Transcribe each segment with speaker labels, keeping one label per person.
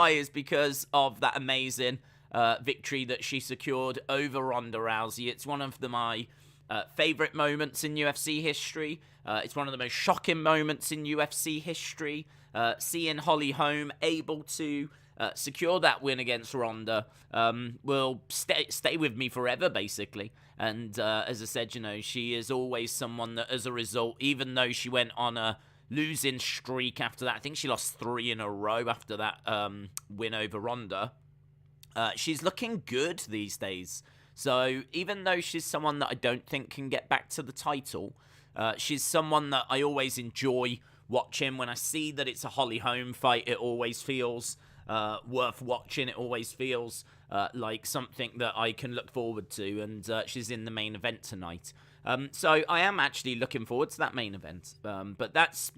Speaker 1: Why is because of that amazing victory that she secured over Ronda Rousey. It's one of my favorite moments in UFC history. It's one of the most shocking moments in UFC history. Seeing Holm able to secure that win against Ronda will stay with me forever, basically. And as I said, she is always someone that, as a result, even though she went on a losing streak after that, I think she lost 3 in a row after that win over Ronda, she's looking good these days. So even though she's someone that I don't think can get back to the title, she's someone that I always enjoy watching. When I see that it's a Holm fight, it always feels worth watching. It always feels like something that I can look forward to, and she's in the main event tonight. So I am actually looking forward to that main event, but that's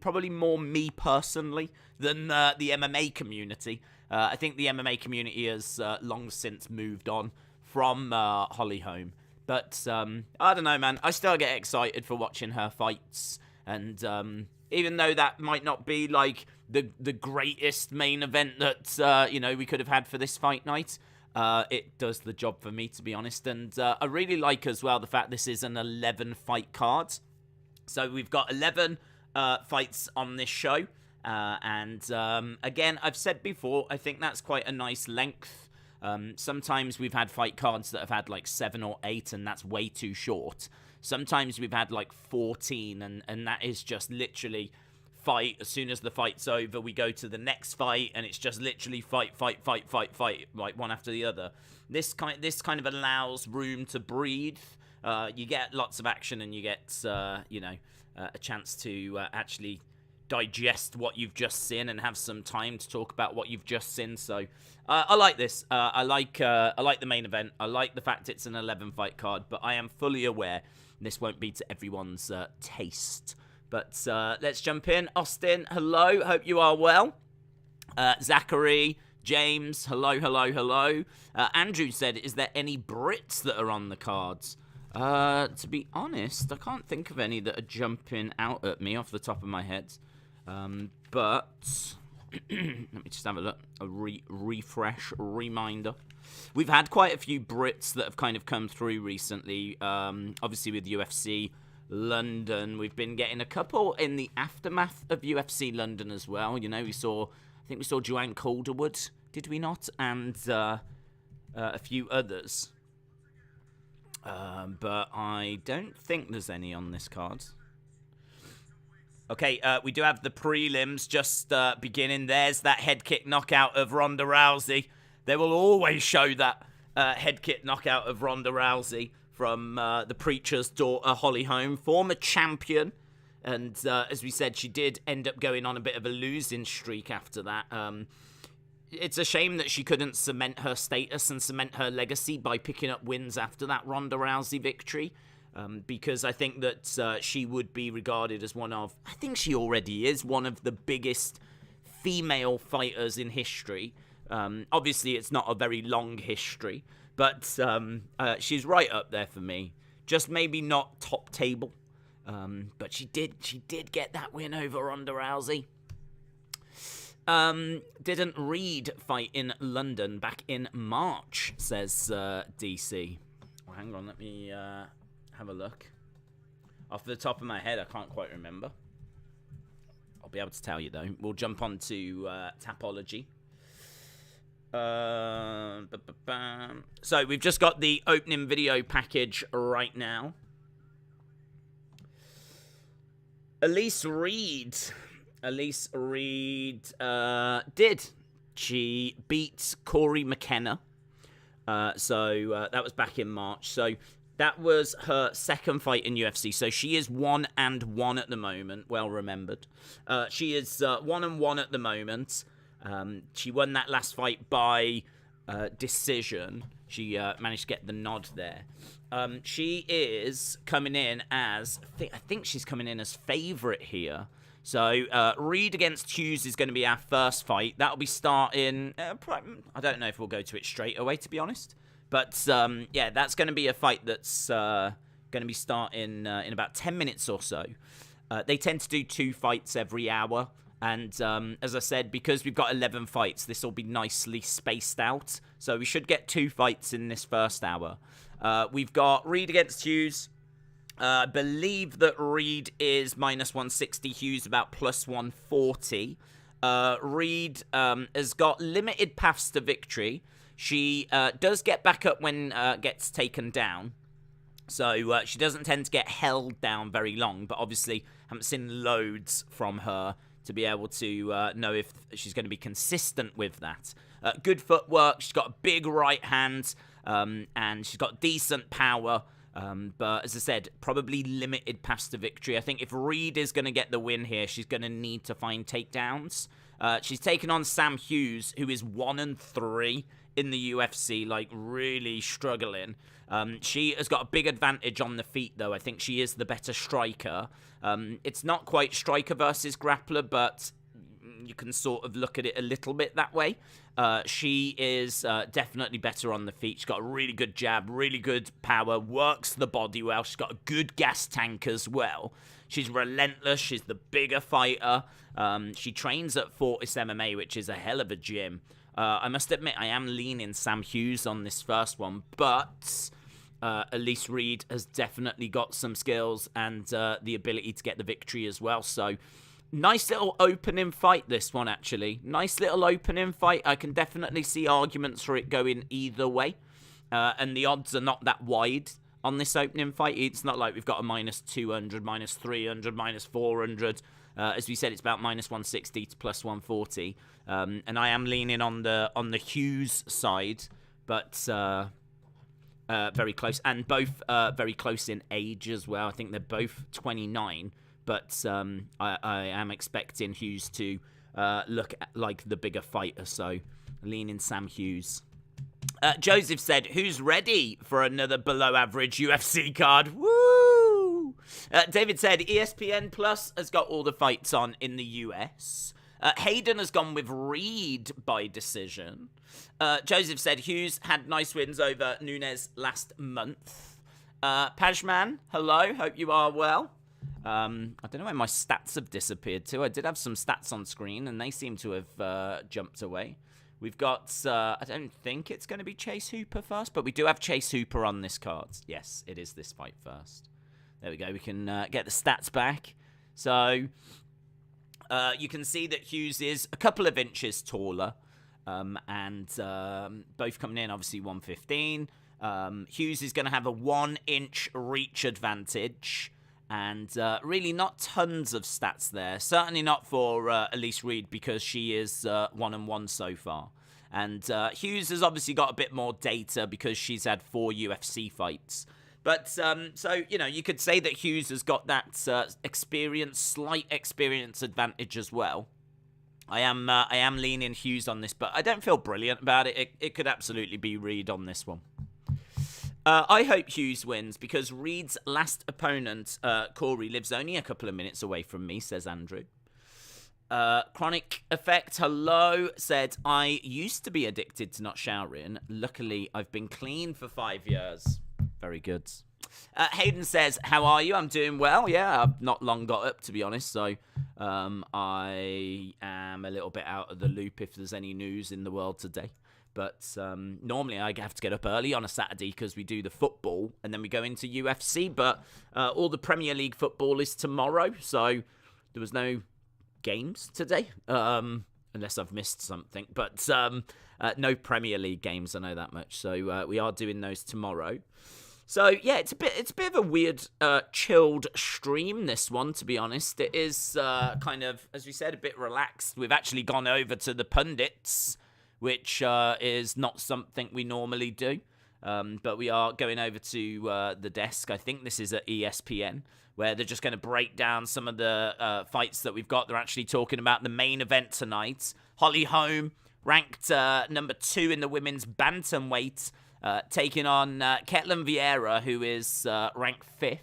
Speaker 1: probably more me personally than the MMA community. I think the MMA community has long since moved on from Holm. But I don't know, man. I still get excited for watching her fights, and even though that might not be like the greatest main event that we could have had for this fight night, it does the job for me, to be honest. And I really like as well the fact this is an 11 fight card. So we've got 11 fights on this show. And again, I've said before, I think that's quite a nice length. Sometimes we've had fight cards that have had like 7 or 8, and that's way too short. Sometimes we've had like 14, and that is just literally fight. As soon as the fight's over, we go to the next fight, and it's just literally fight, like one after the other. This kind of allows room to breathe. You get lots of action, and you get a chance to actually digest what you've just seen and have some time to talk about what you've just seen. So I like this. I like the main event. I like the fact it's an 11 fight card, but I am fully aware this won't be to everyone's taste. But let's jump in. Austin, hello. Hope you are well. Zachary, James, hello. Andrew said, is there any Brits that are on the cards? To be honest, I can't think of any that are jumping out at me off the top of my head. But let me just have a look. A refresh, reminder. We've had quite a few Brits that have kind of come through recently. Obviously with UFC London, we've been getting a couple in the aftermath of UFC London as well. I think we saw Joanne Calderwood, did we not? And a few others. But I don't think there's any on this card. Okay, we do have the prelims just beginning. There's that head kick knockout of Ronda Rousey. They will always show that head kick knockout of Ronda Rousey from the preacher's daughter, Holm, former champion. And as we said, she did end up going on a bit of a losing streak after that. It's a shame that she couldn't cement her status and cement her legacy by picking up wins after that Ronda Rousey victory. Because I think that she would be regarded as I think she already is one of the biggest female fighters in history. Obviously, it's not a very long history, but she's right up there for me. Just maybe not top table, but she did get that win over Ronda Rousey. Didn't Reed fight in London back in March, says DC. Oh, hang on, let me have a look. Off the top of my head, I can't quite remember. I'll be able to tell you, though. We'll jump on to Tapology. So we've just got the opening video package right now. Elise Reed did. She beat Corey McKenna. So that was back in March. So that was her second fight in UFC. So she is 1-1 at the moment. Well remembered. She is 1-1 at the moment. She won that last fight by decision. She managed to get the nod there. She is coming in as, I think she's coming in as favourite here. So Reed against Hughes is going to be our first fight. That'll be starting, I don't know if we'll go to it straight away, to be honest. But yeah, that's going to be a fight that's going to be starting in about 10 minutes or so. They tend to do 2 fights every hour. And as I said, because we've got 11 fights, this will be nicely spaced out. So we should get 2 fights in this first hour. We've got Reed against Hughes. I believe that Reed is minus 160, Hughes about plus 140. Reed has got limited paths to victory. She does get back up when gets taken down. So she doesn't tend to get held down very long, but obviously haven't seen loads from her to be able to know if she's going to be consistent with that. Good footwork. She's got a big right hand, and she's got decent power. But as I said, probably limited paths to victory. I think if Reed is going to get the win here, she's going to need to find takedowns. She's taken on Sam Hughes, who is 1-3 in the UFC, like really struggling. She has got a big advantage on the feet, though. I think she is the better striker. It's not quite striker versus grappler, but you can sort of look at it a little bit that way. She is definitely better on the feet. She's got a really good jab, really good power, works the body well. She's got a good gas tank as well. She's relentless. She's the bigger fighter. She trains at Fortis MMA, which is a hell of a gym. I must admit, I am leaning Sam Hughes on this first one, but Elise Reed has definitely got some skills and the ability to get the victory as well. So, nice little opening fight, this one, actually. Nice little opening fight. I can definitely see arguments for it going either way. And the odds are not that wide on this opening fight. It's not like we've got a minus 200, minus 300, minus 400. As we said, it's about minus 160 to plus 140. And I am leaning on the Hughes side, but very close. And both very close in age as well. I think they're both 29. But I am expecting Hughes to look like the bigger fighter, so leaning Sam Hughes. Joseph said, who's ready for another below-average UFC card? Woo! David said, ESPN Plus has got all the fights on in the US. Hayden has gone with Reed by decision. Joseph said, Hughes had nice wins over Nunes last month. Pajman, hello, hope you are well. I don't know where my stats have disappeared to. I did have some stats on screen, and they seem to have jumped away. We've got, I don't think it's going to be Chase Hooper first, but we do have Chase Hooper on this card. Yes, it is this fight first. There we go. We can get the stats back. So, you can see that Hughes is a couple of inches taller, and both coming in, obviously, 115. Hughes is going to have a 1-inch reach advantage. And really not tons of stats there. Certainly not for Elise Reed because she is 1-1 so far. And Hughes has obviously got a bit more data because she's had 4 UFC fights. But, so, you know, you could say that Hughes has got that slight experience advantage as well. I am leaning Hughes on this, but I don't feel brilliant about it. It could absolutely be Reed on this one. I hope Hughes wins because Reed's last opponent, Corey, lives only a couple of minutes away from me, says Andrew. Chronic Effect, hello, said, I used to be addicted to not showering. Luckily, I've been clean for 5 years. Very good. Hayden says, how are you? I'm doing well. Yeah, I've not long got up, to be honest. So I am a little bit out of the loop if there's any news in the world today. But normally I have to get up early on a Saturday because we do the football and then we go into UFC. But all the Premier League football is tomorrow. So there was no games today, unless I've missed something. But no Premier League games, I know that much. So we are doing those tomorrow. So yeah, it's a bit of a weird chilled stream, this one, to be honest. It is kind of, as we said, a bit relaxed. We've actually gone over to the pundits, which is not something we normally do. But we are going over to the desk. I think this is at ESPN, where they're just going to break down some of the fights that we've got. They're actually talking about the main event tonight. Holly Holm, ranked number 2 in the women's bantamweight, taking on Ketlin Vieira, who is ranked 5th.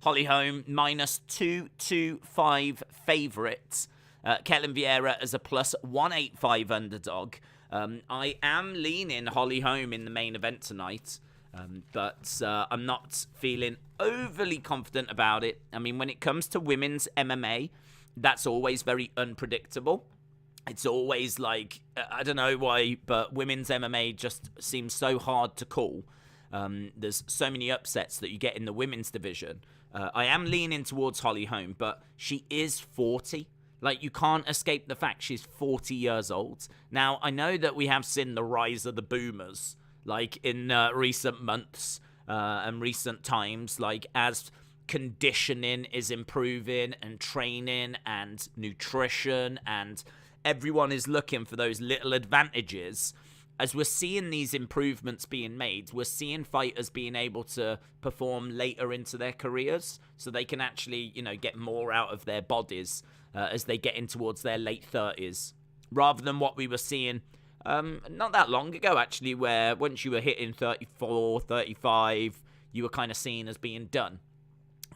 Speaker 1: Holly Holm, minus 225 favourite. Ketlin Vieira as a plus 185 underdog. I am leaning Holly Holm in the main event tonight, but I'm not feeling overly confident about it. I mean, when it comes to women's MMA, that's always very unpredictable. It's always like, I don't know why, but women's MMA just seems so hard to call. There's so many upsets that you get in the women's division. I am leaning towards Holly Holm, but she is 40. Like, you can't escape the fact she's 40 years old. Now, I know that we have seen the rise of the boomers, like, in recent months and recent times, like, as conditioning is improving and training and nutrition, and everyone is looking for those little advantages. As we're seeing these improvements being made, we're seeing fighters being able to perform later into their careers, so they can actually, get more out of their bodies as they get in towards their late 30s, rather than what we were seeing not that long ago, actually, where once you were hitting 34, 35, you were kind of seen as being done.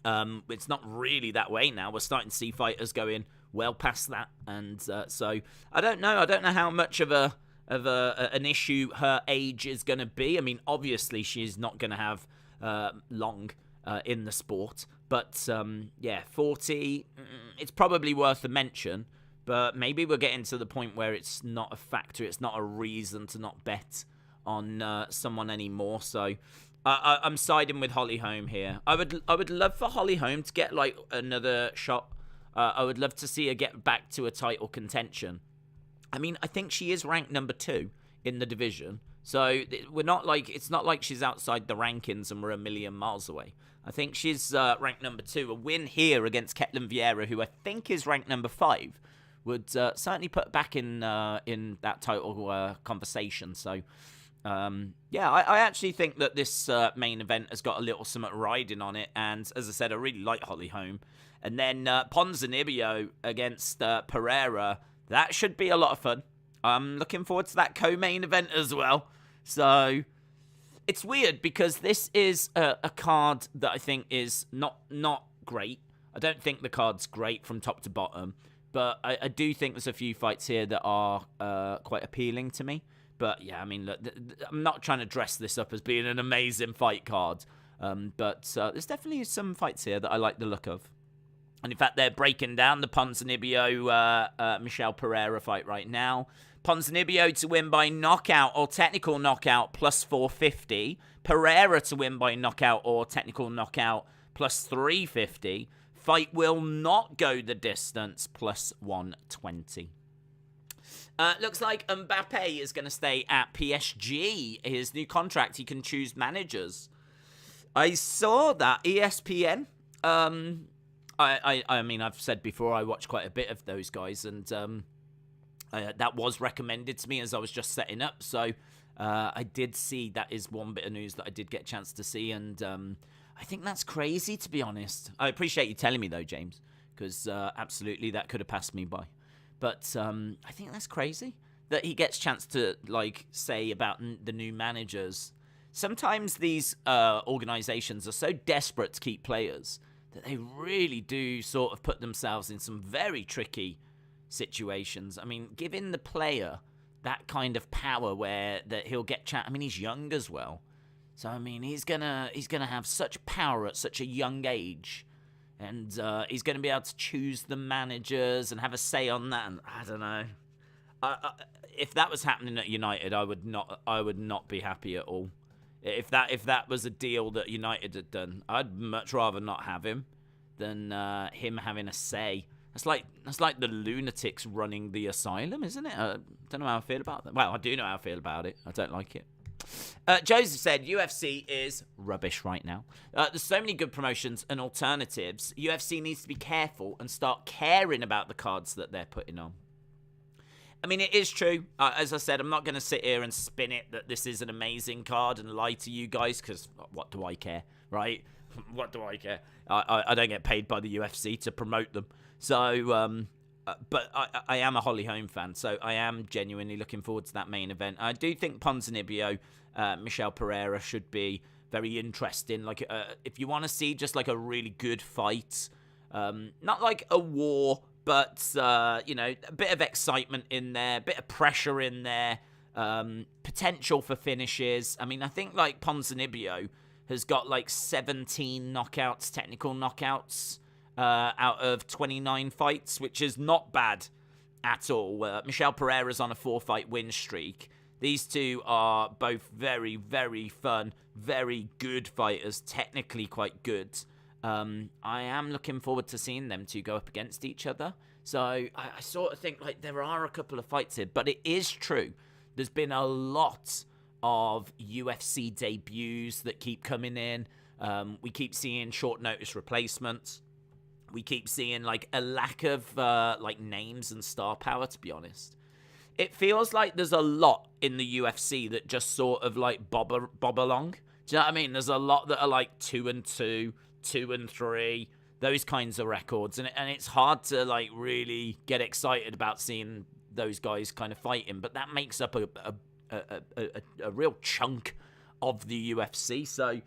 Speaker 1: It's not really that way now. We're starting to see fighters going well past that, and so I don't know how much of an issue her age is going to be. I mean, obviously she's not going to have long in the sport, but 40, it's probably worth a mention, but maybe we're getting to the point where it's not a factor, it's not a reason to not bet on someone anymore. So I'm siding with Holly Holm here. I would love for Holly Holm to get like another shot. I would love to see her get back to a title contention. I mean, I think she is ranked number 2 in the division. So it's not like she's outside the rankings and we're a million miles away. I think she's ranked number 2. A win here against Vieira, who I think is ranked number 5, would certainly put back in that title conversation. So, I actually think that this main event has got a little something riding on it. And as I said, I really like Holly Holm. And then Ponzinibbio against Pereira. That should be a lot of fun. I'm looking forward to that co-main event as well. So, it's weird because this is a card that I think is not great. I don't think the card's great from top to bottom. But I do think there's a few fights here that are quite appealing to me. But, yeah, I mean, look, I'm not trying to dress this up as being an amazing fight card. But there's definitely some fights here that I like the look of. And in fact, they're breaking down the Ponzinibbio Michel Pereira fight right now. Ponzinibbio to win by knockout or technical knockout plus 450. Pereira to win by knockout or technical knockout plus 350. Fight will not go the distance plus 120. Looks like Mbappe is going to stay at PSG. His new contract, he can choose managers. I saw that ESPN. I mean, I've said before, I watch quite a bit of those guys, and that was recommended to me as I was just setting up. So I did see that is one bit of news that I did get a chance to see, and I think that's crazy, to be honest. I appreciate you telling me, though, James, because absolutely that could have passed me by. But I think that's crazy that he gets a chance to, like, say about the new managers. Sometimes these organizations are so desperate to keep players that they really do sort of put themselves in some very tricky situations. I mean, giving the player that kind of power where that he'll get I mean, he's young as well. So, I mean, he's gonna have such power at such a young age. And he's going to be able to choose the managers and have a say on that. And I don't know. If that was happening at United, I would not be happy at all. If that was a deal that United had done, I'd much rather not have him than him having a say. That's like the lunatics running the asylum, isn't it? I don't know how I feel about that. Well, I do know how I feel about it. I don't like it. Joseph said UFC is rubbish right now. There's so many good promotions and alternatives. UFC needs to be careful and start caring about the cards that they're putting on. I mean, it is true. As I said, I'm not going to sit here and spin it that this is an amazing card and lie to you guys, because what do I care, right? What do I care? I don't get paid by the UFC to promote them. So, but I am a Holly Holm fan, so I am genuinely looking forward to that main event. I do think Ponzinibbio, Michel Pereira should be very interesting. Like, if you want to see just like a really good fight, not like a war, but a bit of excitement in there, a bit of pressure in there, potential for finishes. I mean, I think like Ponzinibbio has got like 17 knockouts, technical knockouts. out of 29 fights, which is not bad at all. Michelle Pereira's on a 4-fight win streak. These two are both very, very fun, very good fighters, technically quite good. I am looking forward to seeing them two go up against each other. So I sort of think like there are a couple of fights here, but it is true. There's been a lot of UFC debuts that keep coming in. We keep seeing short notice replacements. We keep seeing like a lack of like names and star power, to be honest. It feels like there's a lot in the UFC that just sort of like bob along. Do you know what I mean? There's a lot that are like 2-2, 2-3, those kinds of records, and it's hard to like really get excited about seeing those guys kind of fighting. But that makes up a real chunk of the UFC. So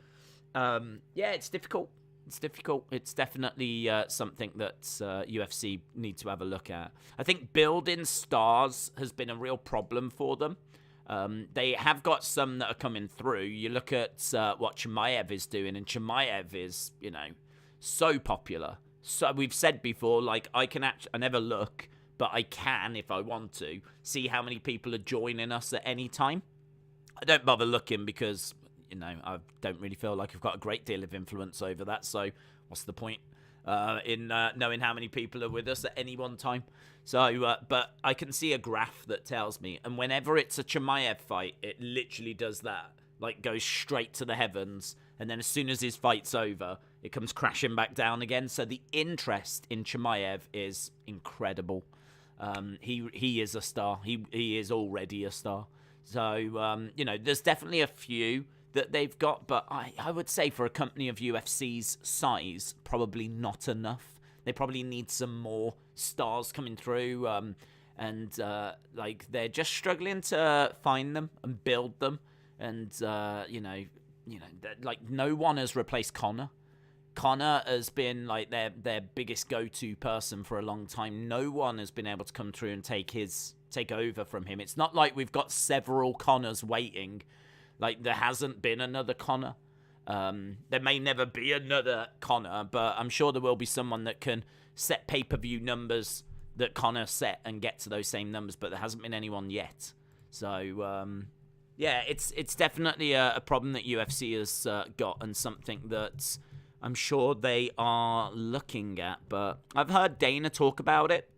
Speaker 1: yeah, it's difficult. It's difficult. It's definitely something that UFC need to have a look at. I think building stars has been a real problem for them. They have got some that are coming through. You look at what Chimaev is doing, and Chimaev is, you know, so popular. So we've said before, like, I never look, but I can, if I want to, see how many people are joining us at any time. I don't bother looking because, you know, I don't really feel like I've got a great deal of influence over that. So what's the point in knowing how many people are with us at any one time? So, but I can see a graph that tells me. And whenever it's a Chimaev fight, it literally does that. Like, goes straight to the heavens. And then as soon as his fight's over, it comes crashing back down again. So the interest in Chimaev is incredible. He is a star. He is already a star. So, you know, there's definitely a few that they've got, but I would say for a company of UFC's size, probably not enough. They probably need some more stars coming through, and like they're just struggling to find them and build them, and you know, like no one has replaced Conor. Conor has been like their biggest go-to person for a long time. No one has been able to come through and take over from him. It's not like we've got several Conors waiting. Like, there hasn't been another Conor. There may never be another Conor, but I'm sure there will be someone that can set pay-per-view numbers that Conor set and get to those same numbers, but there hasn't been anyone yet. So, yeah, it's definitely a problem that UFC has got, and something that I'm sure they are looking at. But I've heard Dana talk about it,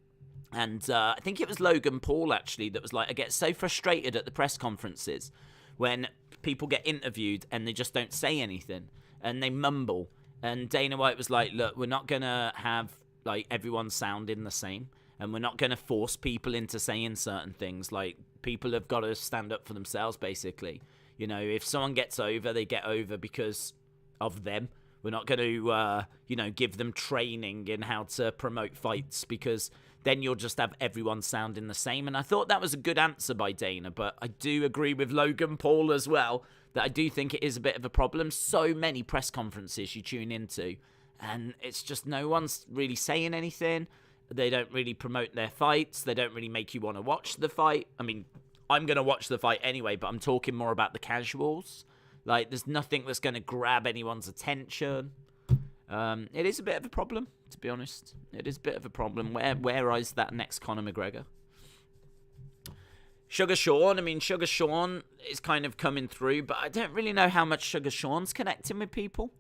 Speaker 1: and I think it was Logan Paul, actually, that was like, I get so frustrated at the press conferences when people get interviewed and they just don't say anything and they mumble. And Dana White was like, look, we're not going to have like everyone sounding the same, and we're not going to force people into saying certain things. Like, people have got to stand up for themselves, basically. You know, if someone gets over, they get over because of them. We're not going to, you know, give them training in how to promote fights, because then you'll just have everyone sounding the same. And I thought that was a good answer by Dana, but I do agree with Logan Paul as well, that I do think it is a bit of a problem. So many press conferences you tune into, and it's just no one's really saying anything. They don't really promote their fights. They don't really make you want to watch the fight. I mean, I'm going to watch the fight anyway, but I'm talking more about the casuals. Like, there's nothing that's going to grab anyone's attention. It is a bit of a problem, to be honest. It is a bit of a problem. Where is that next Conor McGregor? Sugar Sean, I mean, Sugar Sean is kind of coming through, but I don't really know how much Sugar Sean's connecting with people.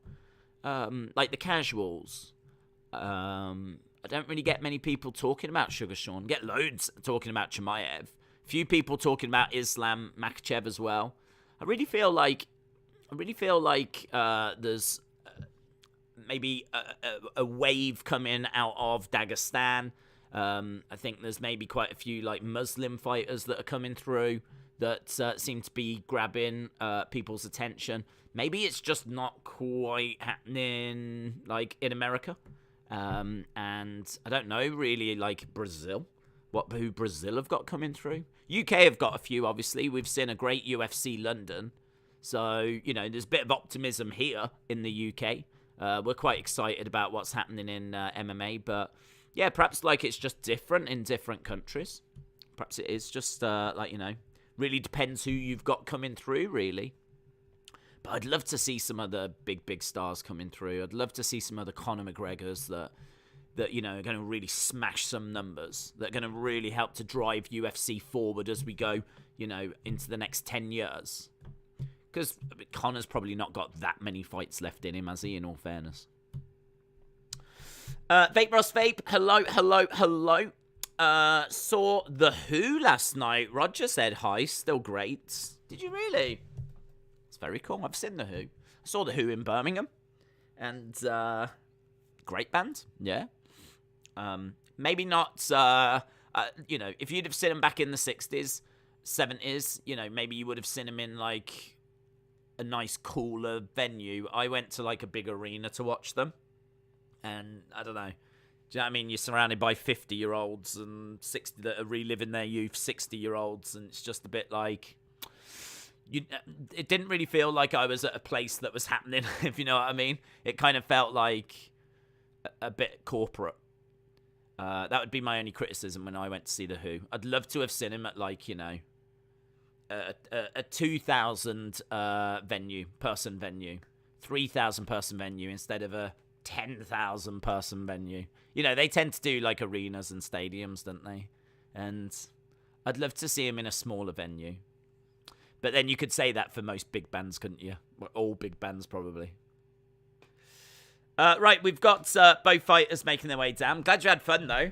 Speaker 1: Like the casuals. I don't really get many people talking about Sugar Sean. Get loads talking about Chimaev. Few people talking about Islam Makhachev as well. I really feel like there's maybe a wave coming out of Dagestan. I think there's maybe quite a few like Muslim fighters that are coming through that seem to be grabbing people's attention. Maybe it's just not quite happening like in America. And I don't know really, like Brazil. Who Brazil have got coming through? UK have got a few, obviously. We've seen a great UFC London. So, you know, there's a bit of optimism here in the UK. We're quite excited about what's happening in MMA. But, yeah, perhaps, like, it's just different in different countries. Perhaps it is just, like, you know, really depends who you've got coming through, really. But I'd love to see some other big stars coming through. I'd love to see some other Conor McGregors that, that, you know, are going to really smash some numbers, that are going to really help to drive UFC forward as we go, you know, into the next 10 years. Because Conor's probably not got that many fights left in him, has he, in all fairness? Vape Ross Vape, hello. Saw The Who last night. Roger said hi, still great. Did you really? It's very cool. I've seen The Who. I saw The Who in Birmingham. And, great band, yeah. Maybe not, you know, if you'd have seen them back in the 60s, 70s, you know, maybe you would have seen them in, like, a nice, cooler venue. I went to, like, a big arena to watch them. And, I don't know. Do you know what I mean? You're surrounded by 50-year-olds and 60 that are reliving their youth, 60-year-olds, and it's just a bit like... it didn't really feel like I was at a place that was happening, if you know what I mean. It kind of felt like a bit corporate. That would be my only criticism when I went to see The Who. I'd love to have seen him at, like, you know, a 2,000 person venue, 3,000 person venue instead of a 10,000 person venue. You know, they tend to do like arenas and stadiums, don't they? And I'd love to see him in a smaller venue. But then you could say that for most big bands, couldn't you? Well, all big bands, probably. Right, we've got both fighters making their way down. Glad you had fun, though.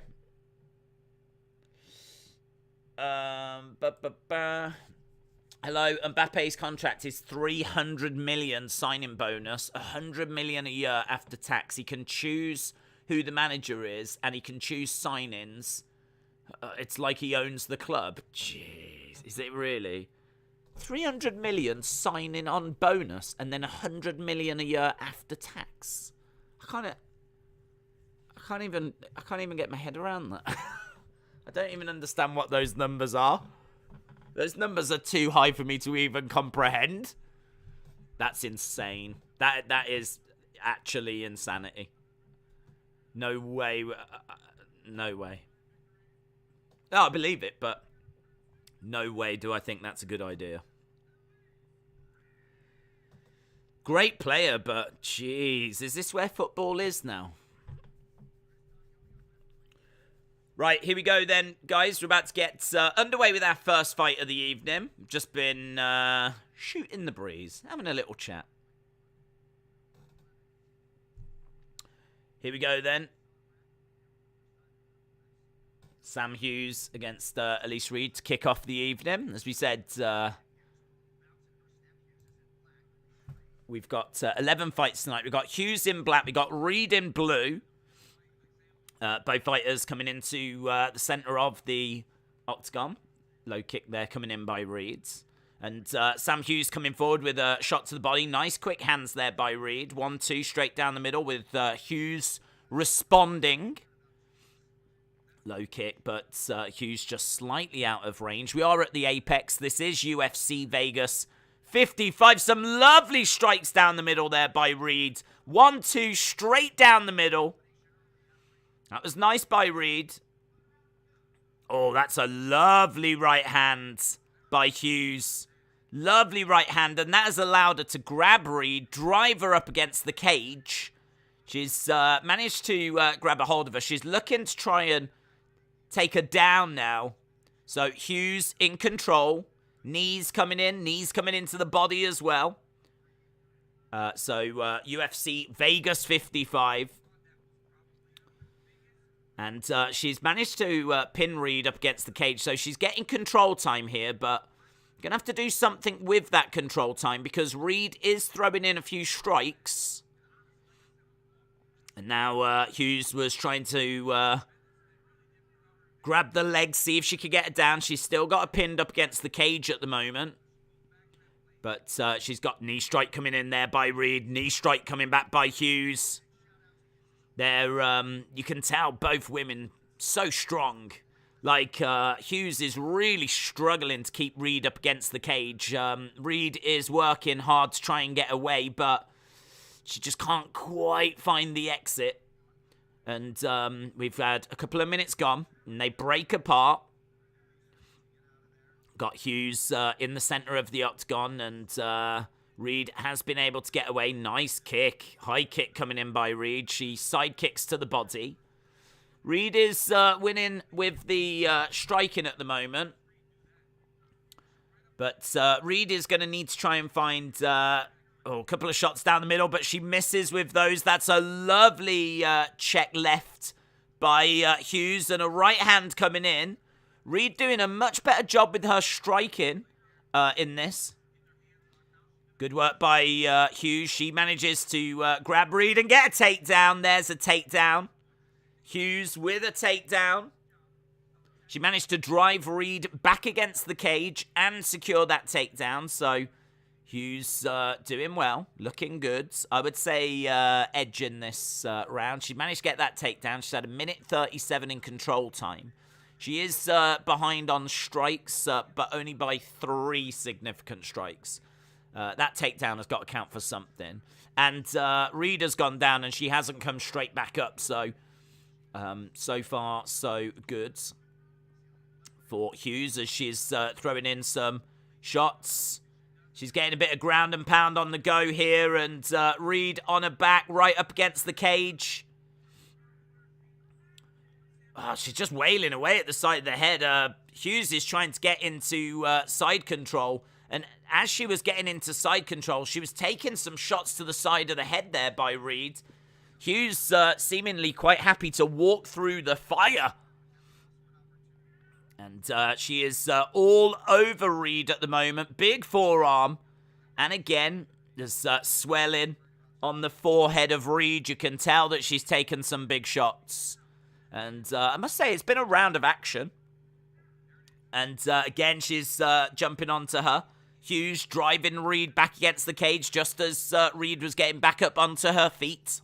Speaker 1: Hello, Mbappe's contract is 300 million signing bonus, 100 million a year after tax. He can choose who the manager is, and he can choose sign-ins. It's like he owns the club. Jeez, is it really? 300 million signing on bonus, and then 100 million a year after tax. I can't even get my head around that. I don't even understand what those numbers are. Those numbers are too high for me to even comprehend. That's insane. That is actually insanity. No way. No way. Oh, I believe it, but no way do I think that's a good idea. Great player, but jeez, is this where football is now? Right, here we go then, guys. We're about to get underway with our first fight of the evening. Just been shooting the breeze, having a little chat. Here we go then. Sam Hughes against Elise Reed to kick off the evening. As we said, we've got 11 fights tonight. We've got Hughes in black. We've got Reed in blue. Both fighters coming into the center of the octagon. Low kick there coming in by Reed. And Sam Hughes coming forward with a shot to the body. Nice quick hands there by Reed. 1-2 straight down the middle with Hughes responding. Low kick, but Hughes just slightly out of range. We are at the Apex. This is UFC Vegas 55. Some lovely strikes down the middle there by Reed. 1-2 straight down the middle. That was nice by Reed. Oh, that's a lovely right hand by Hughes. Lovely right hand, and that has allowed her to grab Reed, drive her up against the cage. She's managed to grab a hold of her. She's looking to try and take her down now. So Hughes in control. Knees coming into the body as well. UFC Vegas 55. And she's managed to pin Reed up against the cage. So she's getting control time here, but going to have to do something with that control time because Reed is throwing in a few strikes. And now Hughes was trying to grab the leg, see if she could get it down. She's still got her pinned up against the cage at the moment. But she's got knee strike coming in there by Reed. Knee strike coming back by Hughes. They're, you can tell both women so strong. Like, Hughes is really struggling to keep Reed up against the cage. Reed is working hard to try and get away, but she just can't quite find the exit. And we've had a couple of minutes gone, and they break apart. Got Hughes in the center of the octagon, and Reed has been able to get away. Nice kick. High kick coming in by Reed. She side kicks to the body. Reed is winning with the striking at the moment. But Reed is going to need to try and find a couple of shots down the middle, but she misses with those. That's a lovely check left by Hughes, and a right hand coming in. Reed doing a much better job with her striking in this. Good work by Hughes. She manages to grab Reed and get a takedown. There's a takedown. Hughes with a takedown. She managed to drive Reed back against the cage and secure that takedown. So Hughes doing well, looking good. I would say edge in this round. She managed to get that takedown. She's had 1:37 in control time. She is behind on strikes, but only by 3 significant strikes. That takedown has got to count for something. And Reed has gone down and she hasn't come straight back up. So, so far, so good for Hughes as she's throwing in some shots. She's getting a bit of ground and pound on the go here, and Reed on her back right up against the cage. Oh, she's just wailing away at the side of the head. Hughes is trying to get into side control, and as she was getting into side control, she was taking some shots to the side of the head there by Reed. Hughes seemingly quite happy to walk through the fire. And she is all over Reed at the moment. Big forearm. And again, there's swelling on the forehead of Reed. You can tell that she's taken some big shots. And I must say, it's been a round of action. And again, she's jumping onto her. Hughes driving Reed back against the cage just as Reed was getting back up onto her feet.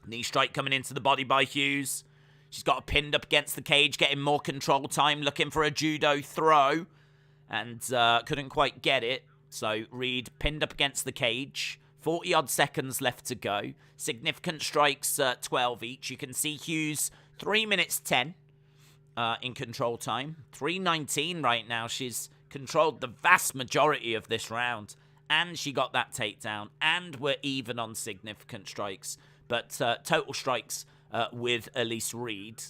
Speaker 1: Knee strike coming into the body by Hughes. She's got her pinned up against the cage, getting more control time, looking for a judo throw. And couldn't quite get it. So Reed pinned up against the cage. 40-odd seconds left to go. Significant strikes, 12 each. You can see Hughes, 3 minutes 10 in control time. 3:19 right now. She's controlled the vast majority of this round. And she got that takedown. And we're even on significant strikes. But total strikes with Elise Reed.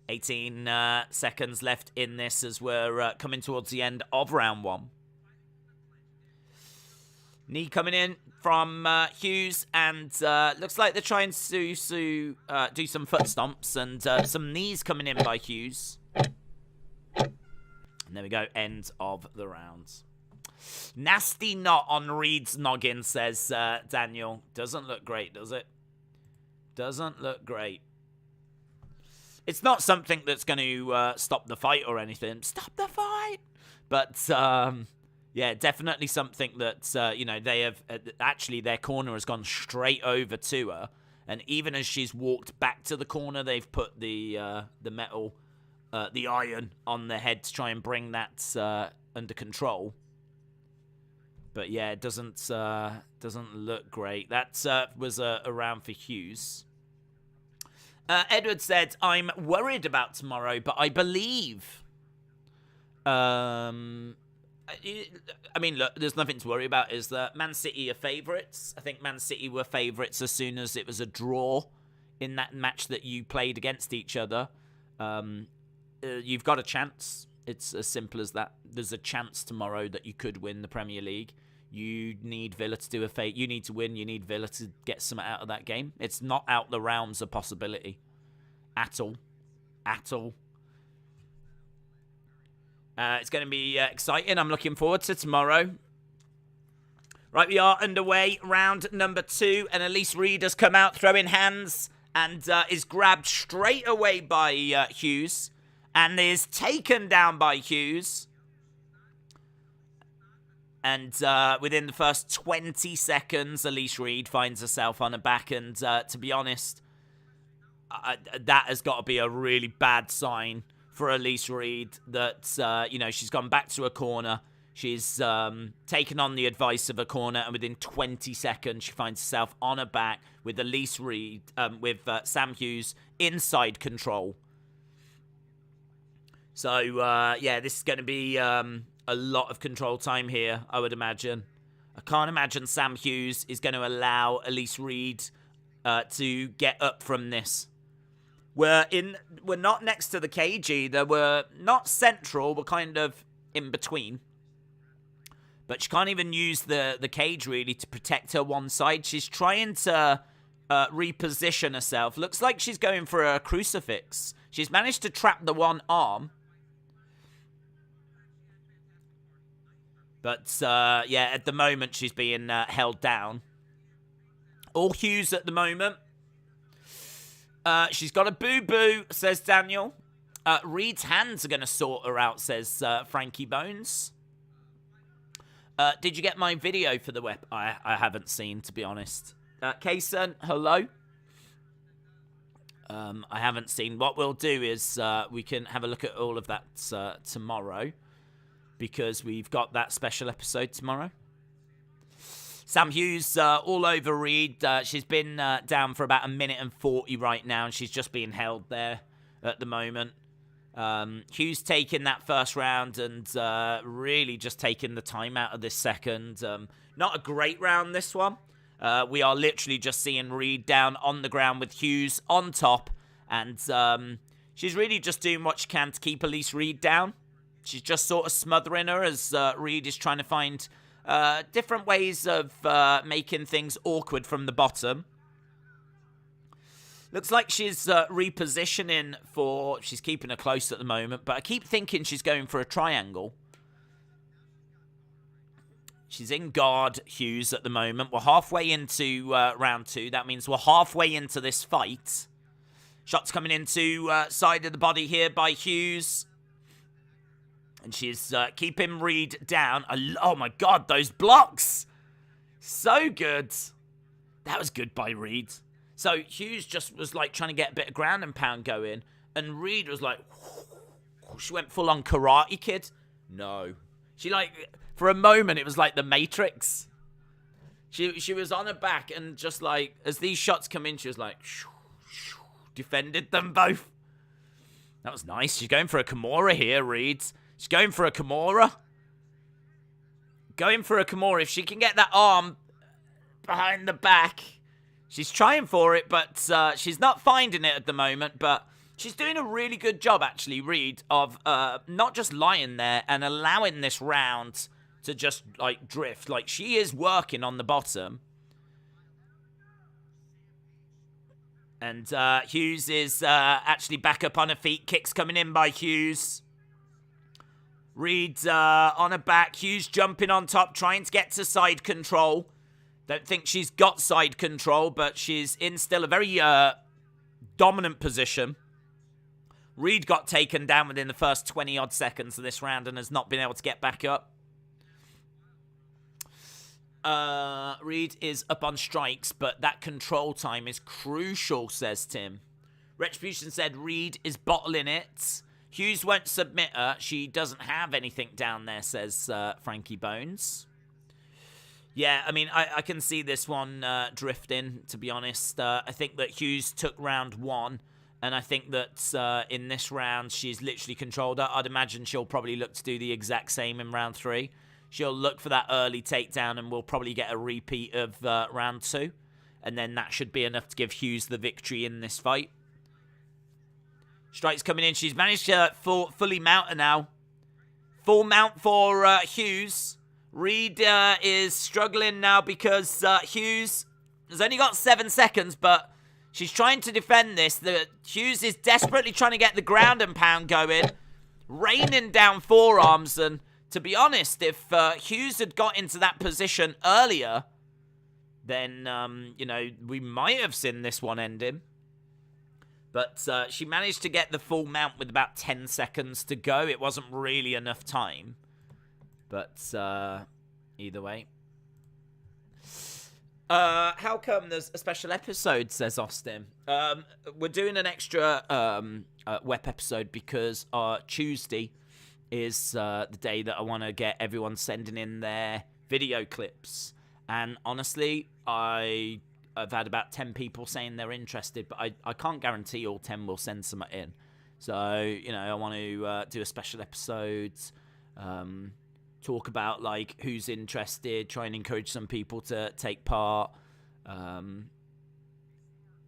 Speaker 1: 18 seconds left in this as we're coming towards the end of round 1. Knee coming in from Hughes, and looks like they're trying to do some foot stomps, and some knees coming in by Hughes. And there we go, end of the round. Nasty knot on Reed's noggin, says Daniel. Doesn't look great, does it? Doesn't look great. It's not something that's going to stop the fight or anything. Stop the fight! But, yeah, definitely something that, you know, they have... actually, their corner has gone straight over to her. And even as she's walked back to the corner, they've put the metal, the iron on the head to try and bring that under control. But, yeah, it doesn't look great. That was a round for Hughes. Edward said, I'm worried about tomorrow, but I believe... I mean, look, there's nothing to worry about. Is that Man City are favourites? I think Man City were favourites as soon as it was a draw in that match that you played against each other. You've got a chance. It's as simple as that. There's a chance tomorrow that you could win the Premier League. You need Villa to do a fate. You need to win. You need Villa to get something out of that game. It's not out the realms of possibility. At all. At all. It's going to be exciting. I'm looking forward to tomorrow. Right, we are underway. Round number 2. And Elise Reed has come out throwing hands and is grabbed straight away by Hughes. And is taken down by Hughes. And within the first 20 seconds, Elise Reed finds herself on her back. And to be honest, that has got to be a really bad sign for Elise Reed that, you know, she's gone back to her corner. She's taken on the advice of her corner. And within 20 seconds, she finds herself on her back with Elise Reed, with Sam Hughes inside control. So, yeah, this is going to be... a lot of control time here, I would imagine. I can't imagine Sam Hughes is going to allow Elise Reed to get up from this. We're not next to the cage either. We're not central. We're kind of in between. But she can't even use the cage, really, to protect her one side. She's trying to reposition herself. Looks like she's going for a crucifix. She's managed to trap the one arm. But, yeah, at the moment, she's being held down. All Hughes at the moment. She's got a boo-boo, says Daniel. Reed's hands are going to sort her out, says Frankie Bones. Did you get my video for the web? I haven't seen, to be honest. Kaysen, hello. I haven't seen. What we'll do is we can have a look at all of that tomorrow, because we've got that special episode tomorrow. Sam Hughes all over Reed. She's been down for about 1 minute and 40 right now, and she's just being held there at the moment. Hughes taking that first round and really just taking the time out of this second. Not a great round, this one. We are literally just seeing Reed down on the ground with Hughes on top, and she's really just doing what she can to keep Elise Reed down. She's just sort of smothering her as Reed is trying to find different ways of making things awkward from the bottom. Looks like she's repositioning for... She's keeping her close at the moment, but I keep thinking she's going for a triangle. She's in guard, Hughes, at the moment. We're halfway into round 2. That means we're halfway into this fight. Shots coming into side of the body here by Hughes. And she's keeping Reed down. Oh, my God, those blocks. So good. That was good by Reed. So Hughes just was like trying to get a bit of ground and pound going. And Reed was like, she went full on Karate Kid. No. She like, for a moment, it was like the Matrix. She was on her back and just like, as these shots come in, she was like, defended them both. That was nice. She's going for a Kimura here, Reed. She's going for a Kimura. Going for a Kimura. If she can get that arm behind the back. She's trying for it, but she's not finding it at the moment. But she's doing a really good job, actually, Reed, of not just lying there and allowing this round to just, like, drift. Like, she is working on the bottom. And Hughes is actually back up on her feet. Kicks coming in by Hughes. Reed on her back. Hughes jumping on top, trying to get to side control. Don't think she's got side control, but she's in still a very dominant position. Reed got taken down within the first 20-odd seconds of this round and has not been able to get back up. Reed is up on strikes, but that control time is crucial, says Tim. Retribution said Reed is bottling it. Hughes won't submit her. She doesn't have anything down there, says Frankie Bones. Yeah, I mean, I can see this one drifting, to be honest. I think that Hughes took round 1, and I think that in this round, she's literally controlled her. I'd imagine she'll probably look to do the exact same in round 3. She'll look for that early takedown, and we'll probably get a repeat of round 2. And then that should be enough to give Hughes the victory in this fight. Strikes coming in. She's managed to fully mount her now. Full mount for Hughes. Reed is struggling now because Hughes has only got 7 seconds, but she's trying to defend this. Hughes is desperately trying to get the ground and pound going, raining down forearms. And to be honest, if Hughes had got into that position earlier, then, you know, we might have seen this one ending. But she managed to get the full mount with about 10 seconds to go. It wasn't really enough time. But either way. How come there's a special episode, says Austin. We're doing an extra WEP episode because Tuesday is the day that I want to get everyone sending in their video clips. And honestly, I've had about 10 people saying they're interested, but I can't guarantee all 10 will send some in. So, you know, I want to do a special episode, talk about, like, who's interested, try and encourage some people to take part.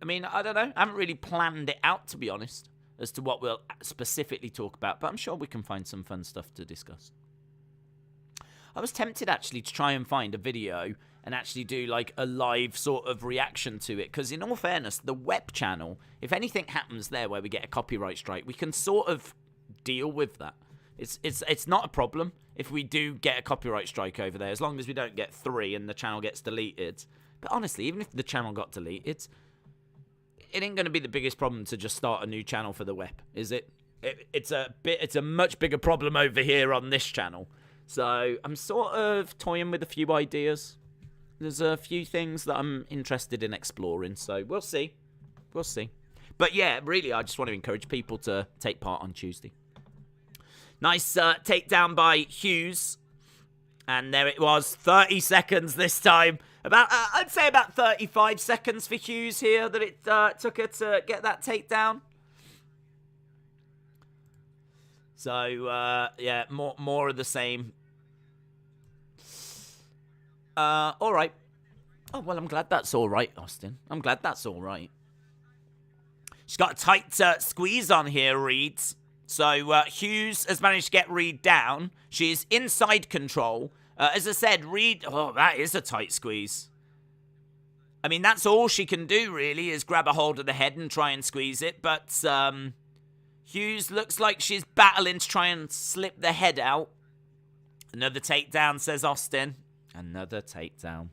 Speaker 1: I mean, I don't know. I haven't really planned it out, to be honest, as to what we'll specifically talk about, but I'm sure we can find some fun stuff to discuss. I was tempted, actually, to try and find a video and actually do, like, a live sort of reaction to it, because in all fairness, the web channel, if anything happens there where we get a copyright strike, we can sort of deal with that. It's not a problem if we do get a copyright strike over there, as long as we don't get 3 and the channel gets deleted. But honestly, even if the channel got deleted, it ain't going to be the biggest problem to just start a new channel for the web, is it? It's a much bigger problem over here on this channel. So I'm sort of toying with a few ideas. There's a few things that I'm interested in exploring, so we'll see. We'll see. But yeah, really, I just want to encourage people to take part on Tuesday. Nice takedown by Hughes. And there it was, 30 seconds this time. I'd say about 35 seconds for Hughes here that it took her to get that takedown. So, yeah, more of the same. All right. Oh, well, I'm glad that's all right, Austin. I'm glad that's all right. She's got a tight squeeze on here, Reed. So, Hughes has managed to get Reed down. She's inside control. As I said, Reed... Oh, that is a tight squeeze. I mean, that's all she can do, really, is grab a hold of the head and try and squeeze it. But Hughes looks like she's battling to try and slip the head out. Another takedown, says Austin. Another takedown.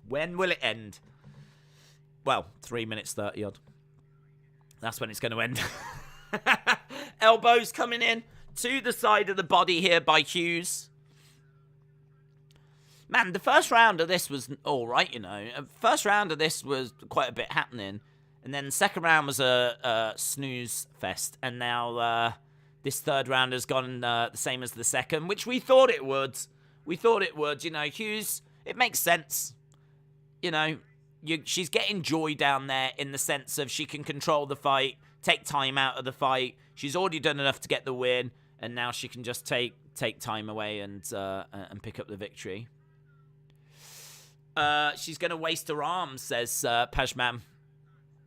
Speaker 1: When will it end? Well, 3 minutes 30 odd. That's when it's going to end. Elbows coming in to the side of the body here by Hughes. Man, the first round of this was all right, you know. First round of this was quite a bit happening. And then the second round was a snooze fest. And now this third round has gone the same as the second, which we thought it would. We thought it would. You know, Hughes, it makes sense. You know, she's getting joy down there in the sense of she can control the fight, take time out of the fight. She's already done enough to get the win, and now she can just take time away and pick up the victory. She's going to waste her arms, says Pajman.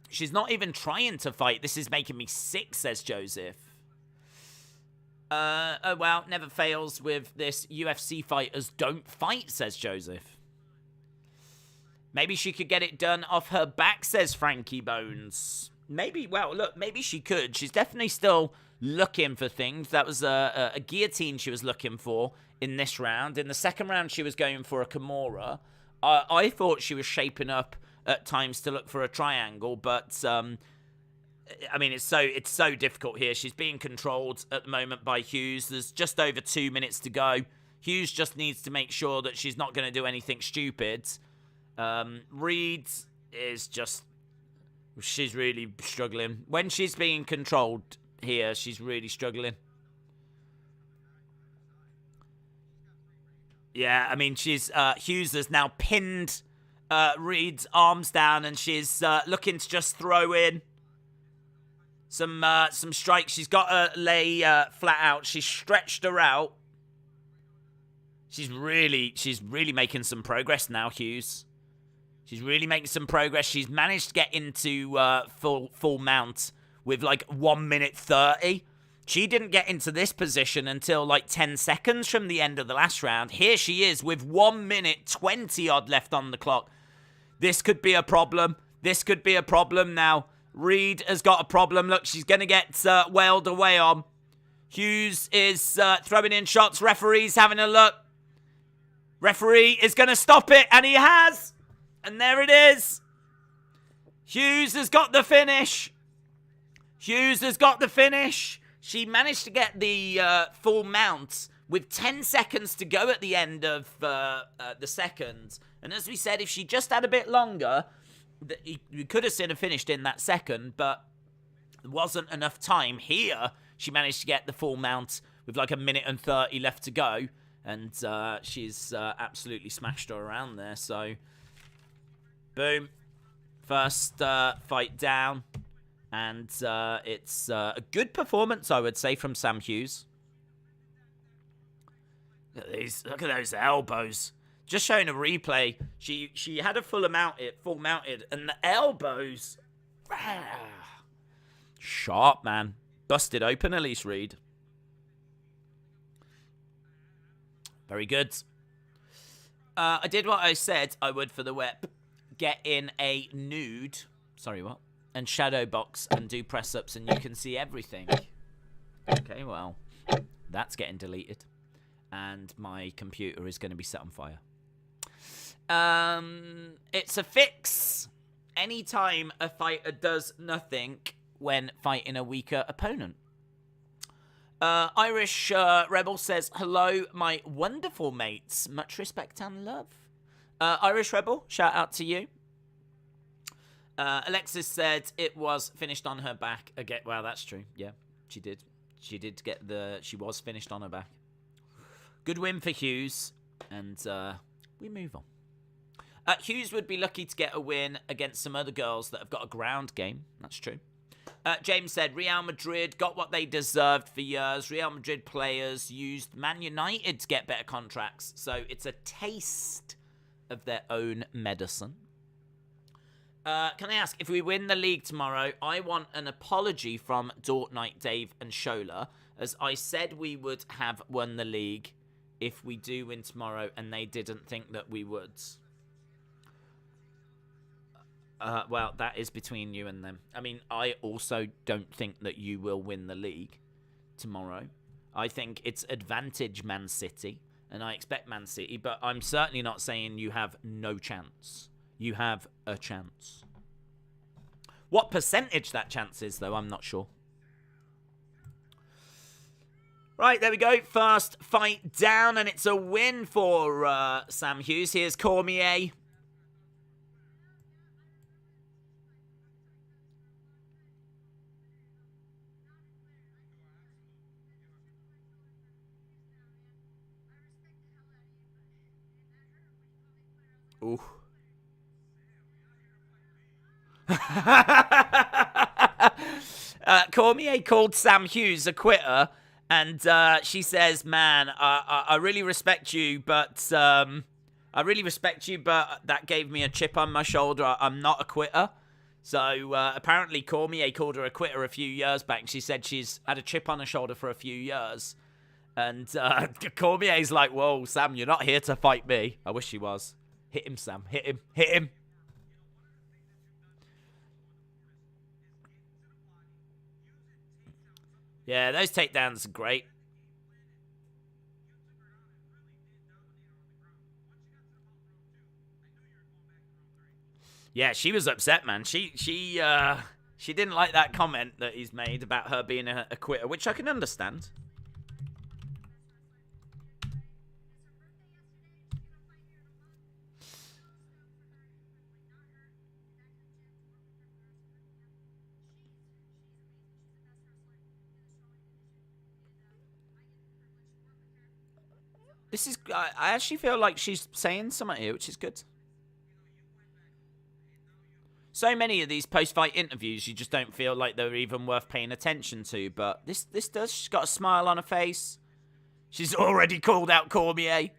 Speaker 1: She's not even trying to fight. This is making me sick, says Joseph. Oh, well, never fails with this. UFC fighters don't fight, says Joseph. Maybe she could get it done off her back, says Frankie Bones. Maybe, well, look, maybe she could. She's definitely still looking for things. That was a guillotine she was looking for in this round. In the second round, she was going for a Kimura. I thought she was shaping up at times to look for a triangle, but I mean, it's so difficult here. She's being controlled at the moment by Hughes. There's just over 2 minutes to go. Hughes just needs to make sure that she's not going to do anything stupid. Reed is just... She's really struggling. When she's being controlled here, she's really struggling. Yeah, I mean, she's Hughes has now pinned Reed's arms down, and she's looking to just throw in some strikes. She's got to lay flat out. She's stretched her out. She's really making some progress now, Hughes. She's really making some progress. She's managed to get into full mount with like 1 minute 30. She didn't get into this position until like 10 seconds from the end of the last round. Here she is with 1 minute 20 odd left on the clock. This could be a problem. This could be a problem now. Reed has got a problem. Look, she's going to get wailed away on. Hughes is throwing in shots. Referee's having a look. Referee is going to stop it, and he has. And there it is. Hughes has got the finish. Hughes has got the finish. She managed to get the full mount with 10 seconds to go at the end of the second. And as we said, if she just had a bit longer, you could have seen her finished in that second, but there wasn't enough time. Here, she managed to get the full mount with like 1 minute and 30 left to go. And she's absolutely smashed her around there. So, boom. First fight down. And it's a good performance, I would say, from Sam Hughes. Look at those elbows. Just showing a replay. She had a full mounted, and the elbows Sharp, man. Busted open, Elise Reed. Very good. I did what I said I would for the whip. Get in a nude. Sorry, what? And shadow box and do press-ups and you can see everything. Okay, well, that's getting deleted. And my computer is going to be set on fire. It's a fix. Anytime a fighter does nothing when fighting a weaker opponent. Irish Rebel says, hello, my wonderful mates. Much respect and love. Irish Rebel, shout out to you. Alexis said it was finished on her back. Again, well, that's true. Yeah, she did. She did get she was finished on her back. Good win for Hughes. And we move on. Hughes would be lucky to get a win against some other girls that have got a ground game. That's true. James said, Real Madrid got what they deserved for years. Real Madrid players used Man United to get better contracts. So it's a taste of their own medicine. Can I ask, if we win the league tomorrow, I want an apology from Dort Knight, Dave, and Shola, as I said we would have won the league if we do win tomorrow, and they didn't think that we would. Well, that is between you and them. I mean, I also don't think that you will win the league tomorrow. I think it's advantage Man City, and I expect Man City, but I'm certainly not saying you have no chance. You have a chance. What percentage that chance is, though, I'm not sure. Right, there we go. First fight down, and it's a win for Sam Hughes. Here's Cormier. Ooh. Cormier called Sam Hughes a quitter, and she says, "Man, I really respect you, but that gave me a chip on my shoulder. I'm not a quitter." So apparently, Cormier called her a quitter a few years back. She said she's had a chip on her shoulder for a few years, and Cormier's like, "Whoa, Sam, you're not here to fight me." I wish she was. Hit him, Sam. Hit him. Hit him. Yeah, those takedowns are great. Yeah, she was upset, man. She didn't like that comment that he's made about her being a quitter, which I can understand. This is, I actually feel like she's saying something here, which is good. So many of these post-fight interviews, you just don't feel like they're even worth paying attention to. But this does. She's got a smile on her face. She's already called out Cormier.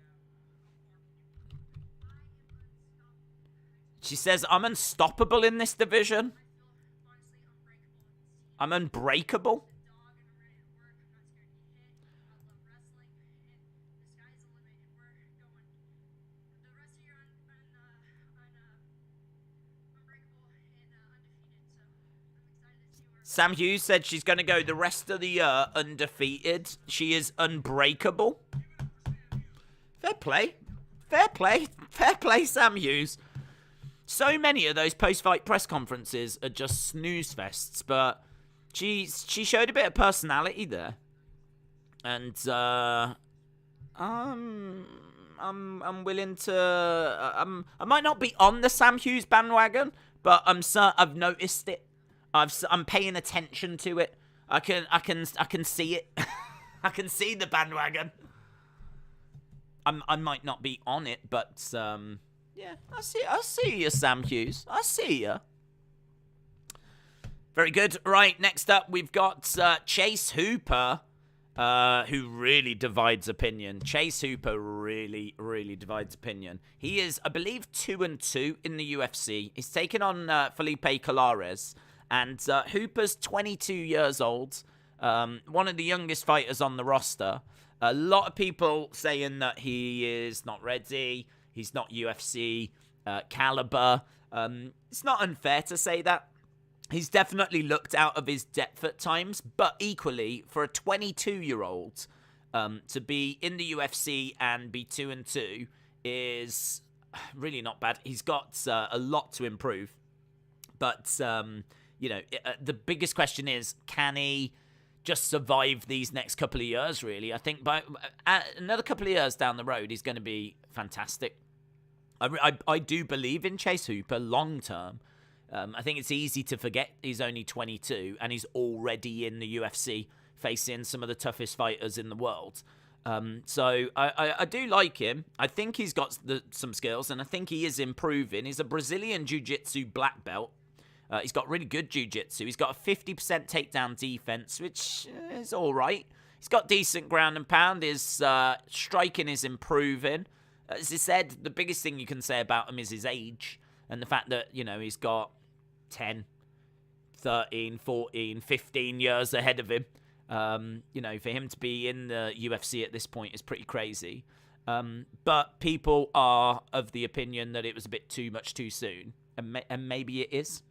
Speaker 1: She says, I'm unstoppable in this division. I'm unbreakable. Sam Hughes said she's going to go the rest of the year undefeated. She is unbreakable. Fair play. Fair play. Fair play, Sam Hughes. So many of those post-fight press conferences are just snooze fests, but she showed a bit of personality there. And I'm willing to I might not be on the Sam Hughes bandwagon, but I've noticed it. I'm paying attention to it. I can see it. I can see the bandwagon. I might not be on it, but yeah, I see you, Sam Hughes. I see you. Very good. Right, next up we've got Chase Hooper, who really divides opinion. Chase Hooper really, really divides opinion. He is, I believe, 2-2 in the UFC. He's taken on Felipe Colares. And Hooper's 22 years old, one of the youngest fighters on the roster. A lot of people saying that he is not ready, he's not UFC caliber. It's not unfair to say that. He's definitely looked out of his depth at times, but equally, for a 22-year-old to be in the UFC and be 2-2 is really not bad. He's got a lot to improve, but the biggest question is, can he just survive these next couple of years, really? I think by another couple of years down the road, he's going to be fantastic. I do believe in Chase Hooper long term. I think it's easy to forget he's only 22 and he's already in the UFC facing some of the toughest fighters in the world. So I do like him. I think he's got some skills, and I think he is improving. He's a Brazilian Jiu-Jitsu black belt. He's got really good jiu-jitsu. He's got a 50% takedown defense, which is all right. He's got decent ground and pound. His striking is improving. As I said, the biggest thing you can say about him is his age and the fact that, he's got 10, 13, 14, 15 years ahead of him. For him to be in the UFC at this point is pretty crazy. But people are of the opinion that it was a bit too much too soon. And maybe it is.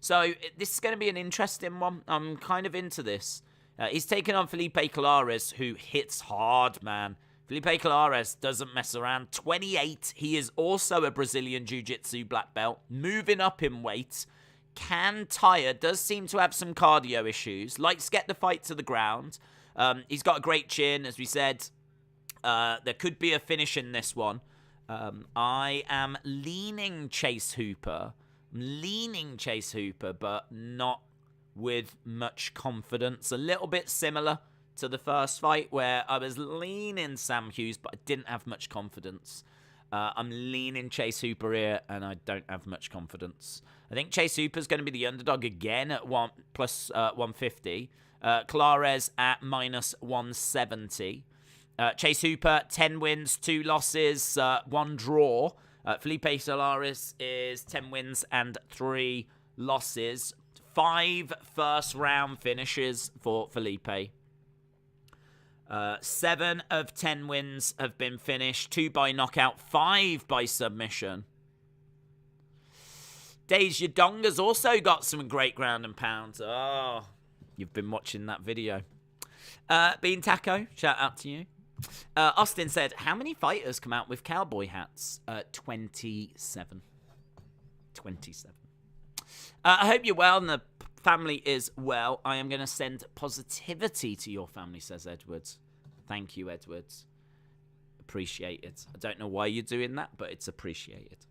Speaker 1: So this is going to be an interesting one. I'm kind of into this. He's taken on Felipe Colares, who hits hard, man. Felipe Colares doesn't mess around. 28. He is also a Brazilian Jiu-Jitsu black belt. Moving up in weight. Can tire. Does seem to have some cardio issues. Likes to get the fight to the ground. He's got a great chin, as we said. There could be a finish in this one. I am leaning Chase Hooper. But not with much confidence. A little bit similar to the first fight where I was leaning Sam Hughes, but I didn't have much confidence. I'm leaning Chase Hooper here, and I don't have much confidence. I think Chase Hooper's going to be the underdog again at plus 150. Colares at minus 170. Chase Hooper, 10 wins, 2 losses, 1 draw. Felipe Colares is 10 wins and 3 losses. 5 first-round finishes for Felipe. 7 of 10 wins have been finished. 2 by knockout, 5 by submission. Days Yadonga's also got some great ground and pounds. Oh, you've been watching that video. Bean Taco, shout out to you. Austin said, how many fighters come out with cowboy hats? 27. 27. I hope you're well and the family is well. I am going to send positivity to your family, says Edwards. Thank you, Edwards. Appreciate it. I don't know why you're doing that, but it's appreciated.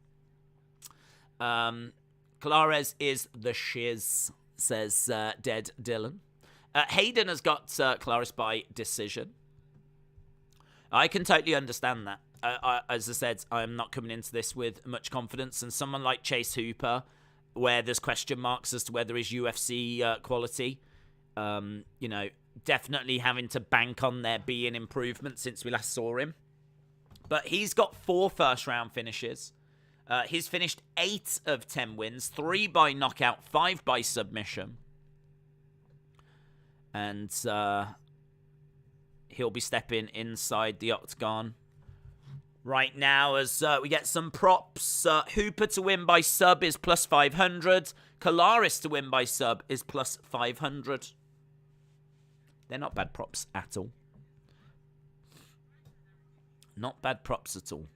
Speaker 1: Colares is the shiz, says Dead Dylan. Hayden has got Colares by decision. I can totally understand that. As I said, I'm not coming into this with much confidence. And someone like Chase Hooper, where there's question marks as to whether his UFC quality, definitely having to bank on there being improvement since we last saw him. But he's got 4 first-round finishes. He's finished 8 of 10 wins, 3 by knockout, 5 by submission. And he'll be stepping inside the octagon right now as we get some props. Hooper to win by sub is plus 500. Colares to win by sub is plus 500. They're not bad props at all. Not bad props at all.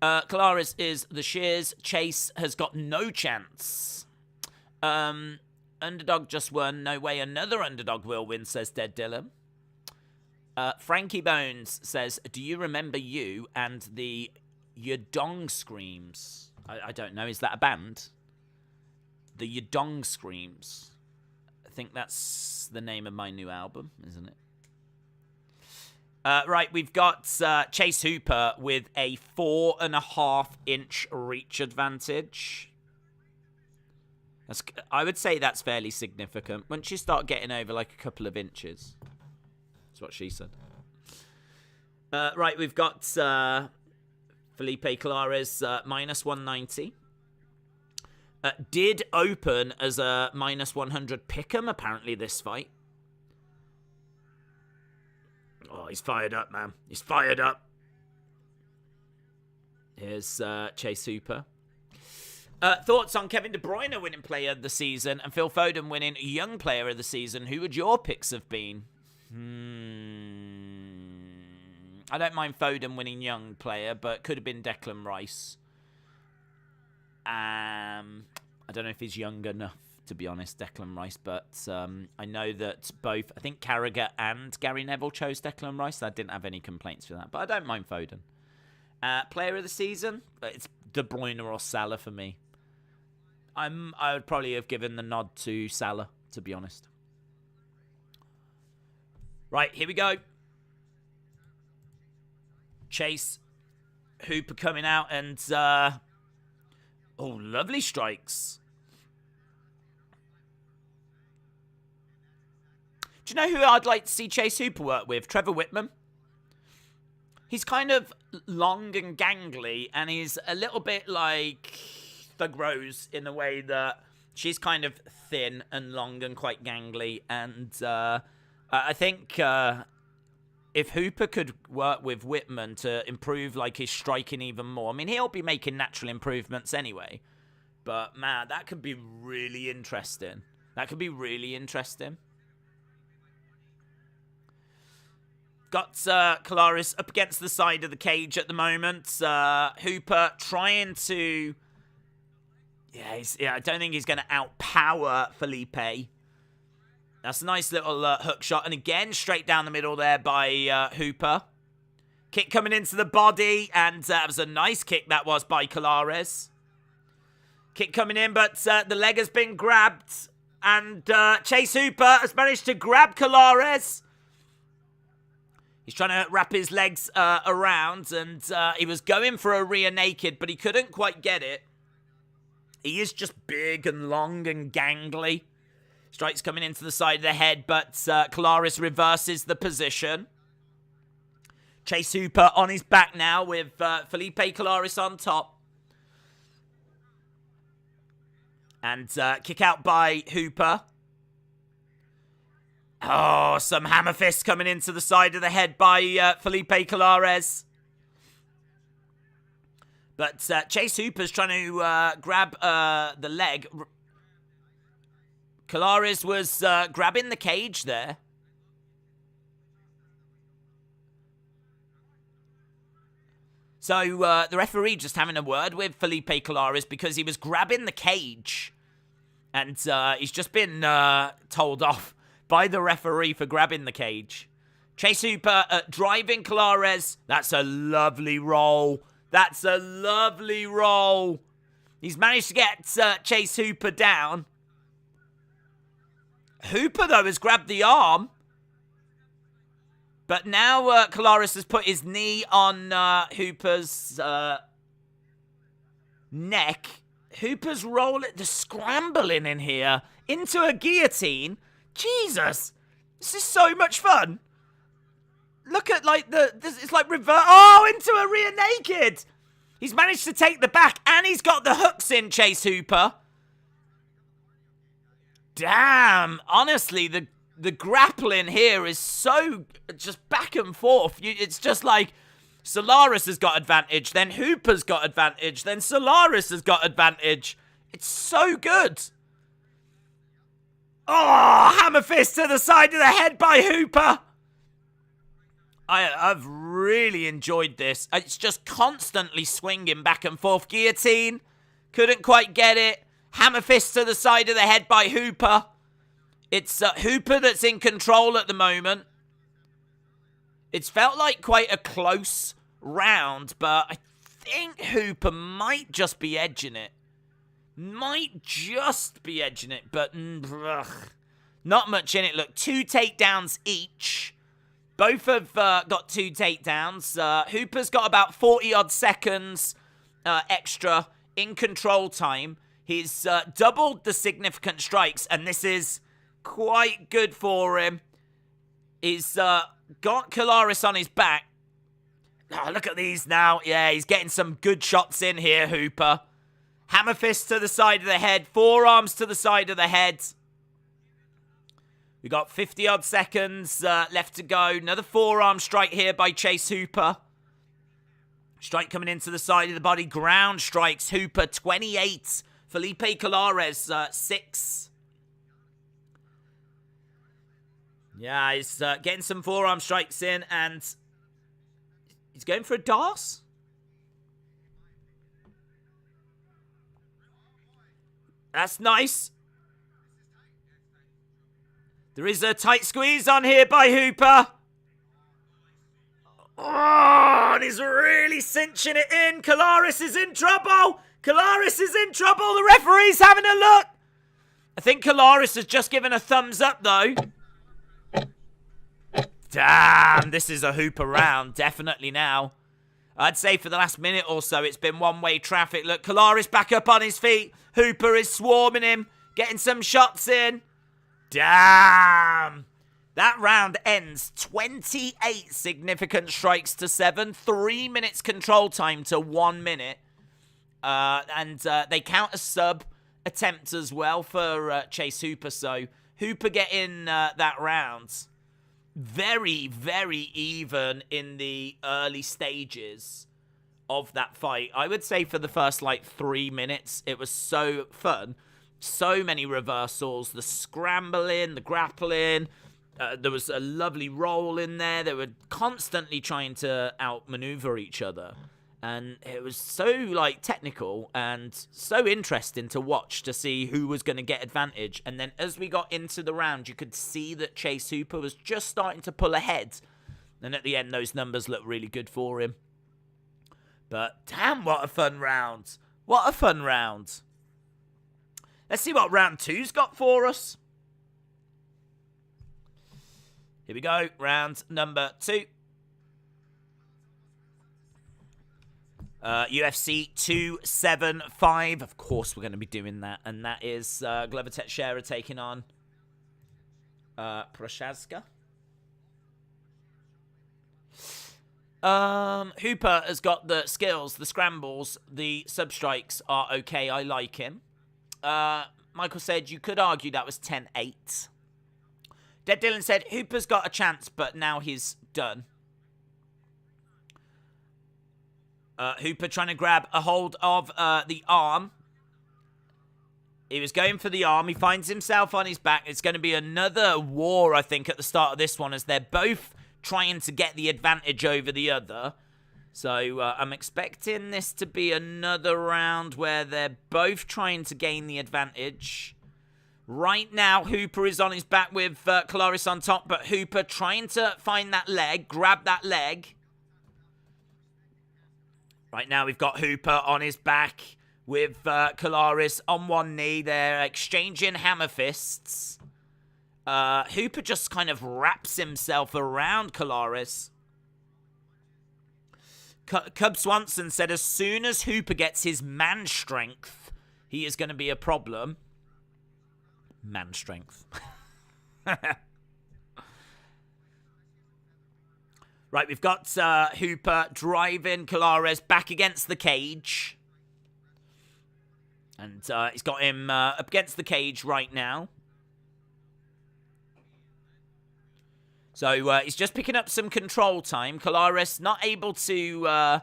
Speaker 1: Colares is the shears. Chase has got no chance. Underdog just won. No way another underdog will win, says Dead Dylan. Frankie Bones says, do you remember you and the Yadong Screams? I don't know. Is that a band? The Yadong Screams. I think that's the name of my new album, isn't it? Right, we've got Chase Hooper with a 4.5-inch reach advantage. I would say that's fairly significant. Once you start getting over like a couple of inches. That's what she said. Right, we've got Felipe Colares minus 190. Did open as a -100 pick'em, apparently, this fight. Oh, he's fired up, man. He's fired up. Here's Chase Hooper. Thoughts on Kevin De Bruyne winning Player of the Season and Phil Foden winning Young Player of the Season? Who would your picks have been? I don't mind Foden winning Young Player, but could have been Declan Rice. I don't know if he's young enough, to be honest, Declan Rice, but I know that both, I think Carragher and Gary Neville chose Declan Rice. I didn't have any complaints for that, but I don't mind Foden. Player of the Season, it's De Bruyne or Salah for me. I would probably have given the nod to Salah, to be honest. Right, here we go. Chase Hooper coming out and... oh, lovely strikes. Do you know who I'd like to see Chase Hooper work with? Trevor Whitman. He's kind of long and gangly, and he's a little bit like Thug Rose in the way that she's kind of thin and long and quite gangly. And I think if Hooper could work with Whitman to improve like his striking even more, I mean, he'll be making natural improvements anyway. But man, that could be really interesting. That could be really interesting. Got Kalaris up against the side of the cage at the moment. Hooper trying to... Yeah, I don't think he's going to outpower Felipe. That's a nice little hook shot. And again, straight down the middle there by Hooper. Kick coming into the body. And that was a nice kick that was by Kalaris. Kick coming in, but the leg has been grabbed. And Chase Hooper has managed to grab Kalaris. He's trying to wrap his legs around, and he was going for a rear naked, but he couldn't quite get it. He is just big and long and gangly. Strikes coming into the side of the head, but Kalaris reverses the position. Chase Hooper on his back now with Felipe Kalaris on top. And kick out by Hooper. Oh, some hammer fists coming into the side of the head by Felipe Kalaris. But Chase Hooper's trying to grab the leg. Kalaris was grabbing the cage there. So the referee just having a word with Felipe Kalaris because he was grabbing the cage. And he's just been told off by the referee for grabbing the cage. Chase Hooper driving Kalaris. That's a lovely roll. That's a lovely roll. He's managed to get Chase Hooper down. Hooper, though, has grabbed the arm. But now Kalaris has put his knee on Hooper's neck. Hooper's rolling, the scrambling in here into a guillotine. Jesus, this is so much fun. Look at like it's like reverse. Oh, into a rear naked. He's managed to take the back and he's got the hooks in, Chase Hooper. Damn, honestly, the grappling here is so just back and forth. It's just like Solaris has got advantage, then Hooper's got advantage, then Solaris has got advantage. It's so good. Oh, hammer fist to the side of the head by Hooper. I've really enjoyed this. It's just constantly swinging back and forth. Guillotine. Couldn't quite get it. Hammer fist to the side of the head by Hooper. It's Hooper that's in control at the moment. It's felt like quite a close round, but I think Hooper might just be edging it. Might just be edging it, but not much in it. Look, 2 takedowns each. Both have got 2 takedowns. Hooper's got about 40-odd seconds extra in control time. He's doubled the significant strikes, and this is quite good for him. He's got Kalaris on his back. Oh, look at these now. Yeah, he's getting some good shots in here, Hooper. Hammer fist to the side of the head. Forearms to the side of the head. We got 50-odd seconds left to go. Another forearm strike here by Chase Hooper. Strike coming into the side of the body. Ground strikes. Hooper, 28. Felipe Colares, 6. Yeah, he's getting some forearm strikes in, and he's going for a DARS. That's nice. There is a tight squeeze on here by Hooper. Oh, and he's really cinching it in. Colares is in trouble. Colares is in trouble. The referee's having a look. I think Colares has just given a thumbs up, though. Damn, this is a Hooper round. Definitely now. I'd say for the last minute or so, it's been one-way traffic. Look, Colares back up on his feet. Hooper is swarming him, getting some shots in. Damn. That round ends 28 significant strikes to 7. 3 minutes control time to 1 minute. And they count a sub attempt as well for Chase Hooper. So Hooper getting that round. Very, very even in the early stages of that fight. I would say for the first, 3 minutes, it was so fun. So many reversals, the scrambling, the grappling. There was a lovely roll in there. They were constantly trying to outmaneuver each other. And it was so, technical and so interesting to watch to see who was going to get advantage. And then as we got into the round, you could see that Chase Hooper was just starting to pull ahead. And at the end, those numbers looked really good for him. But damn, what a fun round. What a fun round. Let's see what round 2's got for us. Here we go. Round number 2. UFC 275. Of course we're going to be doing that. And that is Glover Teixeira taking on Prochazka. Hooper has got the skills, the scrambles, the substrikes are okay. I like him. Michael said you could argue that was 10-8. Dead Dylan said Hooper's got a chance, but now he's done. Hooper trying to grab a hold of the arm. He was going for the arm. He finds himself on his back. It's going to be another war, I think, at the start of this one, as they're both trying to get the advantage over the other. So I'm expecting this to be another round where they're both trying to gain the advantage. Right now, Hooper is on his back with Colares on top, but Hooper trying to find that leg, grab that leg. Right now, we've got Hooper on his back with Colares on one knee. They're exchanging hammer fists. Hooper just kind of wraps himself around Colares. Cub Swanson said as soon as Hooper gets his man strength, he is going to be a problem. Man strength. Right, we've got Hooper driving Colares back against the cage. And he's got him up against the cage right now. So he's just picking up some control time. Colares not able to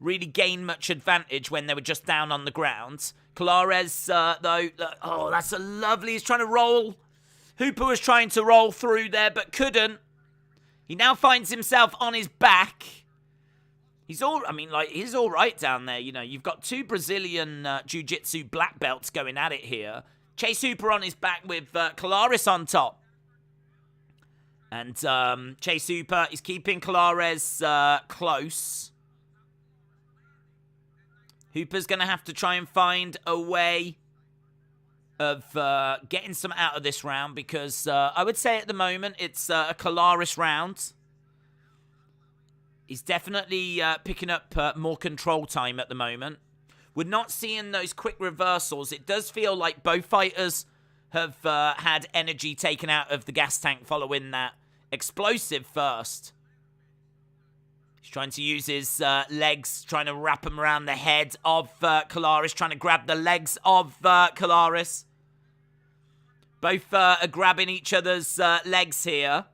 Speaker 1: really gain much advantage when they were just down on the ground. Colares, though, oh, that's a lovely... He's trying to roll. Hooper was trying to roll through there, but couldn't. He now finds himself on his back. He's all right down there. You know, you've got two Brazilian jiu-jitsu black belts going at it here. Chase Hooper on his back with Colares on top. And Chase Hooper is keeping Colares close. Hooper's going to have to try and find a way of getting some out of this round because I would say at the moment it's a Colares round. He's definitely picking up more control time at the moment. We're not seeing those quick reversals. It does feel like both fighters have had energy taken out of the gas tank following that explosive first. He's trying to use his legs, trying to wrap them around the head of Kolaris, trying to grab the legs of Kolaris. Both are grabbing each other's legs here.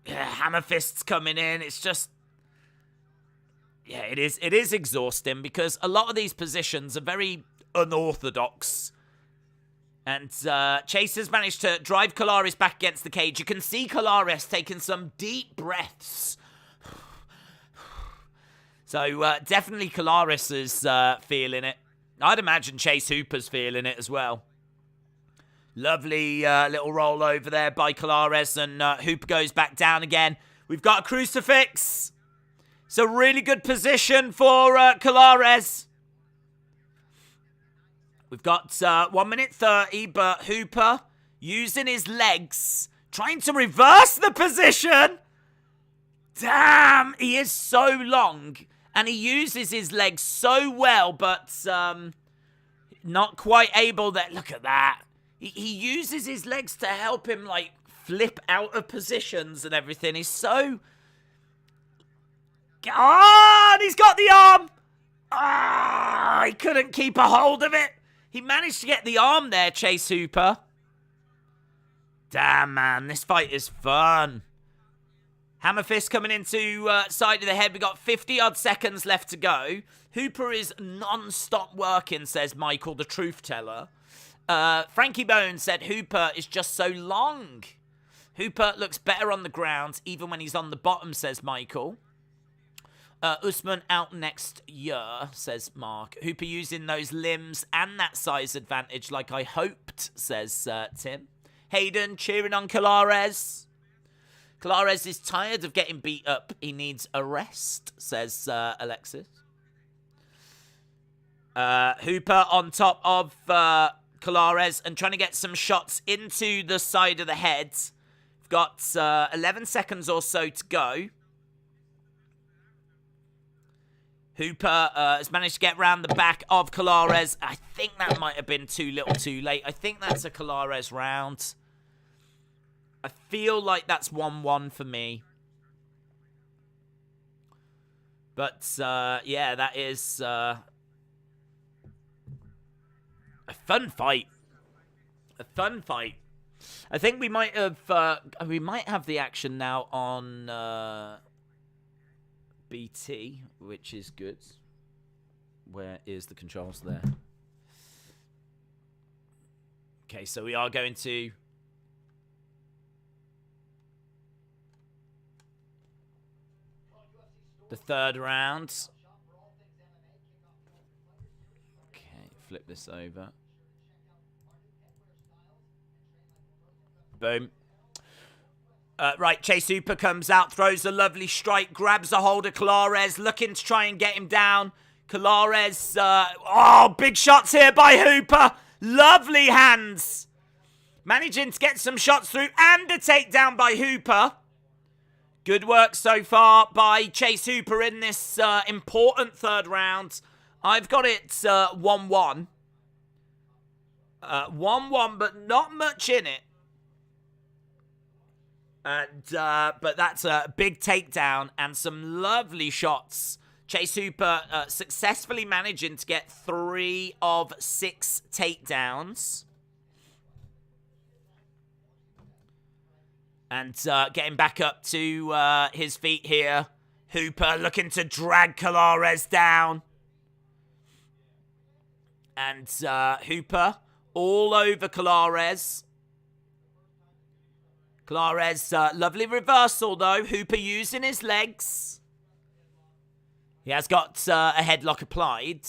Speaker 1: Yeah, hammer fists coming in. It's just... yeah, it is exhausting because a lot of these positions are very unorthodox. And Chase has managed to drive Kolaris back against the cage. You can see Kolaris taking some deep breaths. So definitely Kolaris is feeling it. I'd imagine Chase Hooper's feeling it as well. Lovely little roll over there by Kolaris, and Hooper goes back down again. We've got a crucifix. It's a really good position for Kolaris. We've got 1 minute 30, but Hooper using his legs, trying to reverse the position. Damn, he is so long, and he uses his legs so well, but not quite able that. Look at that. He uses his legs to help him, like, flip out of positions and everything. He's so... ah, and he's got the arm. Ah, he couldn't keep a hold of it. He managed to get the arm there, Chase Hooper. Damn, man, this fight is fun. Hammer fist coming into side of the head. We got 50-odd seconds left to go. Hooper is non-stop working, says Michael, the truth teller. Frankie Bones said Hooper is just so long. Hooper looks better on the ground, even when he's on the bottom, says Michael. Usman out next year, says Mark. Hooper using those limbs and that size advantage like I hoped, says Tim. Hayden cheering on Kolares. Kolares is tired of getting beat up. He needs a rest, says Alexis. Hooper on top of Kolares and trying to get some shots into the side of the head. We've got 11 seconds or so to go. Hooper has managed to get round the back of Kolares. I think that might have been too little too late. I think that's a Kolares round. I feel like that's 1-1 for me. But, yeah, that is a fun fight. A fun fight. I think we might have the action now on BT, which is good. Where is the controls there? Okay, so we are going to the third round. Okay, flip this over. Boom. Right, Chase Hooper comes out, throws a lovely strike, grabs a hold of Kolares, looking to try and get him down. Kolares, oh, big shots here by Hooper. Lovely hands. Managing to get some shots through and a takedown by Hooper. Good work so far by Chase Hooper in this important third round. I've got it 1-1. 1-1, but not much in it. And but that's a big takedown and some lovely shots. Chase Hooper successfully managing to get 3 of 6 takedowns. And getting back up to his feet here. Hooper looking to drag Kolares down. And Hooper all over Kolares. Kolares, lovely reversal though. Hooper using his legs. He has got a headlock applied.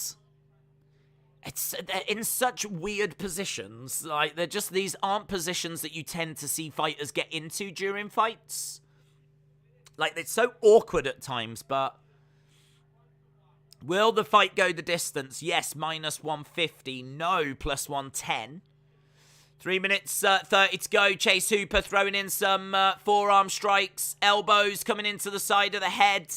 Speaker 1: It's in such weird positions. Like, these aren't positions that you tend to see fighters get into during fights. Like, it's so awkward at times, but will the fight go the distance? Yes, minus 150. No, plus 110. 3 minutes 30 to go. Chase Hooper throwing in some forearm strikes. Elbows coming into the side of the head.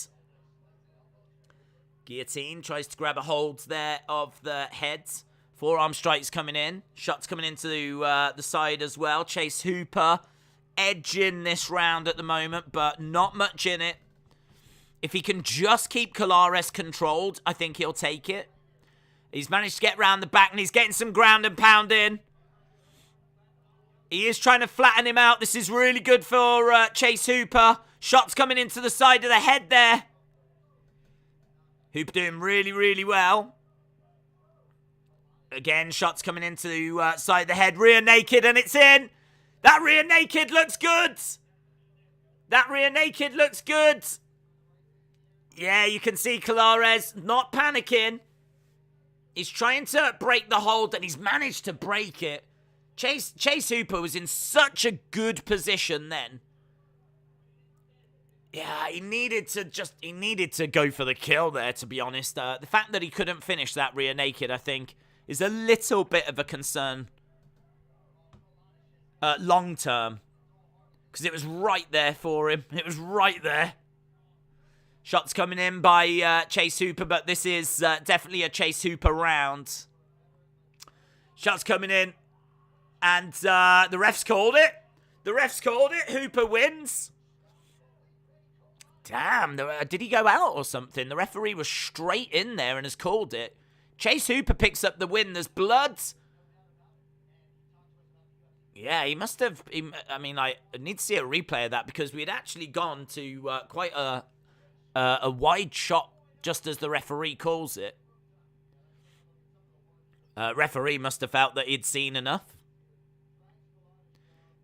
Speaker 1: Guillotine tries to grab a hold there of the head. Forearm strikes coming in. Shots coming into the side as well. Chase Hooper edging this round at the moment, but not much in it. If he can just keep Colares controlled, I think he'll take it. He's managed to get round the back, and he's getting some ground and pound in. He is trying to flatten him out. This is really good for Chase Hooper. Shots coming into the side of the head there. Hooper doing really, really well. Again, shots coming into the side of the head. Rear naked, and it's in. That rear naked looks good. That rear naked looks good. Yeah, you can see Colares not panicking. He's trying to break the hold, and he's managed to break it. Chase Hooper was in such a good position then. Yeah, he needed to go for the kill there, to be honest. The fact that he couldn't finish that rear naked, I think, is a little bit of a concern. Long term. Because it was right there for him. It was right there. Shots coming in by Chase Hooper, but this is definitely a Chase Hooper round. Shots coming in. And the refs called it. The refs called it. Hooper wins. Damn, did he go out or something? The referee was straight in there and has called it. Chase Hooper picks up the win. There's blood. Yeah, he must have... I mean, I need to see a replay of that because we had actually gone to quite a wide shot just as the referee calls it. Referee must have felt that he'd seen enough.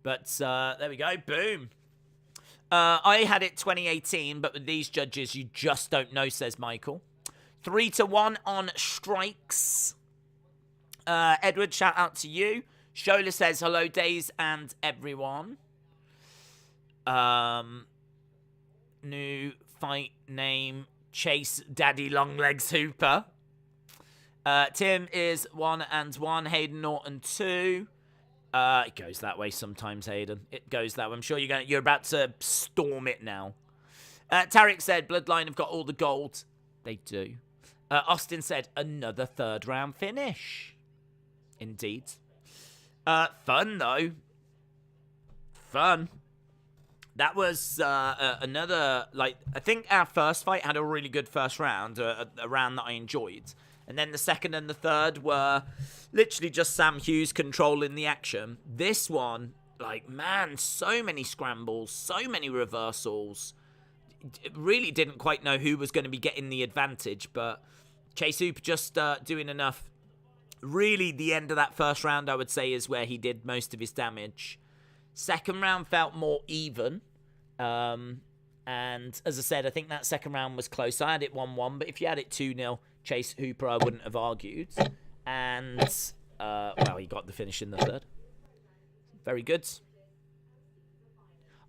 Speaker 1: But there we go. Boom. I had it 2018, but with these judges, you just don't know, says Michael. 3-1 on strikes. Edward, shout out to you. Shola says, hello, Days and everyone. New fight name, Chase Daddy Longlegs Hooper. Tim is 1-1. Hayden Norton 2. It goes that way sometimes, Hayden. It goes that way. I'm sure you're about to storm it now. Tarek said, Bloodline have got all the gold. They do. Austin said, another third round finish. Indeed. Fun, though. Fun. That was another, I think our first fight had a really good first round, a round that I enjoyed. And then the second and the third were literally just Sam Hughes controlling the action. This one, man, so many scrambles, so many reversals. Really didn't quite know who was going to be getting the advantage, but Chase Hooper just doing enough. Really, the end of that first round, I would say, is where he did most of his damage. Second round felt more even. And as I said, I think that second round was close. I had it 1-1, but if you had it 2-0, Chase Hooper, I wouldn't have argued. And, he got the finish in the third. Very good.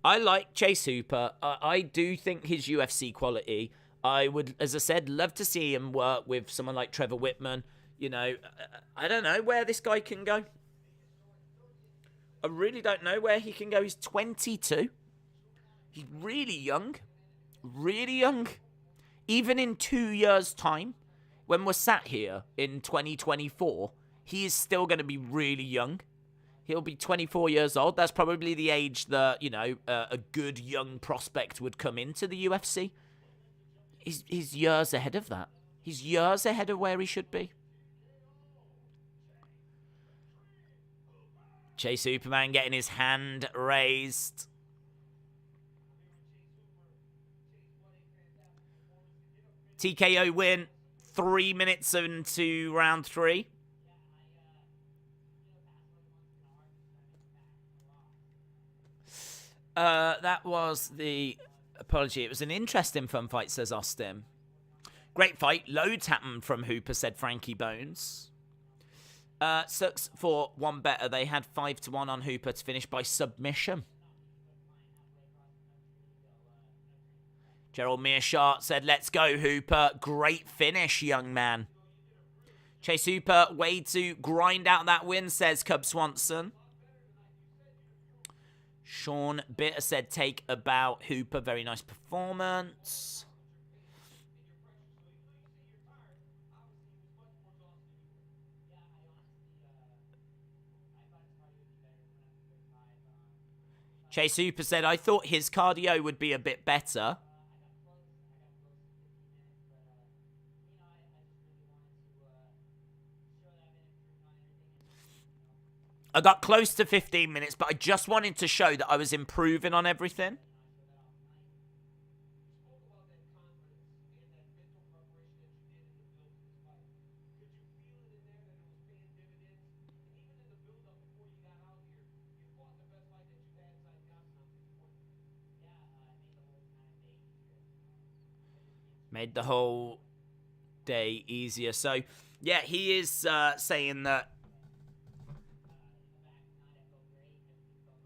Speaker 1: I like Chase Hooper. I do think his UFC quality. I would, as I said, love to see him work with someone like Trevor Whitman. You know, I don't know where this guy can go. I really don't know where he can go. He's 22. He's really young. Really young. Even in 2 years' time, when we're sat here in 2024, he is still going to be really young. He'll be 24 years old. That's probably the age that, a good young prospect would come into the UFC. He's years ahead of that. He's years ahead of where he should be. Chase Superman getting his hand raised. TKO win. 3 minutes into round 3. That was the apology. It was an interesting fun fight, says Austin. Great fight. Loads happened from Hooper, said Frankie Bones. Sucks for one better. They had 5-1 on Hooper to finish by submission. Gerald Mearshart said, let's go, Hooper. Great finish, young man. Chase Hooper, way to grind out that win, says Cub Swanson. Sean Bitter said, take about Hooper. Very nice performance. Chase Hooper said, I thought his cardio would be a bit better. I got close to 15 minutes, but I just wanted to show that I was improving on everything. Made the whole day easier. So, yeah, he is saying that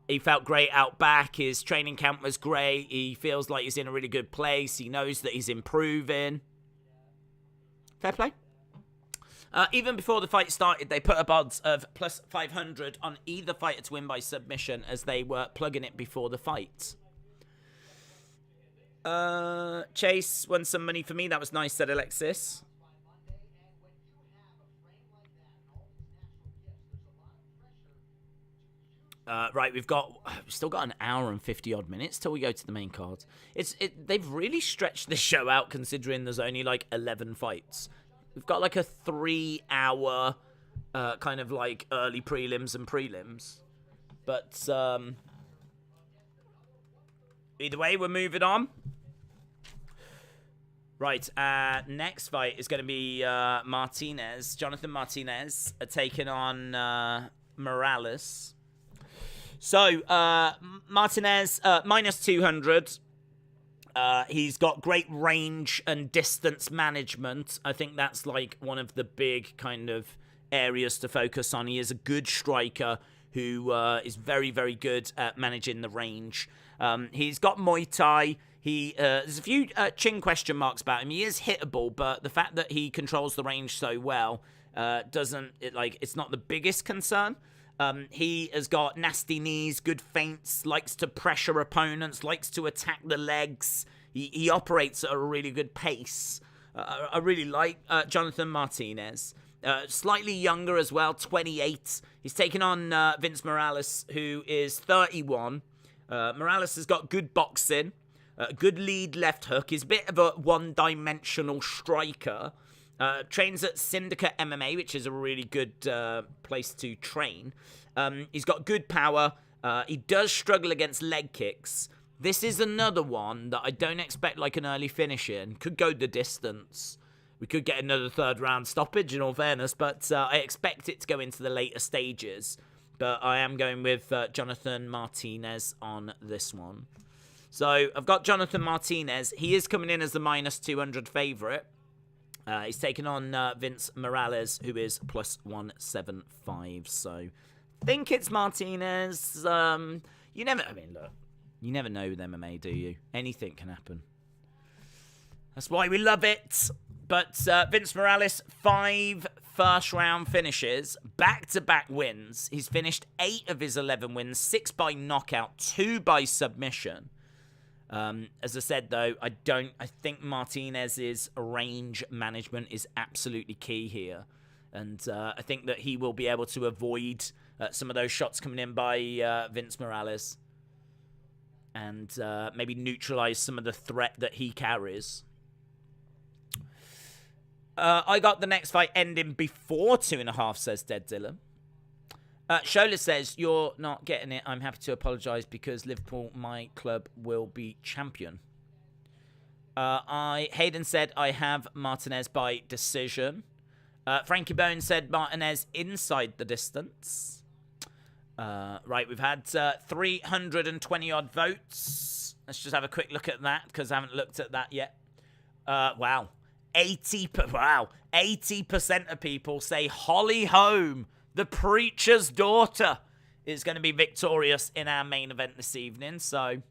Speaker 1: he felt great out back. His training camp was great. He feels like he's in a really good place. He knows that he's improving. Fair play. Even before the fight started, they put up odds of plus 500 on either fighter to win by submission as they were plugging it before the fight. Chase won some money for me. That was nice, said Alexis. Right, we've still got an hour and 50 odd minutes till we go to the main card. They've really stretched this show out considering there's only like 11 fights. We've got like a 3-hour kind of like early prelims and prelims. But either way, we're moving on. Right, next fight is going to be Martinez. Jonathan Martinez taking on Morales. So, Martinez, minus 200. He's got great range and distance management. I think that's like one of the big kind of areas to focus on. He is a good striker who is very, very good at managing the range. He's got Muay Thai. There's a few chin question marks about him. He is hittable, but the fact that he controls the range so well it's not the biggest concern. He has got nasty knees, good feints, likes to pressure opponents, likes to attack the legs. He operates at a really good pace. I really like Jonathan Martinez. Slightly younger as well, 28. He's taken on Vince Morales, who is 31. Morales has got good boxing, good lead left hook. He's a bit of a one-dimensional striker. Trains at Syndicate MMA, which is a really good place to train. He's got good power. He does struggle against leg kicks. This is another one that I don't expect like an early finish in. Could go the distance. We could get another third round stoppage in all fairness, but I expect it to go into the later stages. But I am going with Jonathan Martinez on this one. So I've got Jonathan Martinez. He is coming in as the minus 200 favourite. He's taken on Vince Morales, who is plus 175. So I think it's Martinez. You never know with MMA, do you? Anything can happen. That's why we love it. But Vince Morales, 5 first-round finishes, back-to-back wins. He's finished 8 of his 11 wins, 6 by knockout, 2 by submission. As I said, though, I think Martinez's range management is absolutely key here. And I think that he will be able to avoid some of those shots coming in by Vince Morales. And maybe neutralize some of the threat that he carries. I got the next fight ending before 2.5, says Dead Dylan. Shola says, you're not getting it. I'm happy to apologise because Liverpool, my club, will be champion. Hayden said, I have Martinez by decision. Frankie Bone said, Martinez inside the distance. Right, we've had 320-odd votes. Let's just have a quick look at that because I haven't looked at that yet. Wow. 80% of people say Holly Holm, the preacher's daughter, is going to be victorious in our main event this evening. So,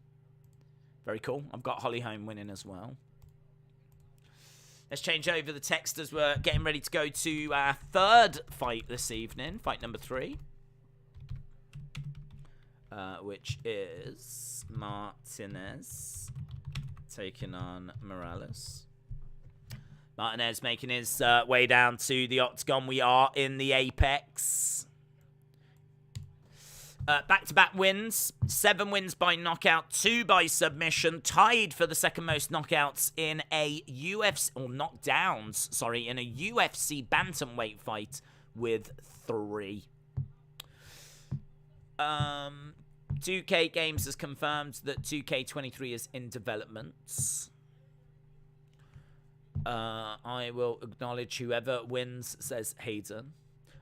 Speaker 1: very cool. I've got Holly Holm winning as well. Let's change over the text as we're getting ready to go to our third fight this evening. Fight number 3. Which is Martinez taking on Morales. Martinez making his way down to the octagon. We are in the Apex. Back-to-back wins. 7 wins by knockout, 2 by submission. Tied for the second most knockouts in a UFC... Or knockdowns, sorry, in a UFC bantamweight fight with 3. 2K Games has confirmed that 2K23 is in development. I will acknowledge whoever wins, says Hayden.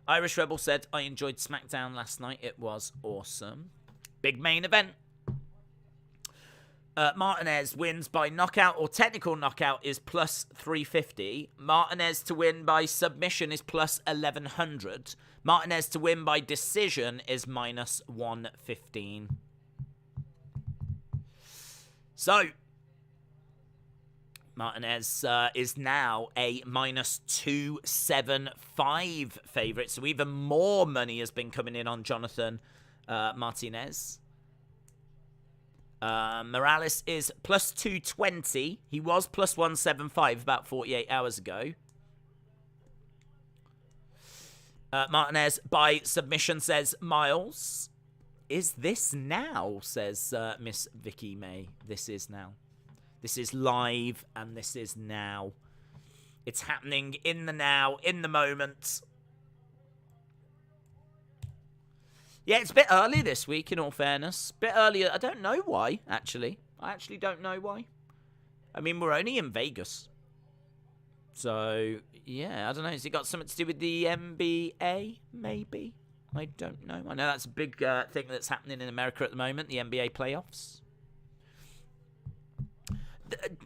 Speaker 1: Irish Rebel said, I enjoyed SmackDown last night. It was awesome. Big main event. Martinez wins by knockout or technical knockout is plus 350. Martinez to win by submission is plus 1100. Martinez to win by decision is minus 115. So, Martinez is now a minus 275 favourite. So even more money has been coming in on Jonathan Martinez. Morales is plus 220. He was plus 175 about 48 hours ago. Martinez by submission, says Miles. Is this now, says Miss Vicky May. This is now. This is live and this is now. It's happening in the now, in the moment. Yeah, it's a bit early this week, in all fairness. A bit earlier. I don't know why, actually. I actually don't know why. I mean, we're only in Vegas. So, yeah, I don't know. Has it got something to do with the NBA, maybe? I don't know. I know that's a big thing that's happening in America at the moment, the NBA playoffs.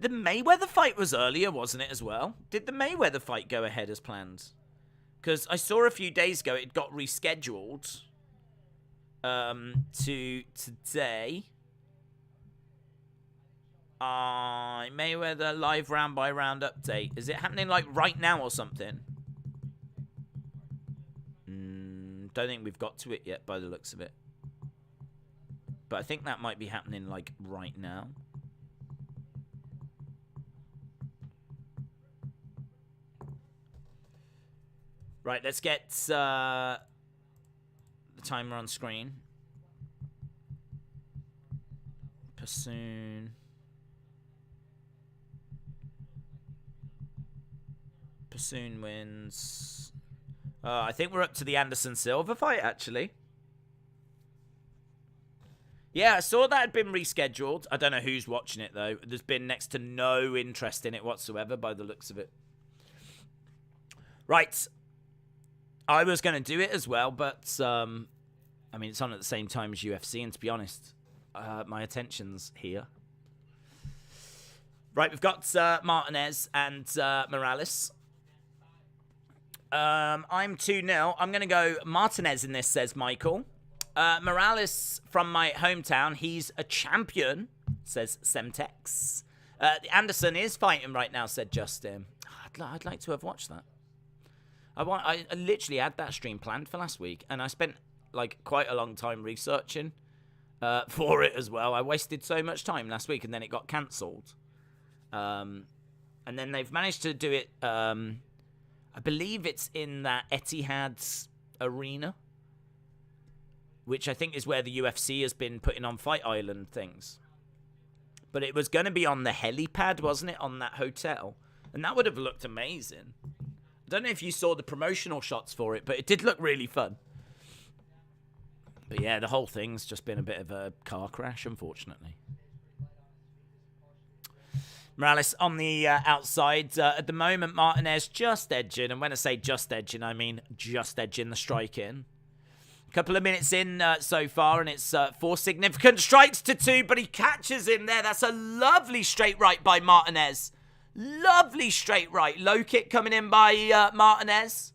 Speaker 1: The Mayweather fight was earlier, wasn't it, as well? Did the Mayweather fight go ahead as planned? Because I saw a few days ago it got rescheduled to today. Mayweather live round by round update. Is it happening like right now or something? Don't think we've got to it yet by the looks of it. But I think that might be happening like right now. Right, let's get the timer on screen. Pursoon. Pursoon wins. I think we're up to the Anderson Silva fight, actually. Yeah, I saw that had been rescheduled. I don't know who's watching it, though. There's been next to no interest in it whatsoever by the looks of it. Right. I was going to do it as well, but, I mean, it's on at the same time as UFC, and to be honest, my attention's here. Right, we've got Martinez and Morales. I'm 2-0. I'm going to go Martinez in this, says Michael. Morales from my hometown. He's a champion, says Semtex. Anderson is fighting right now, said Justin. I'd like to have watched that. I literally had that stream planned for last week, and I spent like quite a long time researching for it as well. I wasted so much time last week, and then it got cancelled. And then they've managed to do it. I believe it's in that Etihad arena, which I think is where the UFC has been putting on Fight Island things. But it was going to be on the helipad, wasn't it, on that hotel? And that would have looked amazing. I don't know if you saw the promotional shots for it, but it did look really fun. But yeah, the whole thing's just been a bit of a car crash, unfortunately. Morales on the outside. At the moment, Martinez just edging. And when I say just edging, I mean just edging the strike in. A couple of minutes in so far, and it's 4 significant strikes to 2, but he catches him there. That's a lovely straight right by Martinez. Lovely straight right. Low kick coming in by Martinez.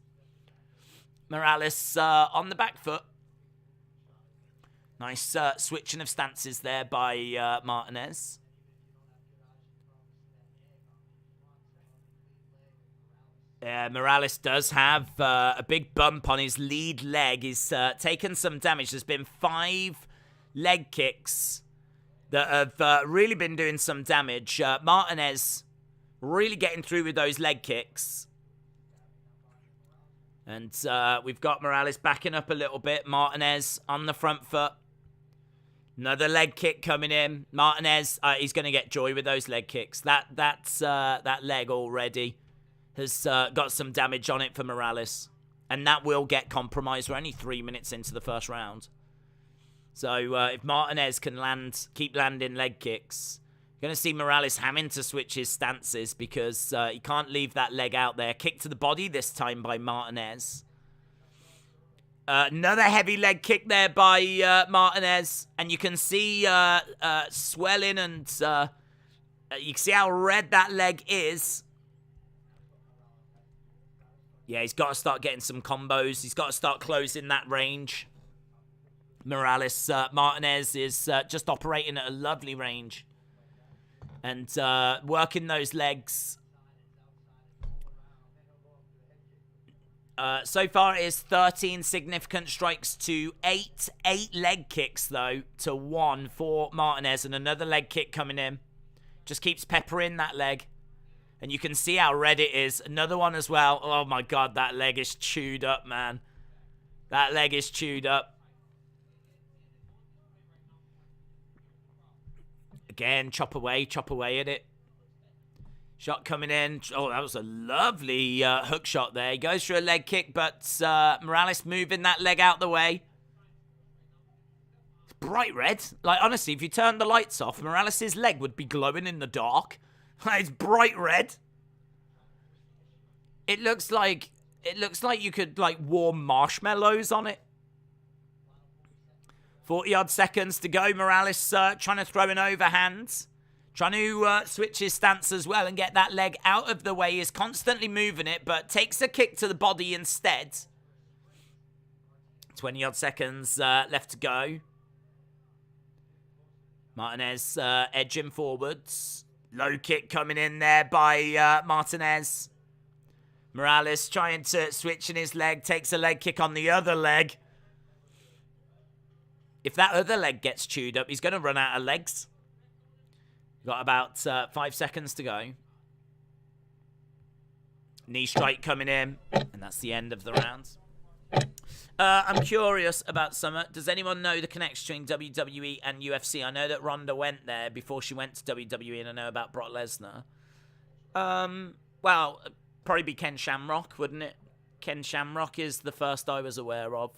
Speaker 1: Morales on the back foot. Nice switching of stances there by Martinez. Morales does have a big bump on his lead leg. He's taken some damage. There's been 5 leg kicks that have really been doing some damage. Martinez really getting through with those leg kicks. And we've got Morales backing up a little bit. Martinez on the front foot. Another leg kick coming in. Martinez, he's going to get joy with those leg kicks. That's that leg already has got some damage on it for Morales. And that will get compromised. We're only 3 minutes into the first round. So if Martinez can keep landing leg kicks, you're going to see Morales having to switch his stances because he can't leave that leg out there. Kick to the body this time by Martinez. Another heavy leg kick there by Martinez. And you can see swelling and you can see how red that leg is. Yeah, he's got to start getting some combos. He's got to start closing that range. Martinez is just operating at a lovely range. And working those legs. So far it is 13 significant strikes to 8. 8 leg kicks, though, to 1 for Martinez. And another leg kick coming in. Just keeps peppering that leg. And you can see how red it is. Another one as well. Oh, my God, that leg is chewed up, man. That leg is chewed up. Again, chop away at it. Shot coming in. Oh, that was a lovely hook shot there. He goes for a leg kick, but Morales moving that leg out the way. It's bright red. Like, honestly, if you turned the lights off, Morales' leg would be glowing in the dark. It's bright red. It looks like you could, like, warm marshmallows on it. 40-odd seconds to go. Morales trying to throw an overhand. Trying to switch his stance as well and get that leg out of the way. He's constantly moving it, but takes a kick to the body instead. 20-odd seconds left to go. Martinez edging forwards. Low kick coming in there by Martinez. Morales trying to switch in his leg. Takes a leg kick on the other leg. If that other leg gets chewed up, he's going to run out of legs. Got about 5 seconds to go. Knee strike coming in. And that's the end of the round. I'm curious about Summer. Does anyone know the connection between WWE and UFC? I know that Ronda went there before she went to WWE, and I know about Brock Lesnar. Well, probably be Ken Shamrock, wouldn't it? Ken Shamrock is the first I was aware of.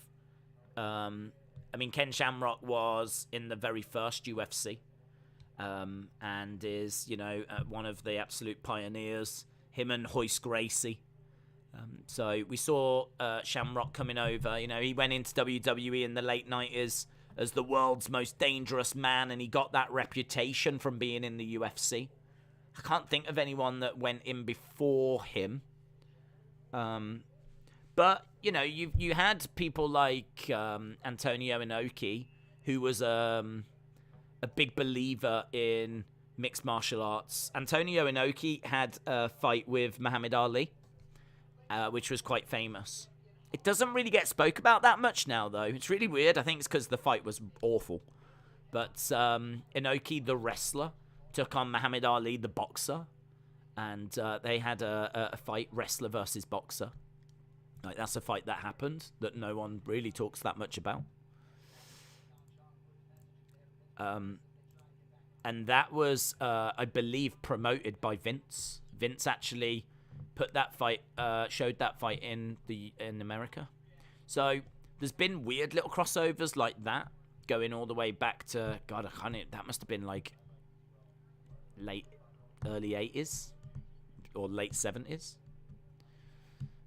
Speaker 1: I mean, Ken Shamrock was in the very first UFC. And is, you know, one of the absolute pioneers. Him and Hoist Gracie. So we saw Shamrock coming over. You know, he went into WWE in the late 90s as the world's most dangerous man, and he got that reputation from being in the UFC. I can't think of anyone that went in before him. But, you know, you had people like Antonio Inoki, who was a big believer in mixed martial arts. Antonio Inoki had a fight with Muhammad Ali, which was quite famous. It doesn't really get spoke about that much now, though. It's really weird. I think it's because the fight was awful. But Inoki, the wrestler, took on Muhammad Ali, the boxer. And they had a fight, wrestler versus boxer. Like, that's a fight that happened that no one really talks that much about. And that was, I believe, promoted by Vince. Vince actually put that fight, showed that fight in America. So there's been weird little crossovers like that, going all the way back to, God, that must have been like early 80s or late 70s.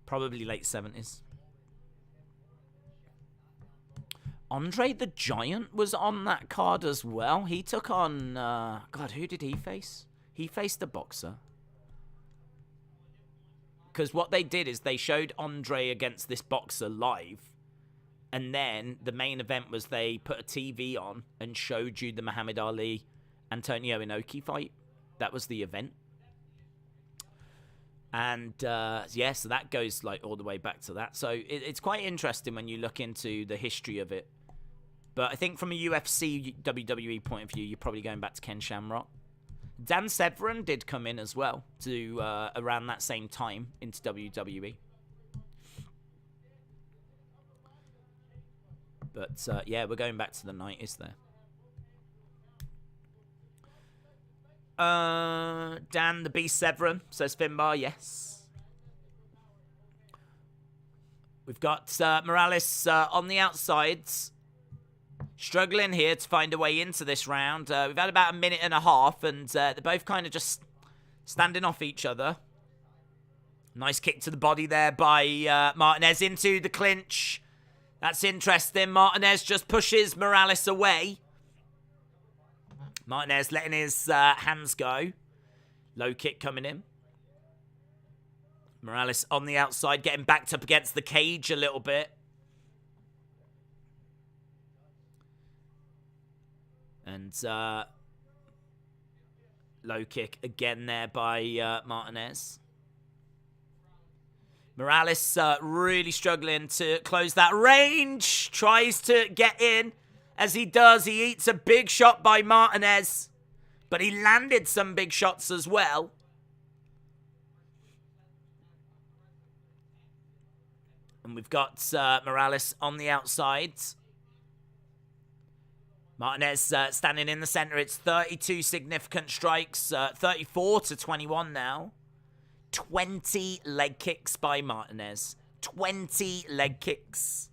Speaker 1: Probably late 70s. Andre the Giant was on that card as well. He took on, God, who did he face? He faced a boxer. Because what they did is they showed Andre against this boxer live. And then the main event was they put a TV on and showed you the Muhammad Ali Antonio Inoki fight. That was the event. And, yeah, so that goes, like, all the way back to that. So it's quite interesting when you look into the history of it. But I think from a UFC, WWE point of view, you're probably going back to Ken Shamrock. Dan Severn did come in as well to around that same time into WWE. But, yeah, we're going back to the 90s there. Dan the Beast Severn, says Finbar, yes. We've got Morales on the outsides. Struggling here to find a way into this round. We've had about a minute and a half, and they're both kind of just standing off each other. Nice kick to the body there by Martinez into the clinch. That's interesting. Martinez just pushes Morales away. Martinez letting his hands go. Low kick coming in. Morales on the outside, getting backed up against the cage a little bit. And low kick again there by Martinez. Morales really struggling to close that range. Tries to get in. As he does, he eats a big shot by Martinez. But he landed some big shots as well. And we've got Morales on the outside. Martinez standing in the center. It's 32 significant strikes. 34 to 21 now. 20 leg kicks by Martinez. 20 leg kicks.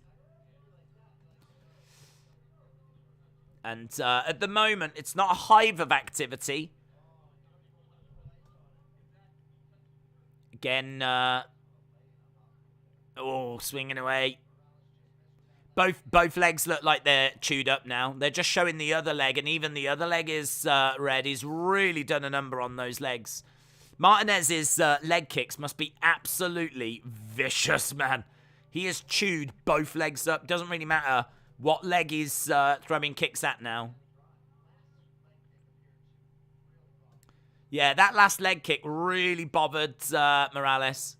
Speaker 1: And at the moment, it's not a hive of activity. Again, swinging away. Both legs look like they're chewed up now. They're just showing the other leg, and even the other leg is red. He's really done a number on those legs. Martinez's leg kicks must be absolutely vicious, man. He has chewed both legs up. Doesn't really matter what leg he's throwing kicks at now. Yeah, that last leg kick really bothered Morales.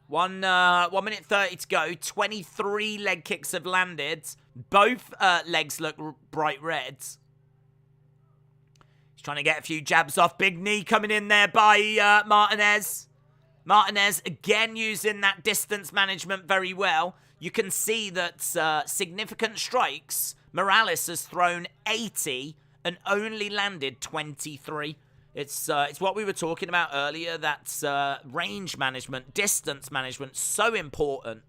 Speaker 1: 1 minute 30 to go. 23 leg kicks have landed. Both legs look bright red. He's trying to get a few jabs off. Big knee coming in there by Martinez. Martinez again using that distance management very well. You can see that significant strikes. Morales has thrown 80 and only landed 23. It's what we were talking about earlier. That's range management, distance management, so important.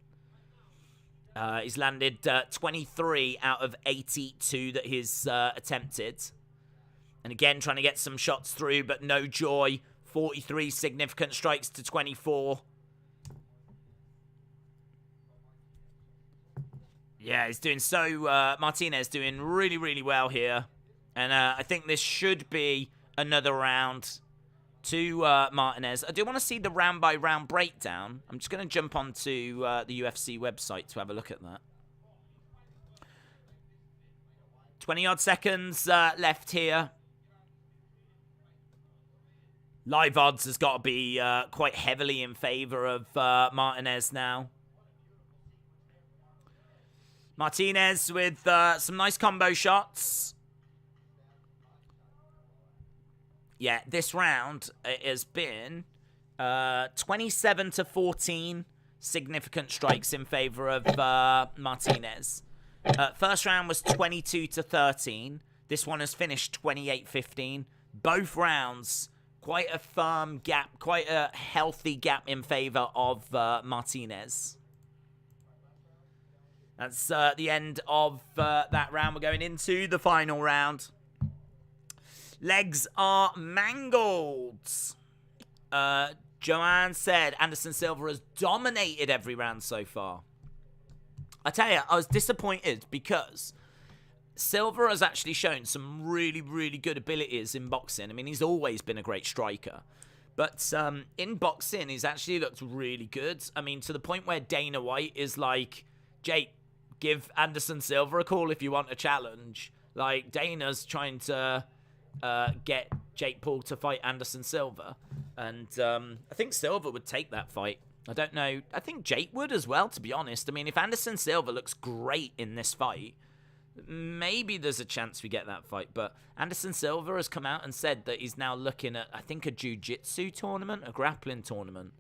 Speaker 1: He's landed 23 out of 82 that he's attempted. And again, trying to get some shots through, but no joy. 43 significant strikes to 24. Yeah, he's doing so... Martinez doing really, really well here. And I think this should be another round to Martinez. I do want to see the round-by-round breakdown. I'm just going to jump onto the UFC website to have a look at that. 20-odd seconds left here. Live odds has got to be quite heavily in favor of Martinez now. Martinez with some nice combo shots. Yeah, this round has been 27 to 14 significant strikes in favor of Martinez. First round was 22 to 13. This one has finished 28-15. Both rounds, quite a firm gap, quite a healthy gap in favor of Martinez. That's the end of that round. We're going into the final round. Legs are mangled. Joanne said Anderson Silva has dominated every round so far. I tell you, I was disappointed because Silva has actually shown some really, really good abilities in boxing. I mean, he's always been a great striker. But in boxing, he's actually looked really good. I mean, to the point where Dana White is like, Jake, give Anderson Silva a call if you want a challenge. Like, Dana's trying to get Jake Paul to fight Anderson Silva. And I think Silva would take that fight. I don't know. I think Jake would as well, to be honest. I mean, if Anderson Silva looks great in this fight, maybe there's a chance we get that fight. But Anderson Silva has come out and said that he's now looking at, I think, a jiu-jitsu tournament, a grappling tournament.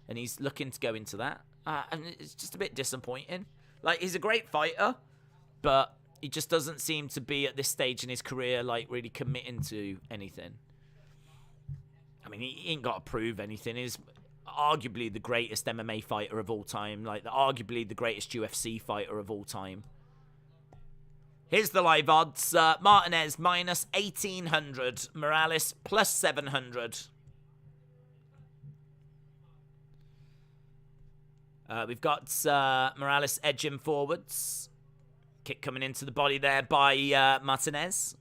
Speaker 1: And he's looking to go into that. And it's just a bit disappointing. Like, he's a great fighter, but he just doesn't seem to be at this stage in his career, like, really committing to anything. I mean, he ain't got to prove anything. He's arguably the greatest MMA fighter of all time. Like, arguably the greatest UFC fighter of all time. Here's the live odds. Martinez minus 1,800. Morales plus 700. We've got Morales edging forwards. Kick coming into the body there by Martinez.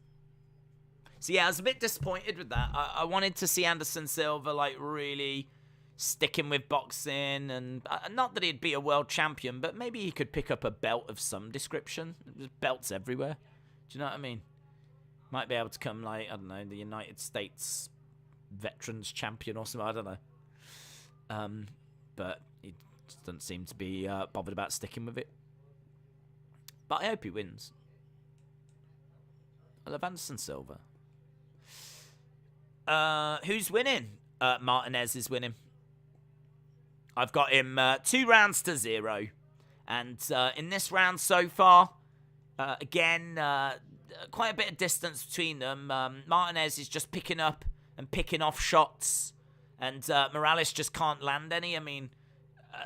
Speaker 1: So yeah, I was a bit disappointed with that. I wanted to see Anderson Silva like really sticking with boxing, and not that he'd be a world champion, but maybe he could pick up a belt of some description. There's belts everywhere. Do you know what I mean? Might be able to come like, I don't know, the United States Veterans Champion or something. I don't know. But he just doesn't seem to be bothered about sticking with it. But I hope he wins. I love Anderson Silva. Who's winning? Martinez is winning. I've got him 2 rounds to 0. And in this round so far, again, quite a bit of distance between them. Martinez is just picking up and picking off shots. And Morales just can't land any. I mean,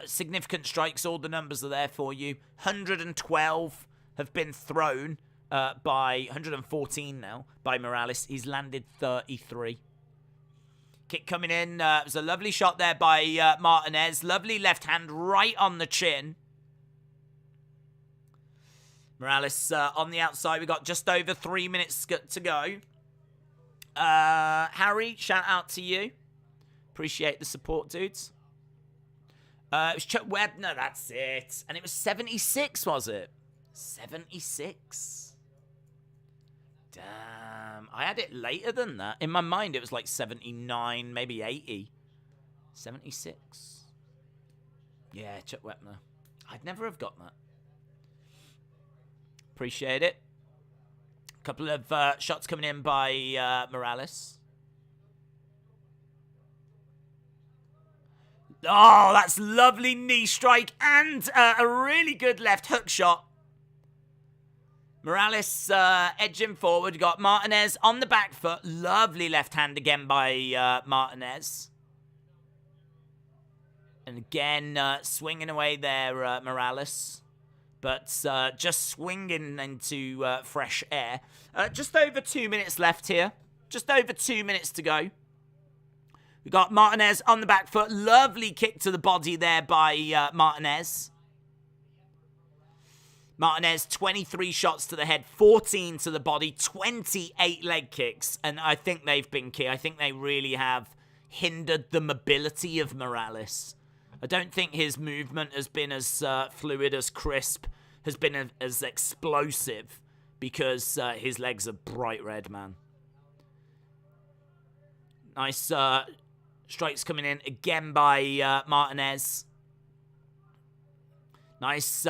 Speaker 1: significant strikes, all the numbers are there for you. 112 have been thrown by 114 now by Morales. He's landed 33. Kick coming in. It was a lovely shot there by Martinez. Lovely left hand right on the chin. Morales on the outside. We got just over 3 minutes to go. Harry, shout out to you. Appreciate the support, dudes. It was Chuck Webb. No, that's it. And it was 76, was it? 76. Damn. I had it later than that. In my mind, it was like 79, maybe 80. 76. Yeah, Chuck Wepner. I'd never have got that. Appreciate it. A couple of shots coming in by Morales. Oh, that's lovely knee strike and a really good left hook shot. Morales edging forward. You got Martinez on the back foot. Lovely left hand again by Martinez. And again, swinging away there, Morales. But just swinging into fresh air. Just over 2 minutes left here. Just over 2 minutes to go. We got Martinez on the back foot. Lovely kick to the body there by Martinez. Martinez, 23 shots to the head, 14 to the body, 28 leg kicks. And I think they've been key. I think they really have hindered the mobility of Morales. I don't think his movement has been as fluid, as crisp, has been as explosive, because his legs are bright red, man. Nice strikes coming in again by Martinez. Nice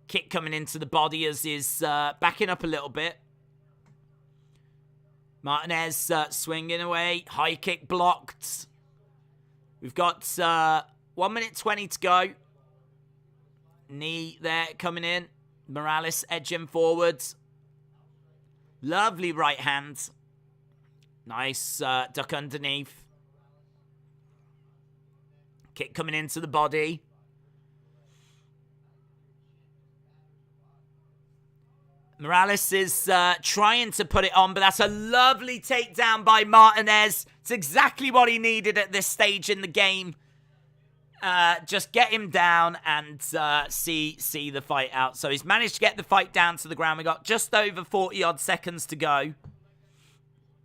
Speaker 1: kick coming into the body as he's backing up a little bit. Martinez swinging away. High kick blocked. We've got 1 minute 20 to go. Knee there coming in. Morales edging forwards. Lovely right hand. Nice duck underneath. Kick coming into the body. Morales is trying to put it on, but that's a lovely takedown by Martinez. It's exactly what he needed at this stage in the game. Just get him down and see the fight out. So he's managed to get the fight down to the ground. We got just over 40-odd seconds to go.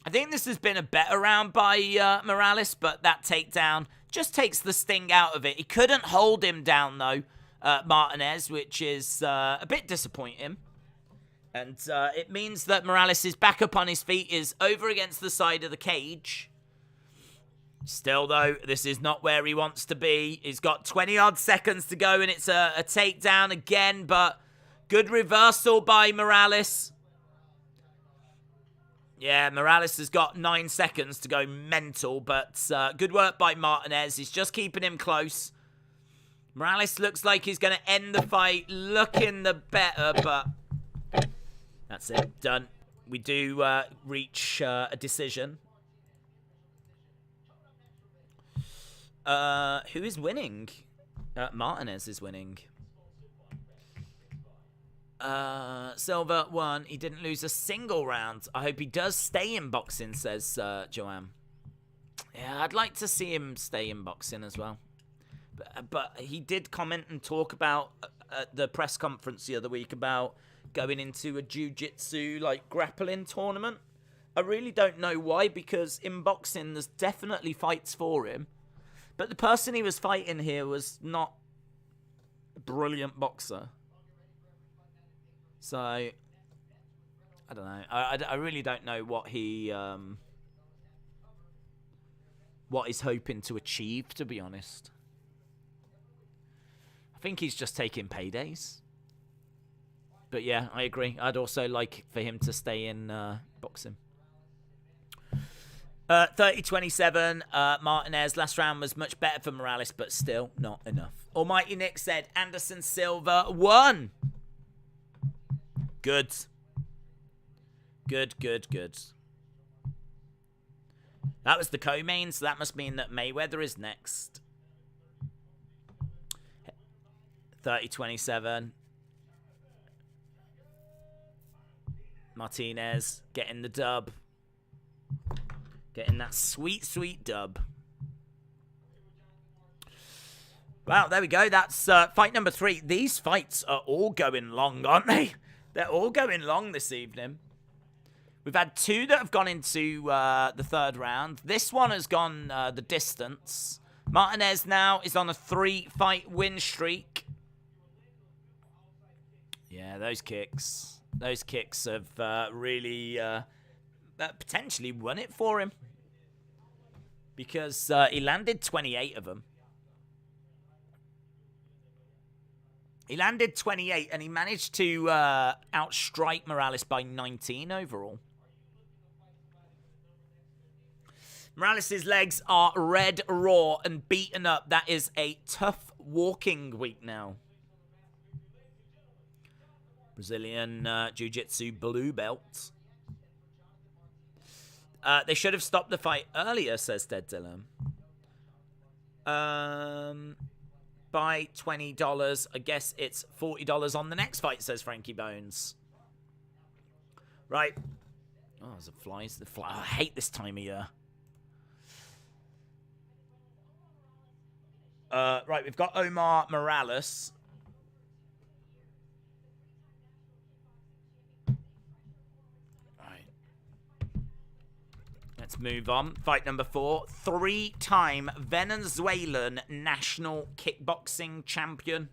Speaker 1: I think this has been a better round by Morales, but that takedown just takes the sting out of it. He couldn't hold him down, though, Martinez, which is a bit disappointing. And it means that Morales is back up on his feet, is over against the side of the cage. Still, though, this is not where he wants to be. He's got 20-odd seconds to go, and it's a takedown again, but good reversal by Morales. Yeah, Morales has got 9 seconds to go mental, but good work by Martinez. He's just keeping him close. Morales looks like he's going to end the fight, looking the better, but that's it, done. We do reach a decision. Who is winning? Martinez is winning. Silva won. He didn't lose a single round. I hope he does stay in boxing, says Joanne. Yeah, I'd like to see him stay in boxing as well. But he did comment and talk about at the press conference the other week about going into a jiu-jitsu like grappling tournament. I really don't know why, because in boxing there's definitely fights for him. But the person he was fighting here was not a brilliant boxer. So, I don't know. I really don't know what what he's hoping to achieve, to be honest. I think he's just taking paydays. But yeah, I agree. I'd also like for him to stay in boxing. 30-27, Martinez. Last round was much better for Morales, but still not enough. Almighty Nick said Anderson Silva won. Good. Good. That was the co-main, so that must mean that Mayweather is next. 30-27. Martinez getting the dub. Getting that sweet, sweet dub. Wow, there we go. That's fight number 3. These fights are all going long, aren't they? They're all going long this evening. We've had 2 that have gone into the 3rd round. This one has gone the distance. Martinez now is on a 3-fight win streak. Yeah, those kicks. Those kicks have really potentially won it for him. Because he landed 28 of them. He landed 28 and he managed to outstrike Morales by 19 overall. Morales' legs are red, raw, and beaten up. That is a tough walking week now. Brazilian Jiu-Jitsu blue belt. They should have stopped the fight earlier, says Dead Dylan. By $20. I guess it's $40 on the next fight, says Frankie Bones. Right. Oh, there's a flies. I hate this time of year. Right, we've got Omar Morales. Right. Let's move on. Fight number 4. 3-time Venezuelan national kickboxing champion.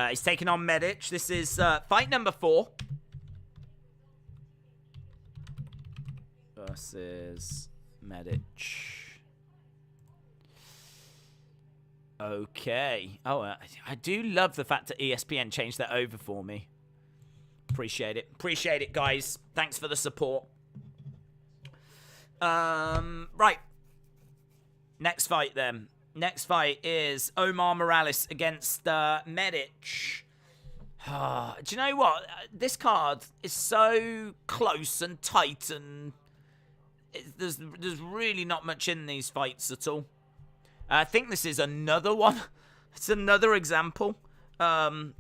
Speaker 1: He's taking on Medic. This is fight number 4. Versus Medic. Okay. Oh, I do love the fact that ESPN changed that over for me. Appreciate it. Appreciate it, guys. Thanks for the support. Right. Next fight, then. Next fight is Omar Morales against Medic. Do you know what? This card is so close and tight, and there's really not much in these fights at all. I think this is another one. It's another example. Can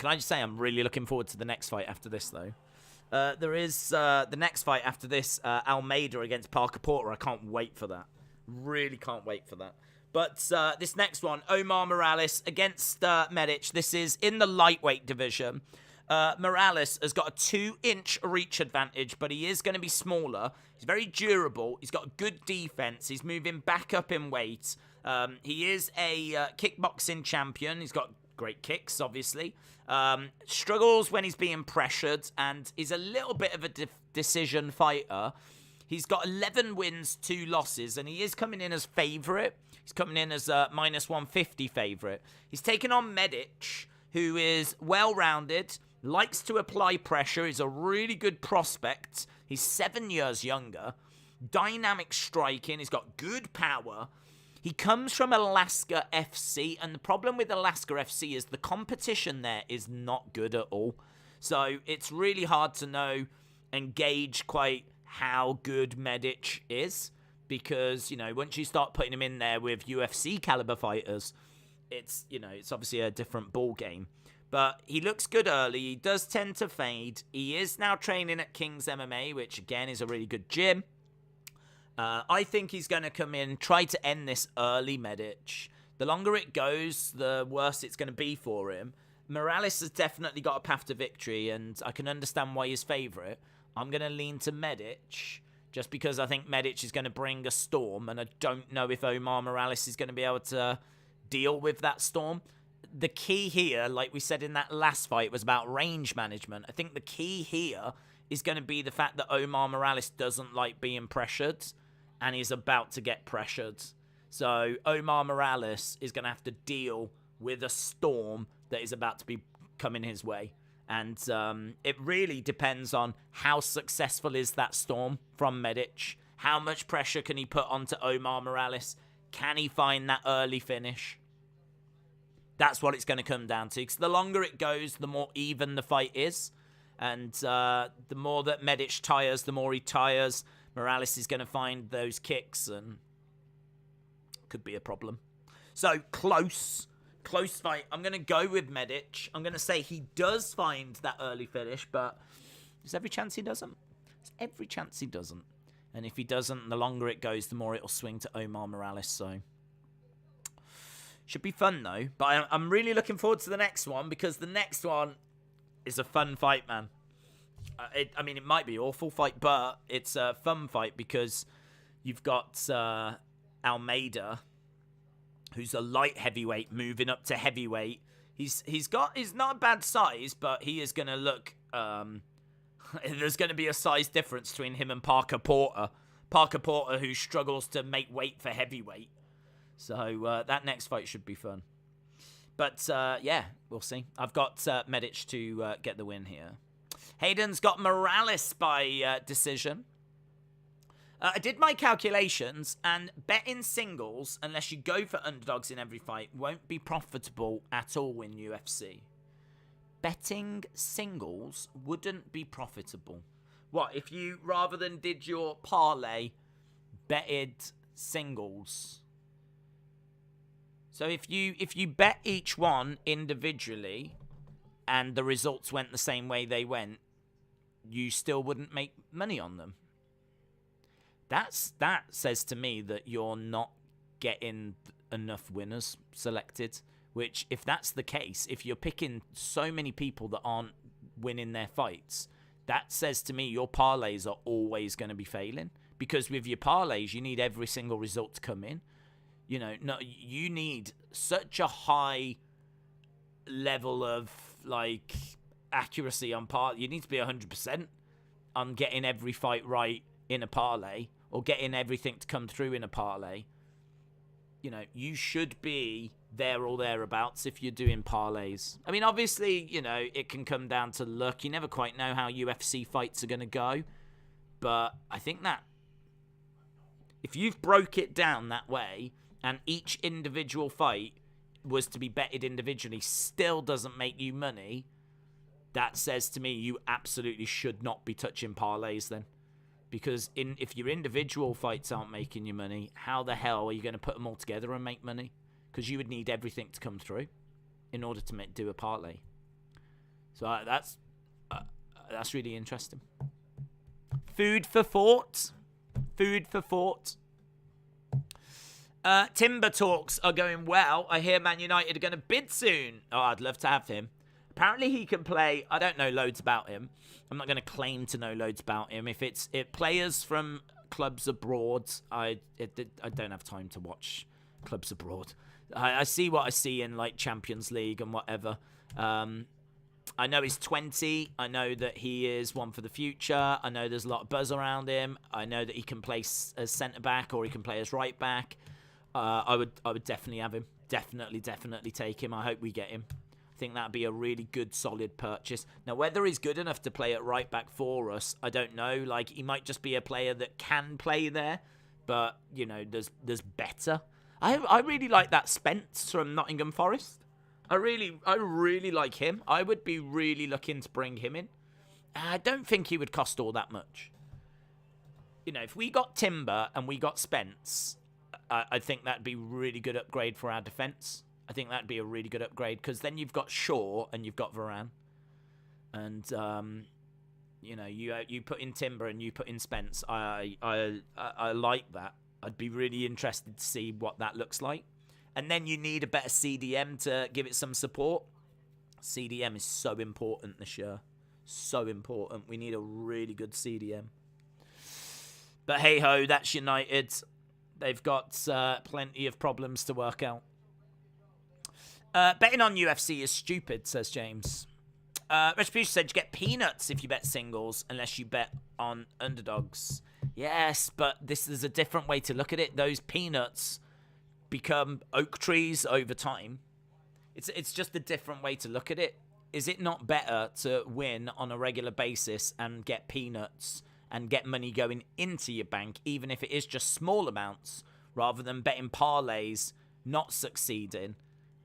Speaker 1: I just say I'm really looking forward to the next fight after this, though. There is the next fight after this, Almeida against Parker Porter. I can't wait for that. Really can't wait for that. But this next one, Omar Morales against Medic. This is in the lightweight division. Morales has got a 2-inch reach advantage, but he is going to be smaller. He's very durable. He's got good defense. He's moving back up in weight. He is a kickboxing champion. He's got great kicks, obviously. Struggles when he's being pressured, and he's a little bit of a decision fighter. He's got 11 wins, 2 losses, and he is coming in as favourite. He's coming in as a -150 favourite. He's taken on Medic, who is well-rounded, likes to apply pressure. He's a really good prospect. He's 7 years younger. Dynamic striking. He's got good power. He comes from Alaska FC, and the problem with Alaska FC is the competition there is not good at all. So it's really hard to know and gauge quite how good Medic is, because, you know, once you start putting him in there with UFC caliber fighters, it's, you know, it's obviously a different ball game. But he looks good early. He does tend to fade. He is now training at King's MMA, which, again, is a really good gym. I think he's going to come in, try to end this early, Medic. The longer it goes, the worse it's going to be for him. Morales has definitely got a path to victory, and I can understand why he's favourite. I'm going to lean to Medic, just because I think Medic is going to bring a storm, and I don't know if Omar Morales is going to be able to deal with that storm. The key here, like we said in that last fight, was about range management. I think the key here is going to be the fact that Omar Morales doesn't like being pressured, and he's about to get pressured. So Omar Morales is going to have to deal with a storm that is about to be coming his way. And it really depends on how successful is that storm from Medic. How much pressure can he put onto Omar Morales? Can he find that early finish? That's what it's going to come down to. Because the longer it goes, the more even the fight is. And the more that Medic tires, the more he tires. Morales is going to find those kicks, and could be a problem. So, close fight. I'm going to go with Medic. I'm going to say he does find that early finish, but there's every chance he doesn't. There's every chance he doesn't. And if he doesn't, the longer it goes, the more it'll swing to Omar Morales. So, should be fun, though. But I'm really looking forward to the next one, because the next one is a fun fight, man. I mean, it might be an awful fight, but it's a fun fight because you've got Almeida, who's a light heavyweight, moving up to heavyweight. He's not a bad size, but he is going to look... there's going to be a size difference between him and Parker Porter. Parker Porter, who struggles to make weight for heavyweight. So that next fight should be fun. But, yeah, we'll see. I've got Medic to get the win here. Hayden's got Morales by decision. I did my calculations, and betting singles, unless you go for underdogs in every fight, won't be profitable at all in UFC. Betting singles wouldn't be profitable. What, if you, rather than did your parlay, betted singles? So if you bet each one individually, and the results went the same way they went, you still wouldn't make money on them. That says to me that you're not getting enough winners selected, which, if that's the case, if you're picking so many people that aren't winning their fights, that says to me your parlays are always going to be failing, because with your parlays, you need every single result to come in. You know, no, you need such a high level of, like, accuracy on parlay. You need to be 100% on getting every fight right in a parlay, or getting everything to come through in a parlay. You know, you should be there or thereabouts if you're doing parlays. I mean, obviously, you know, it can come down to luck. You never quite know how UFC fights are going to go. But I think that if you've broke it down that way, and each individual fight was to be betted individually, still doesn't make you money, that says to me you absolutely should not be touching parlays then. Because if your individual fights aren't making you money, how the hell are you going to put them all together and make money? Because you would need everything to come through in order to do a parlay. So that's really interesting. Food for thought. Food for thought. Timber talks are going well. I hear Man United are going to bid soon. Oh, I'd love to have him. Apparently he can play. I don't know loads about him. I'm not going to claim to know loads about him. If it's players from clubs abroad, I don't have time to watch clubs abroad. I see what I see in, like, Champions League and whatever. I know he's 20. I know that he is one for the future. I know there's a lot of buzz around him. I know that he can play as centre-back or he can play as right-back. I would definitely have him. Definitely take him. I hope we get him. I think that'd be a really good, solid purchase. Now, whether he's good enough to play at right-back for us, I don't know. Like, he might just be a player that can play there. But, you know, there's better. I really like that Spence from Nottingham Forest. I really like him. I would be really looking to bring him in. I don't think he would cost all that much. you know, if we got Timber and we got Spence, I think that'd be a really good upgrade for our defense. I think that'd be a really good upgrade because then you've got Shaw and you've got Varane. And, you know, you put in Timber and you put in Spence. I like that. I'd be really interested to see what that looks like. And then you need a better CDM to give it some support. CDM is so important this year. So important. We need a really good CDM. But hey-ho, that's United. They've got plenty of problems to work out. Betting on UFC is stupid, says James. Retribution said you get peanuts if you bet singles unless you bet on underdogs. Yes, but this is a different way to look at it. Those peanuts become oak trees over time. It's just a different way to look at it. Is it not better to win on a regular basis and get peanuts and get money going into your bank, even if it is just small amounts, rather than betting parlays, not succeeding,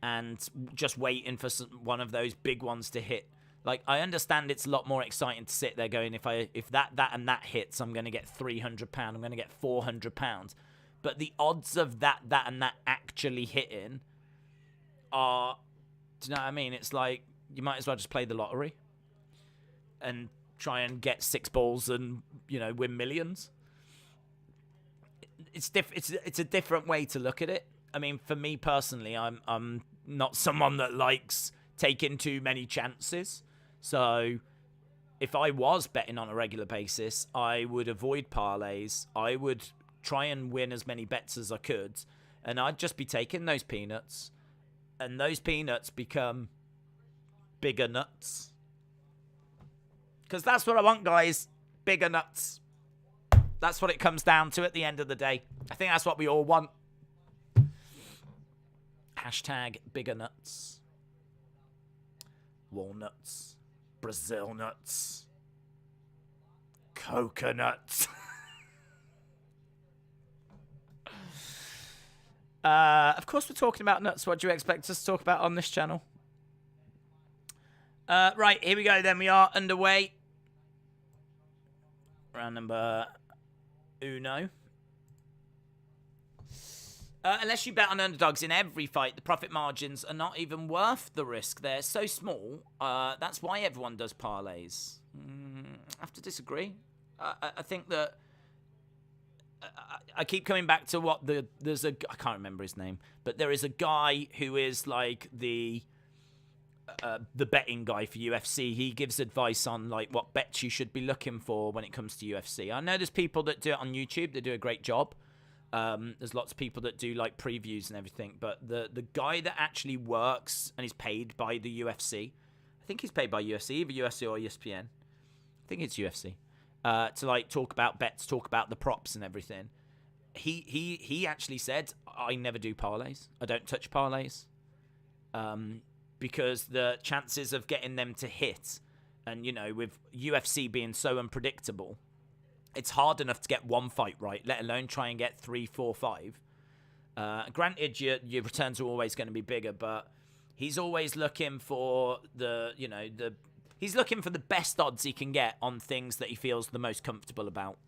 Speaker 1: and just waiting for one of those big ones to hit? Like, I understand it's a lot more exciting to sit there going, if that and that hits, I'm going to get £300, I'm going to get £400. But the odds of that and that actually hitting are, do you know what I mean? It's like, you might as well just play the lottery and try and get 6 balls and, you know, win millions. It's a different way to look at it. I mean, for me personally, I'm not someone that likes taking too many chances. So if I was betting on a regular basis, I would avoid parlays. I would try and win as many bets as I could, and I'd just be taking those peanuts, and those peanuts become bigger nuts. Because that's what I want, guys. Bigger nuts. That's what it comes down to at the end of the day. I think that's what we all want. Hashtag bigger nuts. Walnuts. Brazil nuts. Coconuts. Of course we're talking about nuts. What do you expect us to talk about on this channel? Right, here we go then. We are underway. Round number uno. Unless you bet on underdogs in every fight, the profit margins are not even worth the risk. They're so small. That's why everyone does parlays. I have to disagree. I think that I keep coming back to what I can't remember his name, but there is a guy who is like the betting guy for UFC. He gives advice on like what bets you should be looking for when it comes to UFC. I know there's people that do it on YouTube. They do a great job. There's lots of people that do like previews and everything, but the guy that actually works and is paid by the UFC, I think he's paid by UFC, either UFC or ESPN. I think it's UFC. To like talk about bets, talk about the props and everything. He actually said, I never do parlays. I don't touch parlays. Because the chances of getting them to hit, and you know, with UFC being so unpredictable, it's hard enough to get one fight right, let alone try and get 3, 4, 5. Granted, your returns are always going to be bigger, but he's always looking for he's looking for the best odds he can get on things that he feels the most comfortable about.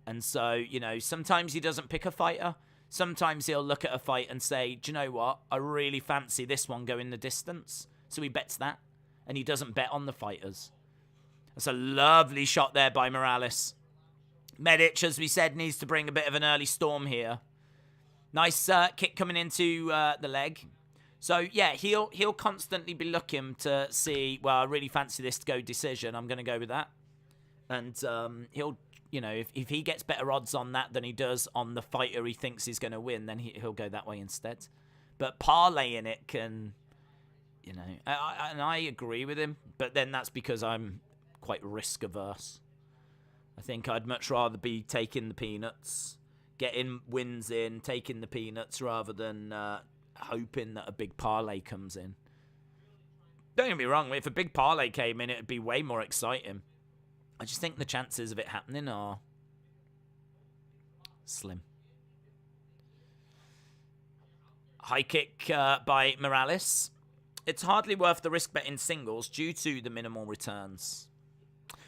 Speaker 1: And so, you know, sometimes he doesn't pick a fighter. Sometimes he'll look at a fight and say, do you know what? I really fancy this one going the distance. So he bets that. And he doesn't bet on the fighters. That's a lovely shot there by Morales. Medic, as we said, needs to bring a bit of an early storm here. Nice kick coming into the leg. So, yeah, he'll constantly be looking to see, well, I really fancy this to go decision. I'm going to go with that. And he'll, you know, if he gets better odds on that than he does on the fighter he thinks he's going to win, then he'll go that way instead. But parlaying it can, you know, and I agree with him. But then that's because I'm quite risk averse. I think I'd much rather be taking the peanuts, getting wins in, taking the peanuts rather than hoping that a big parlay comes in. Don't get me wrong, if a big parlay came in, it'd be way more exciting. I just think the chances of it happening are slim. High kick by Morales. It's hardly worth the risk betting singles due to the minimal returns.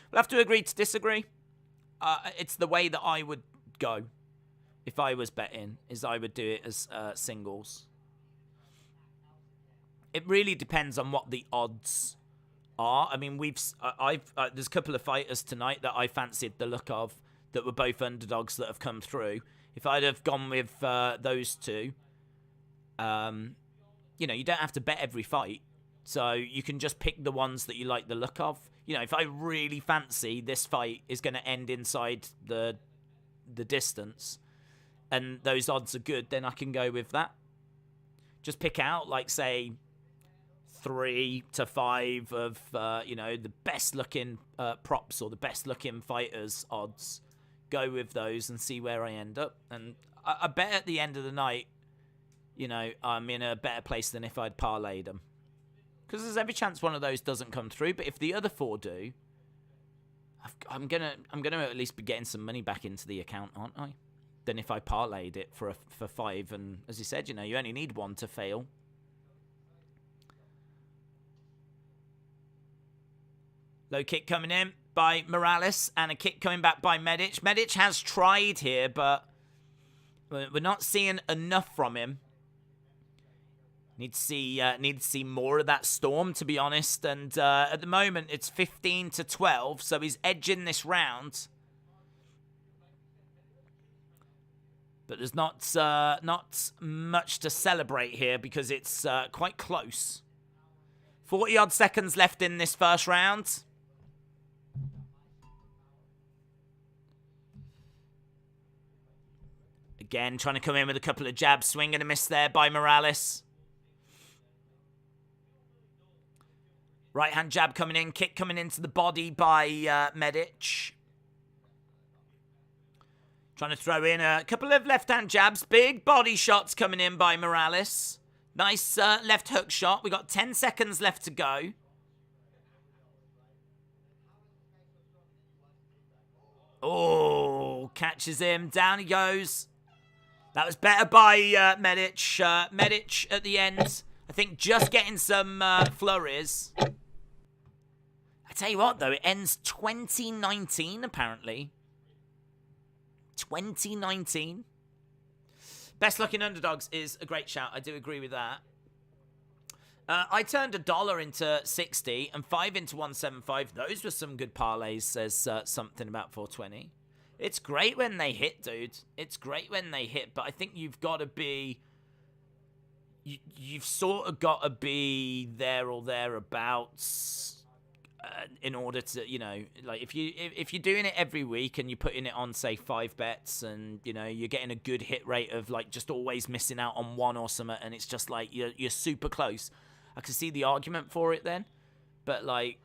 Speaker 1: We'll have to agree to disagree. it's the way that I would go if I was betting, is I would do it as singles. It really depends on what the odds are. I mean, there's a couple of fighters tonight that I fancied the look of that were both underdogs that have come through. If I'd have gone with those two, you know, you don't have to bet every fight. So you can just pick the ones that you like the look of. You know, if I really fancy this fight is going to end inside the distance and those odds are good, then I can go with that. Just pick out, like, say, 3 to 5 of, you know, the best-looking props or the best-looking fighters' odds. Go with those and see where I end up. And I bet at the end of the night, you know, I'm in a better place than if I'd parlayed them. Because there's every chance one of those doesn't come through. But if the other 4 do, I'm gonna at least be getting some money back into the account, aren't I? Than if I parlayed it for 5. And as you said, you know, you only need 1 to fail. Low kick coming in by Morales and a kick coming back by Medic. Medic has tried here, but we're not seeing enough from him. Need to see more of that storm, to be honest. And at the moment, it's 15-12, so he's edging this round. But there's not much to celebrate here because it's quite close. 40-odd seconds left in this first round. Again, trying to come in with a couple of jabs. Swing and a miss there by Morales. Right-hand jab coming in. Kick coming into the body by Medic. Trying to throw in a couple of left-hand jabs. Big body shots coming in by Morales. Nice left hook shot. We got 10 seconds left to go. Oh, catches him. Down he goes. That was better by Medic. Medic at the end, I think, just getting some flurries. I tell you what, though, it ends 2019, apparently. 2019. Best looking underdogs is a great shout. I do agree with that. I turned $1 into 60 and 5 into 175. Those were some good parlays, says something about 420. It's great when they hit, dude. It's great when they hit, but I think you've got to be... You've sort of got to be there or thereabouts in order to, you know, like if you're doing it every week and you're putting it on, say, 5 bets and, you know, you're getting a good hit rate of, like, just always missing out on one or something, and it's just, like, you're super close. I can see the argument for it then, but, like,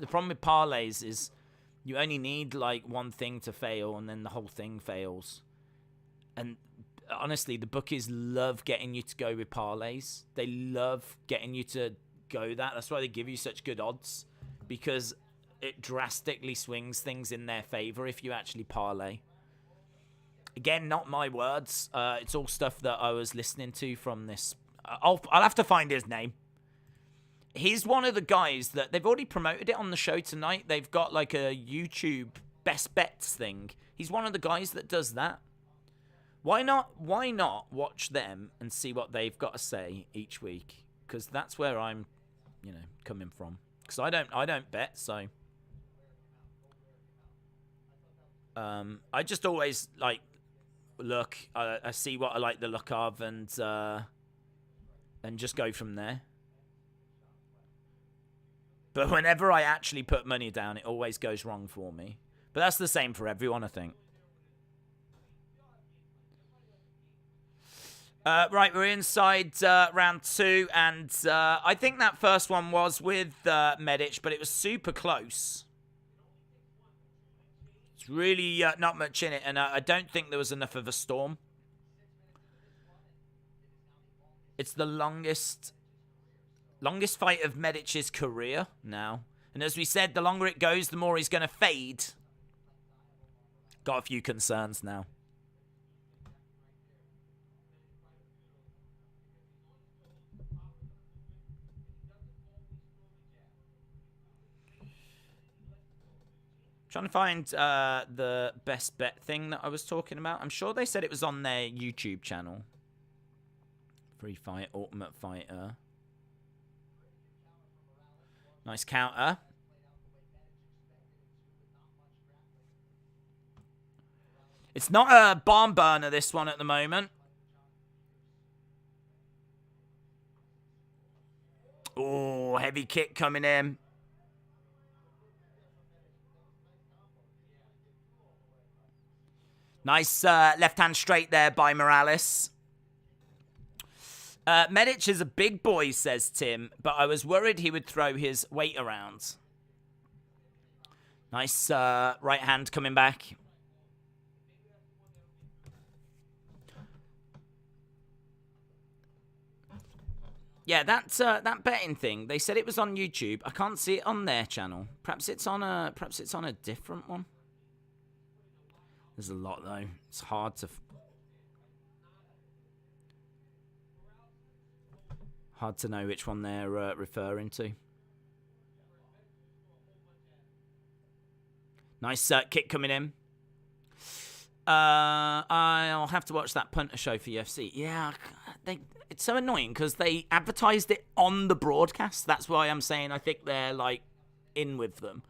Speaker 1: the problem with parlays is you only need, like, one thing to fail and then the whole thing fails. And honestly, the bookies love getting you to go with parlays. They love getting you to go that. That's why they give you such good odds, because it drastically swings things in their favor if you actually parlay. Again, not my words. It's all stuff that I was listening to from this. I'll have to find his name. He's one of the guys that they've already promoted it on the show tonight. They've got like a YouTube best bets thing. He's one of the guys that does that. Why not watch them and see what they've got to say each week? Because that's where I'm, you know, coming from. Because I don't bet, so I just always like look. I see what I like the look of, and just go from there. But whenever I actually put money down, it always goes wrong for me. But that's the same for everyone, I think. Right, we're inside round 2, and I think that first one was with Medic, but it was super close. It's really not much in it, and I don't think there was enough of a storm. It's the longest fight of Medic's career now. And as we said, the longer it goes, the more he's going to fade. Got a few concerns now. Trying to find the best bet thing that I was talking about. I'm sure they said it was on their YouTube channel. Free fight, Ultimate Fighter. Nice counter. It's not a barn burner, this one, at the moment. Oh, heavy kick coming in. Nice left hand straight there by Morales. Medic is a big boy, says Tim, but I was worried he would throw his weight around. Nice right hand coming back. Yeah, that betting thing. They said it was on YouTube. I can't see it on their channel. Perhaps it's on a different one. There's a lot though. It's hard to know which one they're referring to. Nice kick coming in. I'll have to watch that punter show for UFC. Yeah, it's so annoying because they advertised it on the broadcast. That's why I'm saying I think they're like in with them.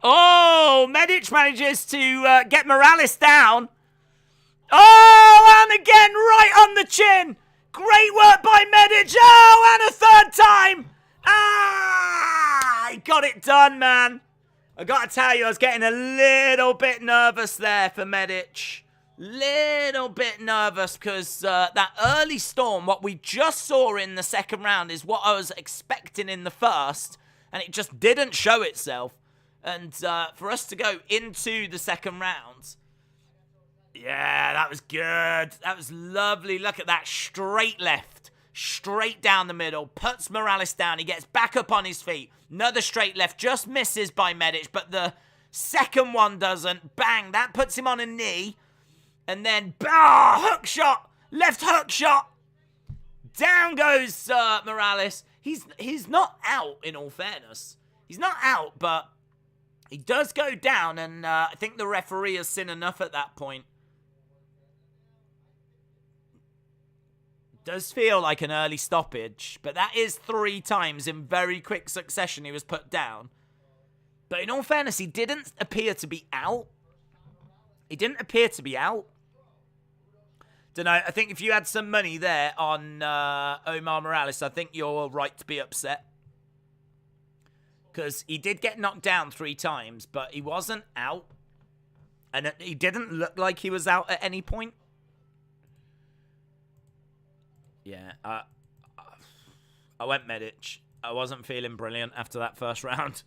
Speaker 1: Oh, Medic manages to get Morales down. Oh, and again right on the chin. Great work by Medic. Oh, and a third time. Ah, he got it done, man. I got to tell you, I was getting a little bit nervous there for Medic. Little bit nervous because that early storm, what we just saw in the second round, is what I was expecting in the first, and it just didn't show itself. And for us to go into the second round, yeah, that was good. That was lovely. Look at that straight left, straight down the middle, puts Morales down. He gets back up on his feet. Another straight left, just misses by Medic, but the second one doesn't. Bang, that puts him on a knee. And then, hook shot, left hook shot. Down goes Morales. He's not out, in all fairness. He's not out, but he does go down, and I think the referee has seen enough at that point. Does feel like an early stoppage, but that is 3 times in very quick succession he was put down. But in all fairness, he didn't appear to be out. He didn't appear to be out. Don't know, I think if you had some money there on Omar Morales, I think you're right to be upset. Because he did get knocked down 3 times, but he wasn't out. And he didn't look like he was out at any point. Yeah, I went Medic. I wasn't feeling brilliant after that first round.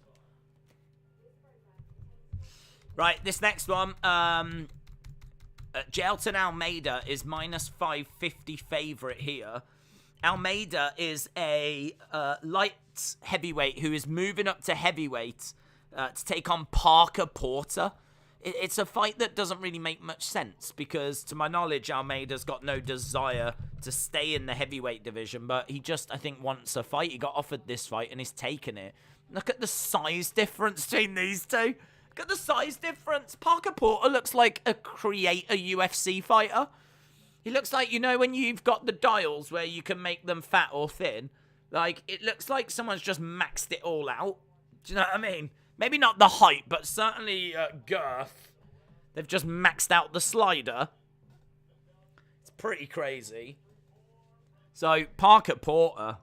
Speaker 1: Right, this next one. Gelton Almeida is minus 550 favourite here. Almeida is a light heavyweight who is moving up to heavyweight to take on Parker Porter. It's a fight that doesn't really make much sense because, to my knowledge, Almeida's got no desire to stay in the heavyweight division, but he just, I think, wants a fight. He got offered this fight and he's taken it. Look at the size difference between these two. Look at the size difference. Parker Porter looks like a UFC fighter. He looks like, you know, when you've got the dials where you can make them fat or thin. Like, it looks like someone's just maxed it all out. Do you know what I mean? Maybe not the height, but certainly girth. They've just maxed out the slider. It's pretty crazy. So, Parker Porter,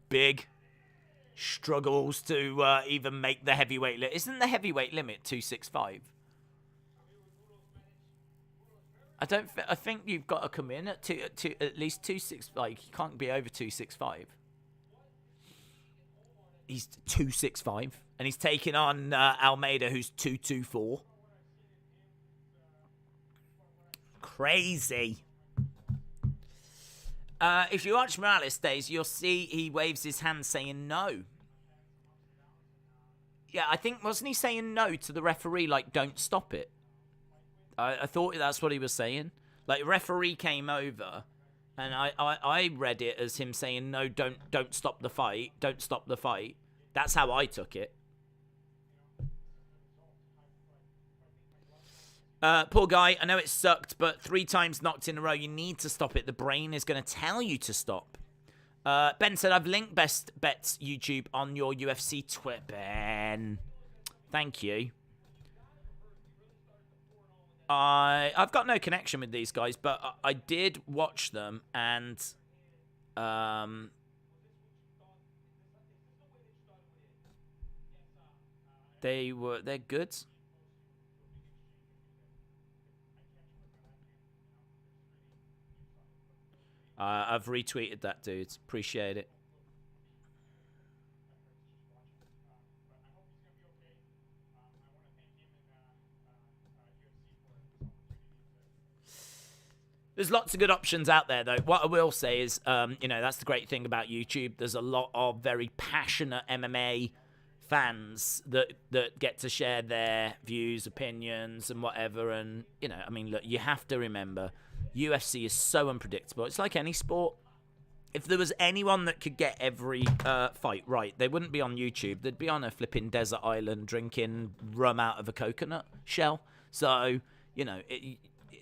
Speaker 1: big, struggles to even make the heavyweight limit. Isn't the heavyweight limit 265? I think you've got to come in at at least 265. Like, you can't be over 265. He's 265, and he's taking on Almeida, who's 224. Crazy. If you watch Morales days, you'll see he waves his hand saying no. Yeah, I think, wasn't he saying no to the referee, like, don't stop it? I thought that's what he was saying. Like, referee came over, and I read it as him saying, no, don't stop the fight. Don't stop the fight. That's how I took it. Poor guy. I know it sucked, but 3 times knocked in a row. You need to stop it. The brain is going to tell you to stop. Ben said, I've linked Best Bets YouTube on your UFC Twitter. Ben, thank you. I've got no connection with these guys, but I did watch them, and they're good. I've retweeted that, dude. Appreciate it. There's lots of good options out there, though. What I will say is, that's the great thing about YouTube. There's a lot of very passionate MMA fans that get to share their views, opinions, and whatever. And, look, you have to remember, UFC is so unpredictable. It's like any sport. If there was anyone that could get every fight right, they wouldn't be on YouTube. They'd be on a flipping desert island drinking rum out of a coconut shell. So,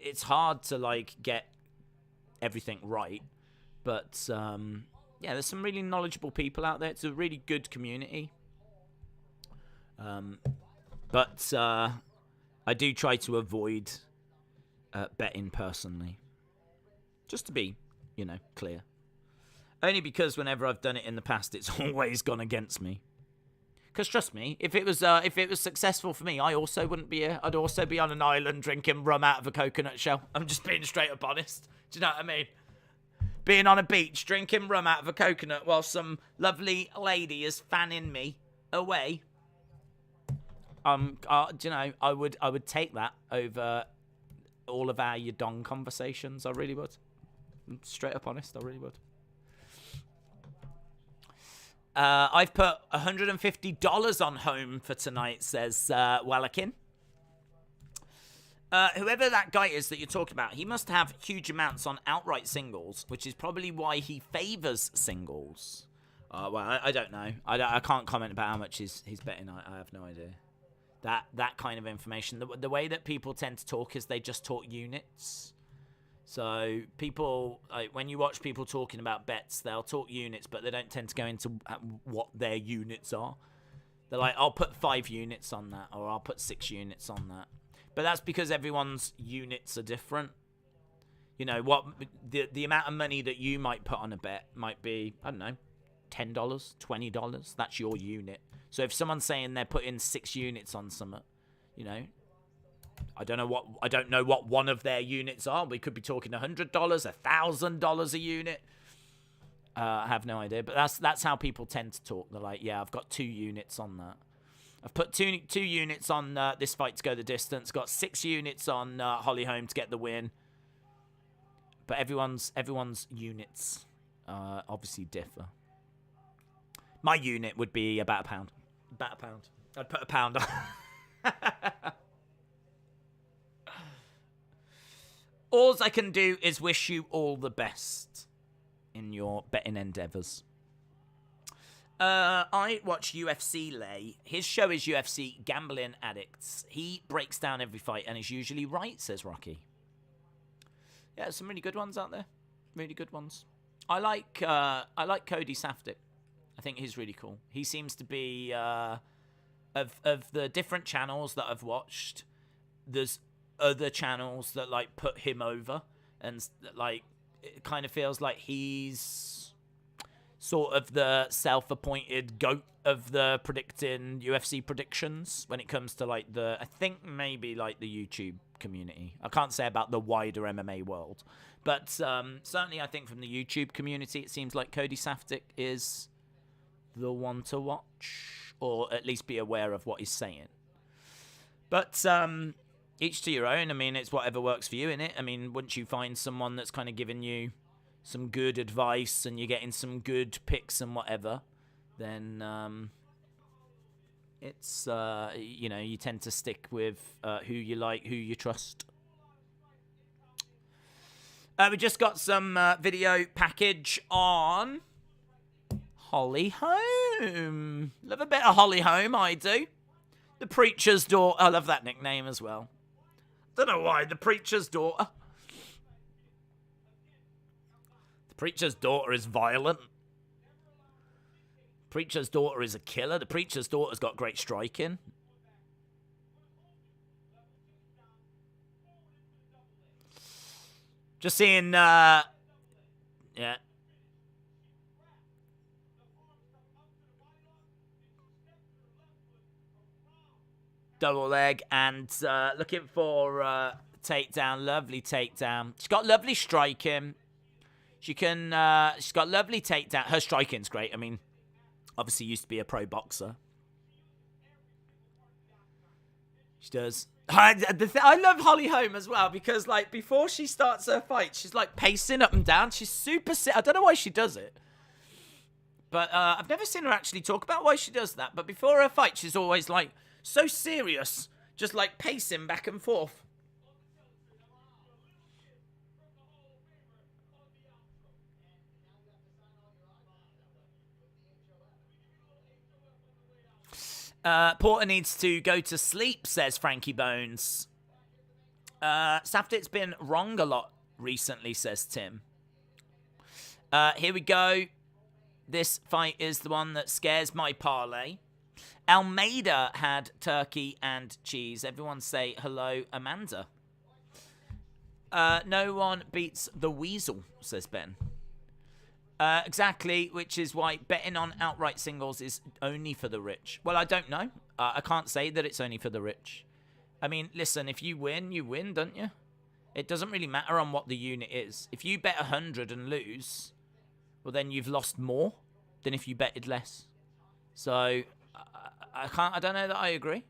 Speaker 1: it's hard to, get everything right. But, there's some really knowledgeable people out there. It's a really good community. But I do try to avoid betting personally. Just to be, clear. Only because whenever I've done it in the past, it's always gone against me. Because trust me, if it was successful for me, I'd also be on an island drinking rum out of a coconut shell. I'm just being straight up honest. Do you know what I mean? Being on a beach, drinking rum out of a coconut while some lovely lady is fanning me away. I would take that over all of our Yadong conversations. I really would. I'm straight up honest, I really would. I've put $150 on Holm for tonight, says Wallakin. Whoever that guy is that you're talking about, he must have huge amounts on outright singles, which is probably why he favors singles. Well, I don't know. I can't comment about how much he's betting. I have no idea. That kind of information. The way that people tend to talk is they just talk units. So people, when you watch people talking about bets, they'll talk units, but they don't tend to go into what their units are. They're like, I'll put 5 units on that, or I'll put 6 units on that. But that's because everyone's units are different. What the amount of money that you might put on a bet might be, I don't know, $10, $20. That's your unit. So if someone's saying they're putting 6 units on something, I don't know what one of their units are. We could be talking $100, $1,000 a unit. I have no idea, but that's how people tend to talk. They're like, yeah, I've got 2 units on that. I've put two units on this fight to go the distance. Got 6 units on Holly Holm to get the win. But everyone's units obviously differ. My unit would be about £1. About £1. I'd put £1 on. All I can do is wish you all the best in your betting endeavours. I watch UFC Lay. His show is UFC Gambling Addicts. He breaks down every fight and is usually right, says Rocky. Yeah, some really good ones out there. Really good ones. I like Cody Safdie. I think he's really cool. He seems to be of the different channels that I've watched. There's other channels that put him over, and it kind of feels like he's sort of the self-appointed goat of the predicting UFC predictions when it comes to I think maybe the YouTube community. I can't say about the wider MMA world, but certainly I think from the YouTube community it seems like Cody Safdie is the one to watch, or at least be aware of what he's saying. But each to your own. I mean, it's whatever works for you, innit? I mean, once you find someone that's kind of giving you some good advice and you're getting some good picks and whatever, then it's you tend to stick with who you like, who you trust. We just got some video package on Holly Holm. Love a bit of Holly Holm, I do. The Preacher's Daughter. I love that nickname as well. Don't know why. The preacher's daughter. The preacher's daughter is violent. Preacher's daughter is a killer. The preacher's daughter's got great striking. Just seeing, yeah. Double leg and looking for takedown. Lovely takedown. She's got lovely striking. She's got lovely takedown. Her striking's great. I mean, obviously used to be a pro boxer. She does. I love Holly Holm as well because, like, before she starts her fight, she's, like, pacing up and down. She's super sick. I don't know why she does it. But I've never seen her actually talk about why she does that. But before her fight, she's always, like, so serious. Just, like, pacing back and forth. Porter needs to go to sleep, says Frankie Bones. Safdit's been wrong a lot recently, says Tim. Here we go. This fight is the one that scares my parlay. Almeida had turkey and cheese. Everyone say hello, Amanda. No one beats the weasel, says Ben. Exactly, which is why betting on outright singles is only for the rich. Well, I don't know. I can't say that it's only for the rich. I mean, listen, if you win, don't you? It doesn't really matter on what the unit is. If you bet 100 and lose, well, then you've lost more than if you betted less. So, I don't know that I agree.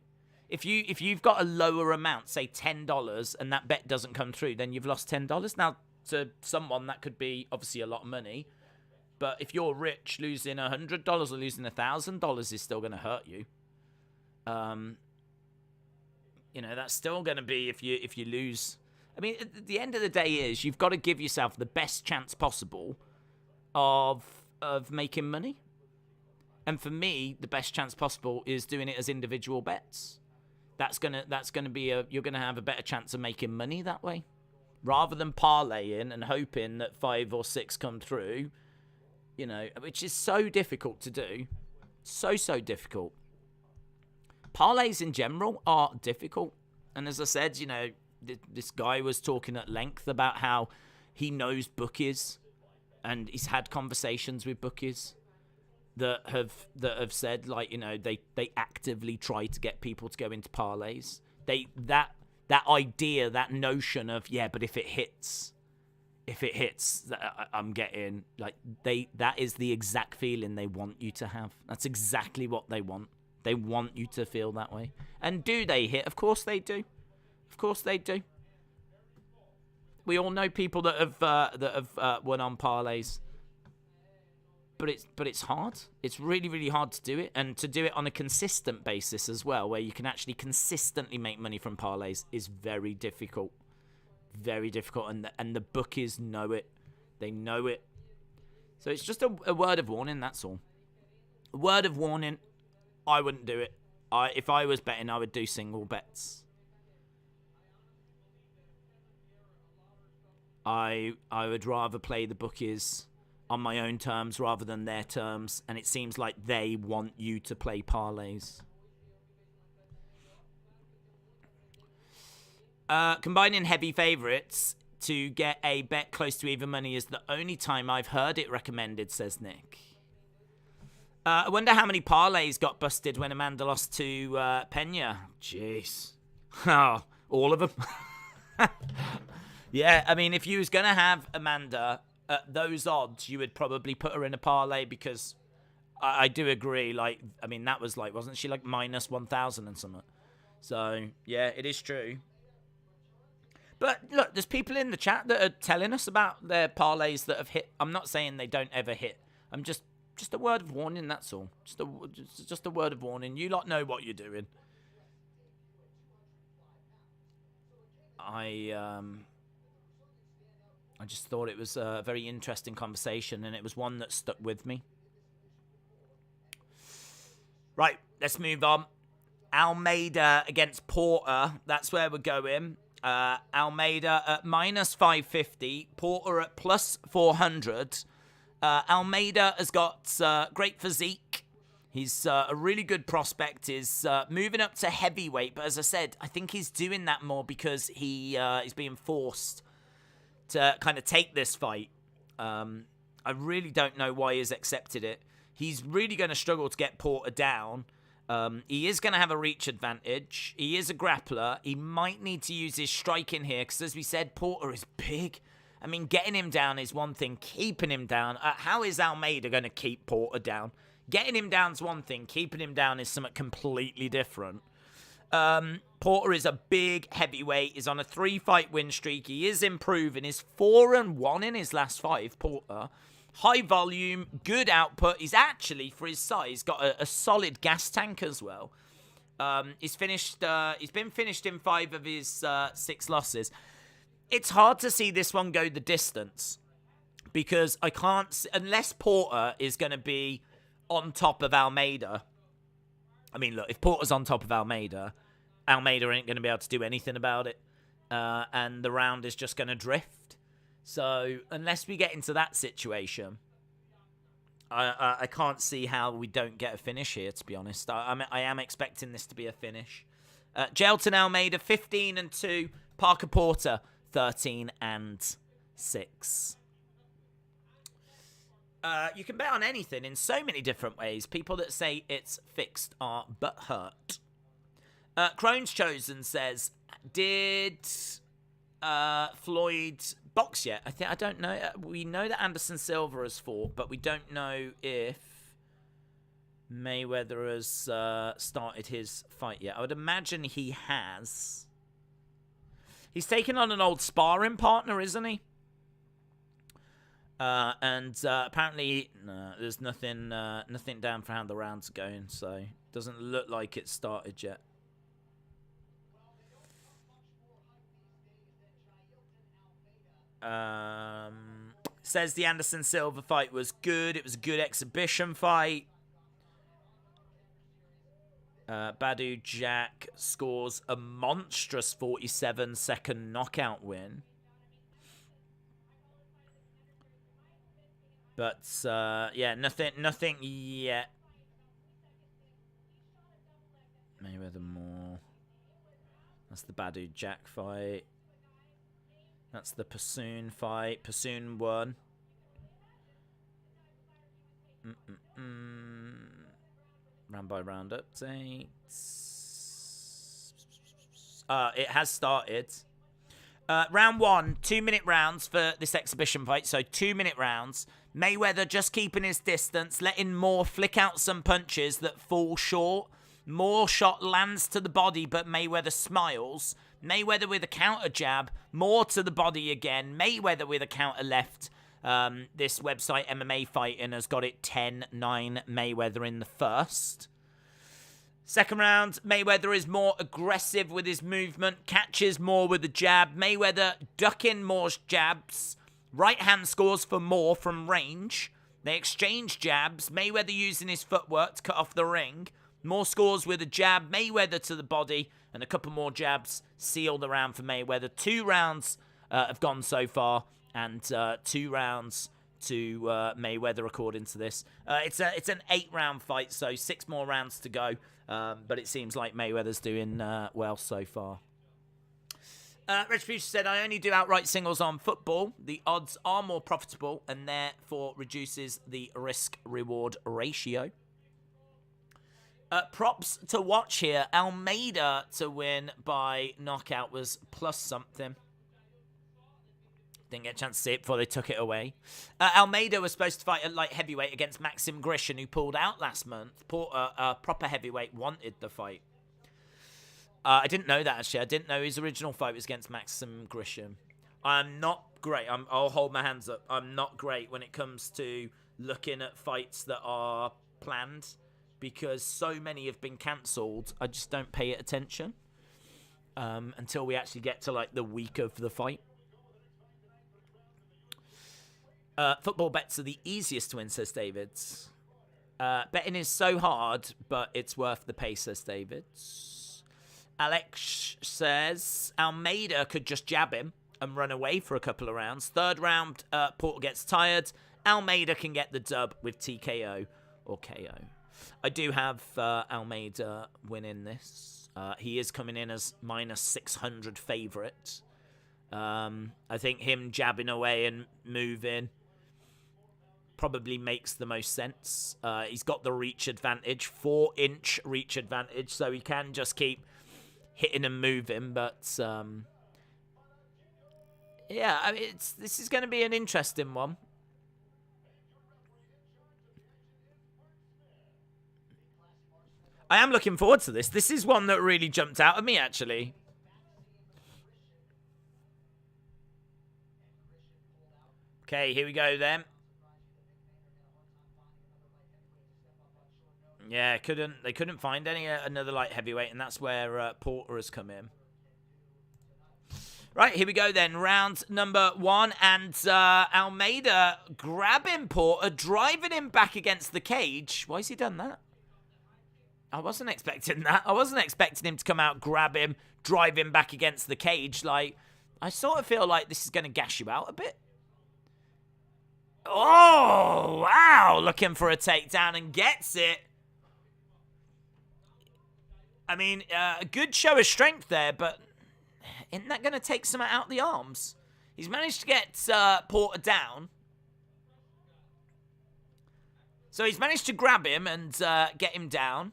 Speaker 1: If you've got a lower amount, say $10, and that bet doesn't come through, then you've lost $10. Now, to someone, that could be obviously a lot of money. But if you're rich, losing $100 or losing $1,000 is still going to hurt you. You know, that's still going to be if you lose. I mean, at the end of the day is you've got to give yourself the best chance possible of making money. And for me, the best chance possible is doing it as individual bets. That's gonna be you're gonna have a better chance of making money that way, rather than parlaying and hoping that 5 or 6 come through. You know, which is so difficult to do. So difficult. Parlays in general are difficult. And as I said, you know, this guy was talking at length about how he knows bookies and he's had conversations with bookies that have said, like, you know, they actively try to get people to go into parlays. That idea, that notion of, yeah, but if it hits, I'm getting, like, that is the exact feeling they want you to have. That's exactly what they want. They want you to feel that way. And do they hit? Of course they do. Of course they do. We all know people that have won on parlays. But it's hard. It's really, really hard to do it. And to do it on a consistent basis as well, where you can actually consistently make money from parlays, is very difficult. Very difficult, and the bookies know it. They know it. So it's just a word of warning, that's all. A word of warning, I wouldn't do it. If I was betting, I would do single bets. I would rather play the bookies on my own terms rather than their terms, and it seems like they want you to play parlays. Combining heavy favourites to get a bet close to even money is the only time I've heard it recommended, says Nick. I wonder how many parlays got busted when Amanda lost to Pena. Jeez. Oh, all of them. Yeah, I mean, if you was going to have Amanda at those odds, you would probably put her in a parlay because I do agree. Like, I mean, that was like, wasn't she like minus 1,000 and something? So, yeah, it is true. But look, there's people in the chat that are telling us about their parlays that have hit. I'm not saying they don't ever hit. I'm just a word of warning, that's all. Just a word of warning. You lot know what you're doing. I just thought it was a very interesting conversation, and it was one that stuck with me. Right, let's move on. Almeida against Porter. That's where we're going. Almeida at minus 550. Porter at plus 400. Almeida has got great physique. He's a really good prospect. He's moving up to heavyweight, but as I said, I think he's doing that more because he's being forced to kind of take this fight. I really don't know why he's accepted it. He's really going to struggle to get Porter down. He is going to have a reach advantage. He is a grappler. He might need to use his striking here because, as we said, Porter is big. I mean, getting him down is one thing. Keeping him down, how is Almeida going to keep Porter down? Getting him down is one thing. Keeping him down is something completely different. Porter is a big heavyweight. He's on a 3-fight win streak. He is improving. He's 4-1 in his last 5, Porter. High volume, good output. He's actually, for his size, got a solid gas tank as well. He's been finished in 5 of his 6 losses. It's hard to see this one go the distance because I can't, unless Porter is going to be on top of Almeida. I mean, look, if Porter's on top of Almeida ain't going to be able to do anything about it. And the round is just going to drift. So, unless we get into that situation, I can't see how we don't get a finish here, to be honest. I am expecting this to be a finish. Jailton Almeida, 15-2. Parker Porter, 13-6. You can bet on anything in so many different ways. People that say it's fixed are butthurt. Crone's Chosen says, did Floyd box yet? I don't know. We know that Anderson Silva has fought, but we don't know if Mayweather has started his fight yet. I would imagine he has. He's taken on an old sparring partner, isn't he? And apparently there's nothing down for how the rounds are going, so it doesn't look like it's started yet. Says the Anderson Silva fight was good. It was a good exhibition fight. Badu Jack scores a monstrous 47-second knockout win. But, yeah, nothing yet. Mayweather more. That's the Badu Jack fight. That's the Pursoon fight. Pursoon won. Round by round updates. It has started. Round 1, 2-minute rounds for this exhibition fight. So 2-minute rounds. Mayweather just keeping his distance, letting Moore flick out some punches that fall short. Moore shot lands to the body, but Mayweather smiles. Mayweather with a counter jab. Moore to the body again. Mayweather with a counter left. This website, MMA Fighting, has got it 10-9 Mayweather in the first. Second round, Mayweather is more aggressive with his movement. Catches Moore with a jab. Mayweather ducking Moore's jabs. Right hand scores for Moore from range. They exchange jabs. Mayweather using his footwork to cut off the ring. Moore scores with a jab. Mayweather to the body. And a couple more jabs seal the round for Mayweather. 2 rounds have gone so far. And 2 rounds to Mayweather according to this. It's an 8-round fight, so 6 more rounds to go. But it seems like Mayweather's doing well so far. Retribution said, I only do outright singles on football. The odds are more profitable and therefore reduces the risk-reward ratio. Props to watch here. Almeida to win by knockout was plus something. Didn't get a chance to see it before they took it away. Almeida was supposed to fight at light heavyweight against Maxim Grishin, who pulled out last month. Proper heavyweight wanted the fight. I didn't know that, actually. I didn't know his original fight was against Maxim Grishin. I'm not great. I'll hold my hands up. I'm not great when it comes to looking at fights that are planned because so many have been cancelled. I just don't pay it attention until we actually get to like the week of the fight. Football bets are the easiest to win, says David. Betting is so hard, but it's worth the pace, says David. Alex says Almeida could just jab him and run away for a couple of rounds. Third round, Porter gets tired. Almeida can get the dub with TKO or KO. I do have Almeida winning this. He is coming in as minus 600 favourite. I think him jabbing away and moving probably makes the most sense. He's got the reach advantage, 4-inch reach advantage, so he can just keep hitting and moving. But yeah, I mean, this is going to be an interesting one. I am looking forward to this. This is one that really jumped out at me, actually. Okay, here we go then. Yeah, they couldn't find another light heavyweight, and that's where Porter has come in. Right, here we go then. Round number 1, and Almeida grabbing Porter, driving him back against the cage. Why has he done that? I wasn't expecting that. I wasn't expecting him to come out, grab him, drive him back against the cage. Like, I sort of feel like this is going to gash you out a bit. Oh, wow. Looking for a takedown and gets it. I mean, a good show of strength there, but isn't that going to take some out the arms? He's managed to get Porter down. So he's managed to grab him and get him down.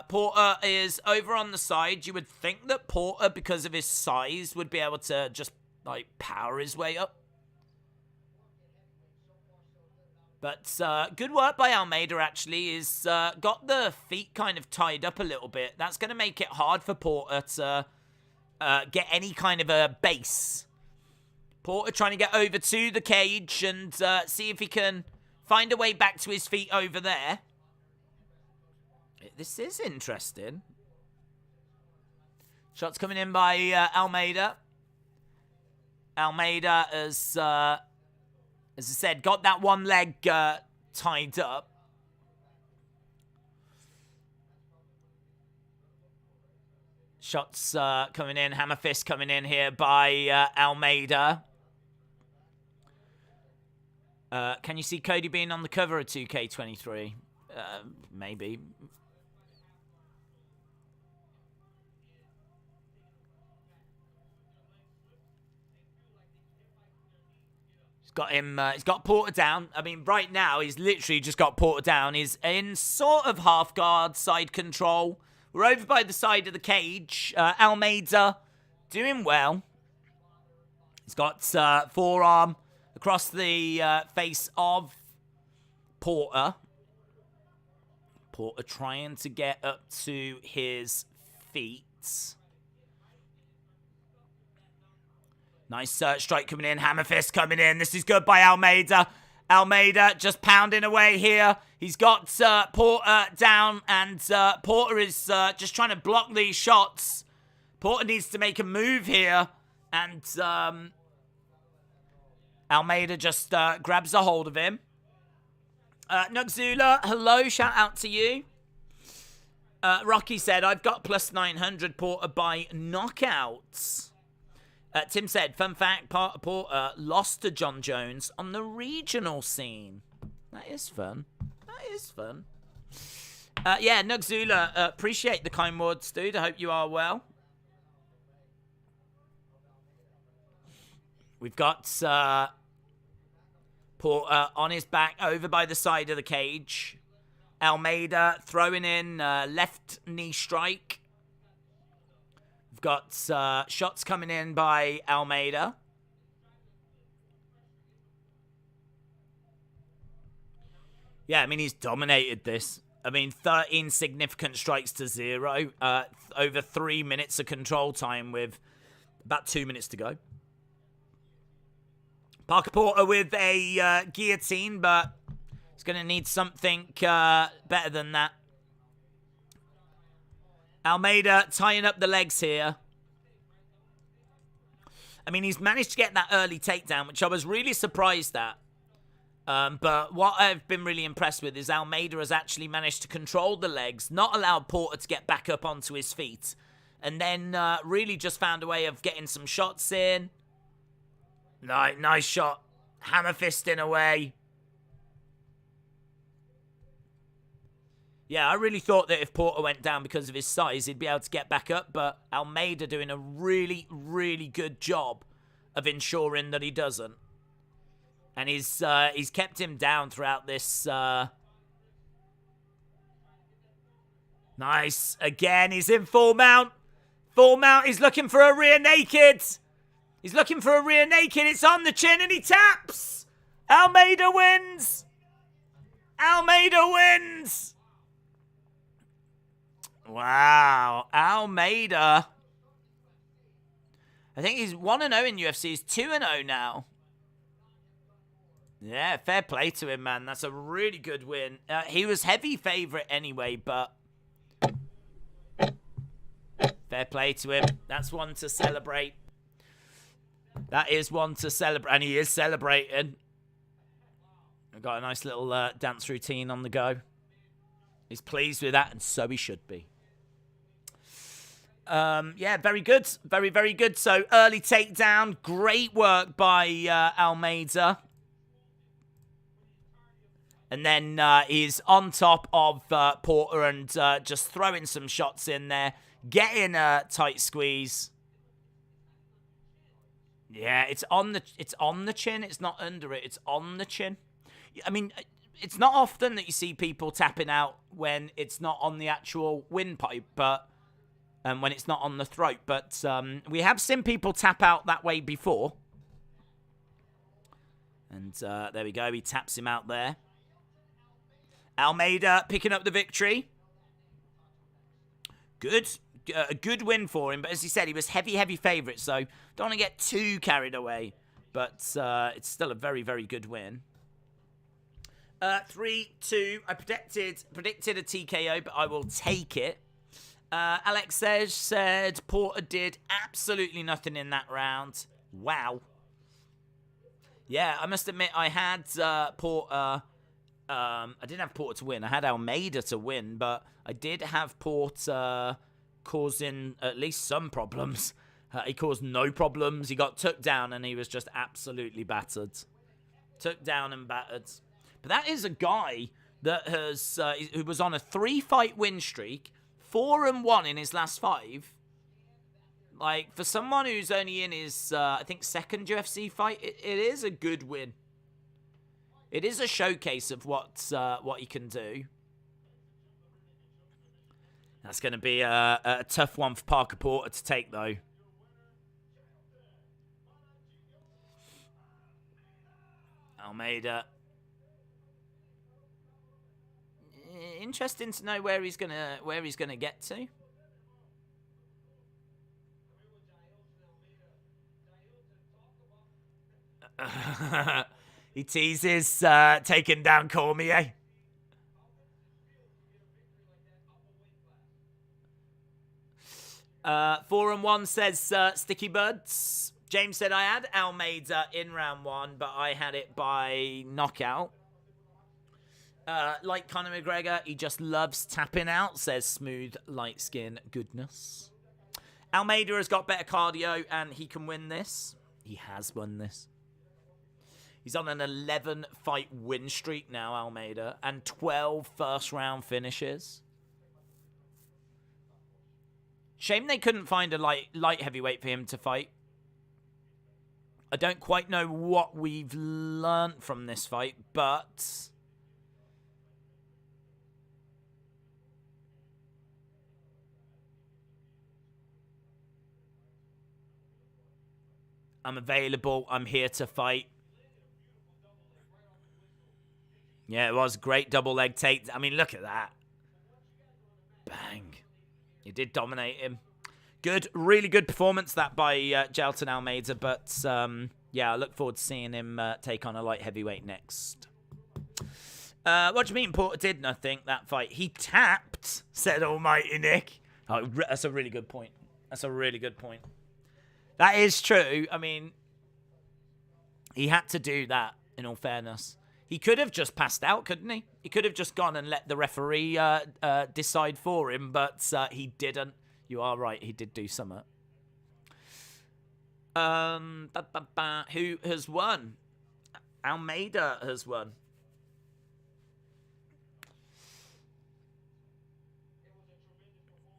Speaker 1: Porter is over on the side. You would think that Porter, because of his size, would be able to just, like, power his way up. But good work by Almeida, actually. He's got the feet kind of tied up a little bit. That's going to make it hard for Porter to get any kind of a base. Porter trying to get over to the cage and see if he can find a way back to his feet over there. This is interesting. Shots coming in by Almeida. Almeida has, as I said, got that one leg tied up. Shots coming in, hammer fist coming in here by Almeida. Can you see Cody being on the cover of 2K23? Maybe. He's got him. He's got Porter down. I mean, right now he's literally just got Porter down. He's in sort of half guard, side control. We're over by the side of the cage. Almeida doing well. He's got forearm across the face of Porter. Porter trying to get up to his feet. Nice strike coming in. Hammer fist coming in. This is good by Almeida. Almeida just pounding away here. He's got Porter down, and Porter is just trying to block these shots. Porter needs to make a move here, and Almeida just grabs a hold of him. Nugzula, hello, shout out to you. Rocky said, I've got plus 900 Porter by knockouts. Tim said, fun fact, Porter lost to John Jones on the regional scene. That is fun. That is fun. Yeah, Nugzula, appreciate the kind words, dude. I hope you are well. We've got Porter on his back over by the side of the cage. Almeida throwing in left knee strike. We've got shots coming in by Almeida. Yeah, I mean, he's dominated this. I mean, 13 significant strikes to 0. Over 3 minutes of control time with about 2 minutes to go. Parker Porter with a guillotine, but he's going to need something better than that. Almeida tying up the legs here. I mean, he's managed to get that early takedown, which I was really surprised at. But what I've been really impressed with is Almeida has actually managed to control the legs, not allow Porter to get back up onto his feet, and then really just found a way of getting some shots in. Nice shot. Hammer fisting away. Yeah, I really thought that if Porter went down because of his size, he'd be able to get back up, but Almeida doing a really, really good job of ensuring that he doesn't. And he's kept him down throughout this. Nice. Again, he's in full mount. Full mount. He's looking for a rear naked. He's looking for a rear naked. It's on the chin and he taps. Almeida wins. Almeida wins. Wow. Almeida. I think he's 1-0 in UFC. He's 2-0 now. Yeah, fair play to him, man. That's a really good win. He was heavy favorite anyway, but fair play to him. That's one to celebrate. That is one to celebrate, and he is celebrating. I've got a nice little dance routine on the go. He's pleased with that, and so he should be. Yeah, very good. Very, very good. So, early takedown. Great work by Almeida. And then he's on top of Porter and just throwing some shots in there. Getting a tight squeeze. Yeah, it's on the chin. It's not under it. It's on the chin. I mean, it's not often that you see people tapping out when it's not on the actual windpipe, but when it's not on the throat. But we have seen people tap out that way before. And there we go. He taps him out there. Almeida picking up the victory. Good. A good win for him. But as he said, he was heavy favourite. So don't want to get too carried away. But it's still a very, very good win. 3-2. I predicted a TKO, but I will take it. Alex said Porter did absolutely nothing in that round. Wow. Yeah, I must admit I had Porter. I didn't have Porter to win. I had Almeida to win, but I did have Porter causing at least some problems. He caused no problems. He got took down and he was just absolutely battered. Took down and battered. But that is a guy that has who was on a 3-fight win streak, 4-1 in his last 5. Like, for someone who's only in his, I think, second UFC fight, it is a good win. It is a showcase of what he can do. That's going to be a tough one for Parker Porter to take, though. Almeida. Interesting to know where he's gonna get to. He teases taking down Cormier. Uh, 4-1 says Sticky Buds. James said I had Almeida in round 1, but I had it by knockout. Like Conor McGregor, he just loves tapping out, says Smooth Light Skin Goodness. Almeida has got better cardio and he can win this. He has won this. He's on an 11-fight win streak now, Almeida, and 12 first-round finishes. Shame they couldn't find a light heavyweight for him to fight. I don't quite know what we've learnt from this fight, but I'm available. I'm here to fight. Yeah, it was great double leg take. I mean, look at that. Bang. He did dominate him. Good, really good performance that by Jailton Almeida. But, yeah, I look forward to seeing him take on a light heavyweight next. What do you mean Porter did nothing that fight? He tapped, said Almighty Nick. Oh, that's a really good point. That's a really good point. That is true. I mean, he had to do that, in all fairness. He could have just passed out, couldn't he? He could have just gone and let the referee decide for him, but he didn't. You are right. He did do something. Who has won? Almeida has won.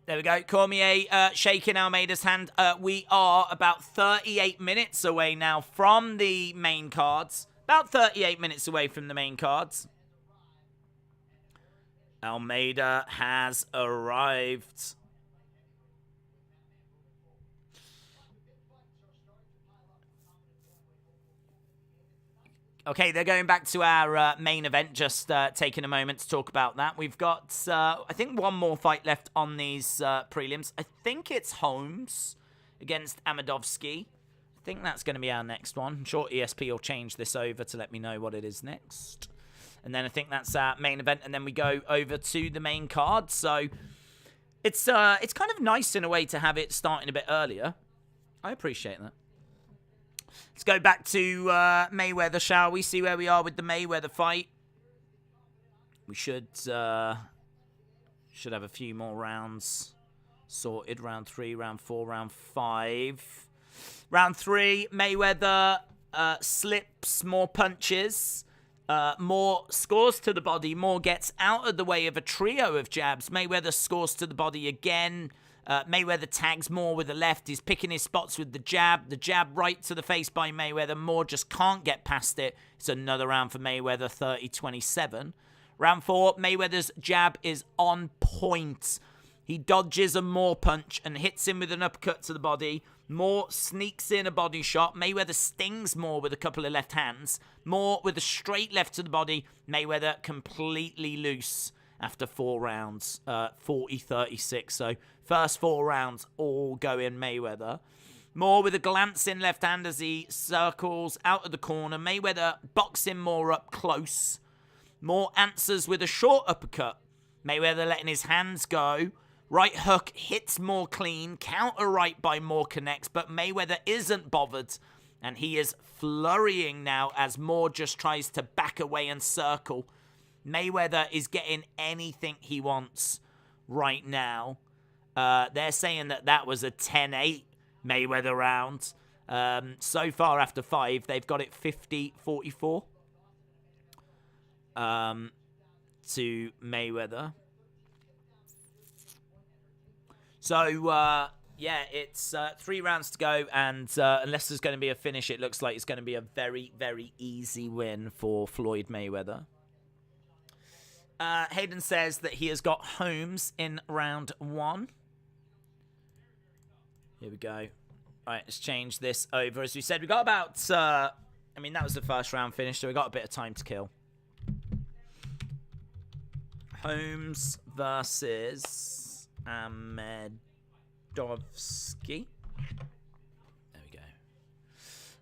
Speaker 1: There we go. Cormier shaking Almeida's hand. We are about 38 minutes away now from the main cards. About 38 minutes away from the main cards. Almeida has arrived. Okay, they're going back to our main event, just taking a moment to talk about that. We've got, I think, one more fight left on these prelims. I think it's Holmes against Amedovski. I think that's going to be our next one. I'm sure ESP will change this over to let me know what it is next. And then I think that's our main event, and then we go over to the main card. So it's kind of nice in a way to have it starting a bit earlier. I appreciate that. Let's go back to Mayweather, shall we? See where we are with the Mayweather fight. We should have a few more rounds sorted. Round 3, round 4, round 5. Round 3, Mayweather slips, more punches, more scores to the body, more gets out of the way of a trio of jabs. Mayweather scores to the body again. Mayweather tags more with the left. He's picking his spots with the jab. The jab right to the face by Mayweather. Moore just can't get past it. It's another round for Mayweather, 30-27. Round 4, Mayweather's jab is on point. He dodges a Moore punch and hits him with an uppercut to the body. Moore sneaks in a body shot. Mayweather stings Moore with a couple of left hands. Moore with a straight left to the body. Mayweather completely loose after 4 rounds, 40-36. So first 4 rounds all go in Mayweather. Moore with a glancing left hand as he circles out of the corner. Mayweather boxing Moore up close. Moore answers with a short uppercut. Mayweather letting his hands go. Right hook hits Moore clean. Counter right by Moore connects, but Mayweather isn't bothered. And he is flurrying now as Moore just tries to back away and circle. Mayweather is getting anything he wants right now. They're saying that was a 10-8 Mayweather round. So far after 5, they've got it 50-44 to Mayweather. So, yeah, it's 3 rounds to go, and unless there's going to be a finish, it looks like it's going to be a very, very easy win for Floyd Mayweather. Hayden says that he has got Holmes in round 1. Here we go. All right, let's change this over. As we said, we got about, that was the first round finish, so we got a bit of time to kill. Holmes versus Amedovski. There we go.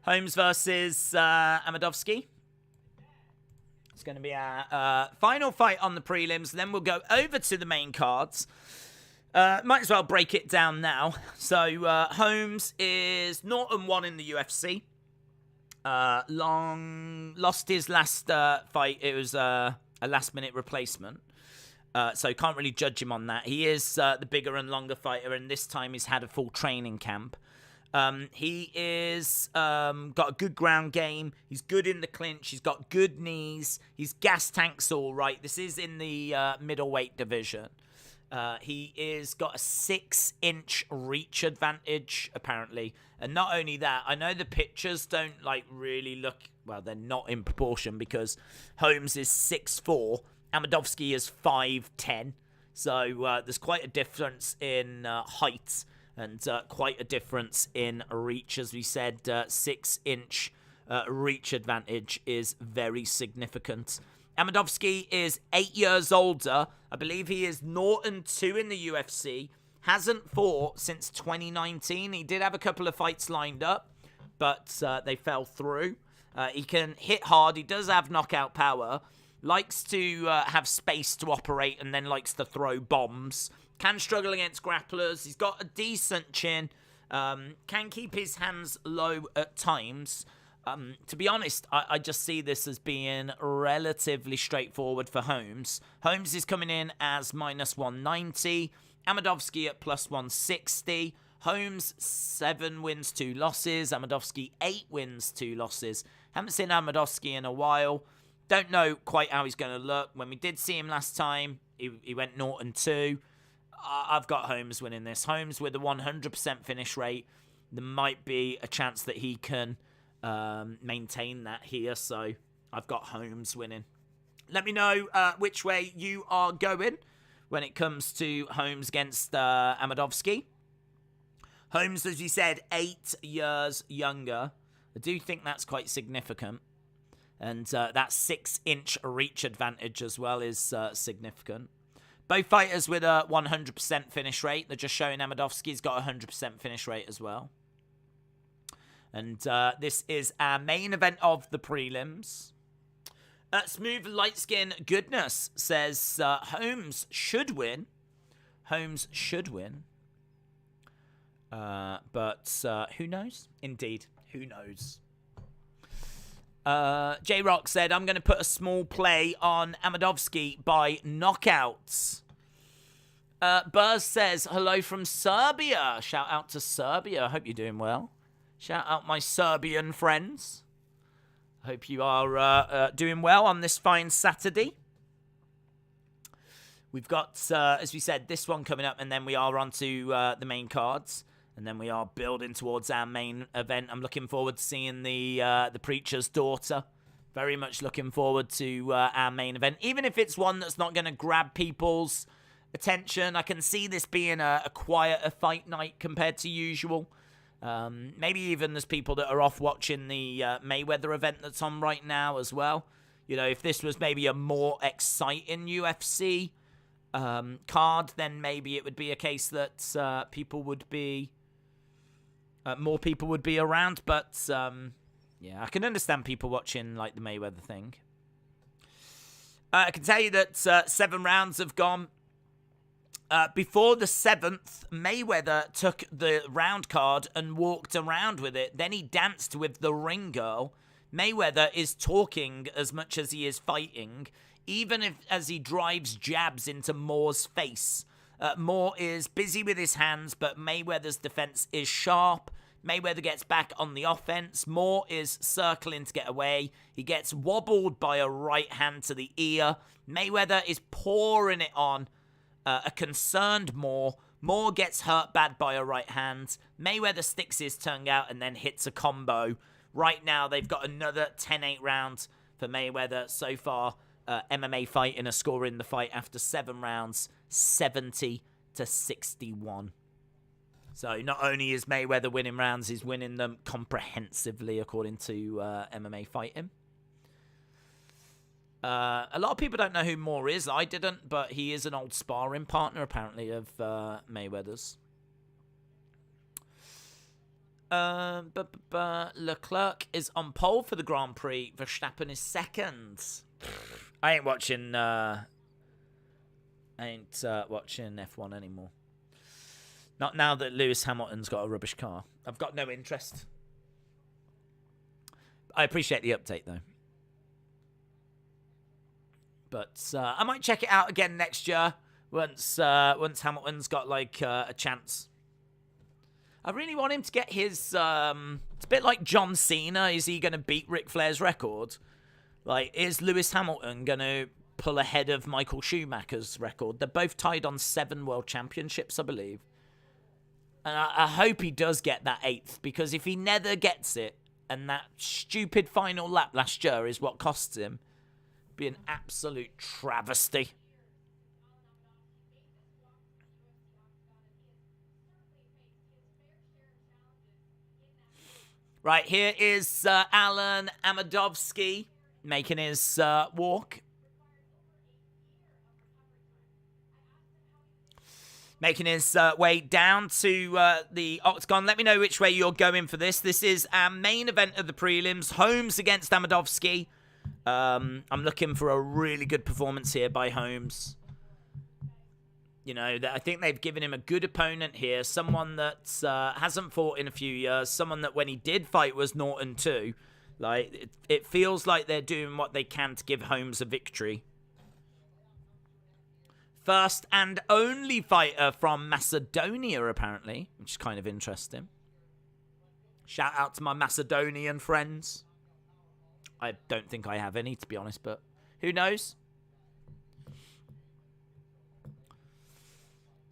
Speaker 1: Holmes versus Amedovski. It's going to be our final fight on the prelims. Then we'll go over to the main cards. Might as well break it down now. So Holmes is 0-1 in the UFC. Lost his last fight. It was a last-minute replacement. So can't really judge him on that. He is the bigger and longer fighter, and this time he's had a full training camp. He is got a good ground game. He's good in the clinch. He's got good knees. His gas tank's all right. This is in the middleweight division. He is got a 6-inch reach advantage, apparently. And not only that, I know the pictures don't really look, well, they're not in proportion because Holmes is 6'4", Amedovski is 5'10". So there's quite a difference in height and quite a difference in reach. As we said, 6-inch reach advantage is very significant. Amedovski is 8 years older. I believe he is 0-2 in the UFC. Hasn't fought since 2019. He did have a couple of fights lined up, but they fell through. He can hit hard. He does have knockout power. Likes to have space to operate and then likes to throw bombs. Can struggle against grapplers. He's got a decent chin. Can keep his hands low at times. To be honest, I just see this as being relatively straightforward for Holmes. Holmes is coming in as -190. Amadovsky at plus 160. Holmes, 7 wins, 2 losses. Amadovsky, 8 wins, 2 losses. Haven't seen Amadovsky in a while. Don't know quite how he's going to look. When we did see him last time, he went 0-2. I've got Holmes winning this. Holmes with a 100% finish rate. There might be a chance that he can maintain that here. So I've got Holmes winning. Let me know which way you are going when it comes to Holmes against Amadovsky. Holmes, as you said, 8 years younger. I do think that's quite significant. And that 6-inch reach advantage as well is significant. Both fighters with a 100% finish rate. They're just showing Amadovsky's got a 100% finish rate as well. And this is our main event of the prelims. Smooth Light Skin Goodness says Holmes should win. Holmes should win. But who knows? Indeed, who knows? J-Rock said, I'm going to put a small play on Amadovsky by knockouts. Buzz says, hello from Serbia. Shout out to Serbia. I hope you're doing well. Shout out my Serbian friends. Hope you are doing well on this fine Saturday. We've got, as we said, this one coming up, and then we are on to the main cards. And then we are building towards our main event. I'm looking forward to seeing the Preacher's Daughter. Very much looking forward to our main event. Even if it's one that's not going to grab people's attention, I can see this being a quieter fight night compared to usual. Maybe even there's people that are off watching the Mayweather event that's on right now as well. You know, if this was maybe a more exciting UFC card, then maybe it would be a case that people would be... more people would be around, but yeah, I can understand people watching like the Mayweather thing. I can tell you that 7 rounds have gone. Before the 7th, Mayweather took the round card and walked around with it. Then he danced with the ring girl. Mayweather is talking as much as he is fighting, even as he drives jabs into Moore's face. Moore is busy with his hands, but Mayweather's defense is sharp. Mayweather gets back on the offense. Moore is circling to get away. He gets wobbled by a right hand to the ear. Mayweather is pouring it on a concerned Moore. Moore gets hurt bad by a right hand. Mayweather sticks his tongue out and then hits a combo. Right now, they've got another 10-8 rounds for Mayweather. So far, MMA fighting a score in the fight after 7 rounds, 70-61. So not only is Mayweather winning rounds, he's winning them comprehensively, according to MMA fighting. A lot of people don't know who Moore is. I didn't, but he is an old sparring partner, apparently, of Mayweather's. Leclerc is on pole for the Grand Prix. Verstappen is second. I ain't watching F1 anymore. Not now that Lewis Hamilton's got a rubbish car. I've got no interest. I appreciate the update, though. But I might check it out again next year once Hamilton's got like a chance. I really want him to get his. It's a bit like John Cena. Is he going to beat Ric Flair's record? Like, is Lewis Hamilton going to pull ahead of Michael Schumacher's record? They're both tied on 7 world championships, I believe. And I hope he does get that 8th, because if he never gets it, and that stupid final lap last year is what costs him, it'd be an absolute travesty. Right, here is Alan Amadovsky making his walk. Making his way down to the octagon. Let me know which way you're going for this. This is our main event of the prelims. Holmes against Amadovsky. I'm looking for a really good performance here by Holmes. You know, I think they've given him a good opponent here. Someone that hasn't fought in a few years. Someone that when he did fight was 0-2. Like, it feels like they're doing what they can to give Holmes a victory. First and only fighter from Macedonia, apparently, which is kind of interesting. Shout out to my Macedonian friends. I don't think I have any, to be honest, but who knows?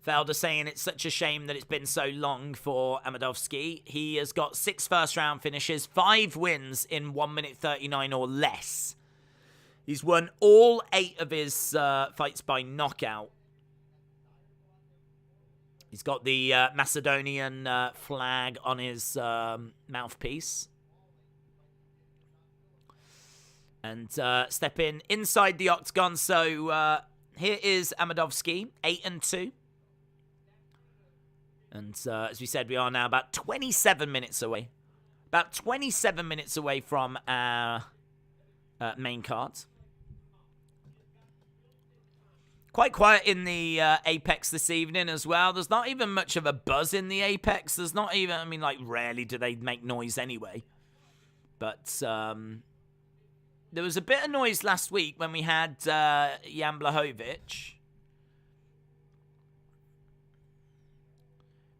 Speaker 1: Felder saying it's such a shame that it's been so long for Amedovski. He has got 6 first-round finishes, 5 wins in 1 minute 39 or less. He's won all 8 of his fights by knockout. He's got the Macedonian flag on his mouthpiece. And stepping inside the octagon. So here is Amedovski, 8-2. And as we said, we are now about 27 minutes away. About 27 minutes away from our main card. Quite quiet in the Apex this evening as well. There's not even much of a buzz in the Apex. There's not even, I mean, like, rarely do they make noise anyway. But there was a bit of noise last week when we had Jan Blachowicz.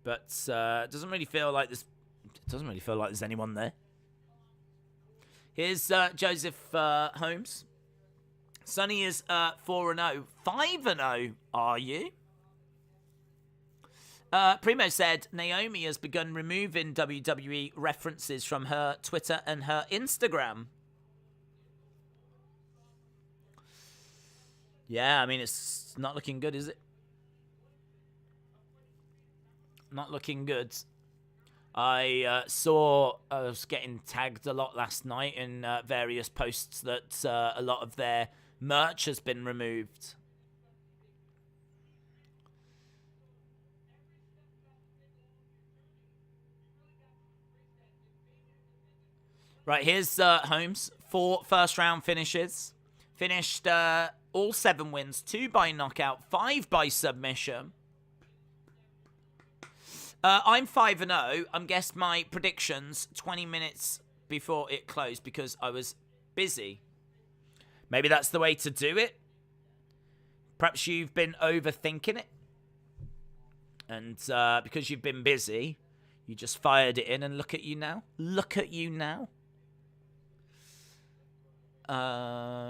Speaker 1: But it doesn't really feel like there's anyone there. Here's Joseph Holmes. Sonny is 4-0. 5-0, are you? Primo said Naomi has begun removing WWE references from her Twitter and her Instagram. Yeah, I mean, it's not looking good, is it? Not looking good. I saw I was getting tagged a lot last night in various posts that a lot of their merch has been removed. Right, here's Holmes. 4 first-round finishes. Finished all 7 wins. 2 by knockout. 5 by submission. I'm 5-0. I'm guessed my predictions 20 minutes before it closed because I was busy. Maybe that's the way to do it. Perhaps you've been overthinking it. And because you've been busy, you just fired it in and look at you now. Look at you now.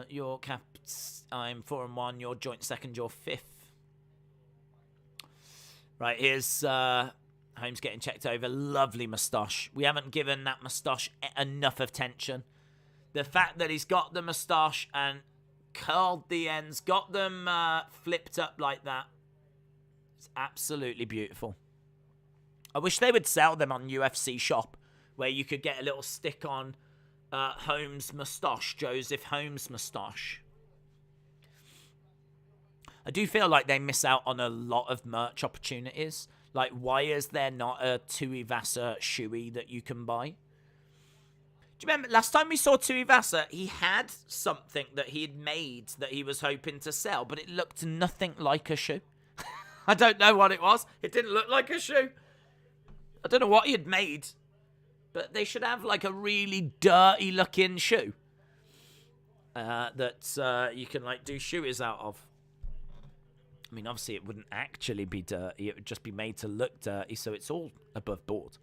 Speaker 1: You're capped. I'm 4-1. You're joint second. You're 5th. Right, here's Holmes getting checked over. Lovely moustache. We haven't given that moustache enough attention. The fact that he's got the moustache and curled the ends, got them flipped up like that, it's absolutely beautiful. I wish they would sell them on UFC Shop, where you could get a little stick on Holmes' moustache, Joseph Holmes' moustache. I do feel like they miss out on a lot of merch opportunities. Like, why is there not a Tuivasa shoey that you can buy? Do you remember last time we saw Tuivasa, he had something that he had made that he was hoping to sell, but it looked nothing like a shoe. I don't know what it was. It didn't look like a shoe. I don't know what he had made, but they should have like a really dirty looking shoe that you can like do shoeys out of. I mean, obviously it wouldn't actually be dirty. It would just be made to look dirty, so it's all above board.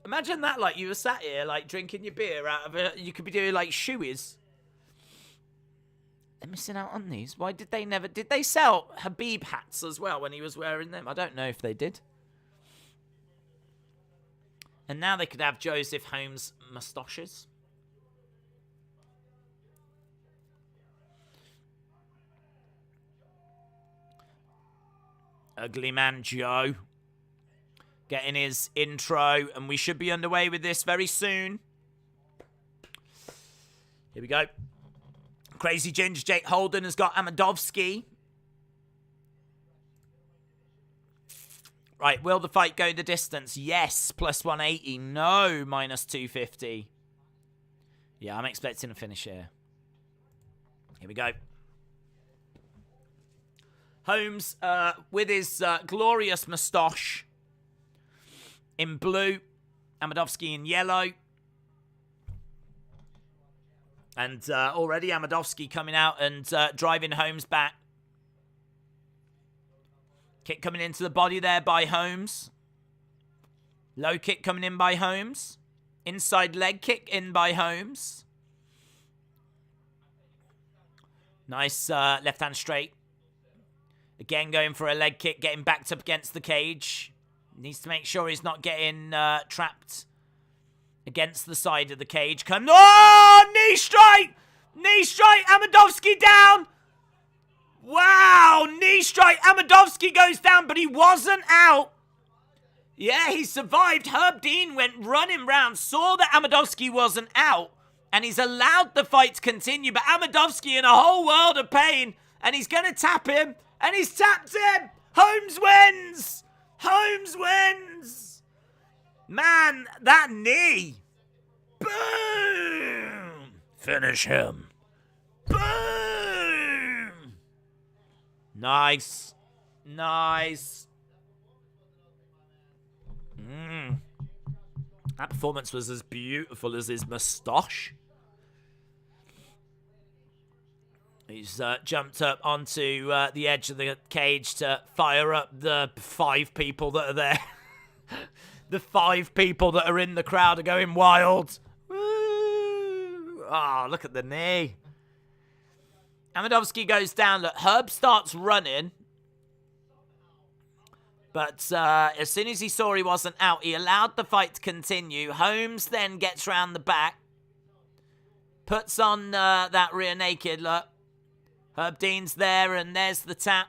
Speaker 1: Imagine that, like, you were sat here, like, drinking your beer out of it. You could be doing, like, shoeys. They're missing out on these. Why did they never... Did they sell Habib hats as well when he was wearing them? I don't know if they did. And now they could have Joseph Holmes moustaches. Ugly Man Joe getting his intro, and we should be underway with this very soon. Here we go. Crazy Ginger Jake Holden has got Amedovski. Right, will the fight go the distance? Yes, plus 180. No, minus 250. Yeah, I'm expecting a finish here. Here we go. Holmes with his glorious moustache in blue. Amedovski in yellow. And already Amedovski coming out and driving Holmes back. Kick coming into the body there by Holmes. Low kick coming in by Holmes. Inside leg kick in by Holmes. Nice left hand straight. Again going for a leg kick, getting backed up against the cage. Needs to make sure he's not getting trapped against the side of the cage. Oh, knee strike! Knee strike, Amedovski down! Wow, knee strike, Amedovski goes down, but he wasn't out. Yeah, he survived. Herb Dean went running round, saw that Amedovski wasn't out, and he's allowed the fight to continue, but Amedovski in a whole world of pain, and he's going to tap him, and he's tapped him! Holmes wins! Holmes wins! Man, that knee! Boom! Finish him. Boom! Nice. Nice. That performance was as beautiful as his moustache. He's jumped up onto the edge of the cage to fire up the 5 people that are there. The 5 people that are in the crowd are going wild. Woo! Oh, look at the knee. Amedovski goes down. Look, Herb starts running. But as soon as he saw he wasn't out, he allowed the fight to continue. Holmes then gets round the back. Puts on that rear naked, look. Herb Dean's there, and there's the tap.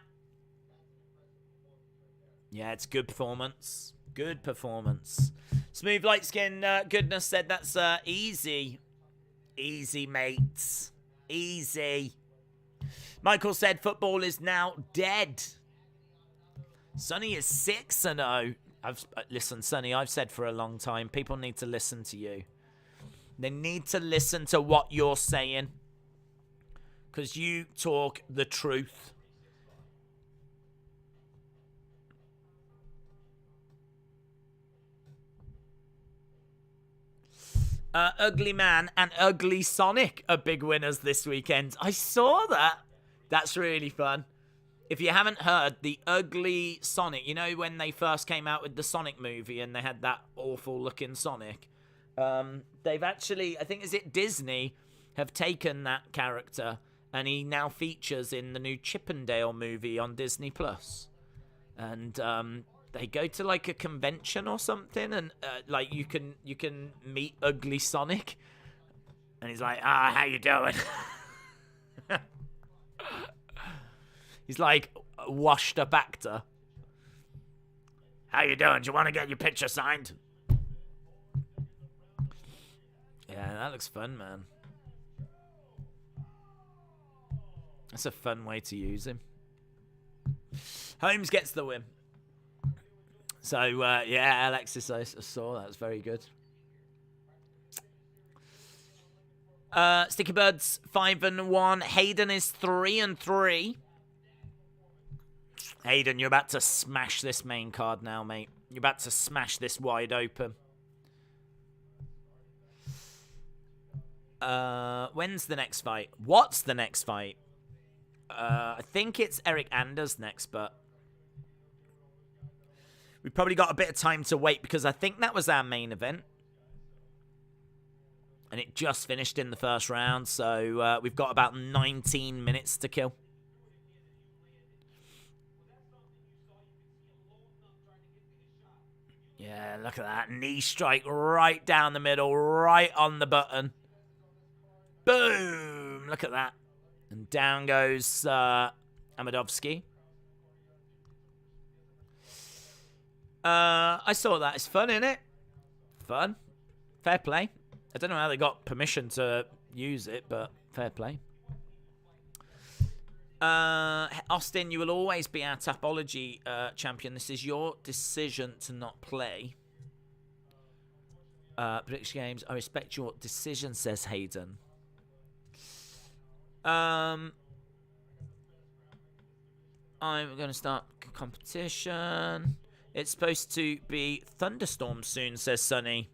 Speaker 1: Yeah, it's good performance. Good performance. Smooth Light Skin Goodness said that's easy. Easy, mates. Easy. Michael said football is now dead. Sonny is 6-0. Listen, Sonny, I've said for a long time, people need to listen to you. They need to listen to what you're saying. Because you talk the truth. Ugly Man and Ugly Sonic are big winners this weekend. I saw that. That's really fun. If you haven't heard, the Ugly Sonic, you know when they first came out with the Sonic movie and they had that awful looking Sonic? They've actually, I think, is it Disney, have taken that character and he now features in the new Chippendale movie on Disney+. And they go to like a convention or something and like you can meet Ugly Sonic. And he's like, how you doing? He's like a washed up actor. How you doing? Do you want to get your picture signed? Yeah, that looks fun, man. That's a fun way to use him. Holmes gets the win. So, yeah, Alexis, I saw that. Was very good. Sticky Birds 5-1. Hayden is 3-3. Hayden, you're about to smash this main card now, mate. You're about to smash this wide open. When's the next fight? What's the next fight? I think it's Eric Anders next, but we've probably got a bit of time to wait because I think that was our main event. And it just finished in the first round, so we've got about 19 minutes to kill. Yeah, look at that. Knee strike right down the middle, right on the button. Boom! Look at that. And down goes Amedovski. I saw that. It's fun, isn't it? Fun. Fair play. I don't know how they got permission to use it, but fair play. Austin, you will always be our Tapology champion. This is your decision to not play. Prediction games. I respect your decision, says Hayden. I'm going to start competition. It's supposed to be thunderstorms soon, says Sunny.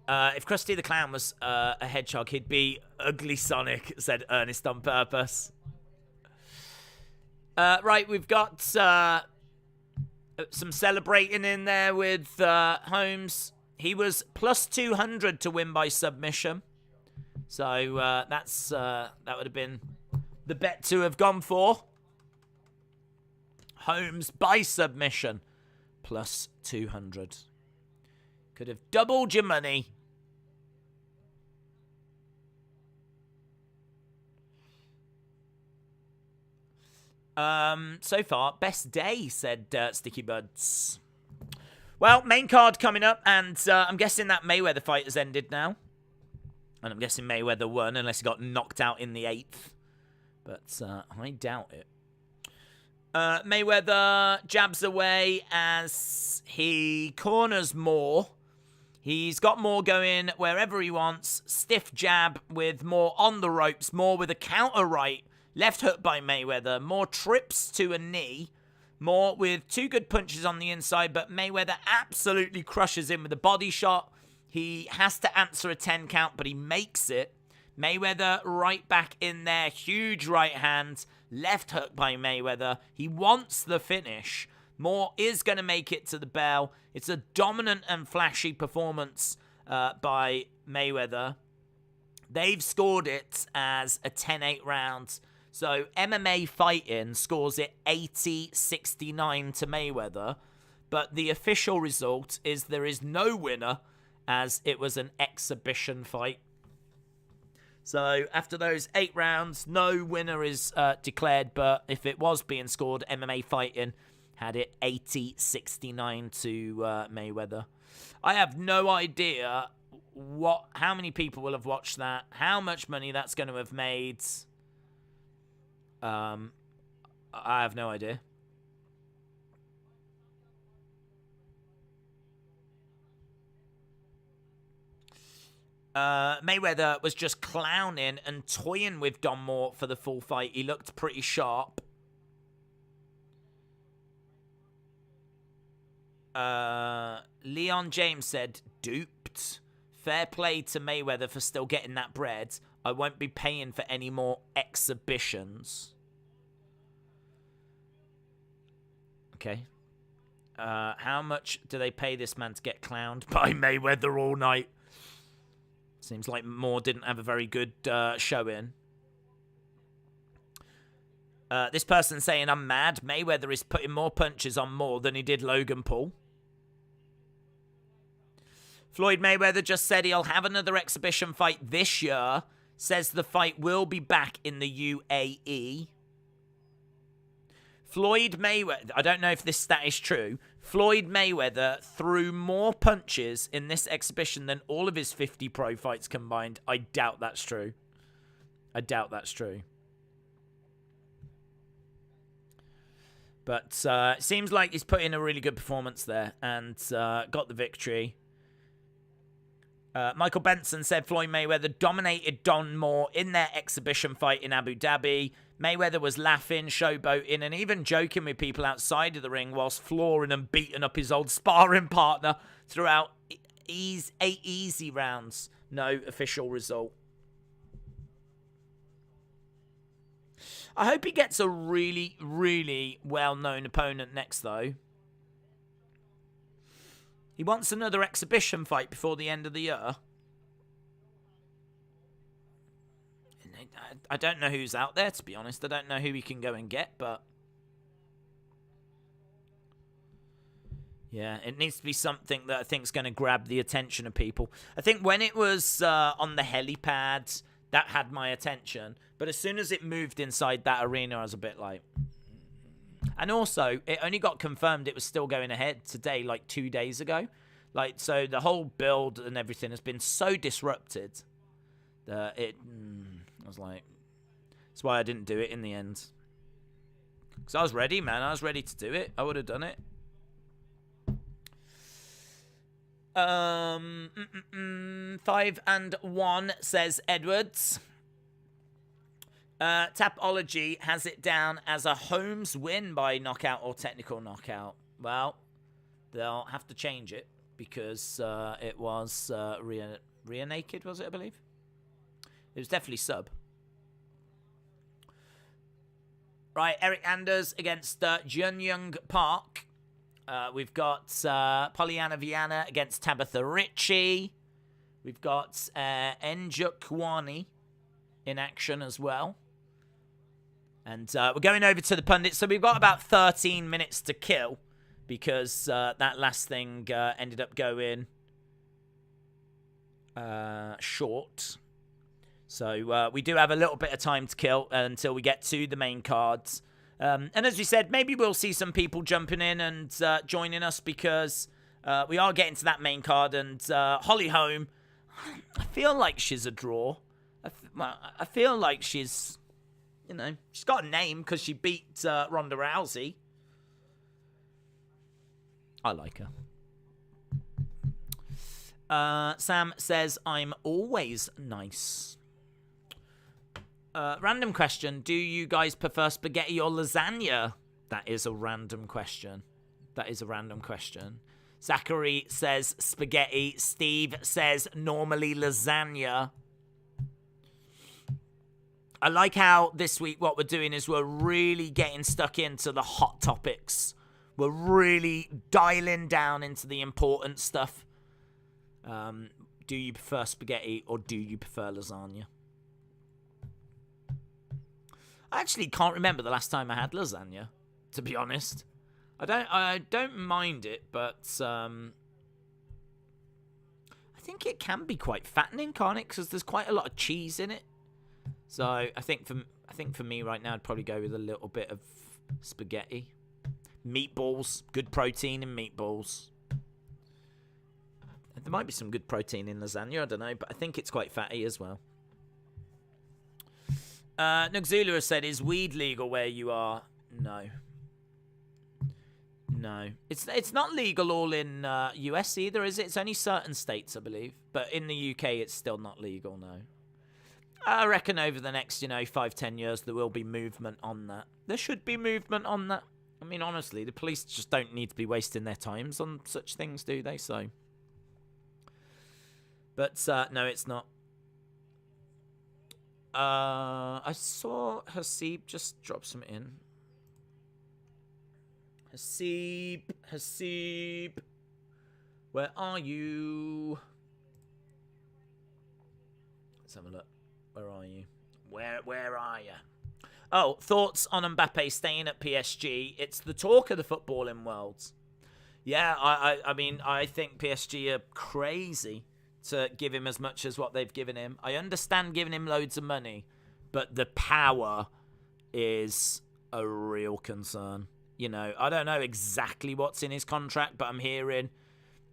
Speaker 1: If Krusty the Clown was a hedgehog, he'd be Ugly Sonic, said Ernest on purpose. Right, we've got some celebrating in there with Holmes. He was plus 200 to win by submission. So that would have been the bet to have gone for. Holmes by submission, plus 200. Could have doubled your money. So far, best day, said Sticky Buds. Well, main card coming up, and I'm guessing that Mayweather fight has ended now. And I'm guessing Mayweather won, unless he got knocked out in the 8th. But I doubt it. Mayweather jabs away as he corners more. He's got more going wherever he wants. Stiff jab with more on the ropes, more with a counter right. Left hook by Mayweather. More trips to a knee. More with 2 good punches on the inside, but Mayweather absolutely crushes him with a body shot. He has to answer a 10 count, but he makes it. Mayweather right back in there. Huge right hand. Left hook by Mayweather. He wants the finish. Moore is going to make it to the bell. It's a dominant and flashy performance by Mayweather. They've scored it as a 10-8 round. So MMA Fighting scores it 80-69 to Mayweather. But the official result is there is no winner, as it was an exhibition fight. So after those 8 rounds, no winner is declared. But if it was being scored, MMA Fighting had it 80-69 to Mayweather. I have no idea how many people will have watched that, how much money that's going to have made. I have no idea. Mayweather was just clowning and toying with Don Moore for the full fight. He looked pretty sharp. Leon James said, duped. Fair play to Mayweather for still getting that bread. I won't be paying for any more exhibitions. Okay. How much do they pay this man to get clowned by Mayweather all night? Seems like Moore didn't have a very good showing. This person saying, I'm mad. Mayweather is putting more punches on Moore than he did Logan Paul. Floyd Mayweather just said he'll have another exhibition fight this year. Says the fight will be back in the UAE. Floyd Mayweather, I don't know if this stat is true. Floyd Mayweather threw more punches in this exhibition than all of his 50 pro fights combined. I doubt that's true. I doubt that's true. But it seems like he's put in a really good performance there and got the victory. Michael Benson said Floyd Mayweather dominated Don Moore in their exhibition fight in Abu Dhabi. Mayweather was laughing, showboating, and even joking with people outside of the ring whilst flooring and beating up his old sparring partner throughout 8 easy rounds. No official result. I hope he gets a really, really well-known opponent next, though. He wants another exhibition fight before the end of the year. I don't know who's out there, to be honest. I don't know who he can go and get, but... yeah, it needs to be something that I think is going to grab the attention of people. I think when it was on the helipad, that had my attention. But as soon as it moved inside that arena, I was a bit like... And also, it only got confirmed it was still going ahead today, like 2 days ago. Like, so the whole build and everything has been so disrupted that I was like... That's why I didn't do it in the end. Because I was ready, man. I was ready to do it. I would have done it. 5-1, says Edwards. Tapology has it down as a Holmes win by knockout or technical knockout. Well, they'll have to change it because it was rear naked, was it, I believe? It was definitely sub. Right, Eric Anders against Jun Young Park. We've got Polyana Viana against Tabitha Ritchie. We've got Njuk Kwani in action as well. And we're going over to the pundits. So we've got about 13 minutes to kill because that last thing ended up going short. So we do have a little bit of time to kill until we get to the main cards. And as we said, maybe we'll see some people jumping in and joining us because we are getting to that main card. And Holly Holm, I feel like she's a draw. I feel like she's, you know, she's got a name because she beat Ronda Rousey. I like her. Sam says, I'm always nice. Random question. Do you guys prefer spaghetti or lasagna? That is a random question. Zachary says spaghetti. Steve says normally lasagna. I like how this week what we're doing is we're really getting stuck into the hot topics. We're really dialing down into the important stuff. Do you prefer spaghetti or do you prefer lasagna? I actually can't remember the last time I had lasagna, to be honest. I don't mind it, but I think it can be quite fattening, can't it? Because there's quite a lot of cheese in it. So I think for me right now, I'd probably go with a little bit of spaghetti. Meatballs, good protein in meatballs. There might be some good protein in lasagna, I don't know, but I think it's quite fatty as well. Nugzula has said, is weed legal where you are? No. It's not legal all in US either, is it? It's only certain states, I believe. But in the UK, it's still not legal, no. I reckon over the next, 5-10 years, there will be movement on that. There should be movement on that. I mean, honestly, the police just don't need to be wasting their times on such things, do they? So, but no, it's not. I saw Hasib just drop some in. Hasib, where are you? Let's have a look. Where are you? Where are you? Oh, thoughts on Mbappe staying at PSG? It's the talk of the footballing world. Yeah, I mean, I think PSG are crazy to give him as much as what they've given him. I understand giving him loads of money, but the power is a real concern. I don't know exactly what's in his contract, but I'm hearing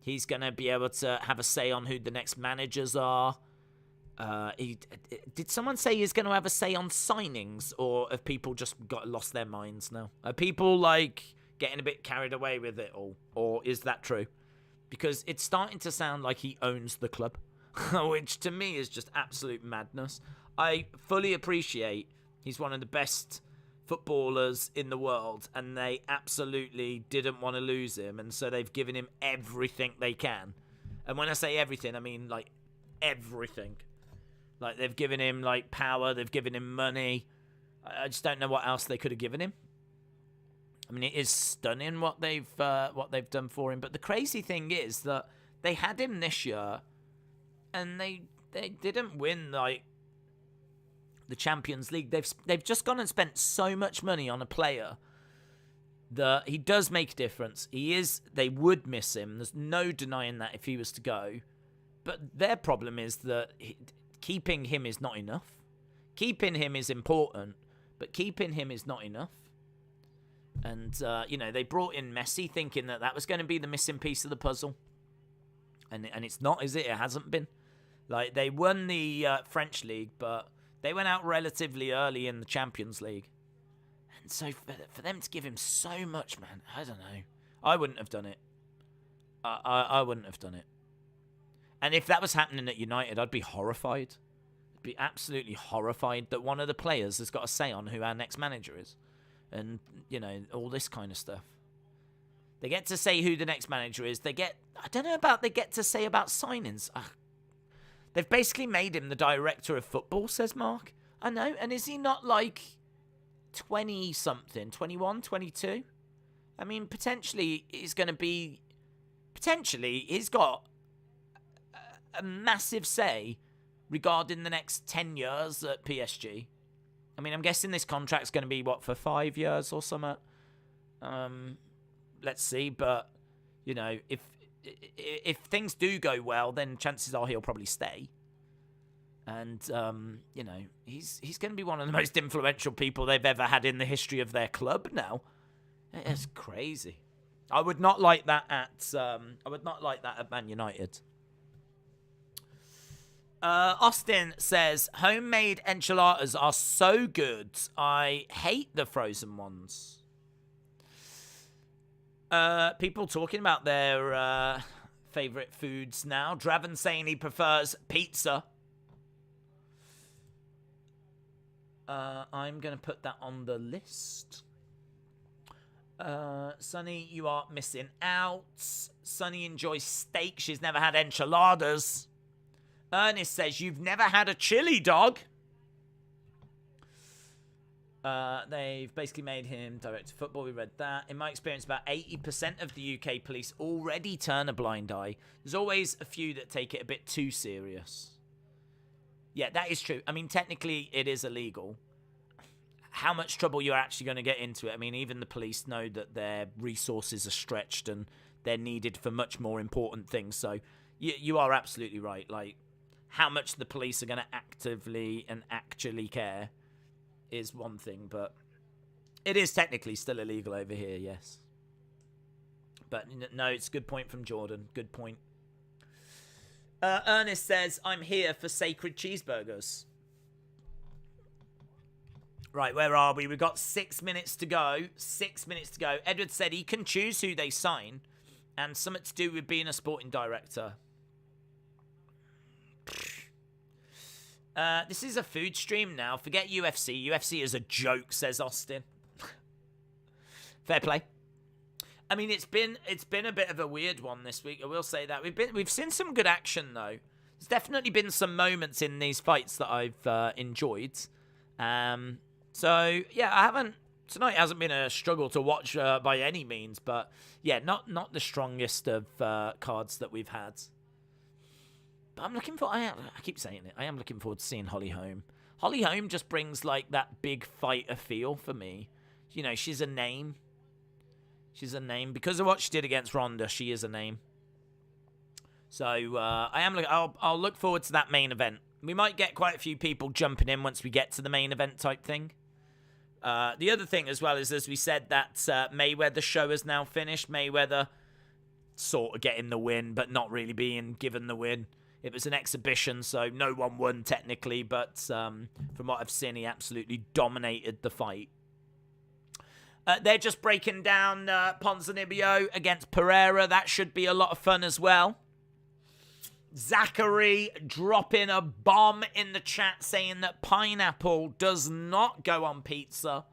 Speaker 1: he's going to be able to have a say on who the next managers are. Did someone say he's going to have a say on signings, or have people just lost their minds now? Are people getting a bit carried away with it all, or is that true? Because it's starting to sound like he owns the club, which to me is just absolute madness. I fully appreciate he's one of the best footballers in the world, and they absolutely didn't want to lose him, and so they've given him everything they can. And when I say everything, I mean everything. They've given him power, they've given him money. I just don't know what else they could have given him. I mean, it is stunning what they've done for him. But the crazy thing is that they had him this year, and they didn't win the Champions League. They've just gone and spent so much money on a player that he does make a difference. They would miss him. There's no denying that if he was to go. But their problem is that keeping him is not enough. Keeping him is important, but keeping him is not enough. And, they brought in Messi thinking that was going to be the missing piece of the puzzle. And it's not, is it? It hasn't been. They won the French league, but they went out relatively early in the Champions League. And so for them to give him so much, man, I don't know. I wouldn't have done it. I wouldn't have done it. And if that was happening at United, I'd be horrified. I'd be absolutely horrified that one of the players has got a say on who our next manager is. And, all this kind of stuff. They get to say who the next manager is. They get to say about signings. They've basically made him the director of football, says Mark. I know. And is he not 20-something, 21, 22. I mean, potentially he's going to be... Potentially, he's got a massive say regarding the next 10 years at PSG. I mean, I'm guessing this contract's going to be, what, for 5 years or something? Let's see, but, you know, if things do go well, then chances are he'll probably stay. And, you know, he's going to be one of the most influential people they've ever had in the history of their club now. It's crazy. I would not like that at Man United. Austin says, homemade enchiladas are so good. I hate the frozen ones. People talking about their favorite foods now. Draven saying he prefers pizza. I'm going to put that on the list. Sunny, you are missing out. Sunny enjoys steak. She's never had enchiladas. Ernest says, you've never had a chili dog. They've basically made him director of football. We read that. In my experience, about 80% of the UK police already turn a blind eye. There's always a few that take it a bit too serious. Yeah, that is true. I mean, technically, it is illegal. How much trouble you're actually going to get into it? I mean, even the police know that their resources are stretched and they're needed for much more important things. So you are absolutely right. Like, how much the police are going to actively and actually care is one thing, but it is technically still illegal over here, yes. But no, it's a good point from Jordan. Good point. Ernest says, I'm here for sacred cheeseburgers. Right, where are we? We've got 6 minutes to go. 6 minutes to go. Edward said he can choose who they sign and something to do with being a sporting director. This is a food stream now. Forget UFC. UFC is a joke, says Austin. Fair play. I mean, it's been a bit of a weird one this week. I will say that we've seen some good action though. There's definitely been some moments in these fights that I've enjoyed. So yeah, tonight hasn't been a struggle to watch by any means, but yeah, not the strongest of cards that we've had. But I'm looking for. I keep saying it. I am looking forward to seeing Holly Holm. Holly Holm just brings like that big fighter feel for me. You know, she's a name. She's a name because of what she did against Ronda. She is a name. So I am. I'll look forward to that main event. We might get quite a few people jumping in once we get to the main event type thing. The other thing as well is, as we said, that Mayweather show is now finished. Mayweather sort of getting the win, but not really being given the win. It was an exhibition, so no one won technically, but from what I've seen, he absolutely dominated the fight. They're just breaking down Ponzinibbio against Pereira. That should be a lot of fun as well. Zachary dropping a bomb in the chat saying that pineapple does not go on pizza.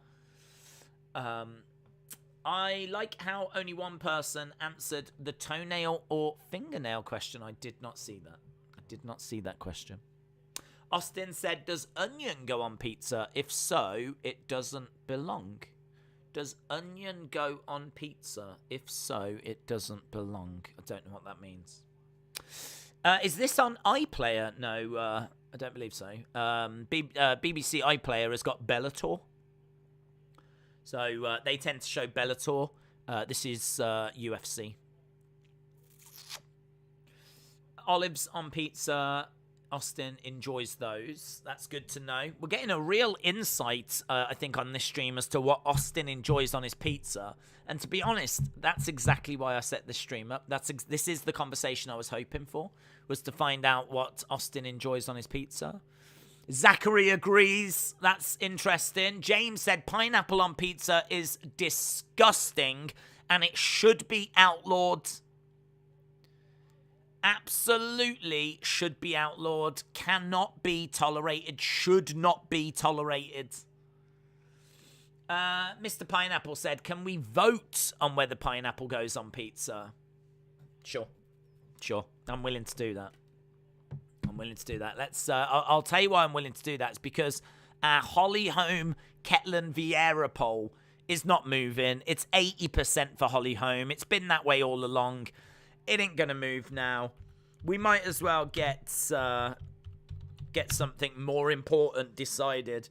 Speaker 1: I like how only one person answered the toenail or fingernail question. I did not see that. I did not see that question. Austin said, does onion go on pizza? If so, it doesn't belong. Does onion go on pizza? If so, it doesn't belong. I don't know what that means. Is this on iPlayer? No, I don't believe so. BBC iPlayer has got Bellator. So they tend to show Bellator. This is UFC. Olives on pizza. Austin enjoys those. That's good to know. We're getting a real insight, I think, on this stream as to what Austin enjoys on his pizza. And to be honest, that's exactly why I set this stream up. This is the conversation I was hoping for, was to find out what Austin enjoys on his pizza. Zachary agrees. That's interesting. James said pineapple on pizza is disgusting and it should be outlawed. Absolutely should be outlawed. Cannot be tolerated. Should not be tolerated. Mr. Pineapple said, can we vote on whether pineapple goes on pizza? Sure. I'm willing to do that. Let's. I'll tell you why I'm willing to do that. It's because our Holly Holm Ketlen Vieira poll is not moving. It's 80% for Holly Holm. It's been that way all along. It ain't going to move now. We might as well get something more important decided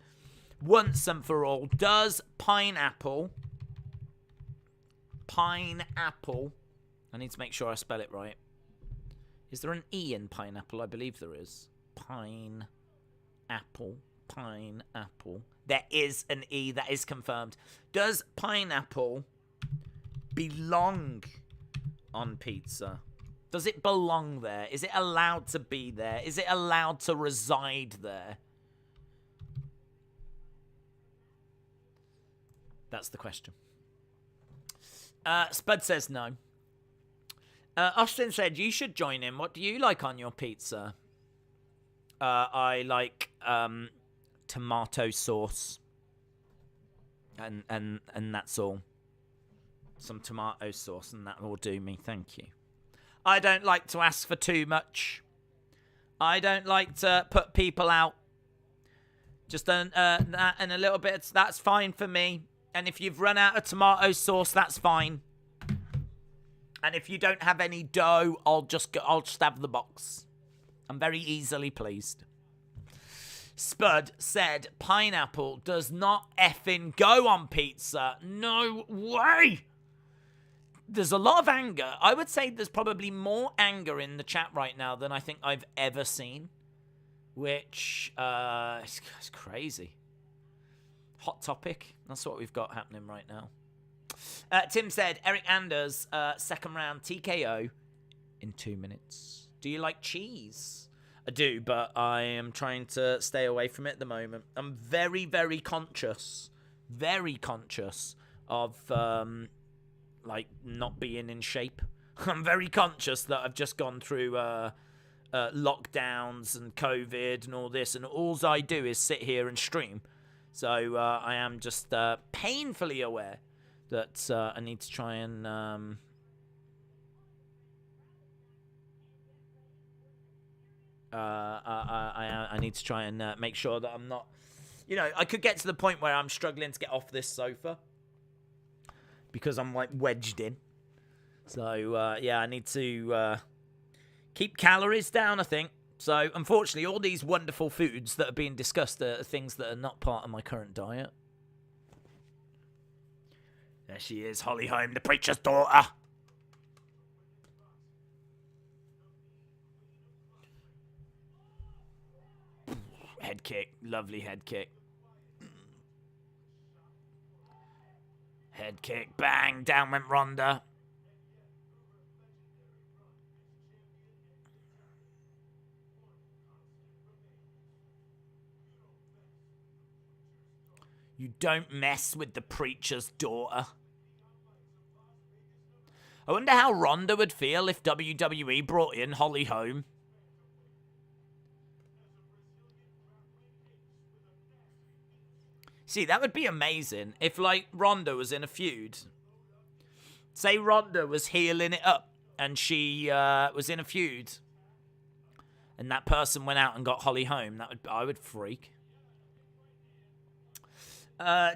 Speaker 1: once and for all. Does pineapple, I need to make sure I spell it right. Is there an E in pineapple? I believe there is. Pineapple. There is an E, that is confirmed. Does pineapple belong on pizza? Does it belong there? Is it allowed to be there? Is it allowed to reside there? That's the question. Spud says no. Austin said, you should join in. What do you like on your pizza? I like tomato sauce. And that's all. Some tomato sauce and that will do me, thank you. I don't like to ask for too much. I don't like to put people out. Just that and a little bit, that's fine for me. And if you've run out of tomato sauce, that's fine. And if you don't have any dough, I'll just have the box. I'm very easily pleased. Spud said pineapple does not effing go on pizza. No way. There's a lot of anger. I would say there's probably more anger in the chat right now than I think I've ever seen. Which, it's crazy. Hot topic. That's what we've got happening right now. Tim said, Eric Anders, second round TKO in 2 minutes. Do you like cheese? I do, but I am trying to stay away from it at the moment. I'm very, very conscious of, like, not being in shape. I'm very conscious that I've just gone through lockdowns and COVID and all this, and all I do is sit here and stream. So I am just painfully aware that I need to try and I need to try and make sure that I'm not, you know, I could get to the point where I'm struggling to get off this sofa because I'm like wedged in. So yeah, I need to keep calories down, I think. So unfortunately, all these wonderful foods that are being discussed are things that are not part of my current diet. There she is, Holly Holm, the preacher's daughter. Head kick, lovely head kick. Head kick, bang, down went Ronda. You don't mess with the preacher's daughter. I wonder how Ronda would feel if WWE brought in Holly Holm. See, that would be amazing if, like, Ronda was in a feud. Say Ronda was healing it up and she was in a feud. And that person went out and got Holly Holm. I would freak.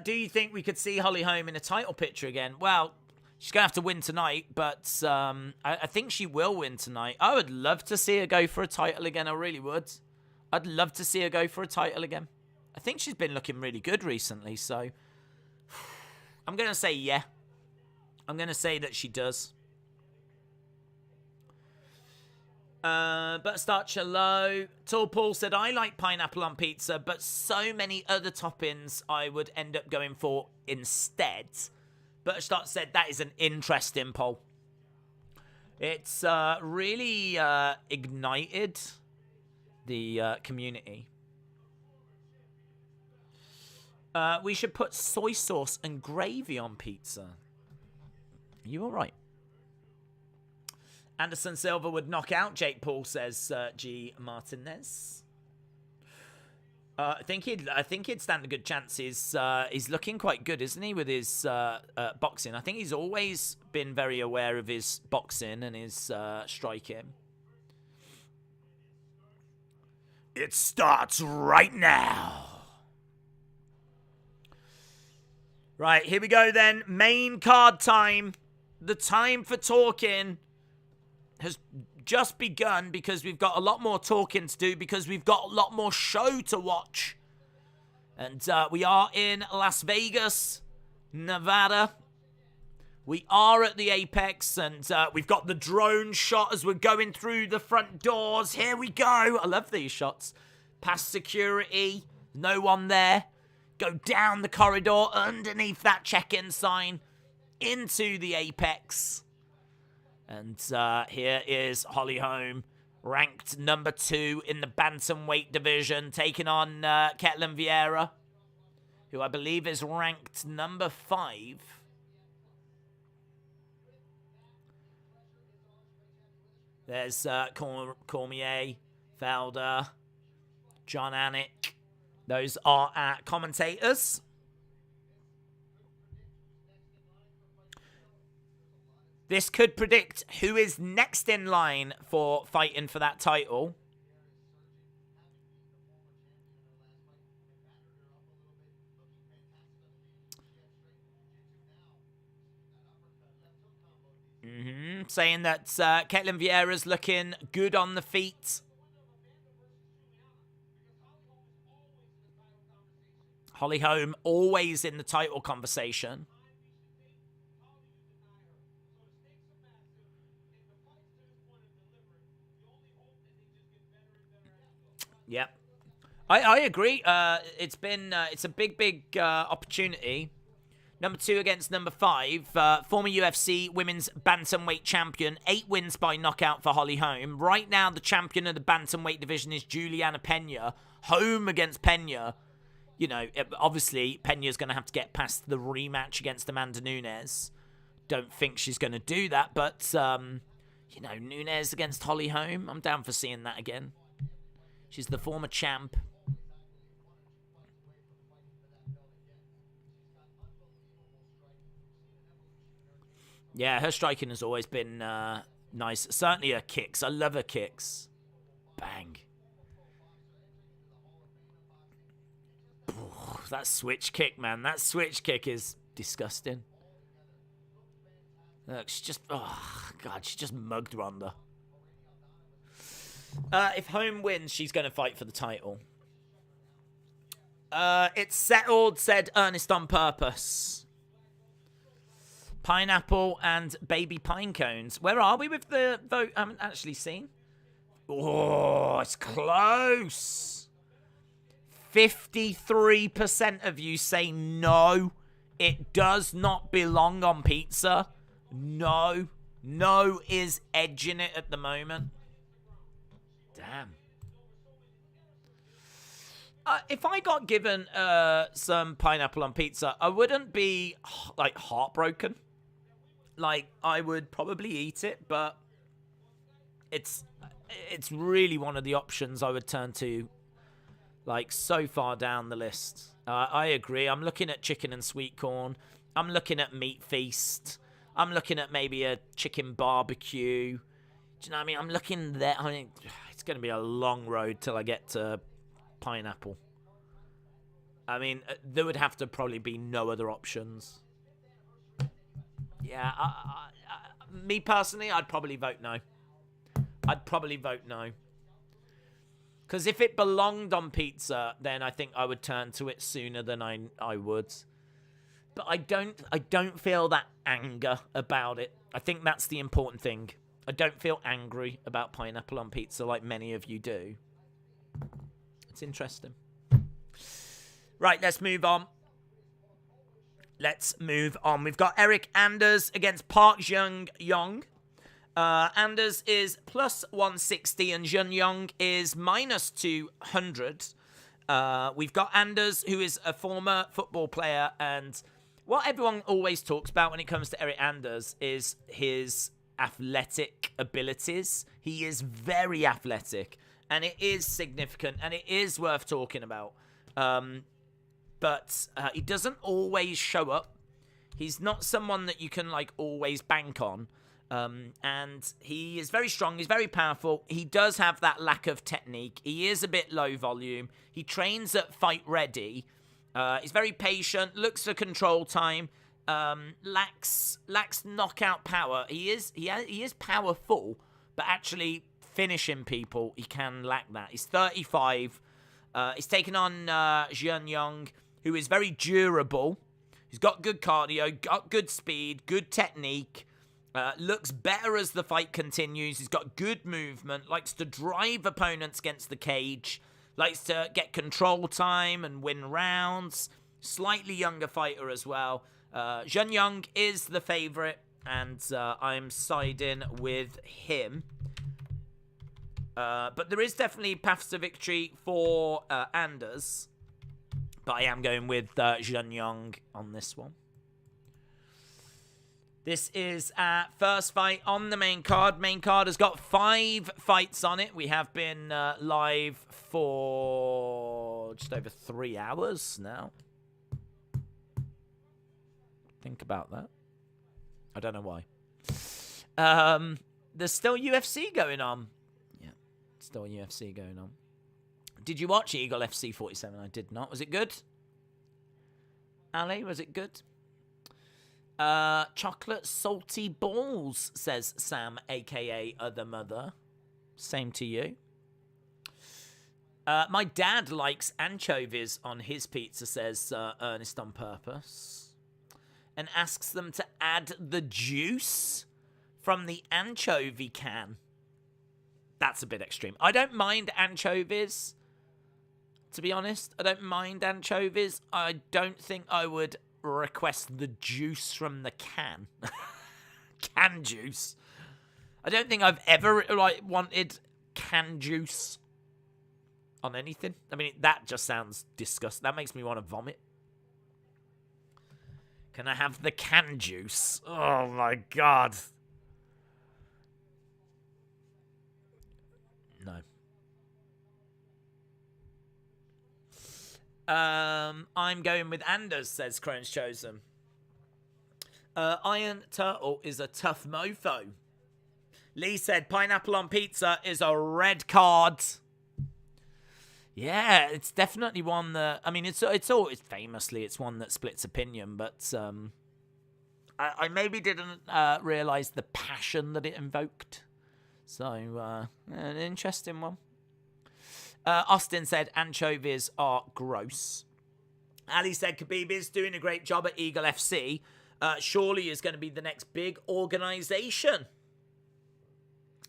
Speaker 1: Do you think we could see Holly Holm in a title picture again? Well, she's going to have to win tonight, but I think she will win tonight. I would love to see her go for a title again. I really would. I'd love to see her go for a title again. I think she's been looking really good recently, so I'm going to say yeah. I'm going to say that she does. But start low. Tall Paul said, I like pineapple on pizza, but so many other toppings I would end up going for instead. But Start said, that is an interesting poll. It's really ignited the community. We should put soy sauce and gravy on pizza. Are you all right? Anderson Silva would knock out Jake Paul, says G. Martinez. I think he'd stand a good chance. He's looking quite good, isn't he, with his boxing? I think he's always been very aware of his boxing and his striking. It starts right now. Right, here we go then. Main card time. The time for talking has just begun because we've got a lot more talking to do because we've got a lot more show to watch. And we are in Las Vegas, Nevada. We are at the Apex, and we've got the drone shot as we're going through the front doors. Here we go. I love these shots. Past security. No one there. Go down the corridor underneath that check-in sign into the Apex. And here is Holly Holm, ranked number 2 in the bantamweight division, taking on Ketlin Vieira, who I believe is ranked number 5. There's Cormier, Felder, John Anik. Those are our commentators. This could predict who is next in line for fighting for that title. Saying that Ketlin Vieira's looking good on the feet. Holly Holm always in the title conversation. Yep. I agree. It's a big opportunity. Number 2 against number 5. Former UFC women's bantamweight champion. 8 wins by knockout for Holly Holm. Right now, the champion of the bantamweight division is Juliana Pena. Holm against Pena. You know, obviously, Pena's going to have to get past the rematch against Amanda Nunes. Don't think she's going to do that, but, you know, Nunes against Holly Holm. I'm down for seeing that again. She's the former champ. Yeah, her striking has always been nice. Certainly her kicks. I love her kicks. Bang. That switch kick, man. That switch kick is disgusting. Look, she just... Oh, God, she just mugged Ronda. If Holm wins, she's going to fight for the title. It's settled, said Ernest on purpose. Pineapple and baby pine cones. Where are we with the vote? I haven't actually seen. Oh, it's close. 53% of you say no. It does not belong on pizza. No. No is edging it at the moment. Damn. If I got given some pineapple on pizza, I wouldn't be, like, heartbroken. Like, I would probably eat it, but it's really one of the options I would turn to, like, so far down the list. I agree. I'm looking at chicken and sweet corn. I'm looking at meat feast. I'm looking at maybe a chicken barbecue. Do you know what I mean? I'm looking there. I mean, it's going to be a long road till I get to pineapple. I mean, there would have to probably be no other options. Yeah, me personally, I'd probably vote no. I'd probably vote no. Because if it belonged on pizza, then I think I would turn to it sooner than I would. But I don't feel that anger about it. I think that's the important thing. I don't feel angry about pineapple on pizza like many of you do. It's interesting. Right, let's move on. We've got Eric Anders against Park Jung-yong. Anders is plus 160 and Jun-yong is minus 200. We've got Anders, who is a former football player, and what everyone always talks about when it comes to Eric Anders is his athletic abilities. He is very athletic, and it is significant, and it is worth talking about. But he doesn't always show up. He's not someone that you can, like, always bank on. And he is very strong. He's very powerful. He does have that lack of technique. He is a bit low volume. He trains at Fight Ready. He's very patient, looks for control time, lacks knockout power. He is powerful, but actually finishing people, he can lack that. He's 35. He's taken on Zhen Young, who is very durable. He's got good cardio, got good speed, good technique. Looks better as the fight continues. He's got good movement, likes to drive opponents against the cage, likes to get control time and win rounds. Slightly younger fighter as well. Zhen Young is the favorite, and I'm siding with him. But there is definitely paths to victory for Anders. But I am going with Zhen Young on this one. This is our first fight on the main card. Main card has got 5 fights on it. We have been live for just over 3 hours now. Think about that. I don't know why. There's still UFC going on. Yeah, still UFC going on. Did you watch Eagle FC 47? I did not. Was it good? Ali, was it good? Chocolate salty balls, says Sam, a.k.a. Other Mother. Same to you. My dad likes anchovies on his pizza, says Ernest on purpose. And asks them to add the juice from the anchovy can. That's a bit extreme. I don't mind anchovies, to be honest. I don't mind anchovies. I don't think I would request the juice from the can. Can juice. I don't think I've ever wanted can juice on anything. I mean, that just sounds disgusting. That makes me want to vomit. Can I have the can juice? Oh my god. No. I'm going with Anders, says Crone's Chosen. Iron Turtle is a tough mofo. Lee said pineapple on pizza is a red card. Yeah, it's definitely one that, I mean, it's always famously, it's one that splits opinion, but I maybe didn't realise the passion that it invoked. So, an interesting one. Austin said anchovies are gross. Ali said Khabib is doing a great job at Eagle FC. Surely is going to be the next big organisation.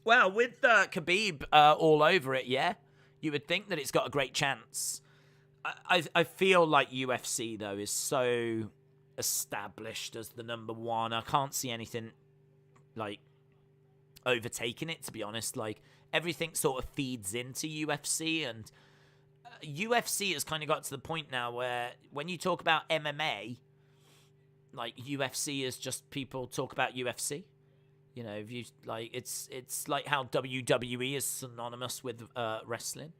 Speaker 1: Well, with Khabib all over it, yeah, you would think that it's got a great chance. I feel like UFC, though, is so established as the number one. I can't see anything, like, overtaking it, to be honest. Like, everything sort of feeds into UFC, and UFC has kind of got to the point now where when you talk about MMA, like, UFC is just people talk about UFC. You know, if you like, it's like how WWE is synonymous with wrestling.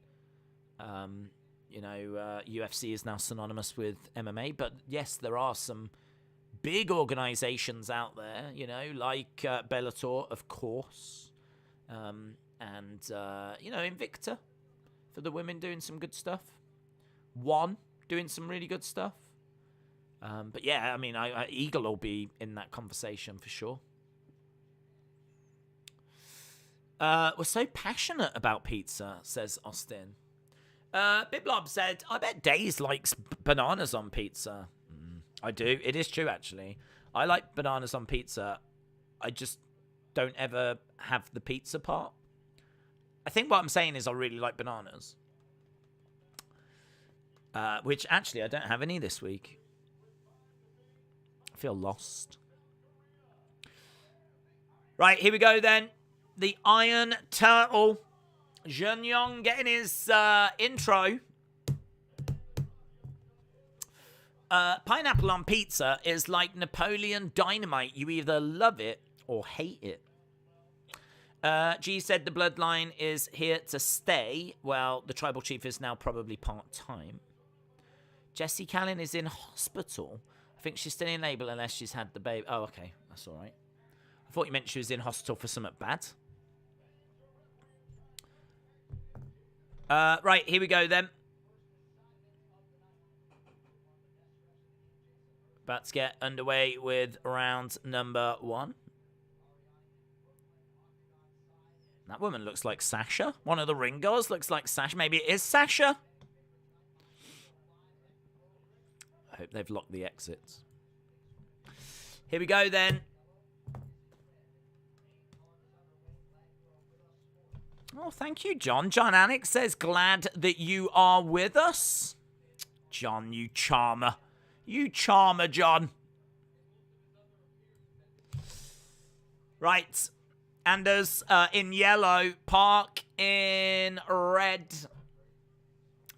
Speaker 1: You know, UFC is now synonymous with MMA, but yes, there are some big organizations out there, you know, like Bellator, of course, and you know, Invicta for the women doing some good stuff. One doing some really good stuff. But yeah, I mean, Eagle will be in that conversation for sure. We're so passionate about pizza, says Austin. Biblob said, I bet Days likes bananas on pizza. I do. It is true, actually. I like bananas on pizza. I just don't ever have the pizza part. I think what I'm saying is I really like bananas. Which, actually, I don't have any this week. I feel lost. Right, here we go then. The Iron Turtle. Zhen Yong getting his intro. Pineapple on pizza is like Napoleon Dynamite. You either love it or hate it. G said the bloodline is here to stay. Well, the tribal chief is now probably part-time. Jessie Callan is in hospital. I think she's still in label unless she's had the baby. Oh, okay. That's all right. I thought you meant she was in hospital for something bad. Right, here we go then. About to get underway with round number 1. That woman looks like Sasha. One of the ring girls looks like Sasha. Maybe it is Sasha. I hope they've locked the exits. Here we go then. Oh, thank you, John. John Anik says, glad that you are with us. John, you charmer. You charmer, John. Right. Anders in yellow. Park in red.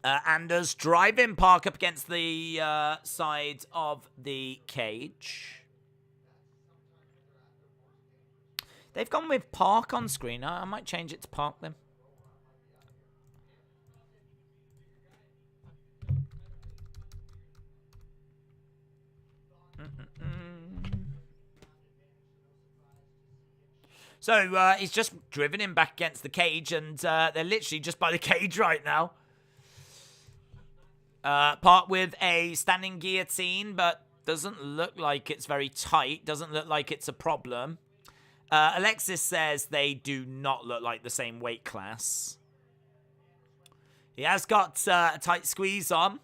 Speaker 1: Anders driving Park up against the side of the cage. They've gone with Park on screen. I might change it to Park then. So he's just driven him back against the cage, and they're literally just by the cage right now. Park with a standing guillotine, but doesn't look like it's very tight. Doesn't look like it's a problem. Alexis says they do not look like the same weight class. He has got a tight squeeze on.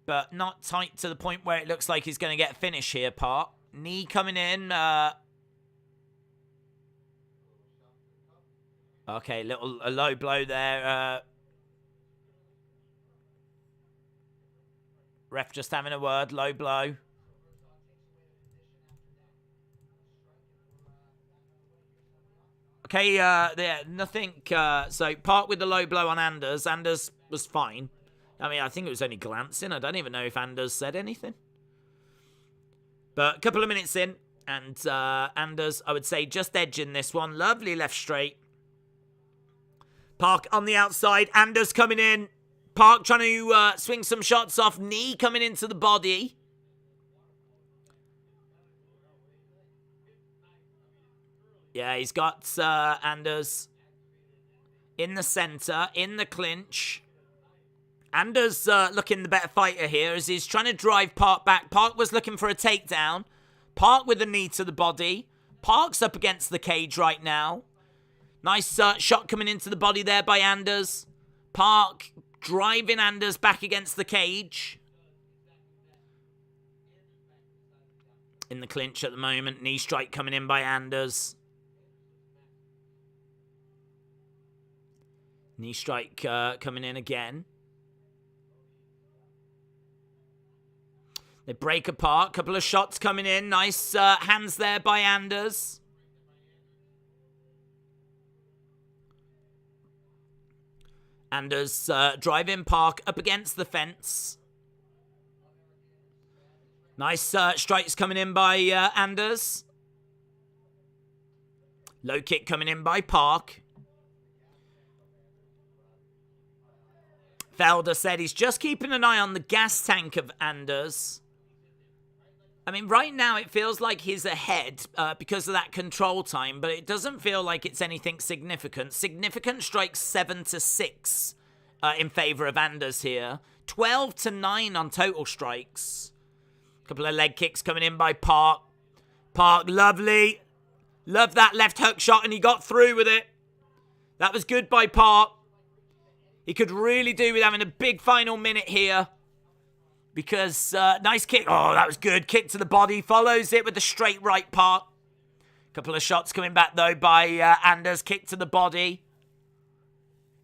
Speaker 1: But not tight to the point where it looks like he's going to get a finish here, Park. Knee coming in. Okay, a low blow there. Ref just having a word. Low blow. Okay, yeah, nothing. So, Park with the low blow on Anders. Anders was fine. I mean, I think it was only glancing. I don't even know if Anders said anything. But a couple of minutes in, and Anders, I would say, just edging this one. Lovely left straight. Park on the outside. Anders coming in. Park trying to swing some shots off. Knee coming into the body. Yeah, he's got Anders in the center, in the clinch. Anders looking the better fighter here as he's trying to drive Park back. Park was looking for a takedown. Park with a knee to the body. Park's up against the cage right now. Nice shot coming into the body there by Anders. Park driving Anders back against the cage. In the clinch at the moment. Knee strike coming in by Anders. Knee strike coming in again. They break apart. Couple of shots coming in. Nice hands there by Anders. Anders driving Park up against the fence. Nice strikes coming in by Anders. Low kick coming in by Park. Felder said he's just keeping an eye on the gas tank of Anders. I mean, right now it feels like he's ahead because of that control time, but it doesn't feel like it's anything significant. Significant strikes 7-6 in favor of Anders here. 12-9 on total strikes. Couple of leg kicks coming in by Park. Park, lovely. Love that left hook shot, and he got through with it. That was good by Park. He could really do with having a big final minute here. Because, nice kick. Oh, that was good. Kick to the body. Follows it with the straight right, Park. Couple of shots coming back, though, by Anders. Kick to the body.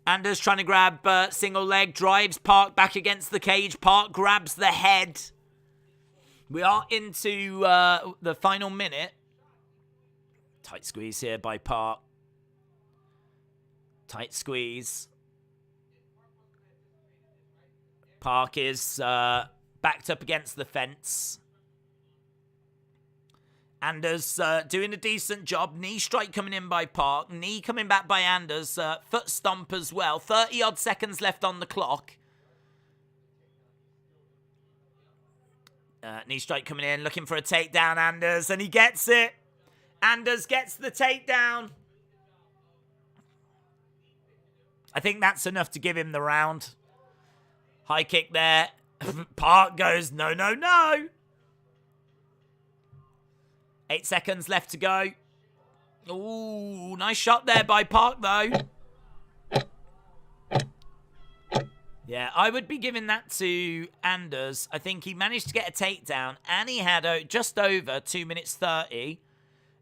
Speaker 1: Anders trying to grab single leg. Drives Park back against the cage. Park grabs the head. We are into the final minute. Tight squeeze here by Park. Tight squeeze. Park is backed up against the fence. Anders doing a decent job. Knee strike coming in by Park. Knee coming back by Anders. Foot stomp as well. 30-odd seconds left on the clock. Knee strike coming in. Looking for a takedown, Anders. And he gets it. Anders gets the takedown. I think that's enough to give him the round. High kick there. Park goes, no, no, no. 8 seconds left to go. Ooh, nice shot there by Park, though. Yeah, I would be giving that to Anders. I think he managed to get a takedown, and he had just over 2 minutes 30.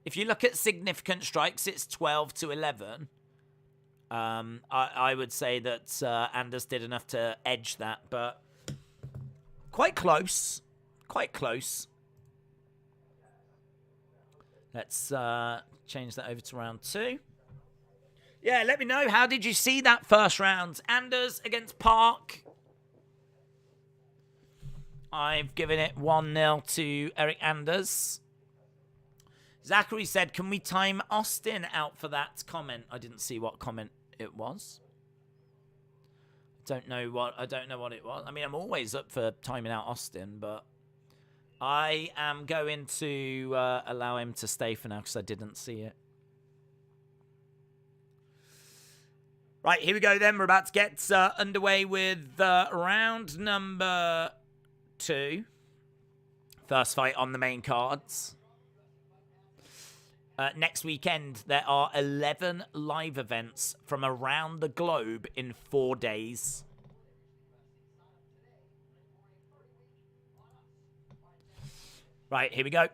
Speaker 1: If you look at significant strikes, it's 12 to 11. I would say that Anders did enough to edge that, but quite close. Quite close. Let's change that over to round 2. Yeah, let me know. How did you see that first round? Anders against Park. I've given it 1-0 to Eric Anders. Zachary said, can we time Austin out for that comment? I didn't see what comment it was. I don't know what it was. I mean, I'm always up for timing out Austin, but I am going to allow him to stay for now because I didn't see it. Right, here we go then. We're about to get underway with round number 2. First fight on the main cards. Next weekend, there are 11 live events from around the globe in 4 days. Right, here we go.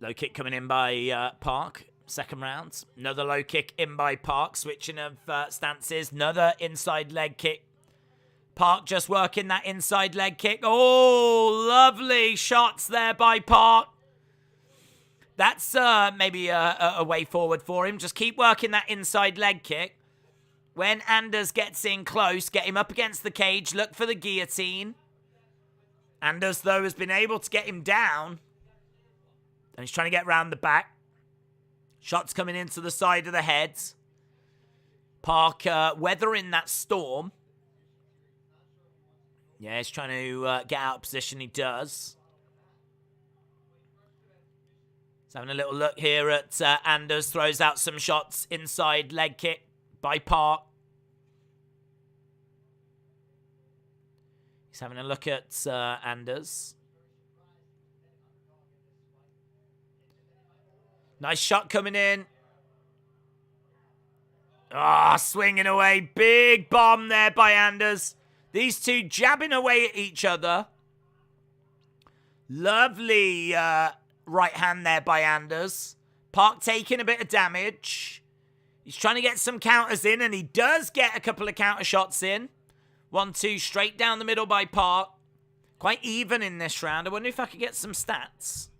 Speaker 1: Low kick coming in by Park. Second round. Another low kick in by Park. Switching of stances. Another inside leg kick. Park just working that inside leg kick. Oh, lovely shots there by Park. That's maybe a way forward for him. Just keep working that inside leg kick. When Anders gets in close, get him up against the cage. Look for the guillotine. Anders, though, has been able to get him down. And he's trying to get round the back. Shots coming into the side of the head. Park weathering that storm. Yeah, he's trying to get out of position. He does. He's having a little look here at Anders. Throws out some shots. Inside leg kick by Park. He's having a look at Anders. Nice shot coming in. Ah, swinging away. Big bomb there by Anders. These two jabbing away at each other. Lovely right hand there by Anders. Park taking a bit of damage. He's trying to get some counters in, and he does get a couple of counter shots in. 1-2 straight down the middle by Park. Quite even in this round. I wonder if I could get some stats.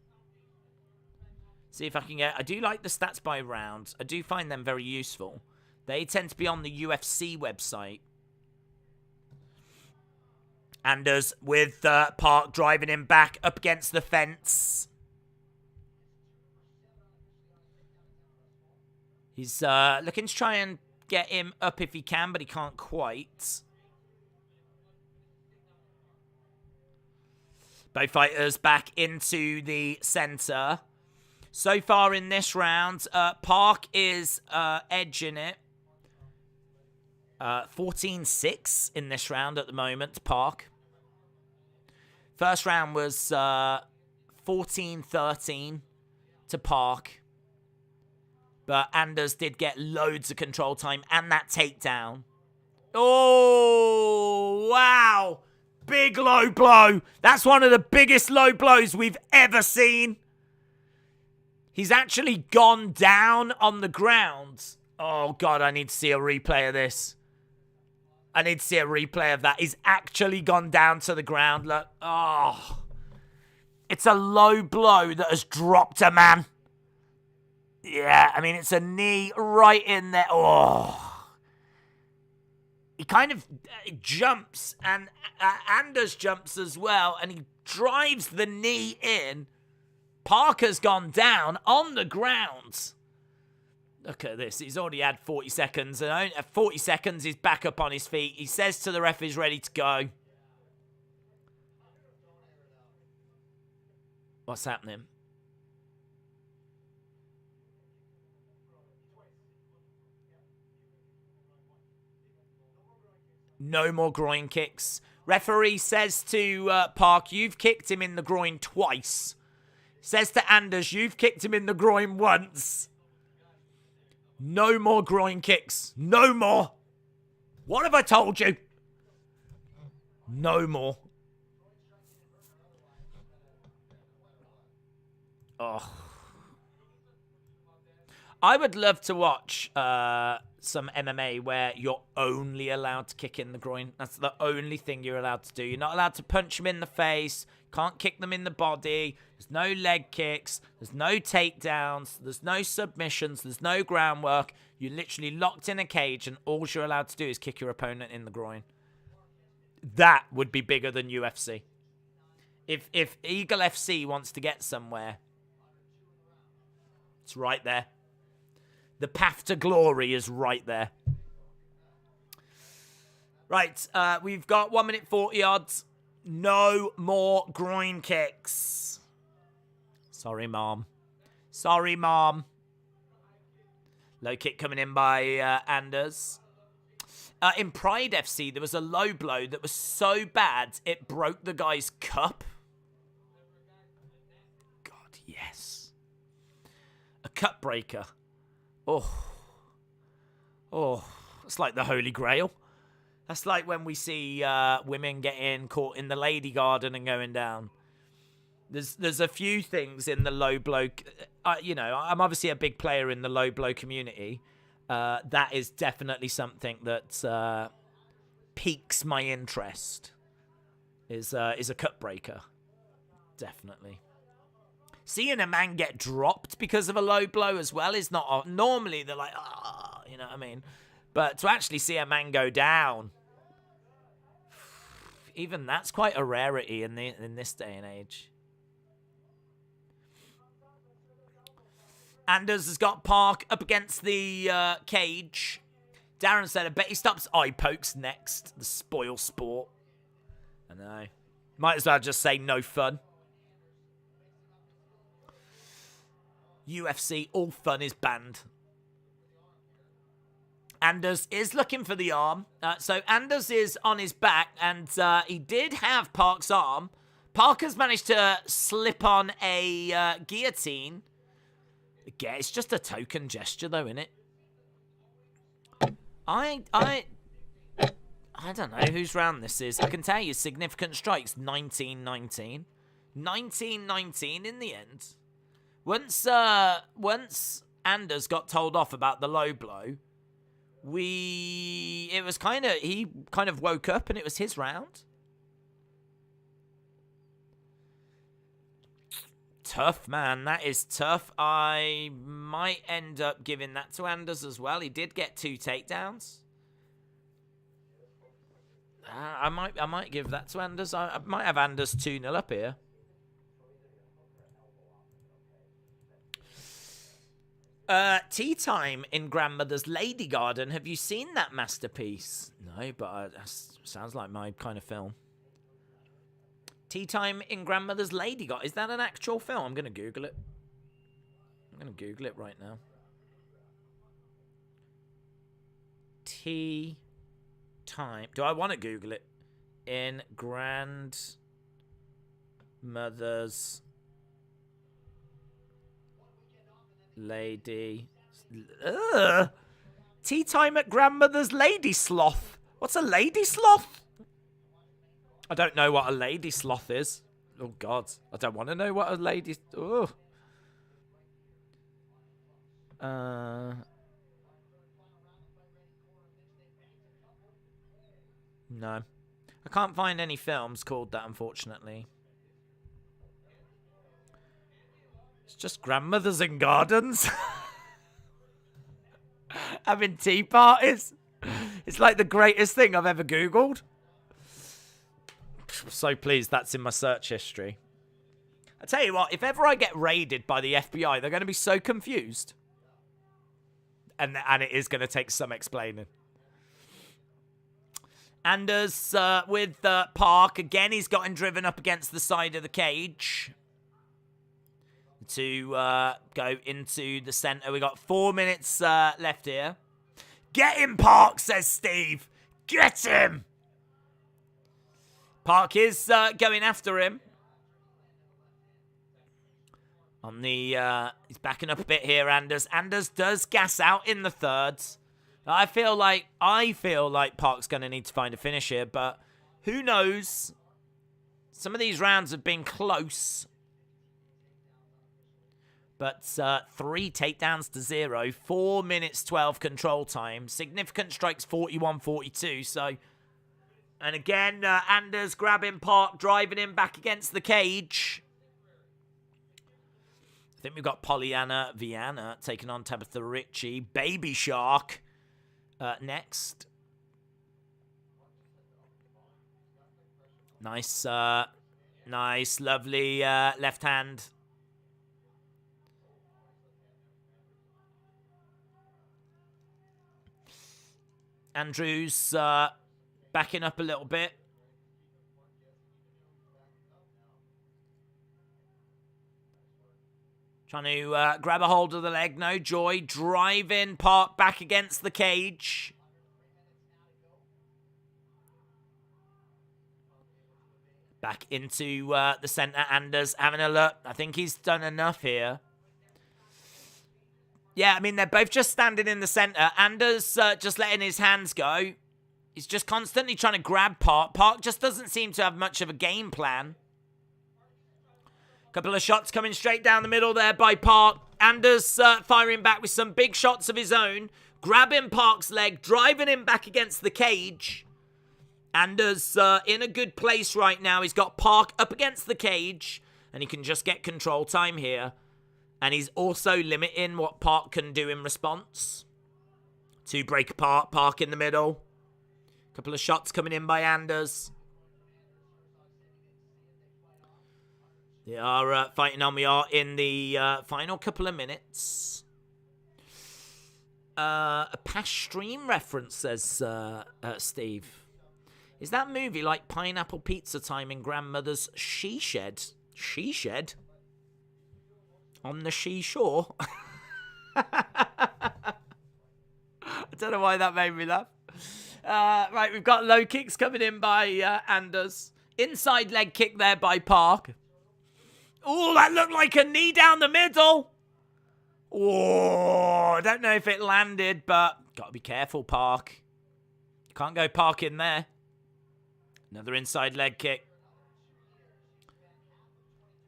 Speaker 1: See if I can get... I do like the stats by round. I do find them very useful. They tend to be on the UFC website. Anders with Park driving him back up against the fence. He's looking to try and get him up if he can, but he can't quite. Both fighters back into the center. So far in this round, Park is edging it. 14-6 in this round at the moment, Park. First round was 14-13 to Park. But Anders did get loads of control time and that takedown. Oh, wow. Big low blow. That's one of the biggest low blows we've ever seen. He's actually gone down on the ground. Oh, God, I need to see a replay of this. I need to see a replay of that. He's actually gone down to the ground. Look. Oh. It's a low blow that has dropped a man. Yeah, I mean, it's a knee right in there. Oh. He kind of jumps, and Anders jumps as well, and he drives the knee in. Parker's gone down on the ground. Look at this. He's already had 40 seconds. And at 40 seconds, he's back up on his feet. He says to the ref he's ready to go. What's happening? No more groin kicks. Referee says to Park, you've kicked him in the groin twice. Says to Anders, you've kicked him in the groin once. No more groin kicks. No more. What have I told you? No more. Oh. I would love to watch some MMA where you're only allowed to kick in the groin. That's the only thing you're allowed to do. You're not allowed to punch them in the face. Can't kick them in the body. There's no leg kicks. There's no takedowns. There's no submissions. There's no groundwork. You're literally locked in a cage, and all you're allowed to do is kick your opponent in the groin. That would be bigger than UFC. If Eagle FC wants to get somewhere, it's right there. The path to glory is right there. Right, we've got 1 minute 40 odds. No more groin kicks. Sorry, Mom. Sorry, Mom. Low kick coming in by Anders. In Pride FC, there was a low blow that was so bad, it broke the guy's cup. God, yes. A cup breaker. Oh. Oh. It's like the Holy Grail. That's like when we see women getting caught in the lady garden and going down. There's a few things in the low blow. You know, I'm obviously a big player in the low blow community. That is definitely something that piques my interest. Is a cut breaker. Definitely. Seeing a man get dropped because of a low blow as well is not... Normally they're like, you know what I mean? But to actually see a man go down, even that's quite a rarity in this day and age. Anders has got Park up against the cage. Darren said, I bet he stops eye pokes next. The spoil sport. I know. Might as well just say no fun. UFC, all fun is banned. Anders is looking for the arm. So Anders is on his back, and he did have Park's arm. Park has managed to slip on a guillotine. Again, it's just a token gesture, though, isn't it? I don't know whose round this is. I can tell you, significant strikes, 19-19. 19-19 in the end. Once Anders got told off about the low blow, he kind of woke up and it was his round. Tough, man. That is tough. I might end up giving that to Anders as well. He did get 2 takedowns. I might give that to Anders. I might have Anders 2-0 up here. Tea Time in Grandmother's Lady Garden. Have you seen that masterpiece? No, but that sounds like my kind of film. Tea Time in Grandmother's Lady Garden. Is that an actual film? I'm going to Google it. I'm going to Google it right now. Tea Time. Do I want to Google it? In Grandmother's Lady. Tea Time at Grandmother's Lady Sloth. What's a lady sloth? I don't know what a lady sloth is. Oh, God. I don't want to know what a lady... Oh. No. I can't find any films called that, unfortunately. It's just grandmothers in gardens. Having tea parties. It's like the greatest thing I've ever Googled. I'm so pleased that's in my search history. I tell you what, if ever I get raided by the FBI, they're going to be so confused. And it is going to take some explaining. Anders with Park. Again, he's gotten driven up against the side of the cage. To go into the center. We got 4 minutes left here. Get him, Park, says Steve. Get him. Park is going after him. On the, he's backing up a bit here, Anders. Anders does gas out in the thirds. I feel like Park's going to need to find a finish here, but who knows? Some of these rounds have been close. But 3 takedowns to 0. 4 minutes 12 control time. Significant strikes 41-42. So, and again, Anders grabbing Park, driving him back against the cage. I think we've got Pollyanna Vieira taking on Tabitha Ricci. Baby Shark next. Nice, nice, lovely left hand. Andrews backing up a little bit. Trying to grab a hold of the leg. No joy. Driving Park back against the cage. Back into the center. Anders having a look. I think he's done enough here. Yeah, I mean, they're both just standing in the center. Anders just letting his hands go. He's just constantly trying to grab Park. Park just doesn't seem to have much of a game plan. Couple of shots coming straight down the middle there by Park. Anders firing back with some big shots of his own. Grabbing Park's leg, driving him back against the cage. Anders in a good place right now. He's got Park up against the cage, and he can just get control time here. And he's also limiting what Park can do in response. 2 break apart, Park in the middle. Couple of shots coming in by Anders. They are fighting on. We are in the final couple of minutes. A past stream reference, says Steve. Is that movie like Pineapple Pizza Time in Grandmother's She Shed? She Shed? On the she shore? I don't know why that made me laugh. Right, we've got low kicks coming in by Anders. Inside leg kick there by Park. Oh, that looked like a knee down the middle. Oh, I don't know if it landed, but got to be careful, Park. Can't go Park in there. Another inside leg kick.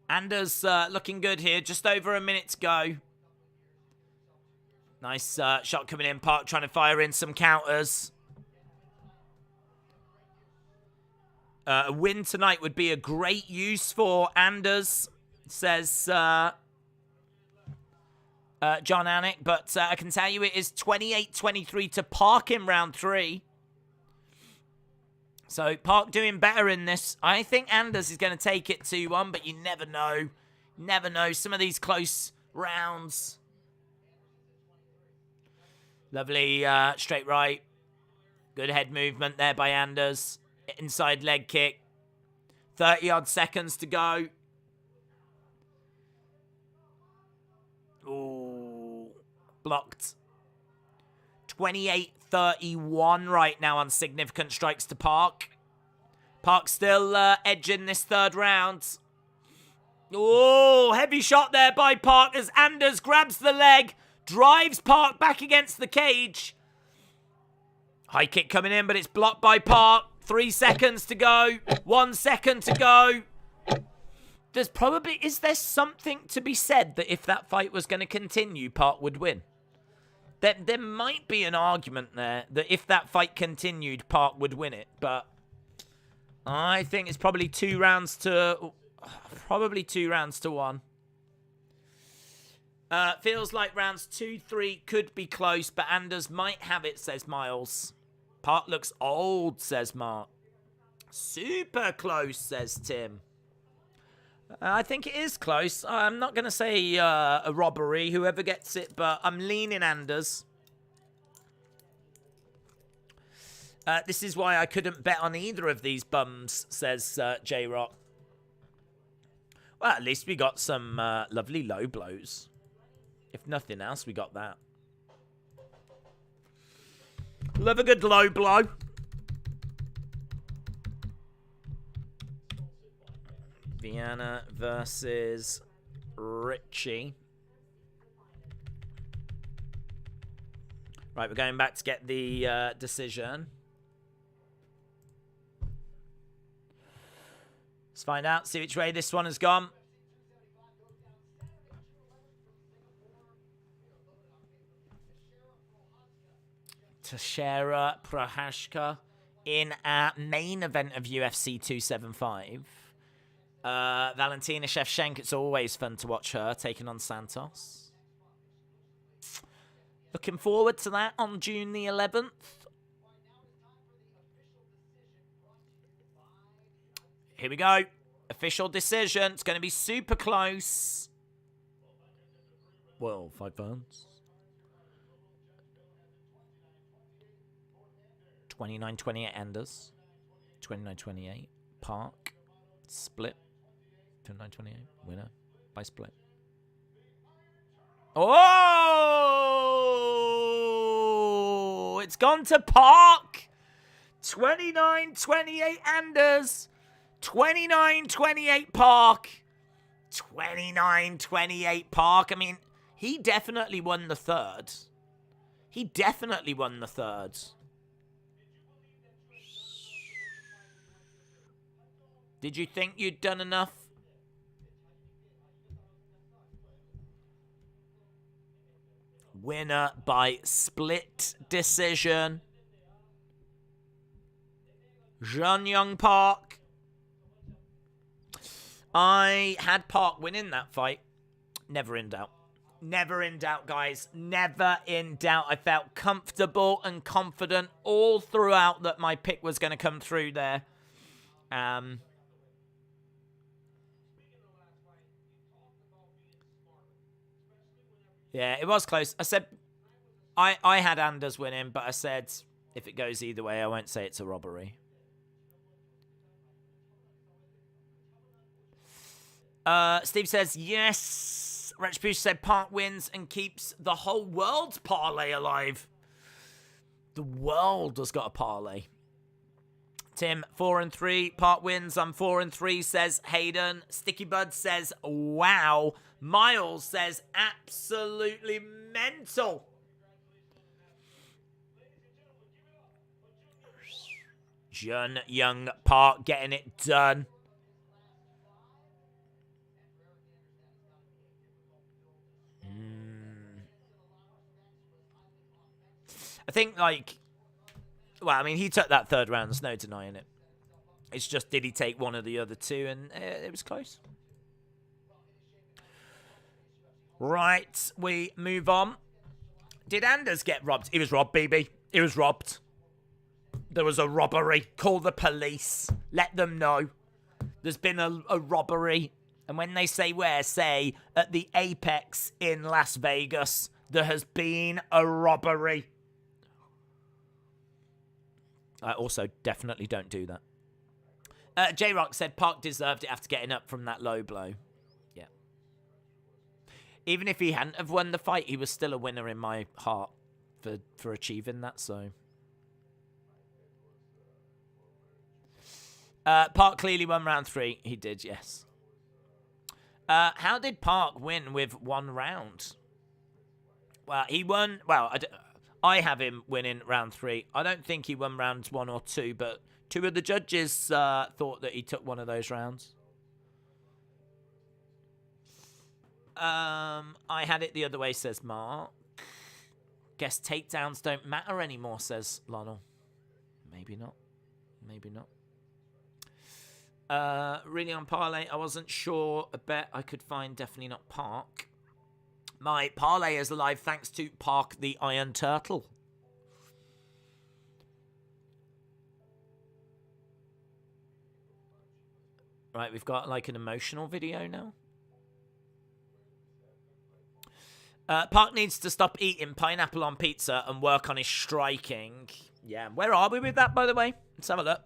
Speaker 1: Anders looking good here. Just over a minute to go. Nice shot coming in. Park trying to fire in some counters. A win tonight would be a great use for Anders, says John Anik. But I can tell you it is 28-23 to Park in round 3. So Park doing better in this. I think Anders is going to take it 2-1, but you never know. Never know. Some of these close rounds. Lovely straight right. Good head movement there by Anders. Inside leg kick. 30-odd seconds to go. Ooh. Blocked. 28-31 right now on significant strikes to Park. Park still edging this third round. Oh, heavy shot there by Park as Anders grabs the leg, drives Park back against the cage. High kick coming in, but it's blocked by Park. 3 seconds to go. 1 second to go. Is there something to be said that if that fight was going to continue, Park would win? There might be an argument there that if that fight continued, Park would win it. But I think it's probably 2 rounds to... Probably 2 rounds to 1. Feels like rounds 2, 3 could be close, but Anders might have it, says Miles. Park looks old, says Mark. Super close, says Tim. I think it is close. I'm not going to say a robbery, whoever gets it, but I'm leaning Anders. This is why I couldn't bet on either of these bums, says J-Rock. Well, at least we got some lovely low blows. If nothing else, we got that. Love a good low blow. Vieira versus Richie. Right, we're going back to get the decision. Let's find out, see which way this one has gone. Teixeira Prochazka in our main event of UFC 275. Valentina Shevchenko, it's always fun to watch her taking on Santos. Looking forward to that on June the 11th. Here we go. Official decision. It's going to be super close. Well, 5 pounds. 29-28 Anders. 29-28. Park. Split. 29-28. Winner by split. Oh! It's gone to Park. 29-28 Anders. 29-28 Park. 29-28 Park. I mean, he definitely won the third. He definitely won the third. Did you think you'd done enough? Winner by split decision. Jeon-Young Park. I had Park winning that fight. Never in doubt. Never in doubt, guys. Never in doubt. I felt comfortable and confident all throughout that my pick was going to come through there. Yeah, it was close. I said I had Anders winning, but I said if it goes either way, I won't say it's a robbery. Steve says, yes. Retribution said Park wins and keeps the whole world's parlay alive. The world has got a parlay. Tim, 4-3. Park wins. I'm 4-3, says Hayden. Sticky Bud says, wow. Miles says, absolutely mental. Jeon-Young Park getting it done. I think, like, well, I mean, he took that third round. There's no denying it. It's just, did he take one of the other two? And it was close. Right, we move on. Did Anders get robbed? He was robbed, BB. He was robbed. There was a robbery. Call the police. Let them know. There's been a robbery. And when they say where, say at the Apex in Las Vegas, there has been a robbery. I also definitely don't do that. J-Rock said Park deserved it after getting up from that low blow. Yeah. Even if he hadn't have won the fight, he was still a winner in my heart for achieving that, so. Park clearly won round 3. He did, yes. How did Park win with 1 round? Well, he won. Well, I have him winning round 3. I don't think he won rounds 1 or 2, but 2 of the judges thought that he took one of those rounds. I had it the other way, says Mark. Guess takedowns don't matter anymore, says Lionel. Maybe not. Maybe not. Really on parlay, I wasn't sure. A bet I could find, definitely not Park. My parlay is alive thanks to Park the Iron Turtle. Right, we've got like an emotional video now. Park needs to stop eating pineapple on pizza and work on his striking. Yeah, where are we with that, by the way? Let's have a look.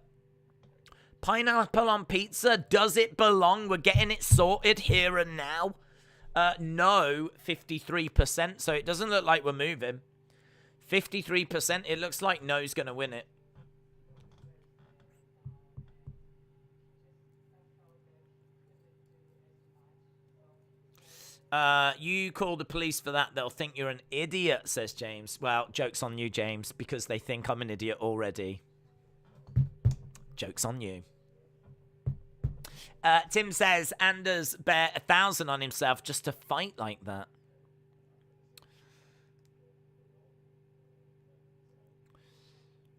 Speaker 1: Pineapple on pizza, does it belong? We're getting it sorted here and now. No, 53%, so it doesn't look like we're moving. 53%, it looks like no's going to win it.
Speaker 2: You call the police for that, they'll think you're an idiot, says James. Well, joke's on you, James, because they think I'm an idiot already. Joke's on you. Tim says, Anders bet 1,000 on himself just to fight like that.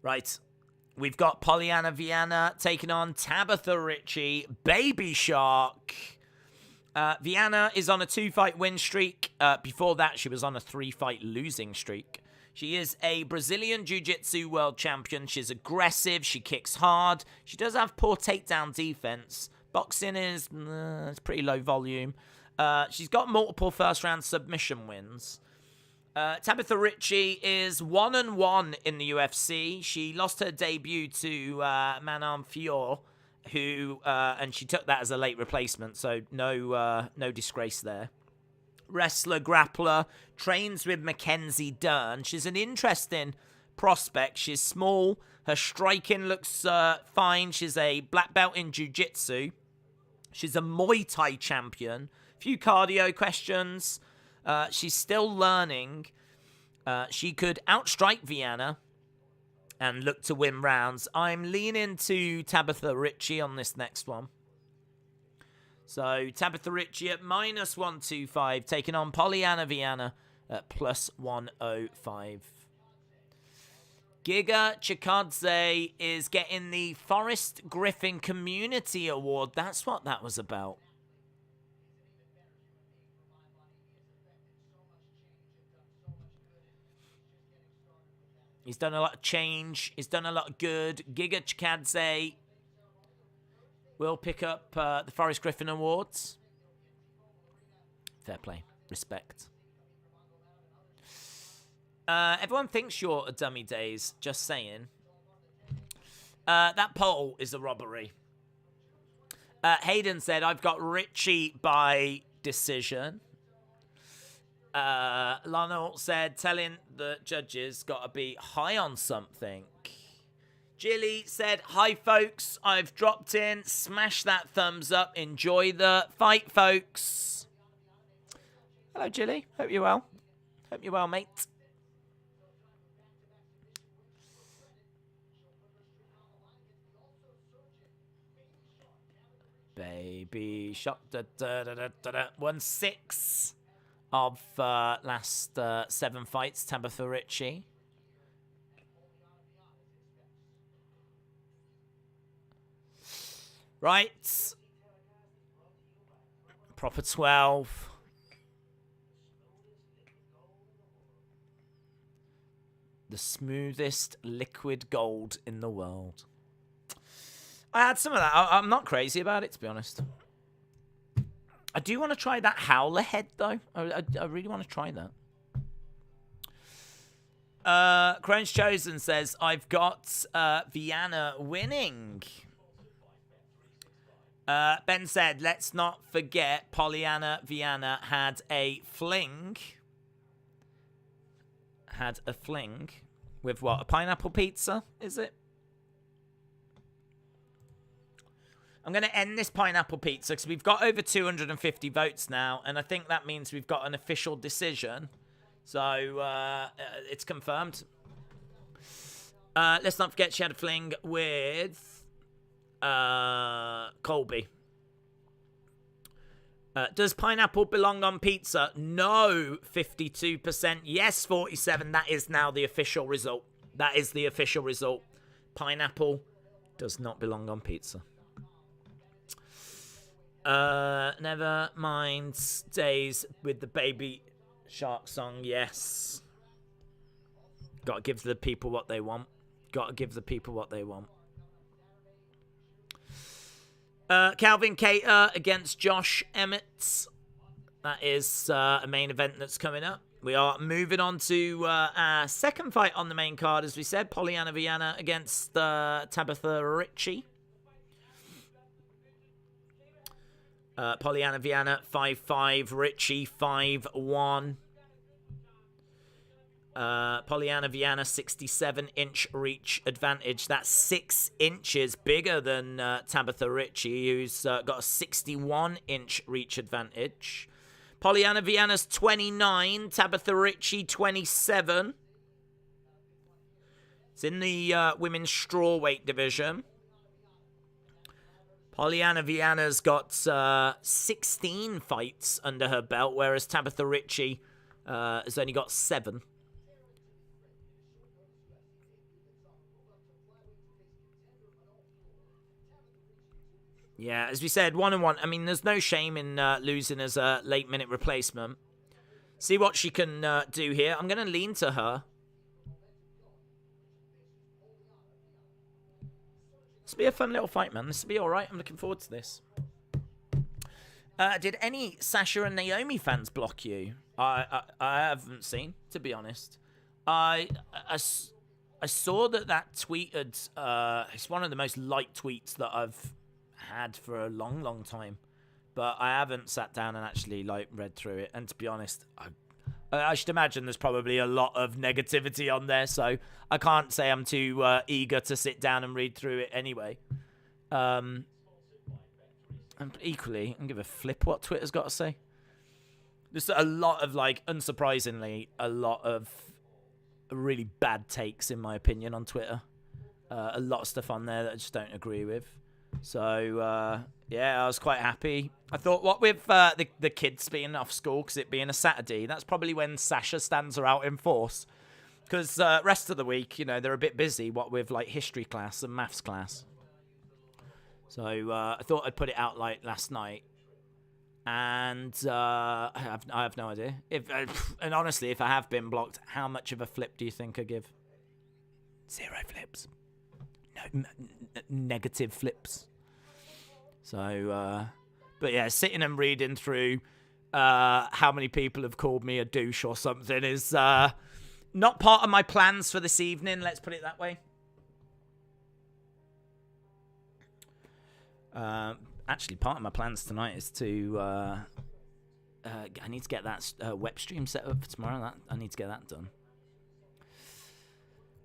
Speaker 2: Right. We've got Polyana Vieira taking on Tabitha Ricci. Baby Shark. Vieira is on a 2-fight win streak. Before that, she was on a 3-fight losing streak. She is a Brazilian Jiu-Jitsu world champion. She's aggressive. She kicks hard. She does have poor takedown defense. Boxing is it's pretty low volume. She's got multiple first-round submission wins. Tabitha Ricci is 1-1 in the UFC. She lost her debut to Manon Fior, and she took that as a late replacement, so no disgrace there. Wrestler, grappler, trains with Mackenzie Dern. She's an interesting prospect. She's small. Her striking looks fine. She's a black belt in jiu-jitsu. She's a Muay Thai champion. Few cardio questions. She's still learning. She could outstrike Vieira and look to win rounds. I'm leaning to Tabitha Ricci on this next one. So Tabitha Ricci at -125, taking on Polyana Vieira at +105. Giga Chikadze is getting the Forrest Griffin Community Award. That's what that was about. He's done a lot of change. He's done a lot of good. Giga Chikadze will pick up the Forrest Griffin Awards. Fair play. Respect. Everyone thinks you're a dummy, Days. Just saying. That poll is a robbery. Hayden said, I've got Richie by decision. Lionel said, telling the judges got to be high on something. Jilly said, hi, folks. I've dropped in. Smash that thumbs up. Enjoy the fight, folks. Hello, Jilly. Hope you're well. Hope you're well, mate. Baby shot. 1-6 of last 7 fights. Tabitha Ricci. Right. Proper 12. The smoothest liquid gold in the world. I had some of that. I'm not crazy about it, to be honest. I do want to try that howler head, though. I really want to try that. Crone's Chosen says, I've got Vieira winning. Ben said, let's not forget Polyana Vieira had a fling. Had a fling with what? A pineapple pizza, is it? I'm going to end this pineapple pizza because we've got over 250 votes now, and I think that means we've got an official decision. So it's confirmed. Let's not forget she had a fling with Colby. Does pineapple belong on pizza? No, 52%. Yes, 47%. That is now the official result. That is the official result. Pineapple does not belong on pizza. Never mind. Days with the Baby Shark song. Yes. Gotta give the people what they want. Gotta give the people what they want. Calvin Cater against Josh Emmett. That is a main event that's coming up. We are moving on to our second fight on the main card, as we said. Polyana Vieira against Tabitha Ricci. Polyana Vieira 5-5, Ricci 5-1. Polyana Vieira 67-inch reach advantage. That's 6 inches bigger than Tabitha Ricci, who's got a 61-inch reach advantage. Polyana Viana's 29. Tabitha Ricci, 27. It's in the women's strawweight division. Polyana Viana's got 16 fights under her belt, whereas Tabitha Ricci has only got 7. Yeah, as we said, 1-1. I mean, there's no shame in losing as a late-minute replacement. See what she can do here. I'm going to lean to her. This will be a fun little fight, man. This will be all right. I'm looking forward to this. Did any Sasha and Naomi fans block you? I haven't seen, to be honest. I saw that tweeted. It's one of the most liked tweets that I've had for a long time, but I haven't sat down and actually read through it. And to be honest, I should imagine there's probably a lot of negativity on there, so I can't say I'm too eager to sit down and read through it anyway. And equally, I don't give a flip what Twitter's got to say. There's a lot of, unsurprisingly, a lot of really bad takes, in my opinion, on Twitter. A lot of stuff on there that I just don't agree with. So, yeah, I was quite happy. I thought, what with the kids being off school, because it being a Saturday, that's probably when Sasha stands are out in force. Because rest of the week, they're a bit busy, what with, history class and maths class. So, I thought I'd put it out, last night. And I have no idea. And honestly, if I have been blocked, how much of a flip do you think I give? 0 flips. No, negative flips. So, but yeah, sitting and reading through how many people have called me a douche or something is not part of my plans for this evening, let's put it that way. Actually, part of my plans tonight is to I need to get that web stream set up for tomorrow. I need to get that done.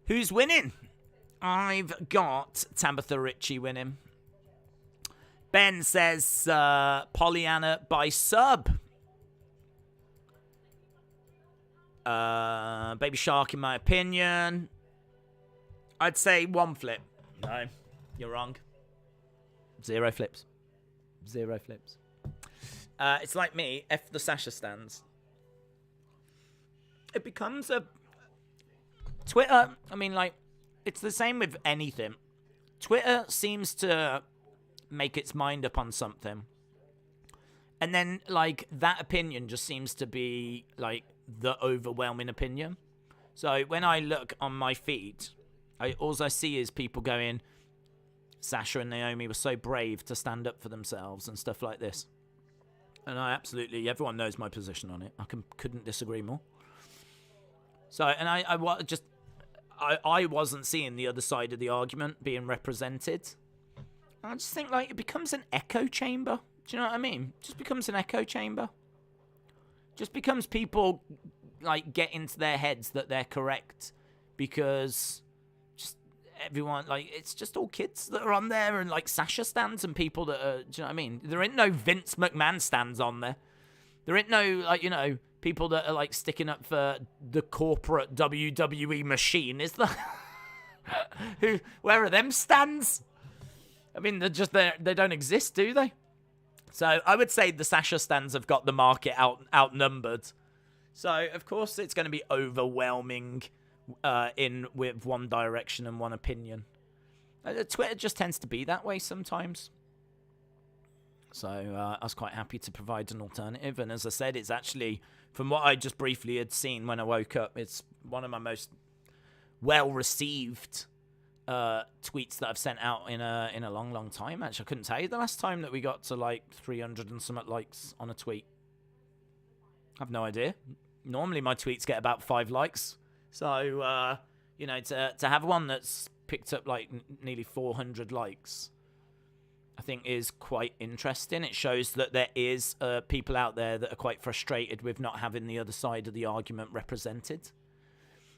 Speaker 2: Who's winning? I've got Tabitha Ricci winning. Ben says Polyana by sub. Baby Shark, in my opinion. I'd say 1 flip. No, you're wrong. 0 flips. 0 flips. It's like me, F the Sasha stands. It becomes a... Twitter, I mean, it's the same with anything. Twitter seems to make its mind up on something. And then, that opinion just seems to be, the overwhelming opinion. So when I look on my feed, all I see is people going, Sasha and Naomi were so brave to stand up for themselves and stuff like this. And everyone knows my position on it. I couldn't disagree more. So, and I wasn't seeing the other side of the argument being represented. I just think, it becomes an echo chamber. Do you know what I mean? It just becomes an echo chamber. Just becomes people, get into their heads that they're correct. Because just everyone, it's just all kids that are on there. And, Sasha stands and people that are, do you know what I mean? There ain't no Vince McMahon stands on there. There ain't no, people that are, sticking up for the corporate WWE machine, is there? Where are them stands? I mean, they don't exist, do they? So I would say the Sasha stands have got the market outnumbered. So, of course, it's going to be overwhelming with one direction and one opinion. Twitter just tends to be that way sometimes. So I was quite happy to provide an alternative. And as I said, it's actually, from what I just briefly had seen when I woke up, it's one of my most well-received tweets that I've sent out in a long time. Actually, I couldn't tell you the last time that we got to 300 and something likes on a tweet. I've no idea. Normally my tweets get about 5 likes. So to have one that's picked up nearly 400 likes, I think is quite interesting. It shows that there is people out there that are quite frustrated with not having the other side of the argument represented.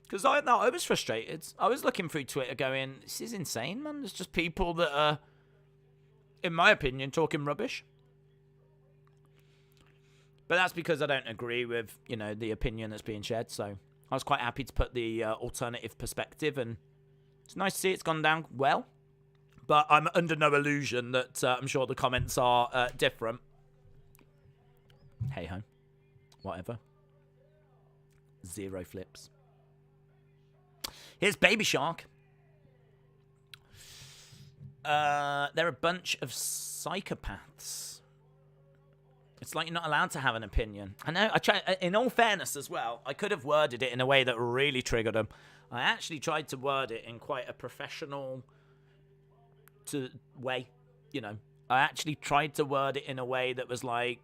Speaker 2: Because I was frustrated. I was looking through Twitter going, this is insane, man. There's just people that are, in my opinion, talking rubbish. But that's because I don't agree with, you know, the opinion that's being shared. So I was quite happy to put the alternative perspective, and it's nice to see it's gone down well. But I'm under no illusion that I'm sure the comments are different. Hey ho. Whatever. 0 flips. Here's Baby Shark. They're a bunch of psychopaths. It's like you're not allowed to have an opinion. I know. I try. In all fairness, as well, I could have worded it in a way that really triggered them. I actually tried to word it in quite a professional way. You know, I actually tried to word it in a way that was like,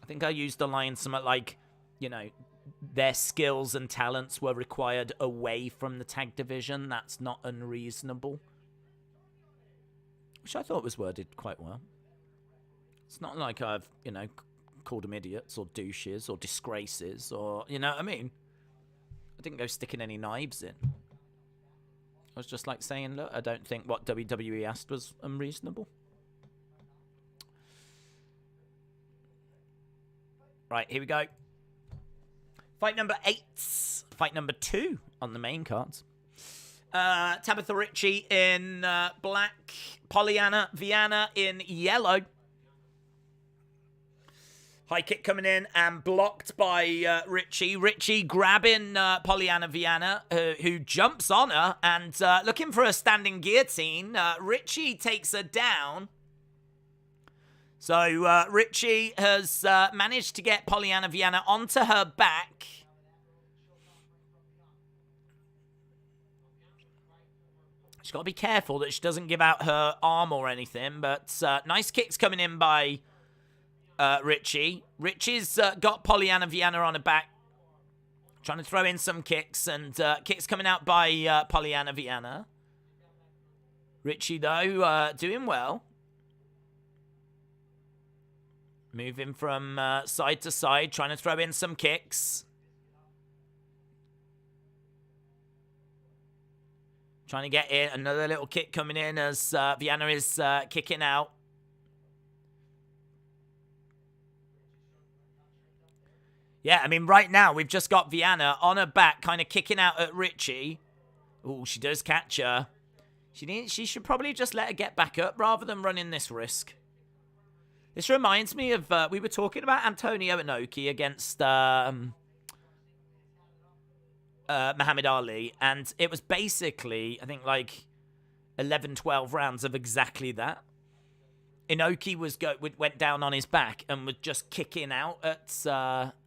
Speaker 2: I think I used the line something like, you know, their skills and talents were required away from the tag division. That's not unreasonable. Which I thought was worded quite well. It's not like I've, you know, called them idiots or douches or disgraces or, you know what I mean? I didn't go sticking any knives in. I was just like saying, look, I don't think what WWE asked was unreasonable. Right, here we go. Fight number 8. Fight number 2 on the main cards. Tabitha Ricci in black. Polyana Viana in yellow. High kick coming in and blocked by Ricci. Ricci grabbing Polyana Viana, who jumps on her and looking for a standing guillotine. Ricci takes her down. So Ricci has managed to get Polyana Viana onto her back. She's got to be careful that she doesn't give out her arm or anything, but nice kicks coming in by Ricci. Ricci's got Polyana Viana on her back, trying to throw in some kicks, and kicks coming out by Polyana Viana. Ricci, though, doing well. Moving from side to side, trying to throw in some kicks. Trying to get in. Another little kick coming in as Viana is kicking out. Yeah, I mean, right now, we've just got Viana on her back, kind of kicking out at Ricci. Oh, she does catch her. She should probably just let her get back up rather than running this risk. This reminds me of, we were talking about Antonio Inoki against Muhammad Ali, and it was basically, I think, like 11, 12 rounds of exactly that. Inoki went down on his back and was just kicking out at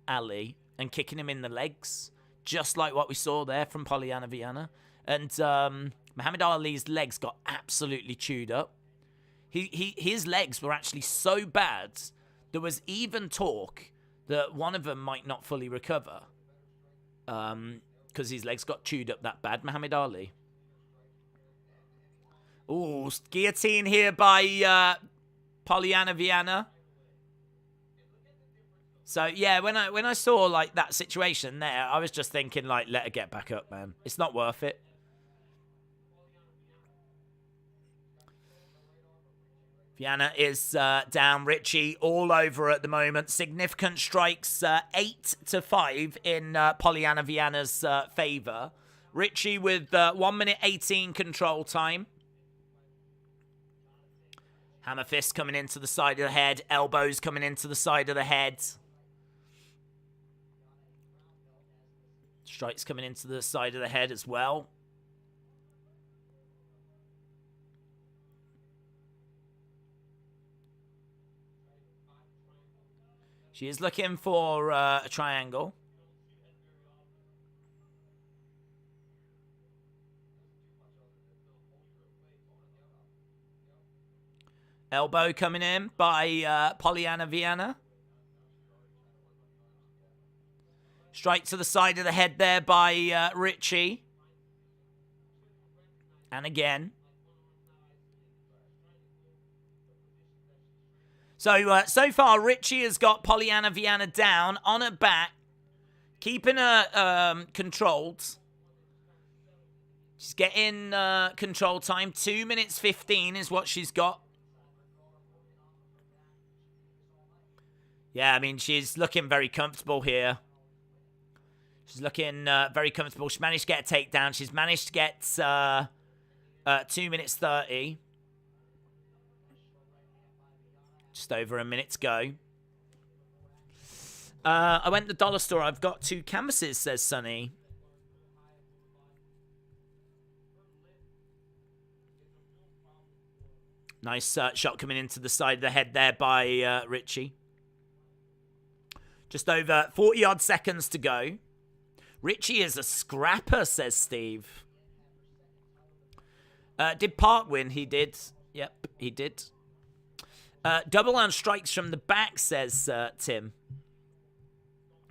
Speaker 2: Ali and kicking him in the legs, just like what we saw there from Polyana Viana. And Muhammad Ali's legs got absolutely chewed up. His legs were actually so bad, there was even talk that one of them might not fully recover. Because his legs got chewed up that bad, Muhammad Ali. Ooh, guillotine here by Polyana Viana. So, yeah, when I saw, like, that situation there, I was just thinking, like, let her get back up, man. It's not worth it. Viana is down. Ricci all over at the moment. Significant strikes, 8-5 in Polyana Viana's favour. Ricci with 1 minute 18 control time. Hammer fist coming into the side of the head. Elbows coming into the side of the head. Strikes coming into the side of the head as well. She is looking for a triangle. Elbow coming in by Polyana Viana. Straight to the side of the head there by Ricci. And again. So far, Ricci has got Polyana Viana down on her back, keeping her controlled. She's getting control time. 2 minutes 15 is what she's got. Yeah, I mean, she's looking very comfortable here. She's looking very comfortable. She managed to get a takedown. She's managed to get 2 minutes 30. Just over a minute to go. I went to the dollar store. I've got 2 canvases, says Sonny. Nice shot coming into the side of the head there by Richie. Just over 40-odd seconds to go. Richie is a scrapper, says Steve. Did Park win? He did. Yep, he did. Double on strikes from the back, says Tim.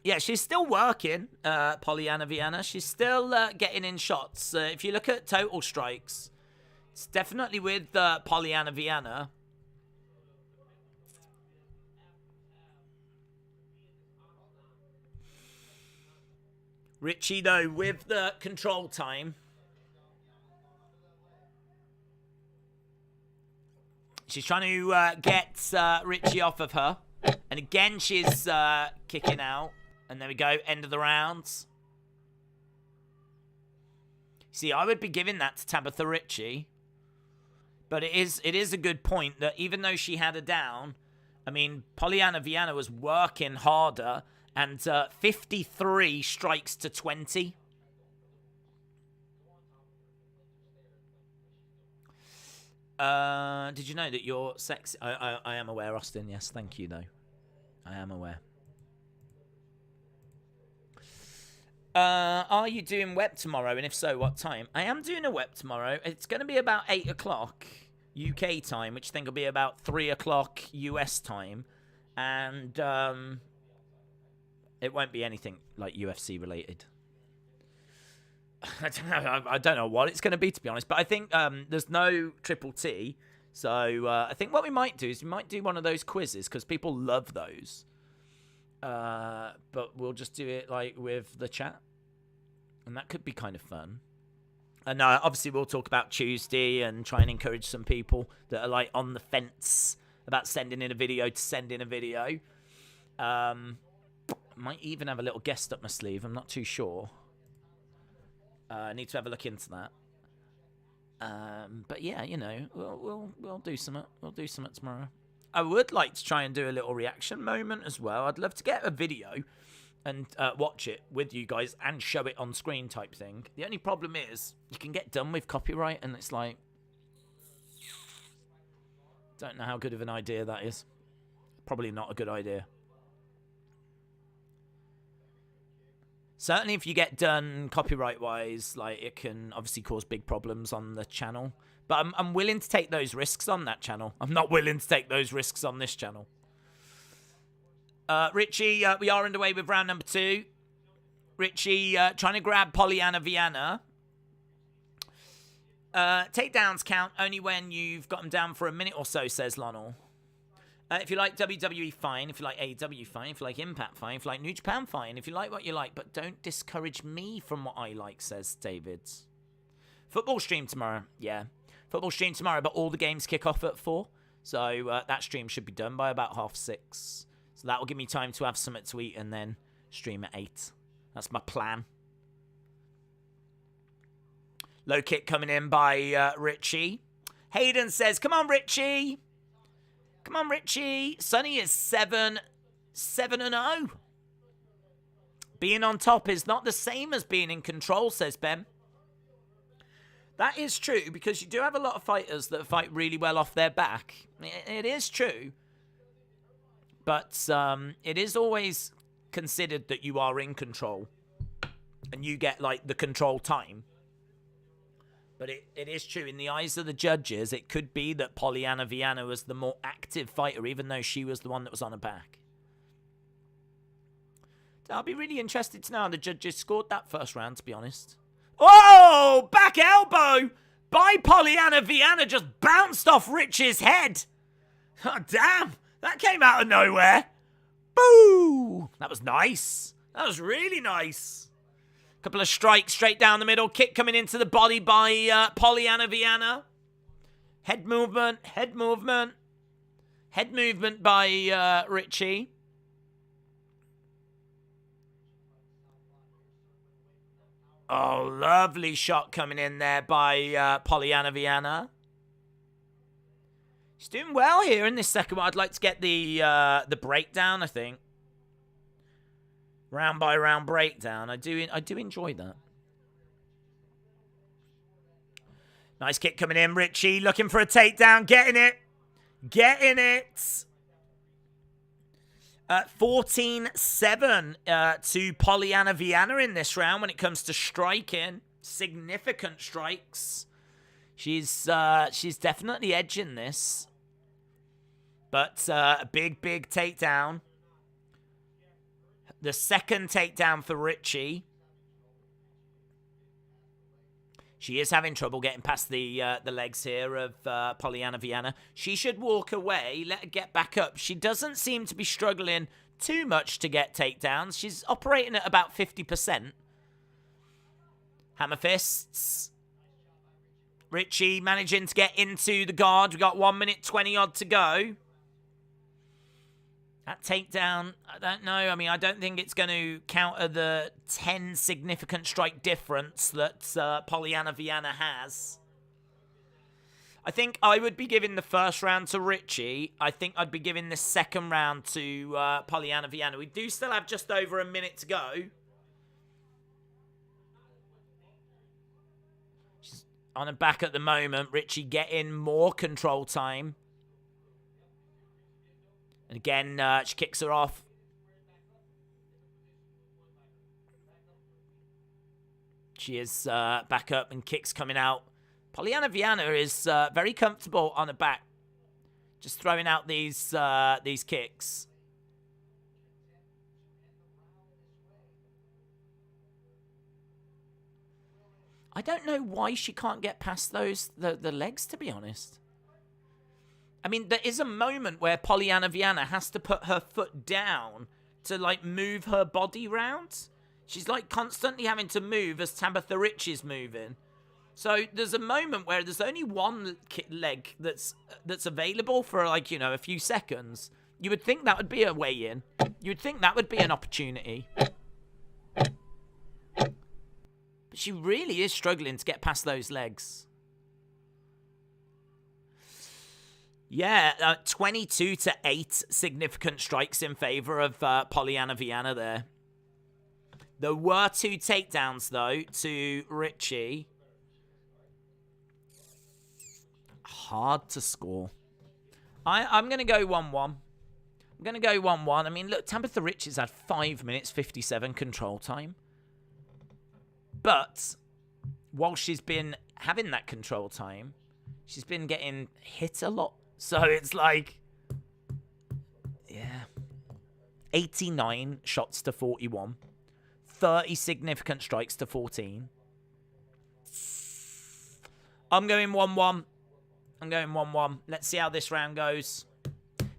Speaker 2: Yeah, she's still working, Polyana Viana. She's still getting in shots. If you look at total strikes, it's definitely with Polyana Viana. Richie, though, with the control time. She's trying to get Richie off of her. And again, she's kicking out. And there we go, end of the rounds. See, I would be giving that to Tabitha Richie. But it is a good point that even though she had her down, I mean, Polyana Viana was working harder. And 53 strikes to 20. Did you know that you're sexy? I am aware, Austin. Yes, thank you, though. I am aware. Are you doing web tomorrow? And if so, what time? I am doing a web tomorrow. It's going to be about 8 o'clock UK time, which I think will be about 3 o'clock US time. And it won't be anything like UFC related. I don't know what it's going to be, to be honest. But I think there's no Triple T. So I think what we might do is we might do one of those quizzes because people love those. But we'll just do it like with the chat. And that could be kind of fun. And obviously we'll talk about Tuesday and try and encourage some people that are like on the fence about sending in a video to send in a video. Might even have a little guest up my sleeve. I'm not too sure. I need to have a look into that. But yeah, you know, we'll do something. We'll do something tomorrow. I would like to try and do a little reaction moment as well. I'd love to get a video and watch it with you guys and show it on screen type thing. The only problem is you can get done with copyright and it's like, don't know how good of an idea that is. Probably not a good idea. Certainly if you get done copyright-wise, like it can obviously cause big problems on the channel. But I'm willing to take those risks on that channel. I'm not willing to take those risks on this channel. Richie, we are underway with round number 2. Richie trying to grab Polyana Viana. Takedowns count only when you've got them down for a minute or so, says Lonel. If you like WWE, fine. If you like AEW, fine. If you like Impact, fine. If you like New Japan, fine. If you like what you like, but don't discourage me from what I like, says David. Football stream tomorrow. Yeah. Football stream tomorrow, but all the games kick off at 4. So that stream should be done by about 6:30. So that will give me time to have something to eat and then stream at 8. That's my plan. Low kick coming in by Richie. Hayden says, come on, Richie. Come on, Richie. Sonny is 7-0. Being on top is not the same as being in control, says Ben. That is true, because you do have a lot of fighters that fight really well off their back. It is true. But it is always considered that you are in control. And you get, like, the control time. But it is true. In the eyes of the judges, it could be that Polyana Viana was the more active fighter, even though she was the one that was on her back. I'll be really interested to know how the judges scored that first round, to be honest. Oh! Back elbow by Polyana Viana, just bounced off Rich's head. Oh, damn. That came out of nowhere. Boo! That was nice. That was really nice. Couple of strikes straight down the middle. Kick coming into the body by Polyana Viana. Head movement. Head movement. Head movement by Richie. Oh, lovely shot coming in there by Polyana Viana. She's doing well here in this second one. I'd like to get the breakdown, I think. Round by round breakdown. I do enjoy that. Nice kick coming in. Richie looking for a takedown. Getting it. Getting it. 14-7 to Polyana Viana in this round when it comes to striking. Significant strikes. She's definitely edging this. But a big takedown. The second takedown for Richie. She is having trouble getting past the legs here of Polyana Viana. She should walk away, let her get back up. She doesn't seem to be struggling too much to get takedowns. She's operating at about 50%. Hammer fists. Richie managing to get into the guard. We got 1 minute 20 odd to go. That takedown, I don't know. I mean, I don't think it's going to counter the 10 significant strike difference that Polyana Viana has. I think I would be giving the first round to Richie. I think I'd be giving the second round to Polyana Viana. We do still have just over a minute to go. She's on her back at the moment. Richie getting more control time. And again, she kicks her off. She is back up and kicks coming out. Polyana Viana is very comfortable on her back. Just throwing out these kicks. I don't know why she can't get past the legs, to be honest. I mean, there is a moment where Polyana Viana has to put her foot down to, like, move her body round. She's, like, constantly having to move as Tabitha Rich is moving. So there's a moment where there's only one leg that's available for, like, you know, a few seconds. You would think that would be a way in. You would think that would be an opportunity. But she really is struggling to get past those legs. Yeah, 22-8 significant strikes in favor of Polyana Viana there. There were 2 takedowns, though, to Richie. Hard to score. I'm going to go 1-1. I'm going to go 1-1. I mean, look, Tabitha Rich has had 5 minutes 57 control time. But while she's been having that control time, she's been getting hit a lot. So it's like, yeah, 89 shots to 41. 30 significant strikes to 14. I'm going 1-1. I'm going 1-1. Let's see how this round goes.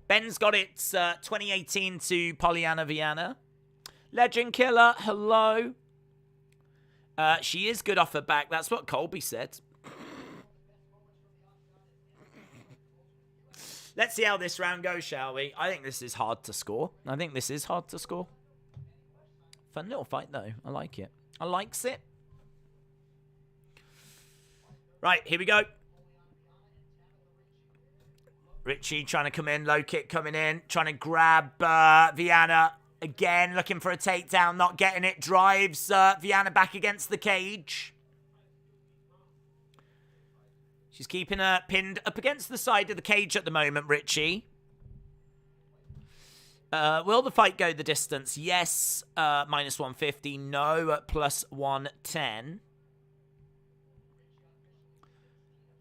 Speaker 2: Ben's got it 2018 to Polyana Viana. Legend Killer, hello. She is good off her back. That's what Colby said. Let's see how this round goes, shall we? I think this is hard to score. Fun little fight, though. I like it. I likes it. Right, here we go. Richie trying to come in. Low kick coming in. Trying to grab Viana. Again, looking for a takedown. Not getting it. Drives Viana back against the cage. She's keeping her pinned up against the side of the cage at the moment, Richie. Will the fight go the distance? Yes, minus 150. No, at plus 110.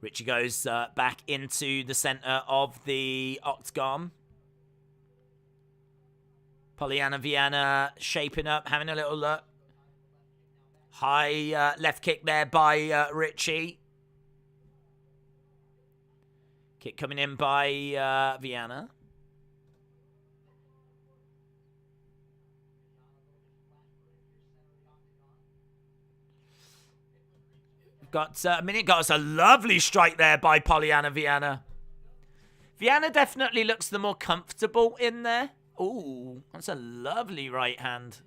Speaker 2: Richie goes back into the center of the octagon. Polyana Viana shaping up, having a little look. High left kick there by Richie. Kick coming in by Viana. Got a minute. Got us a lovely strike there by Polyana Viana. Viana definitely looks the more comfortable in there. Ooh, that's a lovely right hand.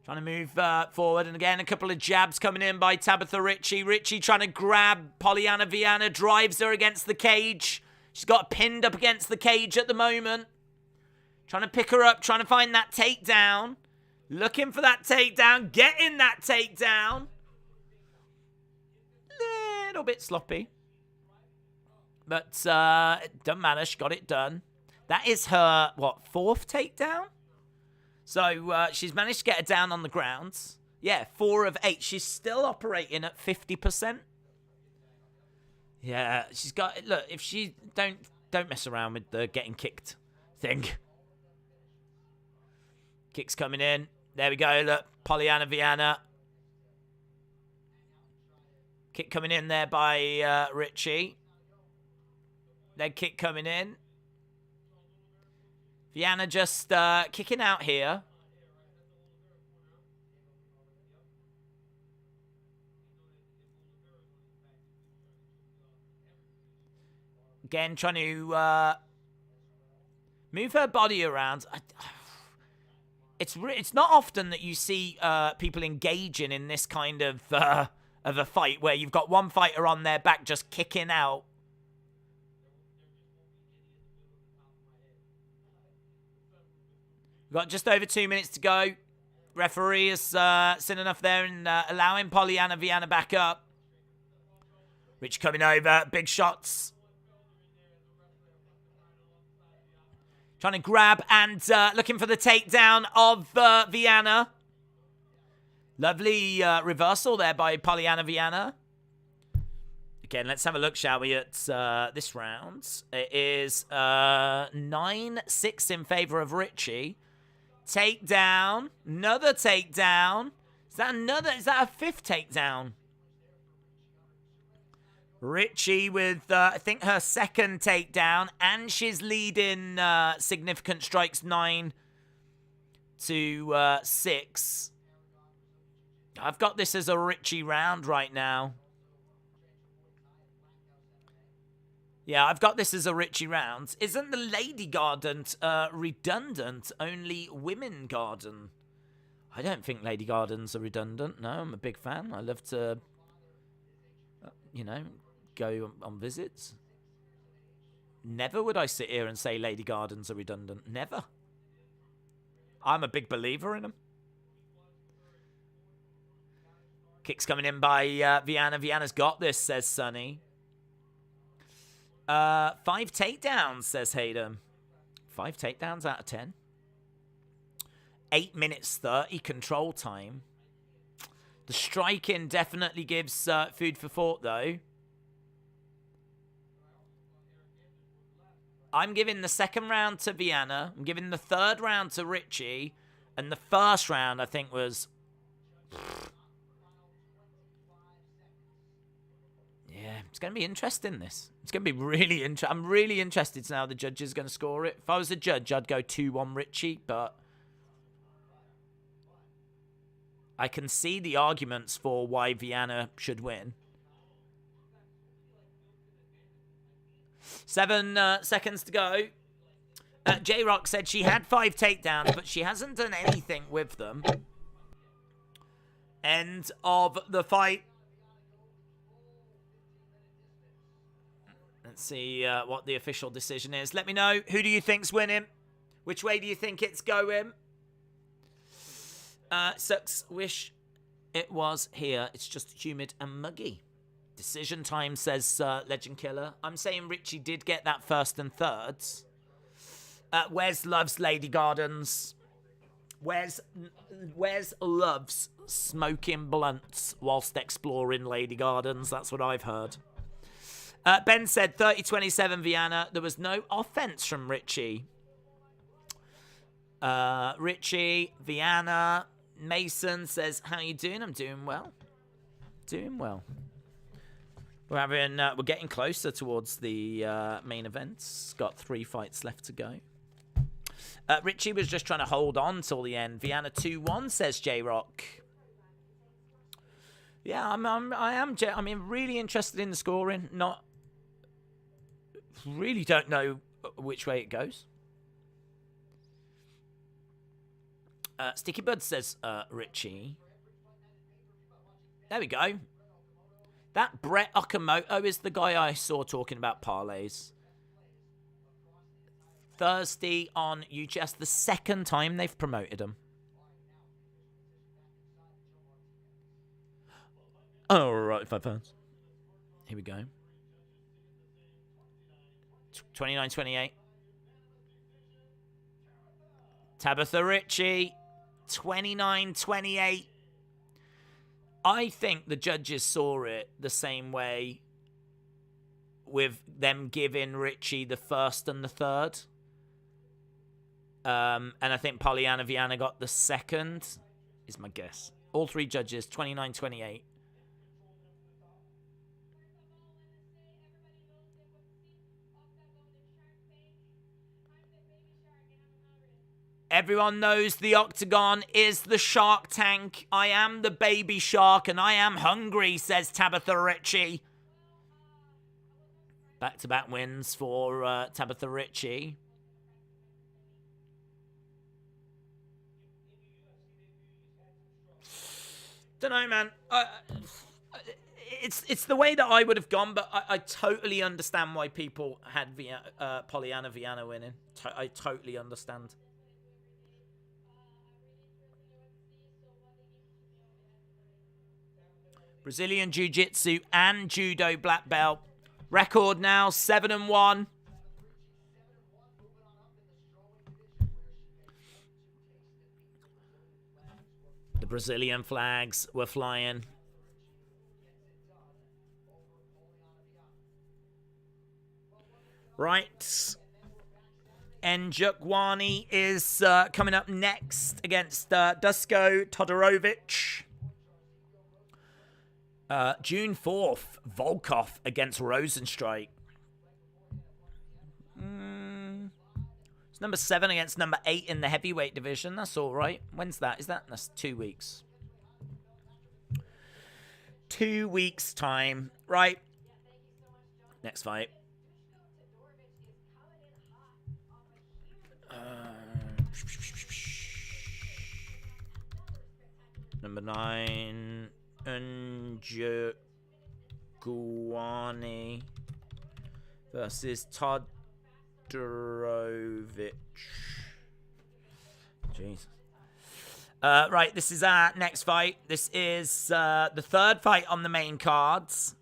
Speaker 2: Trying to move forward. And again, a couple of jabs coming in by Tabitha Ricci. Ricci trying to grab Polyana Viana. Drives her against the cage. She's got pinned up against the cage at the moment. Trying to pick her up. Trying to find that takedown. Looking for that takedown. Getting that takedown. Little bit sloppy. But it doesn't matter. She got it done. That is her, what, 4th takedown? So she's managed to get her down on the ground. Yeah, 4 of 8. She's still operating at 50%. Yeah, she's got... Look, if she... Don't mess around with the getting kicked thing. Kicks coming in. There we go. Look, Polyana Viana. Kick coming in there by Ricci. Leg kick coming in. Viana just kicking out here. Again, trying to move her body around. It's not often that you see people engaging in this kind of a fight where you've got one fighter on their back just kicking out. We've got just over 2 minutes to go. Referee has seen enough there and allowing Polyana Viana back up. Rich coming over. Big shots. Trying to grab and looking for the takedown of Viana. Lovely reversal there by Polyana Viana. Again, let's have a look, shall we, at this round. It is 9-6 in favor of Ricci. Takedown. Another takedown. Is that a 5th takedown? Ricci with, I think, her 2nd takedown. And she's leading significant strikes 9-6. I've got this as a Ricci round right now. Yeah, I've got this as a Ricci round. Isn't the Lady Garden redundant? Only Women Garden. I don't think Lady Gardens are redundant. No, I'm a big fan. I love to, you know, go on visits. Never would I sit here and say Lady Gardens are redundant. Never. I'm a big believer in them. Kicks coming in by Viana. Viana's got this, says Sonny. 5 takedowns, says Hayden. 5 takedowns out of 10. 8 minutes 30 control time. The striking definitely gives food for thought, though. I'm giving the 2nd round to Viana. I'm giving the 3rd round to Ricci. And the 1st round, I think, was... Yeah, it's going to be interesting, this. It's going to be really interesting. I'm really interested to know how the judge is going to score it. If I was a judge, I'd go 2-1 Ricci, but I can see the arguments for why Viana should win. 7 seconds to go. J-Rock said she had 5 takedowns, but she hasn't done anything with them. End of the fight. Let's see what the official decision is. Let me know. Who do you think's winning? Which way do you think it's going? Sucks. Wish it was here. It's just humid and muggy. Decision time, says Legend Killer. I'm saying Ricci did get that 1st and 3rds. Wes loves Lady Gardens. Wes loves smoking blunts whilst exploring Lady Gardens. That's what I've heard. Ben said 30-27 Viana. There was no offense from Ricci. Ricci, Viana, Mason says, how you doing? I'm doing well. Doing well. We're getting closer towards the main events. Got 3 fights left to go. Ricci was just trying to hold on till the end. Viana 2-1, says J-Rock. Yeah, I am really interested in the scoring. Really don't know which way it goes. Sticky Bud says Richie. There we go. That Brett Okamoto is the guy I saw talking about parlays. Thursday on UGS, the second time they've promoted him. All right, 5 pounds. Here we go. 29-28. Tabitha Ritchie, 29-28. I think the judges saw it the same way with them giving Ritchie the first and the third. And I think Polyana Viana got the second, is my guess. All three judges, 29-28. Everyone knows the Octagon is the Shark Tank. I am the baby shark and I am hungry, says Tabitha Ritchie. Back-to-back wins for Tabitha Ritchie. Don't know, man. It's the way that I would have gone, but I totally understand why people had Polyana Viana winning. I totally understand. Brazilian Jiu-Jitsu and Judo black belt. Record now, 7-1. The Brazilian flags were flying. Right. Njukwani is coming up next against Dusko Todorovic. June 4th, Volkov against Rosenstrike. It's number 7 against number 8 in the heavyweight division. That's all right. When's that? That's 2 weeks. 2 weeks' time. Right. Next fight. Number 9. Njukwani versus Todorovic. Jeez. Right, this is our next fight. This is the third fight on the main cards.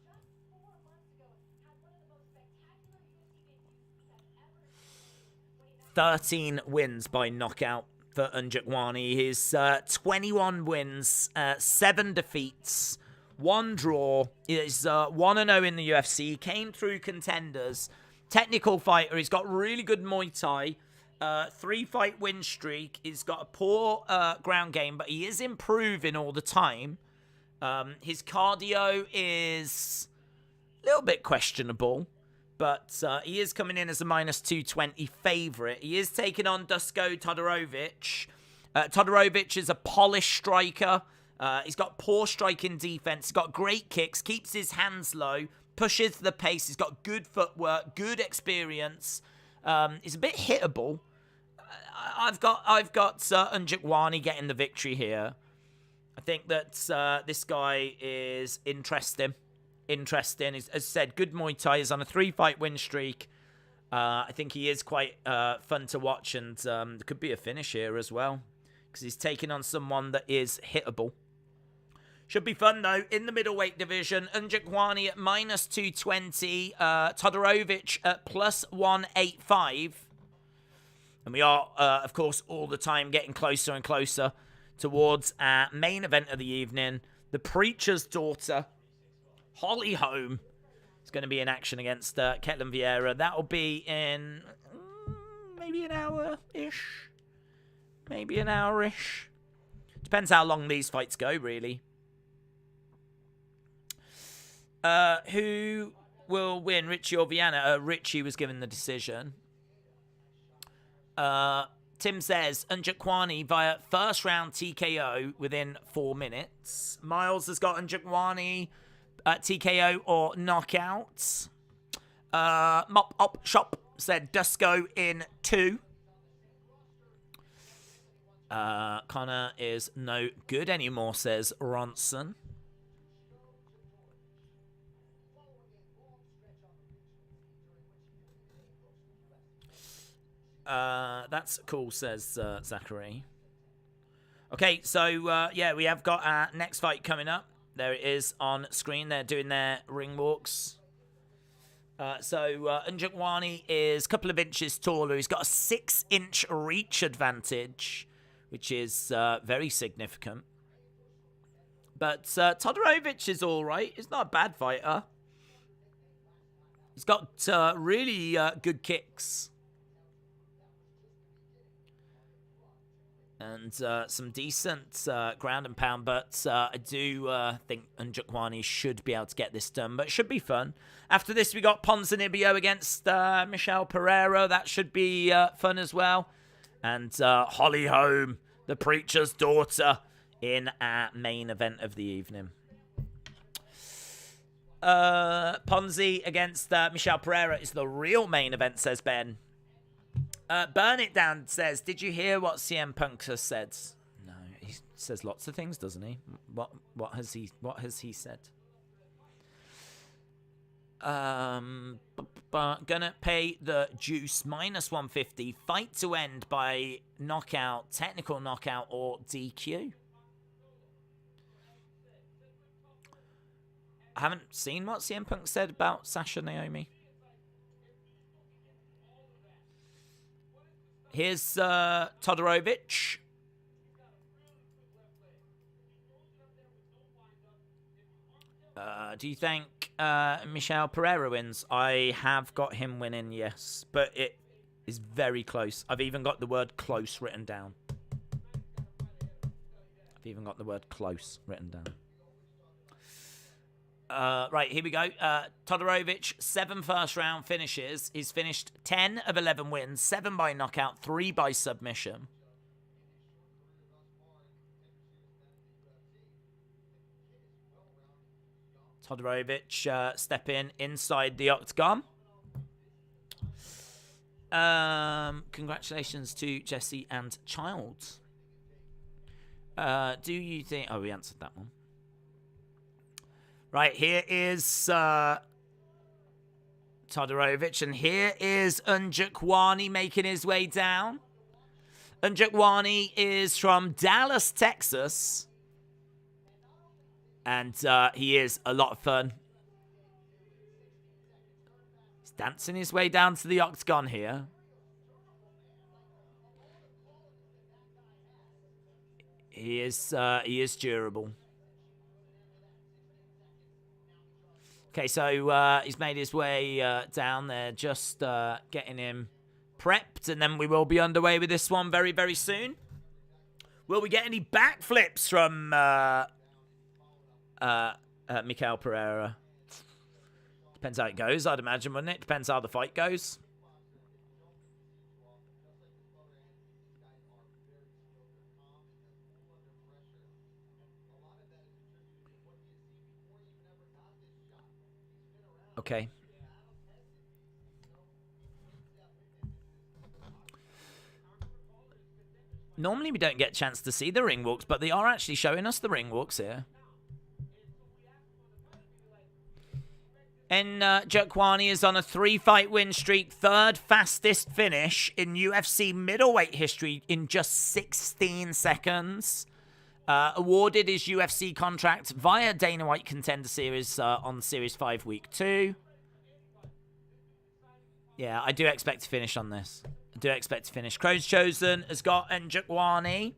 Speaker 2: "13 wins by knockout for Njukwani. His 21 wins, 7 defeats, 1 draw. He's 1-0 in the UFC. He came through contenders. Technical fighter. He's got really good Muay Thai. 3-fight win streak. He's got a poor ground game, but he is improving all the time. His cardio is a little bit questionable. But he is coming in as a -220 favorite. He is taking on Dusko Todorovic. Todorovic is a polished striker. He's got poor striking defense. He's got great kicks, keeps his hands low, pushes the pace. He's got good footwork, good experience. He's a bit hittable. I've got Njukwani getting the victory here. I think that this guy is interesting. As I said, good Muay Thai. Is on a 3-fight win streak. I think he is quite fun to watch, and there could be a finish here as well, because he's taking on someone that is hittable. Should be fun, though. In the middleweight division, Njukwani at -220, Todorovic at +185. And we are, of course, all the time getting closer and closer towards our main event of the evening. The Preacher's Daughter, Holly Holm, is going to be in action against Ketlin Vieira. That'll be in maybe an hour-ish. Maybe an hour-ish. Depends how long these fights go, really. Who will win, Richie or Viana? Richie was given the decision. Tim says, Njukwani via first-round TKO within 4 minutes. Miles has got Njukwani TKO or knockout. Mop Up Shop said Dusko in 2. Connor is no good anymore, says Ronson. That's cool, says Zachary. Okay, so yeah, we have got our next fight coming up. There it is on screen. They're doing their ring walks. So Njokwani is a couple of inches taller. He's got a 6-inch reach advantage, which is very significant. But Todorovic is all right. He's not a bad fighter. He's got really good kicks. And some decent ground and pound, but I do think Njokwani should be able to get this done, but it should be fun. After this, we got Ponzinibbio against Michelle Pereira. That should be fun as well. And Holly Holm, the preacher's daughter, in our main event of the evening. Ponzi against Michelle Pereira is the real main event, says Ben. Burn It Down says, did you hear what CM Punk has said? No, he says lots of things, doesn't he? What has he said? Gonna pay the juice -150. Fight to end by knockout, technical knockout, or DQ. I haven't seen what CM Punk said about Sasha Naomi. Here's Todorovic. Do you think Michelle Pereira wins? I have got him winning, yes. But it is very close. I've even got the word close written down. Right, here we go. Todorovic, 7 first-round finishes. He's finished 10 of 11 wins, 7 by knockout, 3 by submission. Todorovic stepping inside the octagon. Congratulations to Jesse and Child. Do you think... Oh, we answered that one. Right, here is Todorovic, and here is Njokwani making his way down. Njokwani is from Dallas, Texas, and he is a lot of fun. He's dancing his way down to the octagon here. He is durable. Okay, so he's made his way down there, just getting him prepped, and then we will be underway with this one very, very soon. Will we get any backflips from Michelle Pereira? Depends how it goes, I'd imagine, wouldn't it? Depends how the fight goes. Okay. Normally we don't get a chance to see the ring walks, but they are actually showing us the ring walks here. And Njokwani is on a 3-fight win streak, 3rd fastest finish in UFC middleweight history in just 16 seconds. Awarded his UFC contract via Dana White Contender Series on Series 5 Week 2. Yeah, I do expect to finish on this. I do expect to finish. Crown's Chosen has got Njokwani.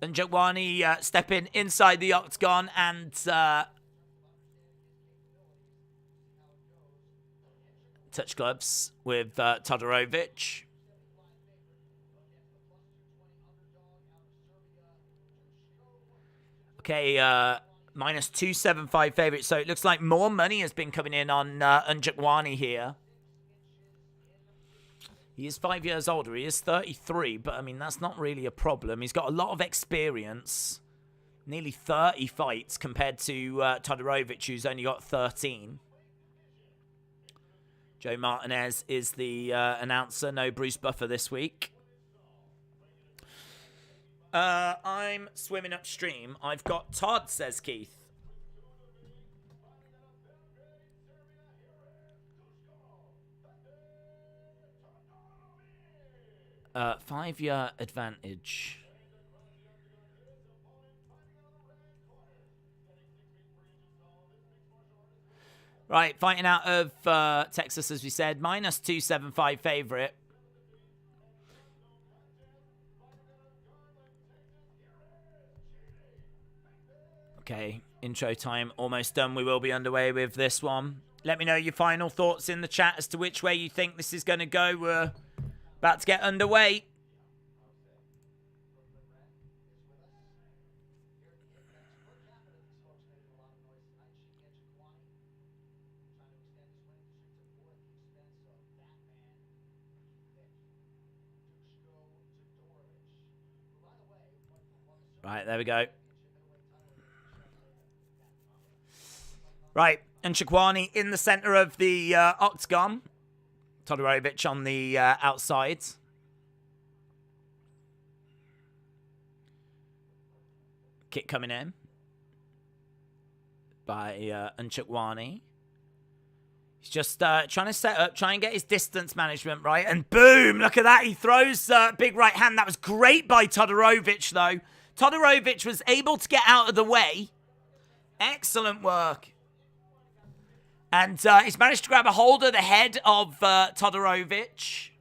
Speaker 2: Njokwani stepping inside the octagon and... touch gloves with Todorovic. Okay, minus 275 favorite. So it looks like more money has been coming in on Njokwani here. He is 5 years older. He is 33, but I mean, that's not really a problem. He's got a lot of experience. Nearly 30 fights compared to Todorovic, who's only got 13. Joe Martinez is the announcer. No Bruce Buffer this week. I'm swimming upstream. I've got Todd, says Keith. Five-year advantage. Right, fighting out of Texas, as we said. Minus 275 favorite. Okay, intro time almost done. We will be underway with this one. Let me know your final thoughts in the chat as to which way you think this is going to go. We're about to get underway. Right, there we go. Right, and Shakwani in the center of the octagon. Todorovic on the outside. Kick coming in by Unchukwani. He's just trying to set up, try and get his distance management right. And boom, look at that. He throws big right hand. That was great by Todorovic, though. Todorovic was able to get out of the way. Excellent work. And he's managed to grab a hold of the head of Todorovic.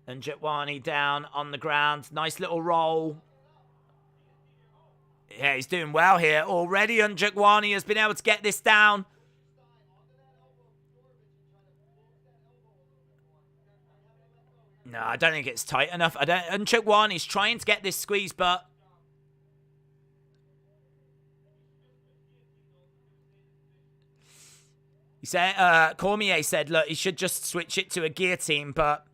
Speaker 2: And Jitwani down on the ground. Nice little roll. Yeah, he's doing well here. Already Unjikwani has been able to get this down. No, I don't think it's tight enough. Unjikwani's trying to get this squeeze, but... He said, Cormier said, look, he should just switch it to a guillotine, but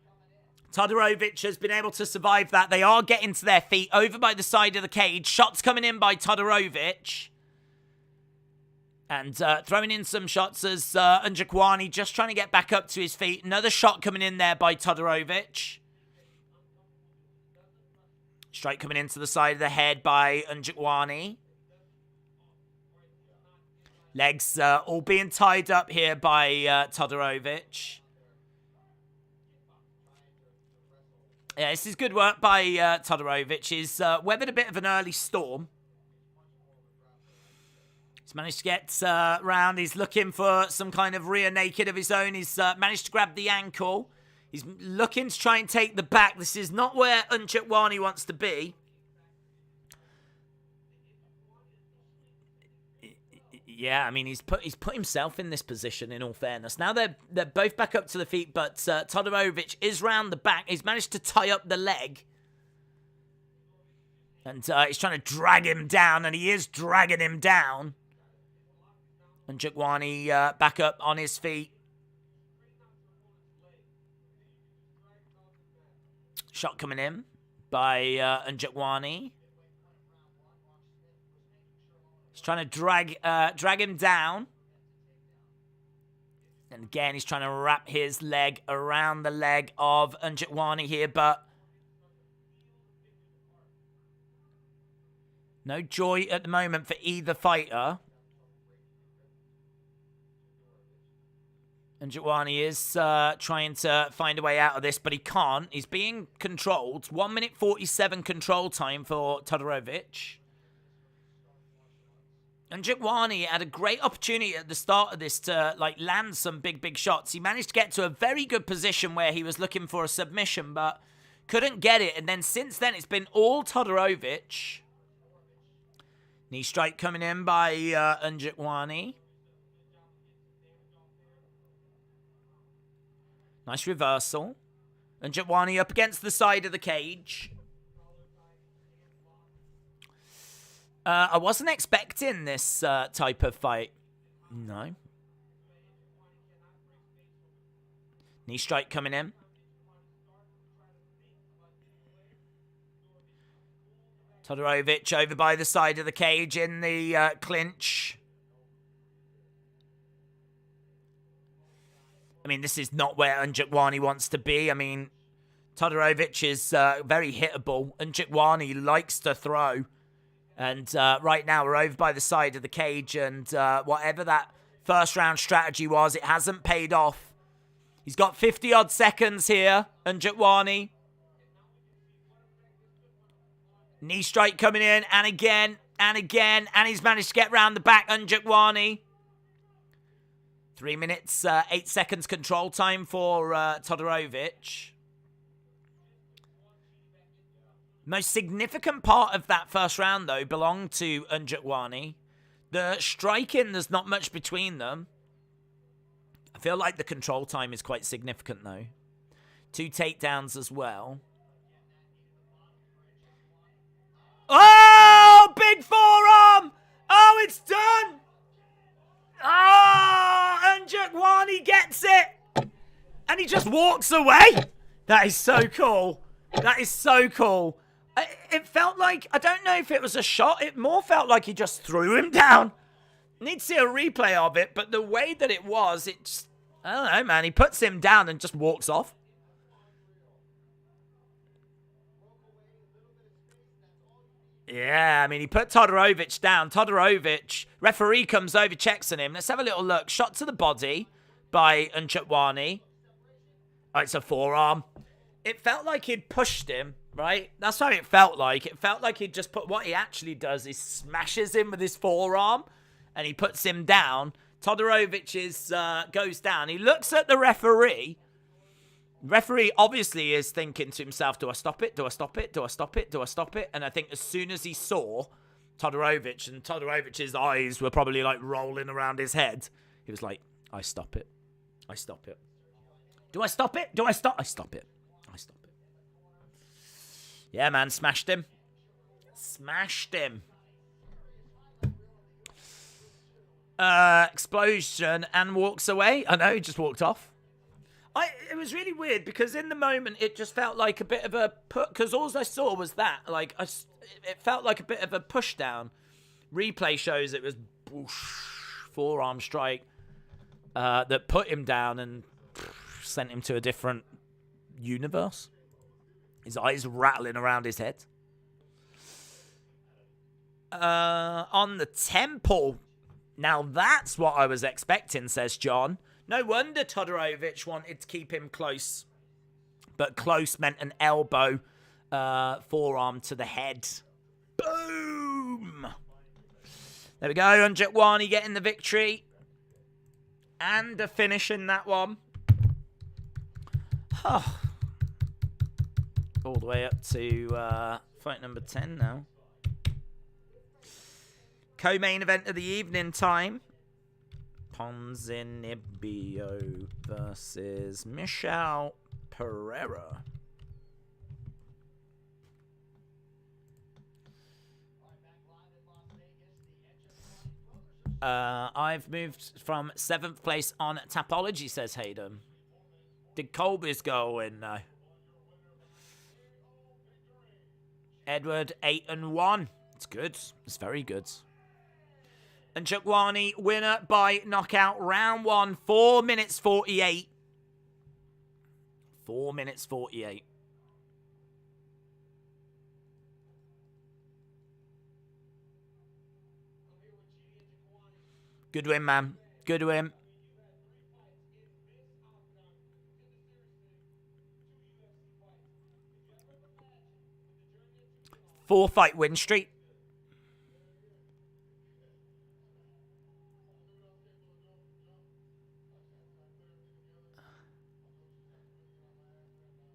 Speaker 2: Todorovic has been able to survive that. They are getting to their feet over by the side of the cage. Shots coming in by Todorovic. And throwing in some shots as Unjikwani just trying to get back up to his feet. Another shot coming in there by Todorovic. Strike coming into the side of the head by Unjikwani. Legs all being tied up here by Todorovic. Yeah, this is good work by Todorovic. He's weathered a bit of an early storm. He's managed to get round. He's looking for some kind of rear naked of his own. He's managed to grab the ankle. He's looking to try and take the back. This is not where Unchikwani wants to be. Yeah, I mean, he's put himself in this position, in all fairness. Now they're both back up to the feet, but Todorovic is round the back. He's managed to tie up the leg. And he's trying to drag him down, and he is dragging him down. And Jikwani back up on his feet. Shot coming in by Njikwani. He's trying to drag him down. And again, he's trying to wrap his leg around the leg of Njikwani here, but no joy at the moment for either fighter. And Njikwani is trying to find a way out of this, but he can't. He's being controlled. 1 minute 47 control time for Todorovic. And Njikwani had a great opportunity at the start of this to land some big shots. He managed to get to a very good position where he was looking for a submission, but couldn't get it. And then since then, it's been all Todorovic. Knee strike coming in by Njikwani. Nice reversal. And Njikwani up against the side of the cage. I wasn't expecting this type of fight. No. Knee strike coming in. Todorovic over by the side of the cage in the clinch. I mean, this is not where Njokuani wants to be. I mean, Todorovic is very hittable. Njokuani likes to throw. And right now, we're over by the side of the cage. And whatever that first round strategy was, it hasn't paid off. He's got 50-odd seconds here, Njokuani. Knee strike coming in, and again, and again. And he's managed to get round the back, Njokuani. 3 minutes, 8 seconds control time for Todorovic. Most significant part of that first round, though, belonged to Njokuani. The striking, there's not much between them. I feel like the control time is quite significant, though. 2 takedowns as well. Oh, big forearm! Oh, it's done! Oh, Njokuani gets it! And he just walks away! That is so cool. That is so cool. It felt like, I don't know if it was a shot, it more felt like he just threw him down. Need to see a replay of it, but the way that it was, it's, I don't know, man. He puts him down and just walks off. Yeah, I mean, he put Todorovic down. Todorovic, referee comes over, checks on him. Let's have a little look. Shot to the body by Njokuani. Oh, it's a forearm. It felt like he'd pushed him, right? That's how it felt like. It felt like he'd just put... What he actually does is smashes him with his forearm, and he puts him down. Todorovic goes down. He looks at the referee. Referee obviously is thinking to himself, do I stop it? Do I stop it? Do I stop it? Do I stop it? And I think as soon as he saw Todorovic, and Todorovic's eyes were probably like rolling around his head, he was like, I stop it. I stop it. Do I stop it? Do I stop? I stop it. I stop it. Yeah, man, smashed him. Smashed him. Explosion and walks away. I know, he just walked off. It was really weird because in the moment it just felt like a bit of a because all I saw was that it felt like a bit of a push down. Replay shows it was forearm strike that put him down and sent him to a different universe. His eyes rattling around his head. On the temple. Now that's what I was expecting, says John. No wonder Todorovic wanted to keep him close. But close meant an elbow, forearm to the head. Boom! There we go. Njokuani getting the victory. And a finish in that one. Oh. All the way up to fight number 10 now. Co-main event of the evening time. Ponzinibbio versus Michel Pereira. I've moved from 7th place on Tapology, says Hayden. Did Colby's go in now? Edward 8-1. It's good. It's very good. And Njokuani, winner by knockout, round 1, 4 minutes 48. 4 minutes 48. Good win, man. Good win. Four-fight win streak.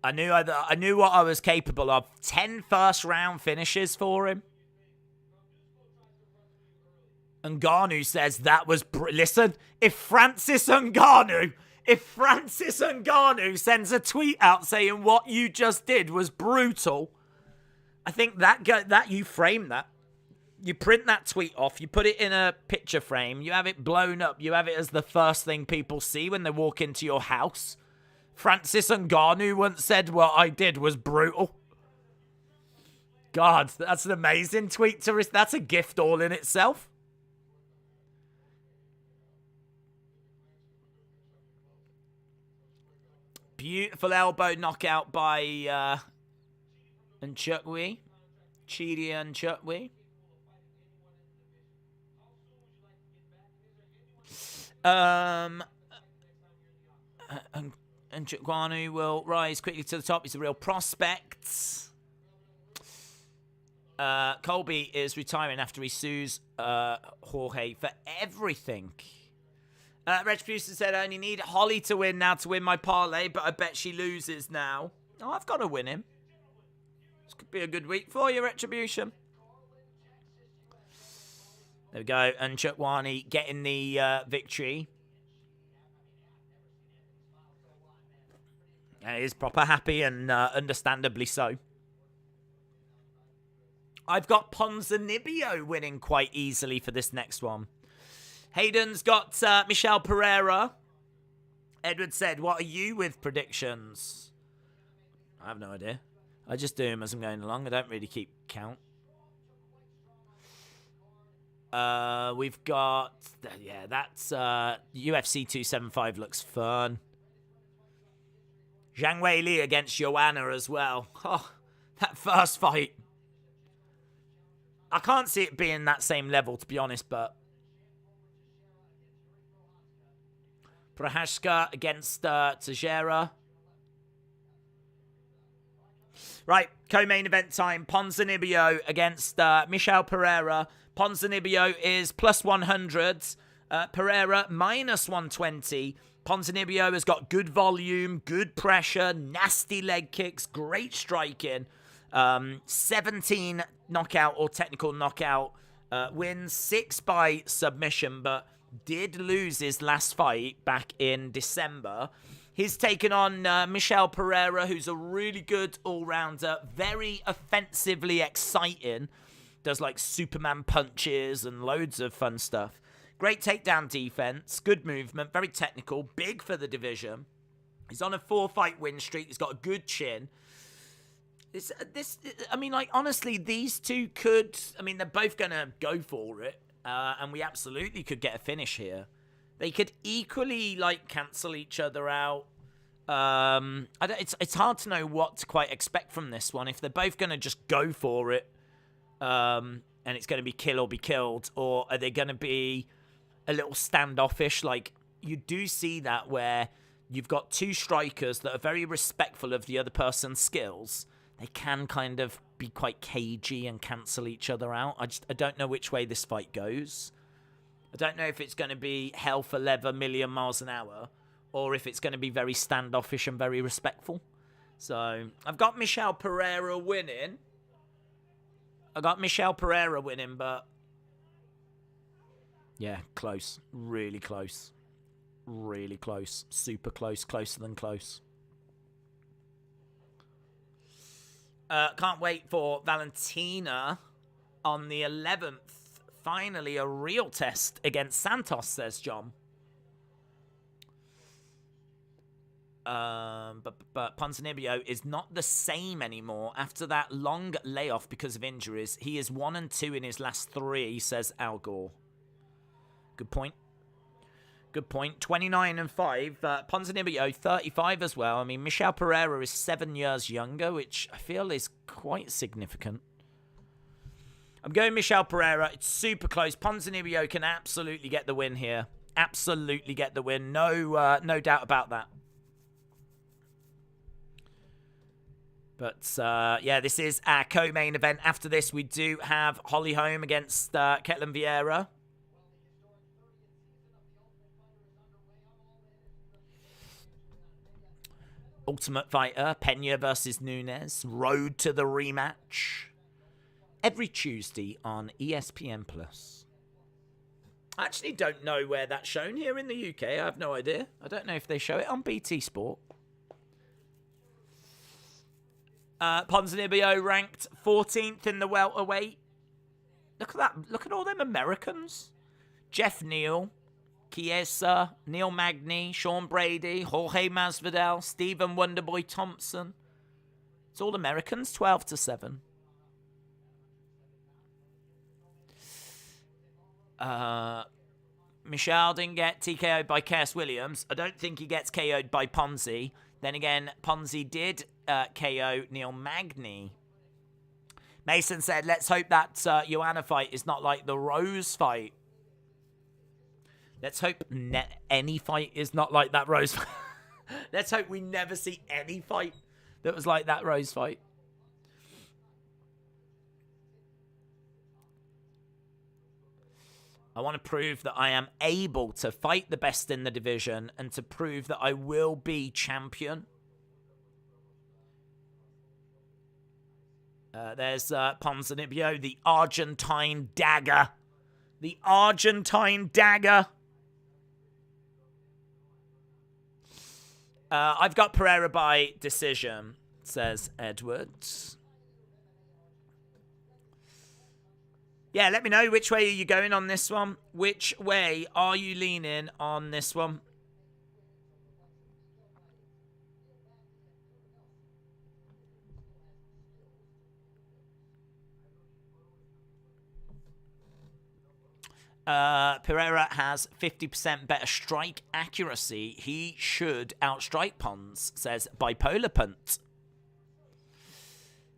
Speaker 2: I knew what I was capable of. 10 first-round finishes for him. Ngannou says that was... Listen, if Francis Ngannou sends a tweet out saying what you just did was brutal, I think that you frame that. You print that tweet off. You put it in a picture frame. You have it blown up. You have it as the first thing people see when they walk into your house. Francis Ngannou once said what I did was brutal. God, that's an amazing tweet to... That's a gift all in itself. Beautiful elbow knockout by Nchukwi. Chidi Nchukwi. And Nchukwi will rise quickly to the top. He's a real prospect. Colby is retiring after he sues Jorge for everything. Retribution said, I only need Holly to win now to win my parlay, but I bet she loses now. Oh, I've got to win him. This could be a good week for you, Retribution. There we go. And Nchukwi getting the victory. He is proper happy and understandably so. I've got Ponzinibbio winning quite easily for this next one. Hayden's got Michelle Pereira. Edward said, what are you with predictions? I have no idea. I just do them as I'm going along. I don't really keep count. We've got... Yeah, that's... UFC 275 looks fun. Zhang Wei Li against Joanna as well. Oh, that first fight. I can't see it being that same level, to be honest, but... Prohaska against Teixeira. Right, co-main event time. Ponzinibbio against Michelle Pereira. Ponzinibbio is plus 100. Pereira minus 120. Ponzinibbio has got good volume, good pressure, nasty leg kicks, great striking. 17 knockout or technical knockout wins, 6 by submission, but did lose his last fight back in December. He's taken on Michelle Pereira, who's a really good all-rounder, very offensively exciting, does like Superman punches and loads of fun stuff. Great takedown defense, good movement, very technical, big for the division. He's on a 4-fight win streak. He's got a good chin. I mean, like, honestly, these two could... I mean, they're both going to go for it. And we absolutely could get a finish here. They could equally, like, cancel each other out. It's hard to know what to quite expect from this one. If they're both going to just go for it, and it's going to be kill or be killed, or are they going to be a little standoffish? Like, you do see that where you've got two strikers that are very respectful of the other person's skills. They can kind of be quite cagey and cancel each other out. I don't know which way this fight goes. I don't know if it's going to be hell for leather, million miles an hour, or if it's going to be very standoffish and very respectful. So, I've got Michelle Pereira winning. But... yeah, close. Really close. Really close. Super close. Closer than close. Can't wait for Valentina on the 11th. Finally, a real test against Santos, says John. But Ponzinibbio is not the same anymore after that long layoff because of injuries. He is 1-2 in his last 3, says Al Gore. Good point. 29-5. Ponzinibbio, 35 as well. I mean, Michelle Pereira is 7 years younger, which I feel is quite significant. I'm going Michelle Pereira. It's super close. Ponzinibbio can absolutely get the win here. Absolutely get the win. No doubt about that. But, yeah, this is our co-main event. After this, we do have Holly Holm against Ketlin Vieira. Ultimate Fighter, Pena versus Nunes. Road to the rematch. Every Tuesday on ESPN+. I actually don't know where that's shown here in the UK. I have no idea. I don't know if they show it on BT Sport. Ponzinibbio ranked 14th in the welterweight. Look at that. Look at all them Americans. Jeff Neal, Chiesa, Neil Magny, Sean Brady, Jorge Masvidal, Stephen Wonderboy Thompson. It's all Americans, 12-7. Michelle didn't get TKO'd by Cass Williams. I don't think he gets KO'd by Ponzi. Then again, Ponzi did KO Neil Magny. Mason said, let's hope that Joanna fight is not like the Rose fight. Let's hope any fight is not like that Rose fight. Let's hope we never see any fight that was like that Rose fight. I want to prove that I am able to fight the best in the division and to prove that I will be champion. There's Ponzinibbio, the Argentine dagger. The Argentine dagger. I've got Pereira by decision, says Edwards. Yeah, let me know which way are you going on this one. Which way are you leaning on this one? Pereira has 50% better strike accuracy. He should outstrike Pons, says Bipolar Punt.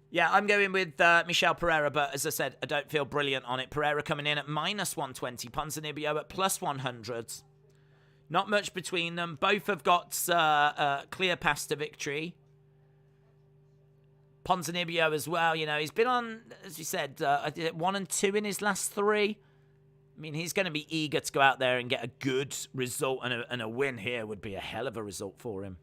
Speaker 2: Yeah, I'm going with Michel Pereira, but as I said, I don't feel brilliant on it. Pereira coming in at -120, Ponzinibbio at +100. Not much between them. Both have got clear paths to victory. Ponzinibbio as well, you know, he's been on, as you said, 1 and 2 in his last 3. I mean, he's going to be eager to go out there and get a good result, and a win here would be a hell of a result for him.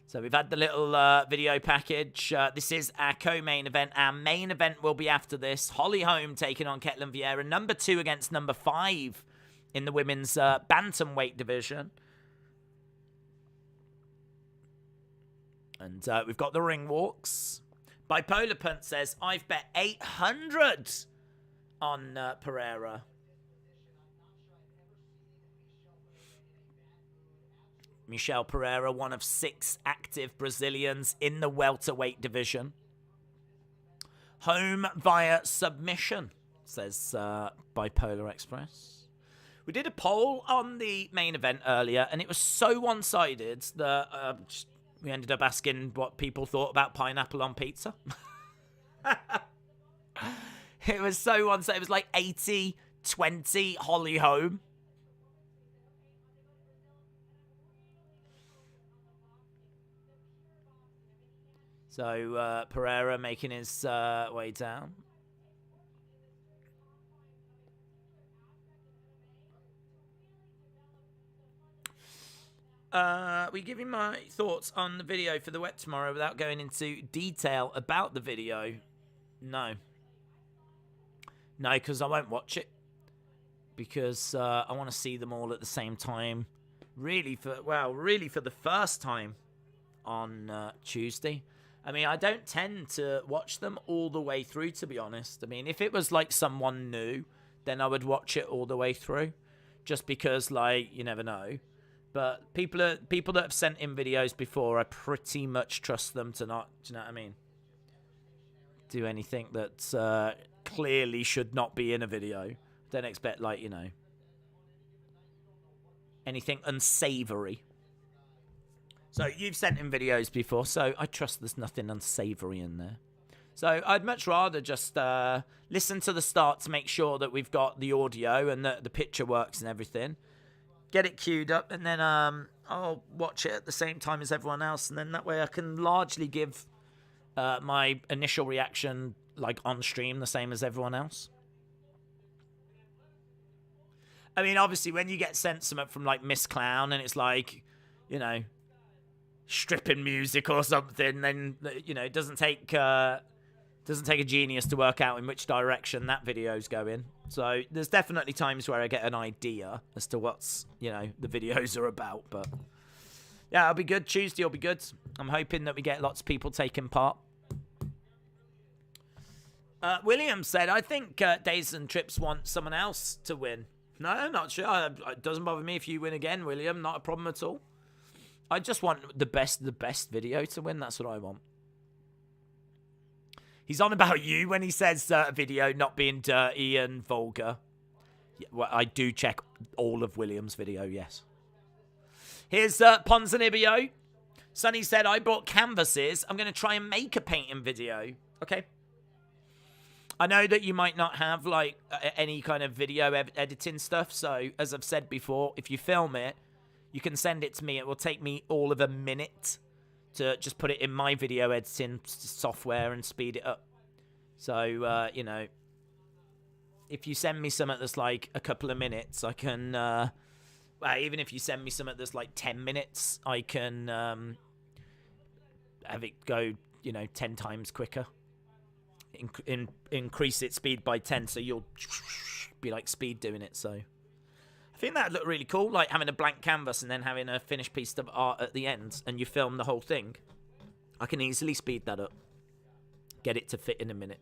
Speaker 2: So we've had the little video package. This is our co-main event. Our main event will be after this. Holly Holm taking on Ketlen Vieira. Number 2 against number 5 in the women's bantamweight division. And we've got the ring walks. Bipolar Punt says, I've bet 800 on Pereira. Michel Pereira, one of 6 active Brazilians in the welterweight division. Home via submission, says Bipolar Express. We did a poll on the main event earlier, and it was so one-sided that we ended up asking what people thought about pineapple on pizza. It was so one-sided. It was like 80-20 Holly Holm. So Pereira making his way down. We give you my thoughts on the video for the wet tomorrow without going into detail about the video. No. No, because I won't watch it. Because I want to see them all at the same time. Really for the first time on Tuesday. I mean, I don't tend to watch them all the way through, to be honest. I mean, if it was like someone new, then I would watch it all the way through. Just because, like, you never know. But people that have sent in videos before, I pretty much trust them to not, do you know what I mean? Do anything that clearly should not be in a video. Don't expect, like, you know, anything unsavory. So you've sent in videos before, so I trust there's nothing unsavory in there. So I'd much rather just listen to the start to make sure that we've got the audio and that the picture works and everything. Get it queued up, and then I'll watch it at the same time as everyone else, and then that way I can largely give my initial reaction, like, on stream, the same as everyone else. I mean, obviously, when you get sent something from, like, Miss Clown, and it's like, you know, stripping music or something, then, you know, it doesn't take a genius to work out in which direction that video's going. So there's definitely times where I get an idea as to what's, you know, the videos are about. But yeah, it'll be good. Tuesday will be good. I'm hoping that we get lots of people taking part. William said, I think Days and Trips want someone else to win. No, not sure. It doesn't bother me if you win again, William. Not a problem at all. I just want the best video to win. That's what I want. He's on about you when he says video not being dirty and vulgar. Yeah, well, I do check all of William's video, yes. Here's Ponzinibbio. Sonny said, I bought canvases. I'm going to try and make a painting video. Okay. I know that you might not have, like, any kind of video editing stuff. So, as I've said before, if you film it, you can send it to me. It will take me all of a minute to just put it in my video editing software and speed it up. So, you know, if you send me something that's like a couple of minutes, I can, well, even if you send me something that's like 10 minutes, I can have it go, you know, 10 times quicker. Increase its speed by 10, so you'll be like speed doing it. So I think that'd look really cool, like having a blank canvas and then having a finished piece of art at the end, and you film the whole thing. I can easily speed that up, get it to fit in a minute.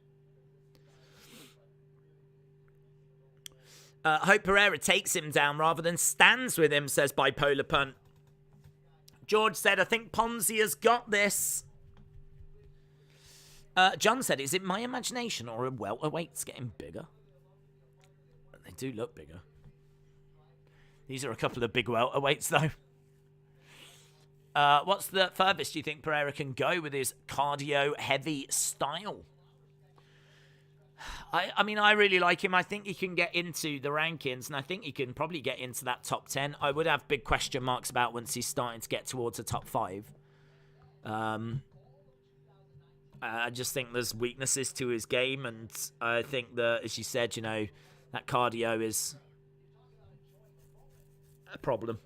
Speaker 2: Hope Pereira takes him down rather than stands with him, says Bipolar Punt. George said, I think Ponzi has got this. John said, is it my imagination or are welterweights getting bigger? They do look bigger. These are a couple of big welterweights, though. What's the furthest you think Pereira can go with his cardio-heavy style? I mean, I really like him. I think he can get into the rankings, and I think he can probably get into that top 10. I would have big question marks about once he's starting to get towards the top 5. I just think there's weaknesses to his game, and I think that, as you said, you know, that cardio is a problem.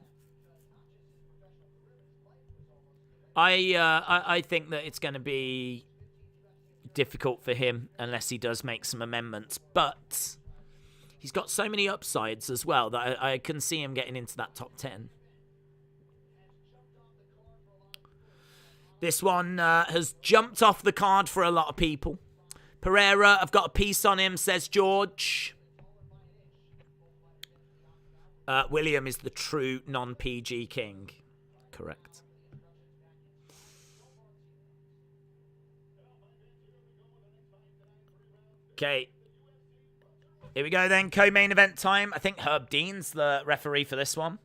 Speaker 2: I think that it's going to be difficult for him unless he does make some amendments, but he's got so many upsides as well that I can see him getting into that top 10. This one has jumped off the card for a lot of people. Pereira, I've got a piece on him, says George. William is the true non-PG king. Correct. Okay. Here we go then. Co-main event time. I think Herb Dean's the referee for this one.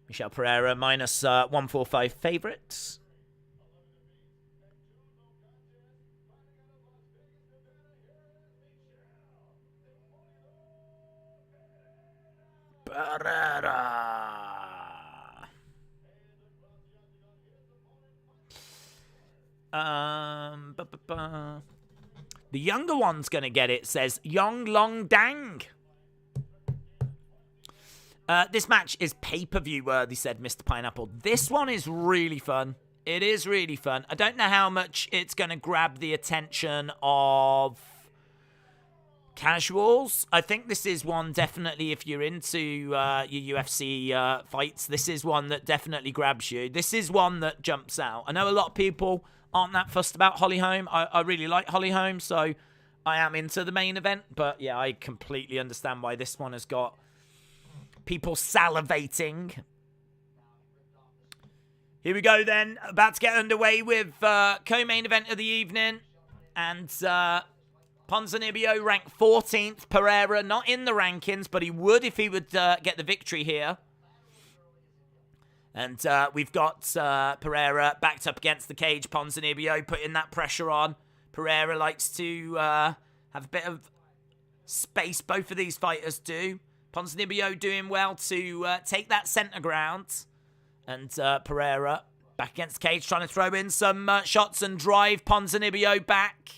Speaker 2: Michel Pereira minus 145 favorites. Pereira. The younger one's gonna get it, says Yong Long Dang. This match is pay-per-view worthy, said Mr. Pineapple. This one is really fun. It is really fun. I don't know how much it's going to grab the attention of casuals. I think this is one definitely, if you're into your UFC fights, this is one that definitely grabs you. This is one that jumps out. I know a lot of people aren't that fussed about Holly Holm. I really like Holly Holm, so I am into the main event. But yeah, I completely understand why this one has got people salivating. Here we go then. About to get underway with co-main event of the evening. And Ponzinibbio ranked 14th. Pereira not in the rankings, but he would if he would get the victory here. And we've got Pereira backed up against the cage. Ponzinibbio putting that pressure on. Pereira likes to have a bit of space. Both of these fighters do. Ponzinibbio doing well to take that centre ground. And Pereira back against the cage, trying to throw in some shots and drive Ponzinibbio back.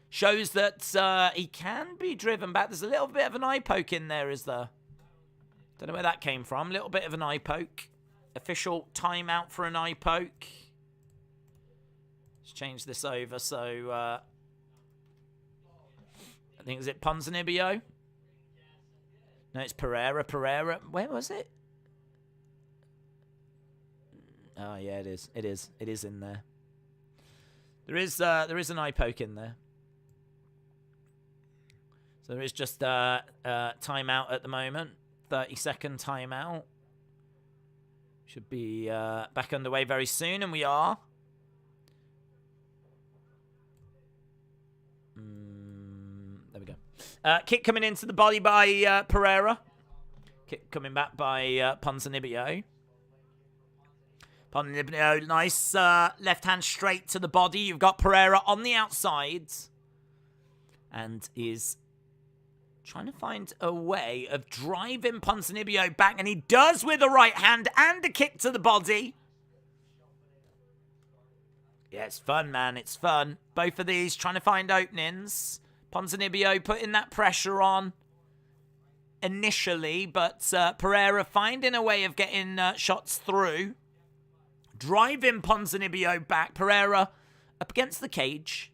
Speaker 2: Shows that he can be driven back. There's a little bit of an eye poke in there, is there? Don't know where that came from. A little bit of an eye poke. Official timeout for an eye poke. Let's change this over. So, I think, is it Ponzinibbio? No, it's Pereira. Pereira. Where was it? Oh, yeah, it is. It is. It is in there. There is an eye poke in there. So there is just timeout at the moment. 30-second timeout. Should be back underway very soon, and we are. There we go. Kick coming into the body by Pereira. Kick coming back by Ponzinibbio. Ponzinibbio, nice left hand straight to the body. You've got Pereira on the outside. And is trying to find a way of driving Ponzinibbio back. And he does with a right hand and a kick to the body. Yeah, it's fun, man. It's fun. Both of these trying to find openings. Ponzinibbio putting that pressure on initially, but Pereira finding a way of getting shots through. Driving Ponzinibbio back. Pereira up against the cage.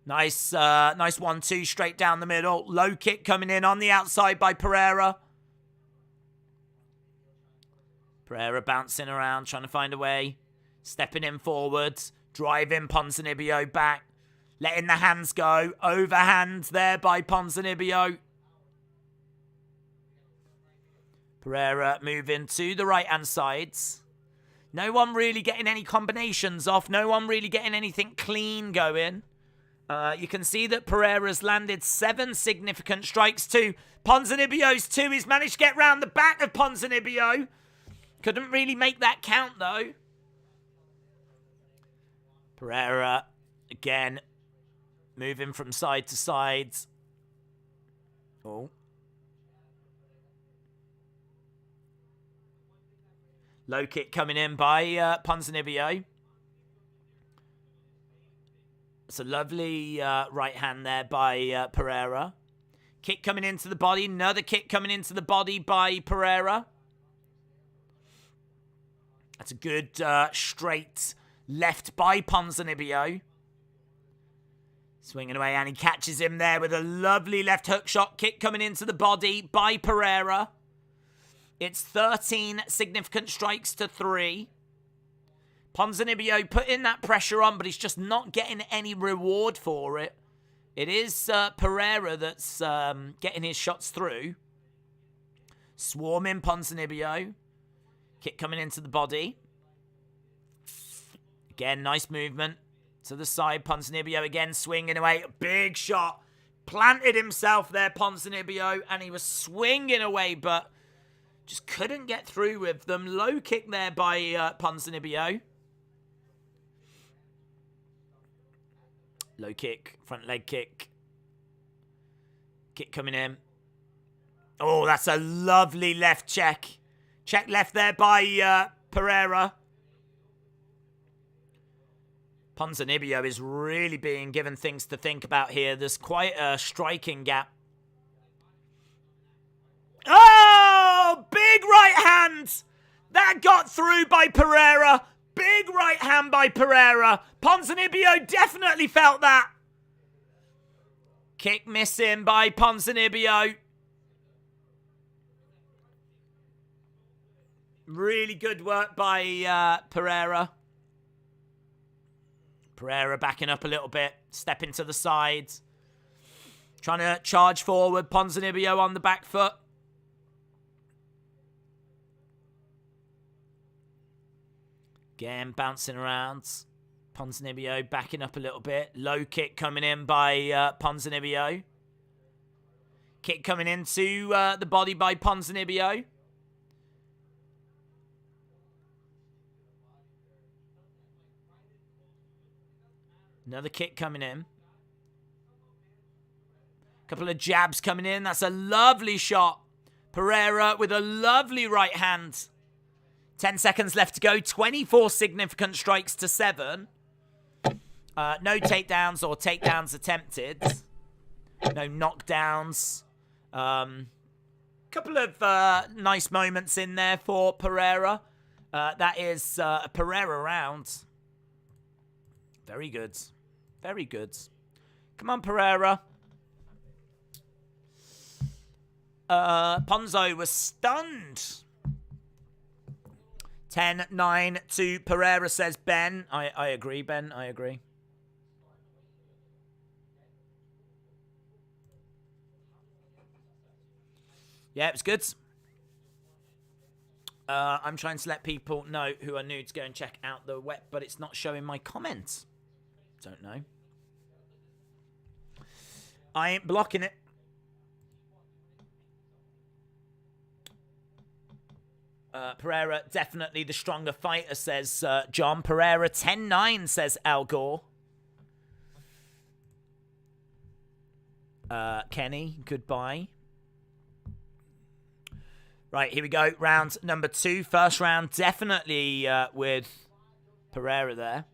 Speaker 2: Nice 1-2 straight down the middle. Low kick coming in on the outside by Pereira. Pereira bouncing around, trying to find a way. Stepping in forwards. Driving Ponzinibbio back. Letting the hands go. Overhand there by Ponzinibbio. Pereira moving to the right-hand sides. No one really getting any combinations off. No one really getting anything clean going. You can see that Pereira's landed 7 significant strikes to Ponzinibbio's 2. He's managed to get round the back of Ponzinibbio. Couldn't really make that count, though. Pereira, again, moving from side to side. Oh. Low kick coming in by Ponzinibbio. It's a lovely right hand there by Pereira. Kick coming into the body. Another kick coming into the body by Pereira. That's a good straight left by Ponzinibbio. Swinging away, and he catches him there with a lovely left hook shot. Kick coming into the body by Pereira. It's 13 significant strikes to 3. Ponzinibbio putting that pressure on, but he's just not getting any reward for it. It is Pereira that's getting his shots through. Swarming Ponzinibbio. Kick coming into the body. Again, nice movement to the side. Ponzinibbio again swinging away. Big shot. Planted himself there, Ponzinibbio, and he was swinging away, but just couldn't get through with them. Low kick there by Ponzinibbio. Low kick, front leg kick. Kick coming in. Oh, that's a lovely left check. Check left there by Pereira. Ponzinibbio is really being given things to think about here. There's quite a striking gap. Oh, big right hand. That got through by Pereira. Big right hand by Pereira. Ponzinibbio definitely felt that. Kick missing by Ponzinibbio. Really good work by Pereira. Pereira backing up a little bit. Stepping to the side. Trying to charge forward. Ponzinibbio on the back foot. Again, bouncing around. Ponzinibbio backing up a little bit. Low kick coming in by Ponzinibbio. Kick coming into the body by Ponzinibbio. Another kick coming in. Couple of jabs coming in. That's a lovely shot. Pereira with a lovely right hand. 10 seconds left to go. 24 significant strikes to 7. No takedowns or takedowns attempted. No knockdowns. Couple of nice moments in there for Pereira. That is a Pereira round. Very good. Very good. Come on, Pereira. Ponzo was stunned. 10-9 to Pereira, says Ben. I agree, Ben. I agree. Yeah, it was good. I'm trying to let people know who are new to go and check out the web, but it's not showing my comments. Don't know. I ain't blocking it. Pereira, definitely the stronger fighter, says John. Pereira, 10-9, says Al Gore. Kenny, goodbye. Right, here we go. Round number 2. First round, definitely with Pereira there.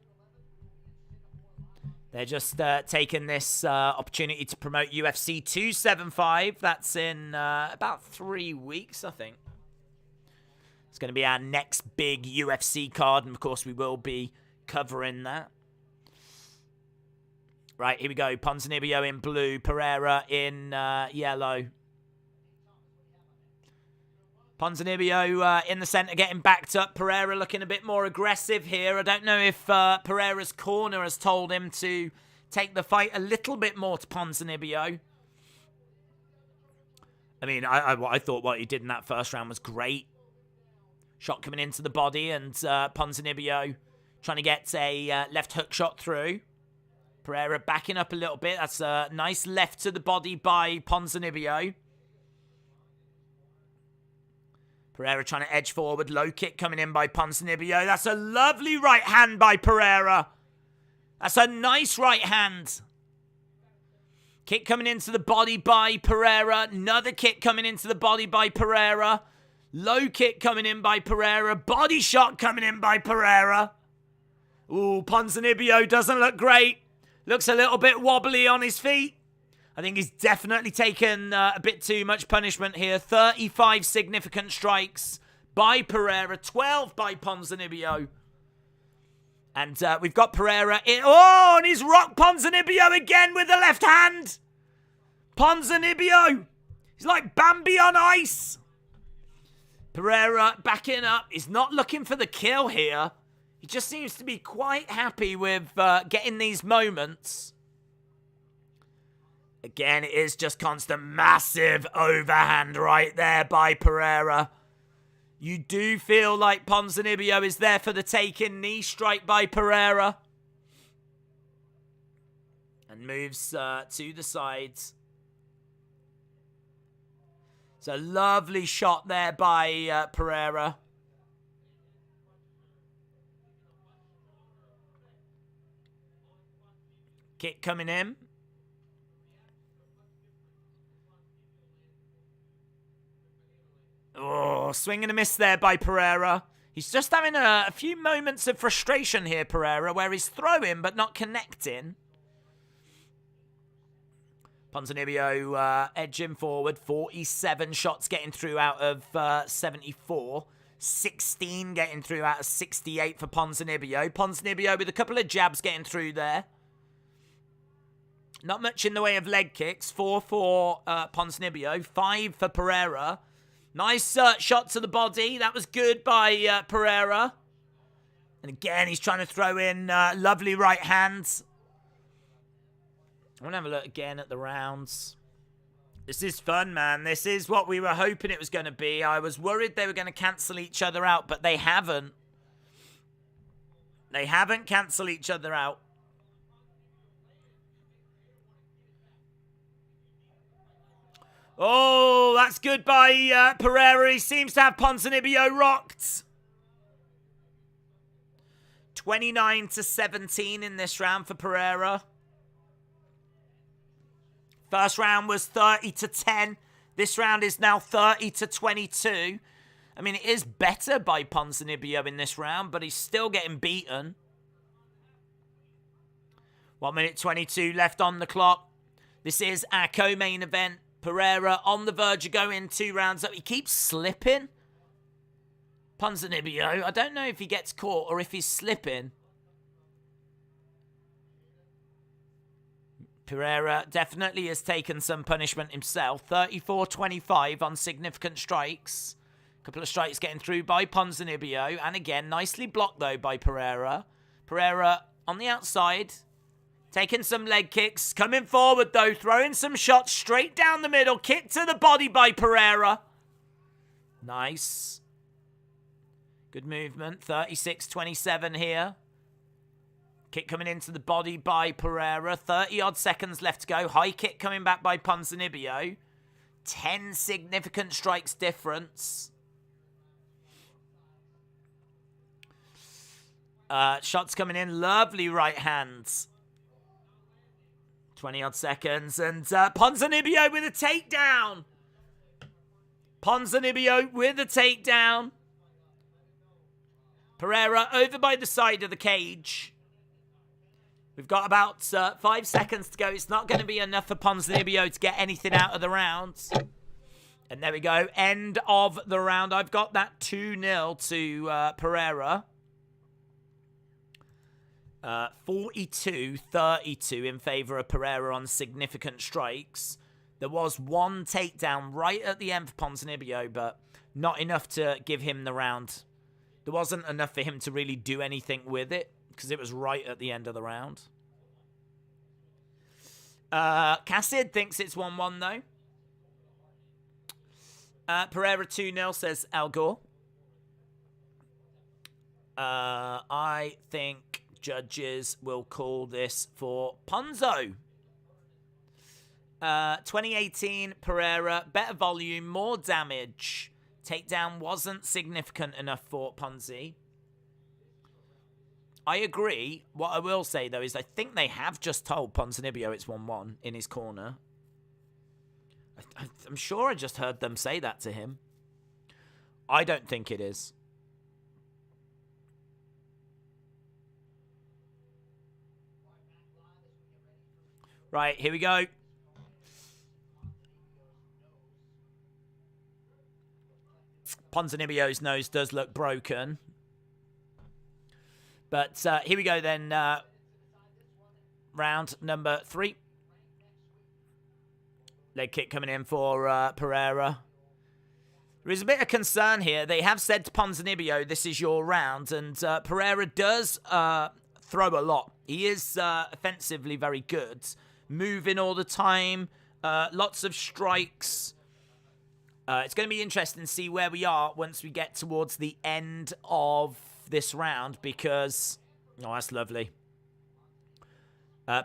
Speaker 2: They're just taking this opportunity to promote UFC 275. That's in about 3 weeks, I think. It's going to be our next big UFC card, and of course we will be covering that. Right, here we go. Ponzinibbio in blue, Pereira in yellow. Ponzinibbio in the centre getting backed up. Pereira looking a bit more aggressive here. I don't know if Pereira's corner has told him to take the fight a little bit more to Ponzinibbio. I mean, I thought what he did in that first round was great. Shot coming into the body, and Ponzinibbio trying to get a left hook shot through. Pereira backing up a little bit. That's a nice left to the body by Ponzinibbio. Pereira trying to edge forward. Low kick coming in by Ponzinibbio. That's a lovely right hand by Pereira. That's a nice right hand. Kick coming into the body by Pereira. Another kick coming into the body by Pereira. Low kick coming in by Pereira. Body shot coming in by Pereira. Ooh, Ponzinibbio doesn't look great. Looks a little bit wobbly on his feet. I think he's definitely taken a bit too much punishment here. 35 significant strikes by Pereira. 12 by Ponzinibbio. And we've got Pereira in. Oh, and he's rocked Ponzinibbio again with the left hand. Ponzinibbio. He's like Bambi on ice. Pereira backing up. He's not looking for the kill here. He just seems to be quite happy with getting these moments. Again, it is just constant massive overhand right there by Pereira. You do feel like Ponzinibbio is there for the taking. Knee strike by Pereira. And moves to the sides. It's a lovely shot there by Pereira. Kick coming in. Oh, swing and a miss there by Pereira. He's just having a few moments of frustration here, Pereira, where he's throwing but not connecting. Ponzinibbio edging forward. 47 shots getting through out of 74. 16 getting through out of 68 for Ponzinibbio. Ponzinibbio with a couple of jabs getting through there. Not much in the way of leg kicks. 4 for Ponzinibbio. 5 for Pereira. Nice shot to the body. That was good by Pereira. And again, he's trying to throw in lovely right hands. I want to have a look again at the rounds. This is fun, man. This is what we were hoping it was going to be. I was worried they were going to cancel each other out, but they haven't. They haven't cancelled each other out. Oh, that's good by Pereira. He seems to have Ponzinibbio rocked. 29-17 in this round for Pereira. First round was 30-10. This round is now 30-22. I mean, it is better by Ponzinibbio in this round, but he's still getting beaten. 1 minute 22 left on the clock. This is our co-main event. Pereira on the verge of going 2 rounds up. He keeps slipping. Ponzinibbio, I don't know if he gets caught or if he's slipping. Pereira definitely has taken some punishment himself. 34-25 on significant strikes. A couple of strikes getting through by Ponzinibbio. And again, nicely blocked though by Pereira. Pereira on the outside. Taking some leg kicks. Coming forward, though. Throwing some shots straight down the middle. Kick to the body by Pereira. Nice. Good movement. 36-27 here. Kick coming into the body by Pereira. 30-odd seconds left to go. High kick coming back by Ponzinibbio. 10 significant strikes difference. Shots coming in. Lovely right hands. 20-odd seconds. And Ponzinibbio with a takedown. Ponzinibbio with a takedown. Pereira over by the side of the cage. We've got about 5 seconds to go. It's not going to be enough for Ponzinibbio to get anything out of the round. And there we go. End of the round. I've got that 2-0 to Pereira. 42-32 in favor of Pereira on significant strikes. There was one takedown right at the end for Ponzinibbio, but not enough to give him the round. There wasn't enough for him to really do anything with it, because it was right at the end of the round. Cassid thinks it's 1-1, though. Pereira 2-0, says Al Gore. I think judges will call this for Ponzo. 2018 Pereira, better volume, more damage. Takedown wasn't significant enough for Ponzi. I agree. What I will say, though, is I think they have just told Ponzinibbio it's 1-1 in his corner. I'm sure I just heard them say that to him. I don't think it is. Right, here we go. Ponzinibbio's nose does look broken. But here we go then. Round number 3. Leg kick coming in for Pereira. There is a bit of concern here. They have said to Ponzinibbio, this is your round. And Pereira does throw a lot. He is offensively very good. Moving all the time. Lots of strikes. It's going to be interesting to see where we are once we get towards the end of this round, because... Oh, that's lovely.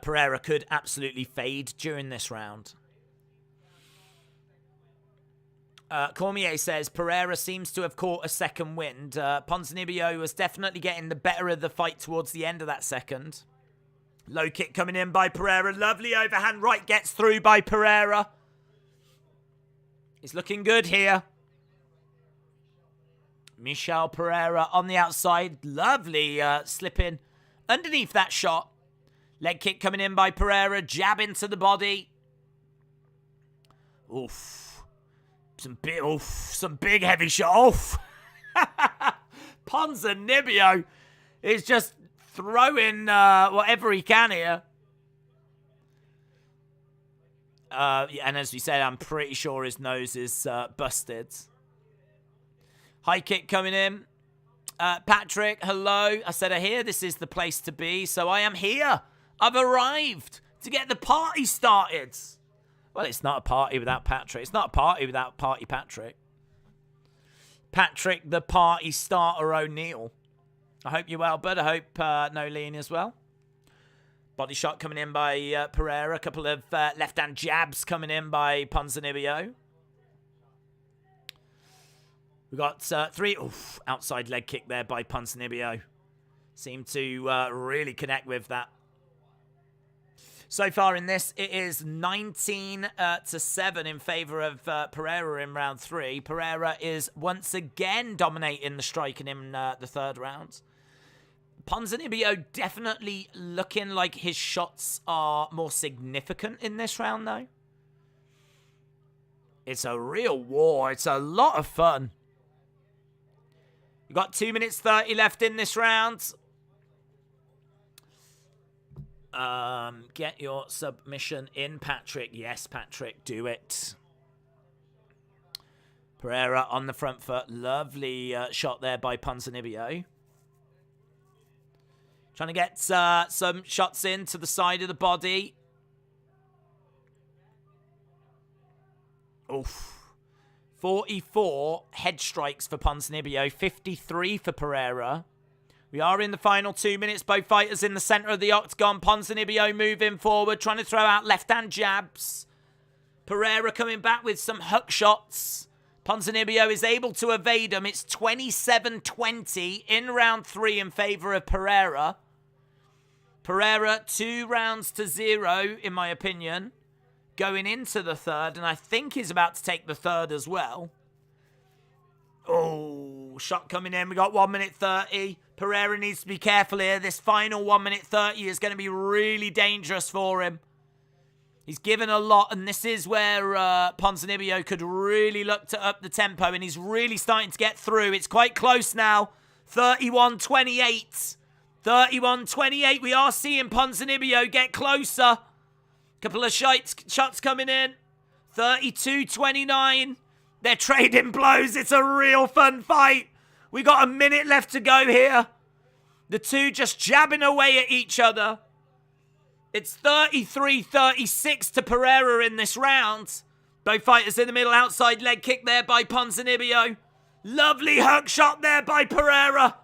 Speaker 2: Pereira could absolutely fade during this round. Cormier says, Pereira seems to have caught a second wind. Ponzinibbio was definitely getting the better of the fight towards the end of that second. Low kick coming in by Pereira. Lovely overhand right gets through by Pereira. He's looking good here. Michel Pereira on the outside. Lovely slipping underneath that shot. Leg kick coming in by Pereira. Jab into the body. Oof. Some big heavy shot. Oof. Ponzinibbio is just throwing whatever he can here. And as we said, I'm pretty sure his nose is busted. High kick coming in. Patrick, hello. I said, I hear this is the place to be, so I am here. I've arrived to get the party started. Well, it's not a party without Patrick. It's not a party without Party Patrick. Patrick, the party starter O'Neill. I hope you're well, bud. I hope Nolene as well. Body shot coming in by Pereira. A couple of left-hand jabs coming in by Ponzinibbio. We got 3. Oof, outside leg kick there by Ponzinibbio. Seemed to really connect with that. So far in this, it is 19-7 in favor of Pereira in round 3. Pereira is once again dominating the striking in the third round. Ponzinibbio definitely looking like his shots are more significant in this round, though. It's a real war. It's a lot of fun. You've got 2 minutes 30 left in this round. Get your submission in, Patrick. Yes, Patrick, do it. Pereira on the front foot. Lovely shot there by Ponzinibbio. Trying to get some shots in to the side of the body. Oof. 44 head strikes for Ponzinibbio. 53 for Pereira. We are in the final 2 minutes. Both fighters in the center of the octagon. Ponzinibbio moving forward, trying to throw out left-hand jabs. Pereira coming back with some hook shots. Ponzinibbio is able to evade him. It's 27-20 in round 3 in favor of Pereira. Pereira 2 rounds to 0, in my opinion, going into the third, and I think he's about to take the third as well. Oh, shot coming in. We got 1 minute 30. Pereira needs to be careful here. This final 1 minute 30 is going to be really dangerous for him. He's given a lot, and this is where Ponzinibbio could really look to up the tempo, and he's really starting to get through. It's quite close now. 31-28. 31-28. We are seeing Ponzinibbio get closer. Couple of shots coming in. 32-29. They're trading blows. It's a real fun fight. We got a minute left to go here. The two just jabbing away at each other. It's 33-36 to Pereira in this round. Both fighters in the middle. Outside leg kick there by Ponzinibbio. Lovely hook shot there by Pereira.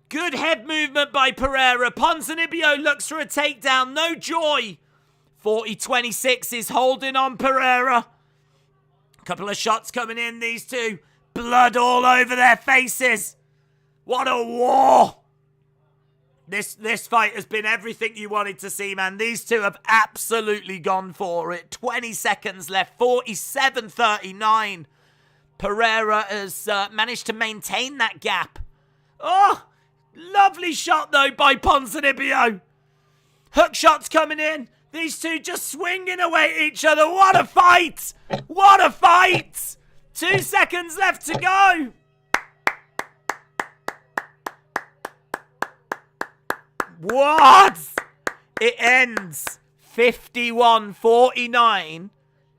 Speaker 2: Good head movement by Pereira. Ponzinibbio looks for a takedown. No joy. 40-26 is holding on Pereira. Couple of shots coming in, these two. Blood all over their faces. What a war. This fight has been everything you wanted to see, man. These two have absolutely gone for it. 20 seconds left. 47-39. Pereira has managed to maintain that gap. Oh, lovely shot, though, by Ponzinibbio. Hook shots coming in. These two just swinging away at each other. What a fight! What a fight! 2 seconds left to go. What? It ends 51-49.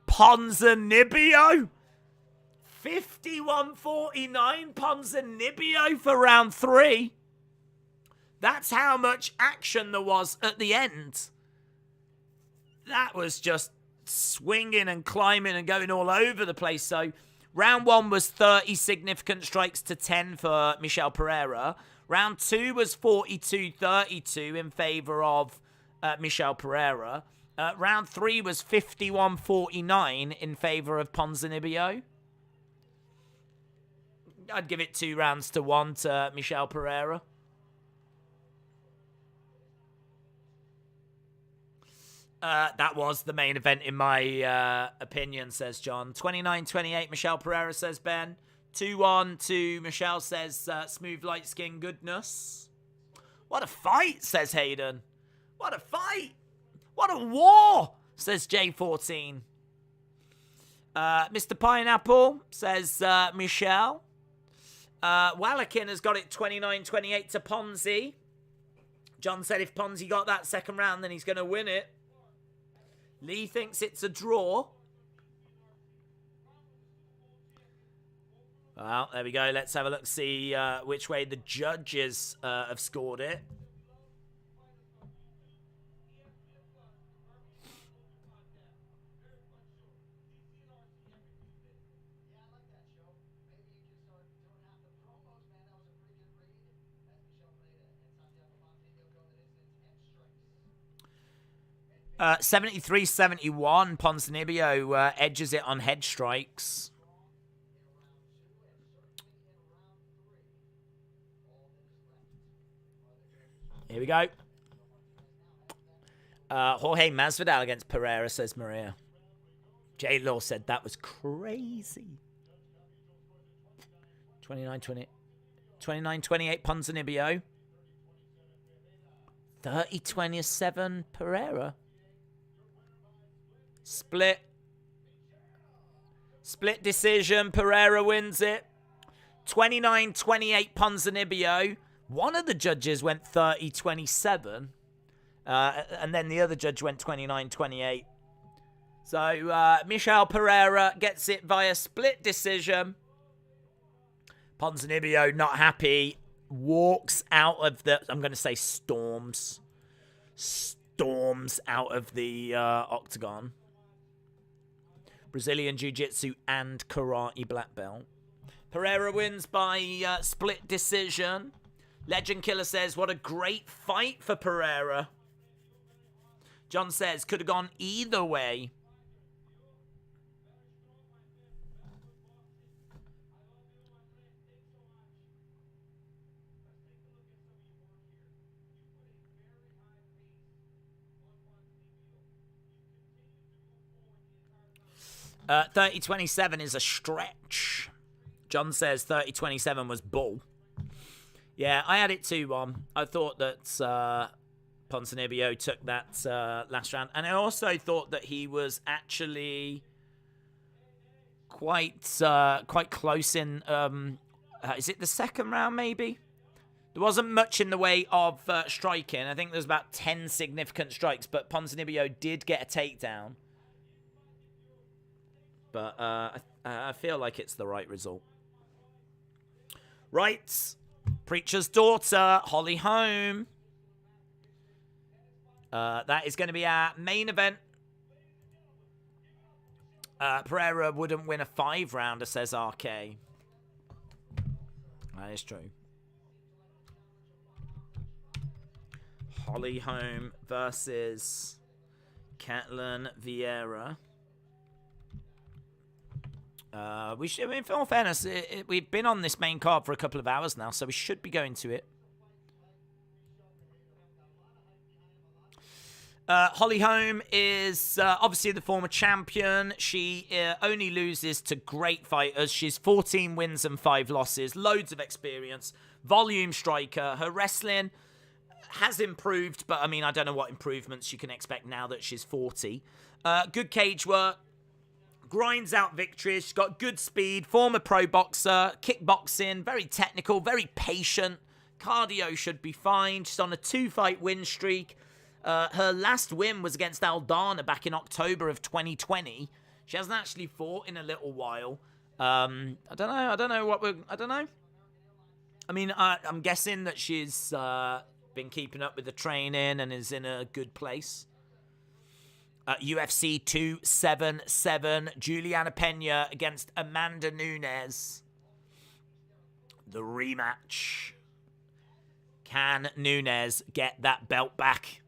Speaker 2: Ponzinibbio. 51-49 Ponzinibbio for round 3. That's how much action there was at the end. That was just swinging and climbing and going all over the place. So round 1 was 30 significant strikes to 10 for Michel Pereira. Round 2 was 42-32 in favor of Michel Pereira. Round 3 was 51-49 in favor of Ponzinibbio. I'd give it 2 rounds to 1 to Michel Pereira. That was the main event in my opinion, says John. 29-28, Michel Pereira, says Ben. 2-1 to Michel, says smooth light skin goodness. What a fight, says Hayden. What a fight. What a war, says J14. Mr. Pineapple, says Michel. Wallakin has got it 29-28 to Ponzi. John said if Ponzi got that second round, then he's going to win it. Lee thinks it's a draw. Well, there we go. Let's have a look, see which way the judges have scored it. – 73-71, Ponzinibbio edges it on head strikes. Here we go. Jorge Masvidal against Pereira, says Maria. J-Law said that was crazy. 29-28 Ponzinibbio. 30-27 Pereira. Split decision. Pereira wins it. 29-28 Ponzinibbio. One of the judges went 30-27. And then the other judge went 29-28. So Michel Pereira gets it via split decision. Ponzinibbio not happy. Walks out of the... I'm going to say storms out of the octagon. Brazilian Jiu-Jitsu and Karate black belt. Pereira wins by split decision. Legend Killer says, what a great fight for Pereira. John says, could have gone either way. 30-27 is a stretch. John says 30-27 was bull. Yeah, I had it too, I thought that Ponzinibbio took that last round. And I also thought that he was actually quite close in... is it the second round, maybe? There wasn't much in the way of striking. I think there's about 10 significant strikes, but Ponzinibbio did get a takedown. But I feel like it's the right result. Right. Preacher's daughter, Holly Holm. That is going to be our main event. Pereira wouldn't win a 5-rounder, says RK. That is true. Holly Holm versus Caitlin Vieira. In all fairness, we've been on this main card for a couple of hours now, so we should be going to it. Holly Holm is obviously the former champion. She only loses to great fighters. She's 14 wins and 5 losses. Loads of experience. Volume striker. Her wrestling has improved, but I mean, I don't know what improvements you can expect now that she's 40. Good cage work. Grinds out victories. She's got good speed. Former pro boxer. Kickboxing. Very technical. Very patient. Cardio should be fine. She's on a 2-fight win streak. Her last win was against Aldana back in October of 2020. She hasn't actually fought in a little while. I don't know. I mean, I'm guessing that she's been keeping up with the training and is in a good place. UFC 277, Juliana Pena against Amanda Nunes. The rematch. Can Nunes get that belt back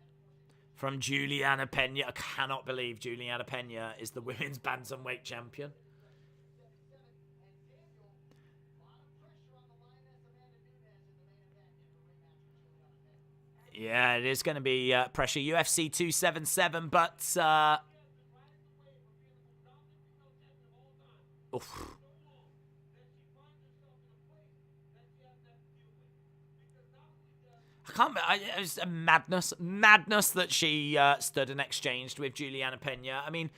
Speaker 2: from Juliana Pena? I cannot believe Juliana Pena is the women's bantamweight champion. Yeah, it is going to be pressure. UFC 277, but... oof. It was a madness that she stood and exchanged with Juliana Pena. I mean,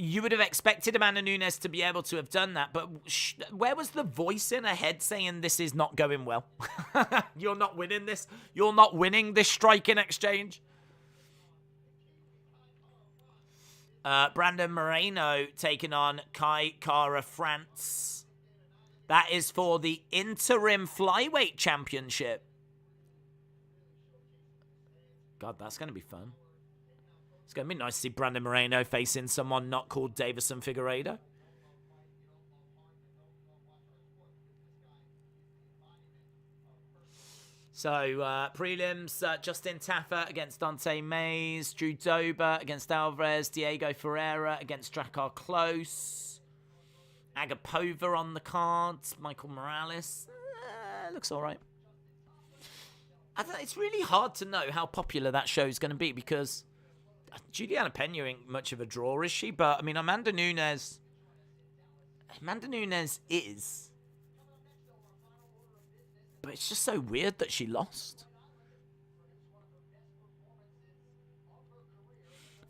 Speaker 2: you would have expected Amanda Nunes to be able to have done that, but where was the voice in her head saying this is not going well? You're not winning this. You're not winning this striking exchange. Brandon Moreno taking on Kai Kara France. That is for the interim flyweight championship. God, that's going to be fun. It's going to be nice to see Brandon Moreno facing someone not called Davison Figueiredo. So, prelims, Justin Taffa against Dante Mays, Drew Dober against Alvarez, Diego Ferreira against Drakkar Klose, Agapova on the cards, Michael Morales. Looks all right. It's really hard to know how popular that show is going to be because Juliana Pena ain't much of a draw, is she? But, I mean, Amanda Nunes is. But it's just so weird that she lost.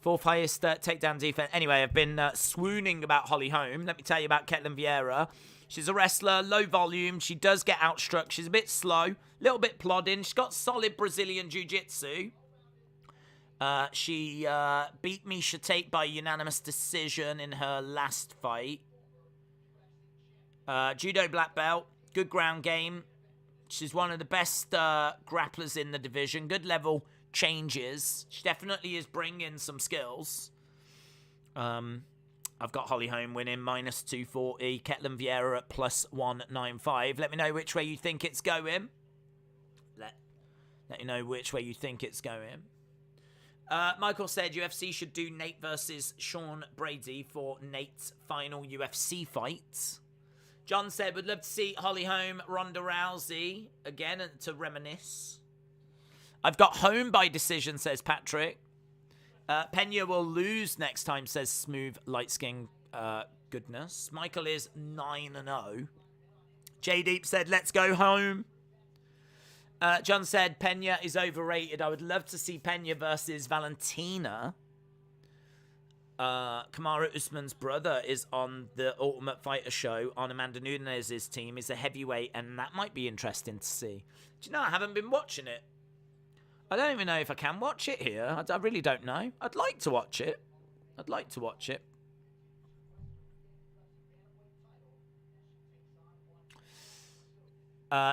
Speaker 2: 4th highest takedown defense. Anyway, I've been swooning about Holly Holm. Let me tell you about Caitlin Vieira. She's a wrestler, low volume. She does get outstruck. She's a bit slow, a little bit plodding. She's got solid Brazilian jiu-jitsu. She beat Miesha Tate by unanimous decision in her last fight. Judo black belt, good ground game. She's one of the best grapplers in the division. Good level changes. She definitely is bringing some skills. I've got Holly Holm winning -240. Caitlin Vieira at +195. Let me know which way you think it's going. Let you know which way you think it's going. Michael said UFC should do Nate versus Sean Brady for Nate's final UFC fight. John said, would love to see Holly Holm, Ronda Rousey again to reminisce. I've got Holm by decision, says Patrick. Pena will lose next time, says Smooth Light Skin goodness. Michael is 9-0. J Deep said, let's go home. John said, Pena is overrated. I would love to see Pena versus Valentina. Kamaru Usman's brother is on the Ultimate Fighter show on Amanda Nunes' team. He's a heavyweight, and that might be interesting to see. Do you know, I haven't been watching it. I don't even know if I can watch it here. I really don't know. I'd like to watch it. I'd like to watch it.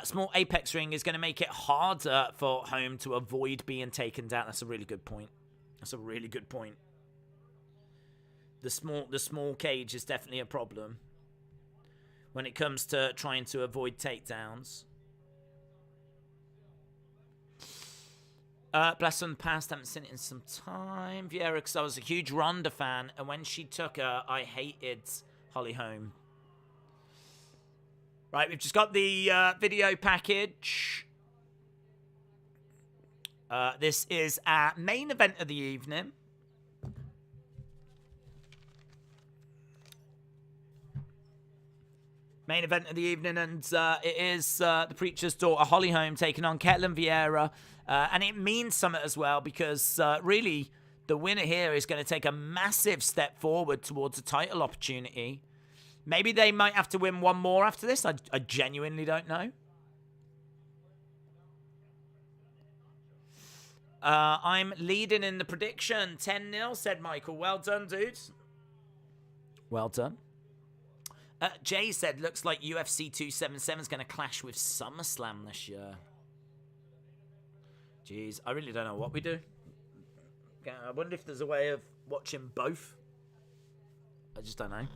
Speaker 2: Small Apex ring is going to make it harder for Holm to avoid being taken down. That's a really good point. That's a really good point. The small cage is definitely a problem when it comes to trying to avoid takedowns. Blast from the past, haven't seen it in some time. Vieira, because I was a huge Ronda fan, and when she took her, I hated Holly Holm. Right, we've just got the video package. This is our main event of the evening. Main event of the evening, and it is the Preacher's daughter, Holly Holm, taking on Ketlen Vieira. And it means something as well, because really, the winner here is going to take a massive step forward towards a title opportunity. Maybe they might have to win one more after this. I genuinely don't know. I'm leading in the prediction. 10-0, said Michael. Well done, dudes. Well done. Jay said, looks like UFC 277 is going to clash with SummerSlam this year. Jeez, I really don't know what we do. I wonder if there's a way of watching both. I just don't know.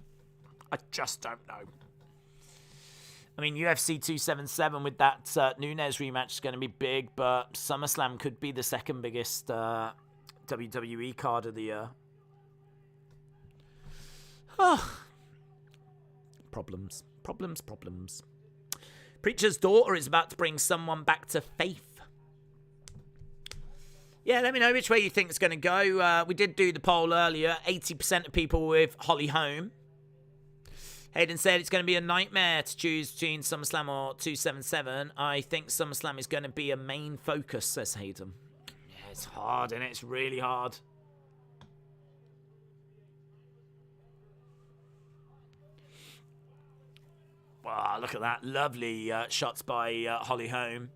Speaker 2: I just don't know. I mean, UFC 277 with that Nunes rematch is going to be big, but SummerSlam could be the second biggest WWE card of the year. Problems. Preacher's daughter is about to bring someone back to faith. Yeah, let me know which way you think it's going to go. We did do the poll earlier. 80% of people with Holly Holm. Hayden said it's going to be a nightmare to choose between SummerSlam or 277. I think SummerSlam is going to be a main focus, says Hayden. Yeah, it's hard, and it's really hard. Wow, look at that. Lovely shots by Holly Holm.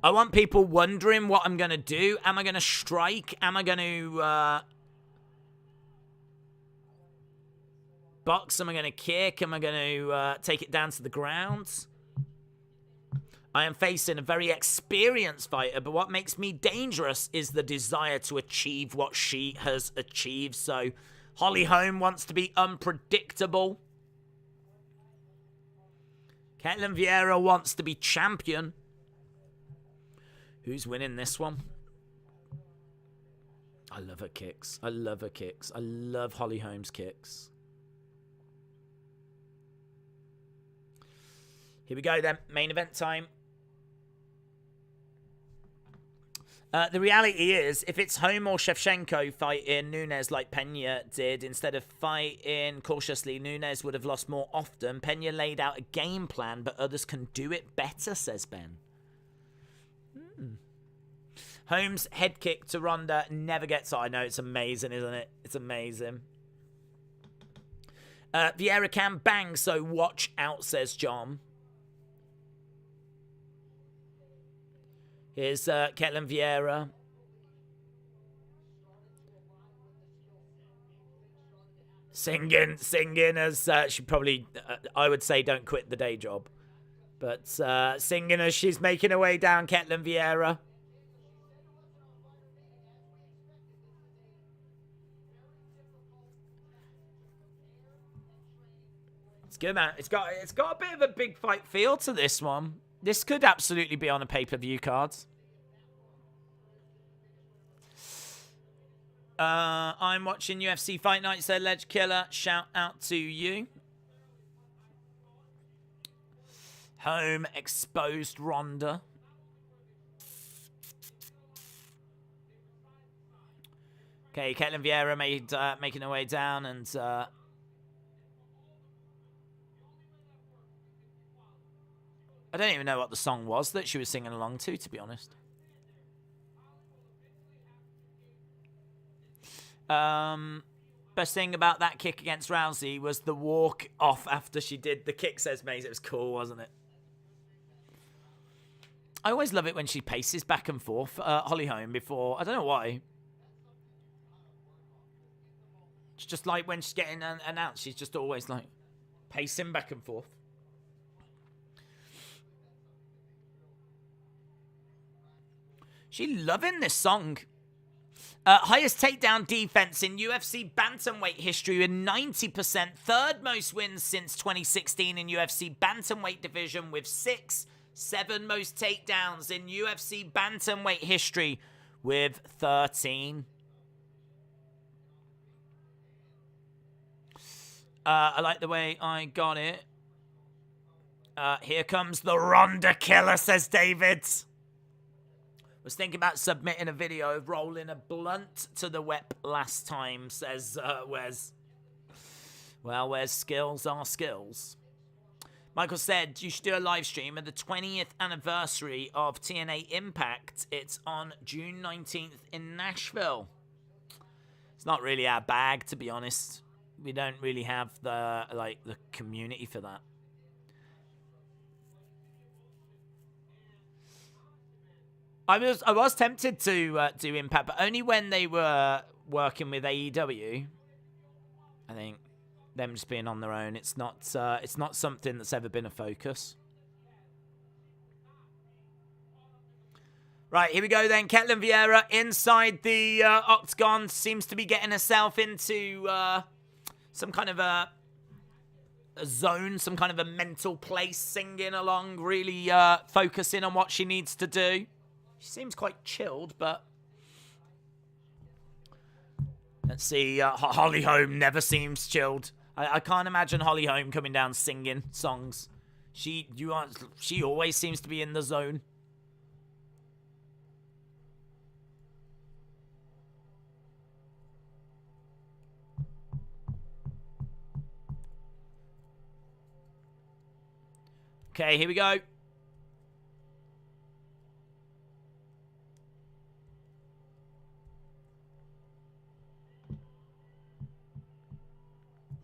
Speaker 2: I want people wondering what I'm going to do. Am I going to strike? Am I going to box? Am I going to kick? Am I going to take it down to the ground? I am facing a very experienced fighter, but what makes me dangerous is the desire to achieve what she has achieved. So Holly Holm wants to be unpredictable. Ketlen Vieira wants to be champion. Who's winning this one? I love her kicks. I love her kicks. I love Holly Holm's kicks. Here we go then. Main event time. The reality is, if it's Holm or Shevchenko fighting Nunes like Pena did, instead of fighting cautiously, Nunes would have lost more often. Pena laid out a game plan, but others can do it better, says Ben. Holm's head kick to Ronda never gets on. I know, it's amazing, isn't it? It's amazing. Vieira can bang, so watch out, says John. Here's Ketlen Vieira. Singing as she probably, I would say, don't quit the day job. But singing as she's making her way down Ketlen Vieira. It's good, man. It's got a bit of a big fight feel to this one. This could absolutely be on a pay-per-view card. I'm watching UFC Fight Night, said Ledge Killer. Shout out to you. Holm exposed Ronda. Okay, Caitlin Vieira making her way down, and I don't even know what the song was that she was singing along to be honest. Best thing about that kick against Rousey was the walk off after she did the kick, says Maze. It was cool, wasn't it? I always love it when she paces back and forth, Holly Holm, before. I don't know why. It's just like when she's getting announced, she's just always like pacing back and forth. She loving this song. Highest takedown defense in UFC bantamweight history with 90%. Third most wins since 2016 in UFC bantamweight division with 6. 7 most takedowns in UFC bantamweight history with 13. I like the way I got it. Here comes the Ronda killer, says David. Was thinking about submitting a video of rolling a blunt to the whip last time, says Wes. Well, where's skills are skills. Michael said you should do a live stream of the 20th anniversary of TNA Impact. It's on June 19th in Nashville. It's not really our bag, to be honest. We don't really have the community for that. I was tempted to do Impact, but only when they were working with AEW. I think them just being on their own, it's not something that's ever been a focus. Right, here we go then. Caitlin Vieira inside the octagon seems to be getting herself into some kind of a zone, some kind of a mental place, singing along, really focusing on what she needs to do. She seems quite chilled, but let's see. Holly Holm never seems chilled. I can't imagine Holly Holm coming down singing songs. She always seems to be in the zone. Okay, here we go.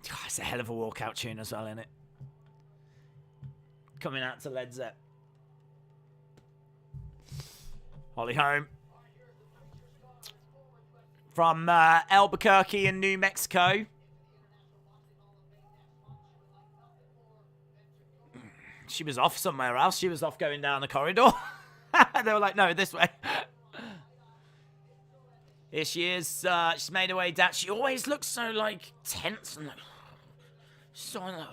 Speaker 2: God, it's a hell of a walkout tune as well, isn't it? Coming out to Led Zepp. Holly Holm. From Albuquerque in New Mexico. She was off somewhere else. She was off going down the corridor. They were like, no, this way. Here she is. She's made her way down. She always looks so, like, tense and, like, so, like,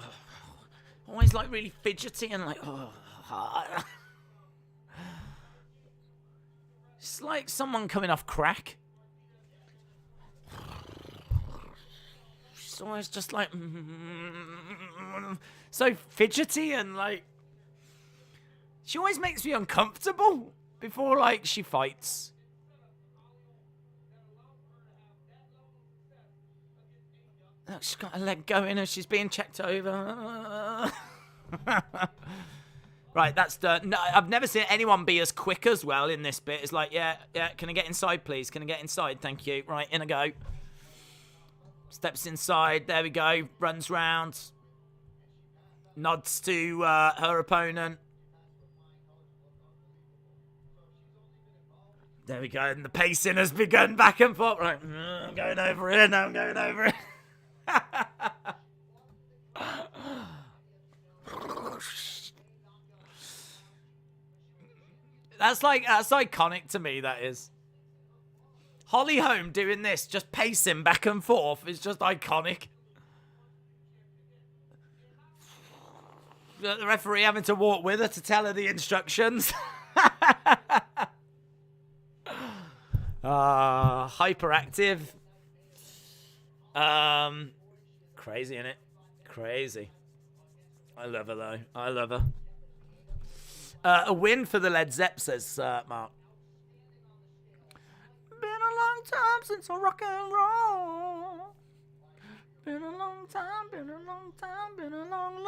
Speaker 2: always, like, really fidgety and, like, It's like someone coming off crack. She's always just, like, so fidgety and, like, she always makes me uncomfortable before, like, she fights. Look, she's got her leg going as she's being checked over. Right, that's the... No, I've never seen anyone be as quick as well in this bit. It's like, yeah, can I get inside, please? Can I get inside? Thank you. Right, in I go. Steps inside. There we go. Runs round. Nods to her opponent. There we go. And the pacing has begun back and forth. Right, I'm going over here. Now I'm going over it. That's iconic to me, that is. Holly Holm doing this, just pacing back and forth, is just iconic. The referee having to walk with her to tell her the instructions. Hyperactive. Crazy, innit? Crazy. I love her, though. I love her. A win for the Led Zepp, says Mark. Been a long time since I rock and roll. Been a long time, been a long time, been a long,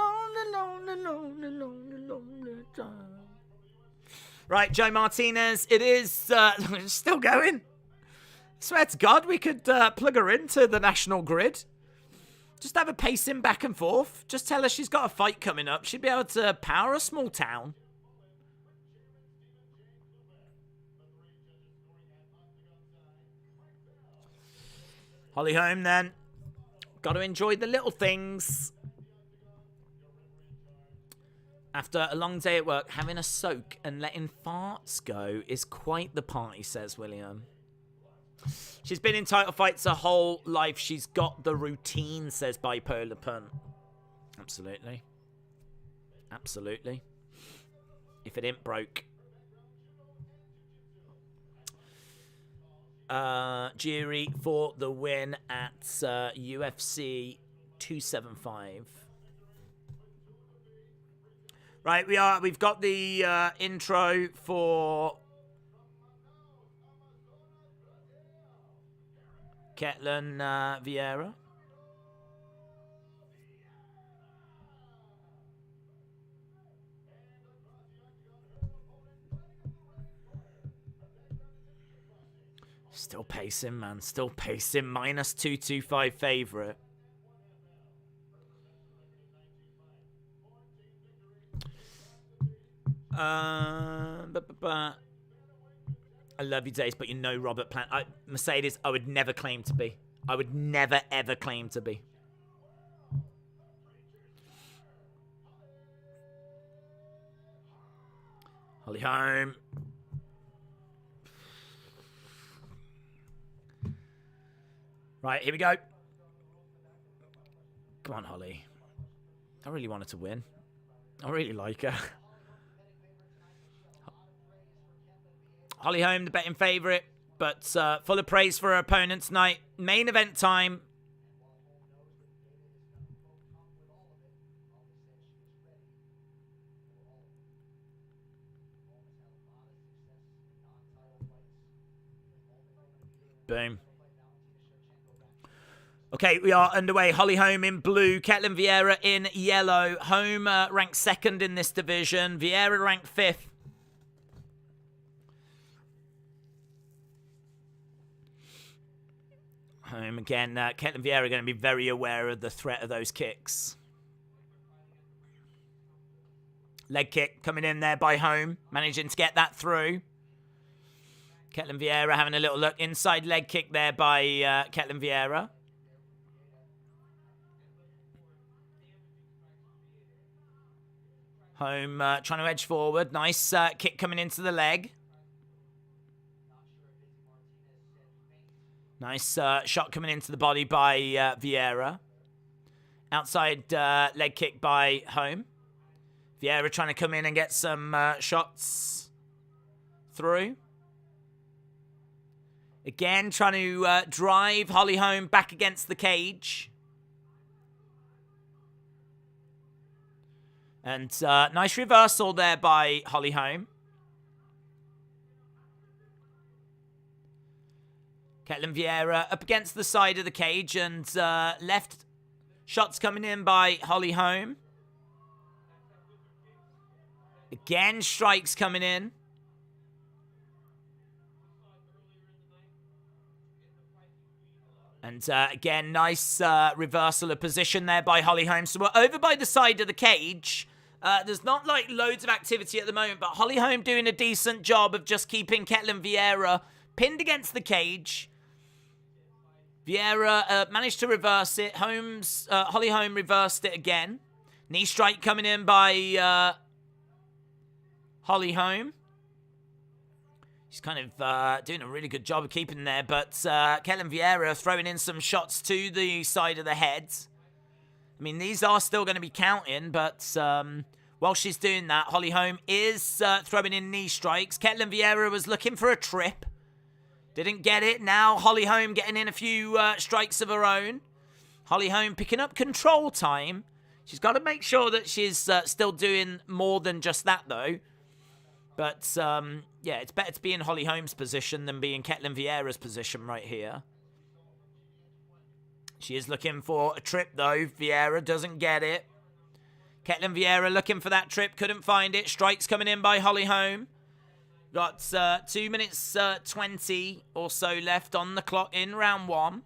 Speaker 2: lonely time. Right, Joe Martinez, it is still going. Swear to God, we could plug her into the national grid. Just have her pacing back and forth. Just tell her she's got a fight coming up. She'd be able to power a small town. Holly Holm, then. Got to enjoy the little things. After a long day at work, having a soak and letting farts go is quite the party, says William. She's been in title fights her whole life. She's got the routine, says Bipolar Pun. Absolutely. Absolutely. If it ain't broke. Jury for the win at UFC 275. Right, we've got the intro for Ketlin Vieira. Still pacing, man. Still pacing. Minus 225 favorite. I love you, Dace, but you know Robert Plant. Mercedes, I would never claim to be. I would never, ever claim to be. Holly Holm. Right, here we go. Come on, Holly. I really wanted to win. I really like her. Holly Holm, the betting favourite, but full of praise for her opponent tonight. Main event time. Boom. Okay, we are underway. Holly Holm in blue, Ketlin Vieira in yellow. Holm ranked second in this division. Vieira ranked fifth. Holm again. Ketlin Vieira going to be very aware of the threat of those kicks. Leg kick coming in there by Holm, managing to get that through. Ketlin Vieira having a little look. Inside leg kick there by Ketlin Vieira. Holm trying to edge forward. Nice kick coming into the leg. Nice shot coming into the body by Vieira. Outside leg kick by Holm. Vieira trying to come in and get some shots through. Again, trying to drive Holly Holm back against the cage. And nice reversal there by Holly Holm. Ketlin Vieira up against the side of the cage and left shots coming in by Holly Holm. Again, strikes coming in. And again, nice reversal of position there by Holly Holm. So we're over by the side of the cage. There's not like loads of activity at the moment, but Holly Holm doing a decent job of just keeping Ketlin Vieira pinned against the cage. Vieira managed to reverse it. Holly Holm reversed it again. Knee strike coming in by Holly Holm. She's kind of doing a really good job of keeping there, but Ketlin Vieira throwing in some shots to the side of the head. I mean, these are still going to be counting, but while she's doing that, Holly Holm is throwing in knee strikes. Ketlin Vieira was looking for a trip. Didn't get it. Now Holly Holm getting in a few strikes of her own. Holly Holm picking up control time. She's got to make sure that she's still doing more than just that, though. But, yeah, it's better to be in Holly Holm's position than be in Ketlen Vieira's position right here. She is looking for a trip, though. Vieira doesn't get it. Ketlen Vieira looking for that trip. Couldn't find it. Strikes coming in by Holly Holm. Got 2 minutes 20 or so left on the clock in round 1.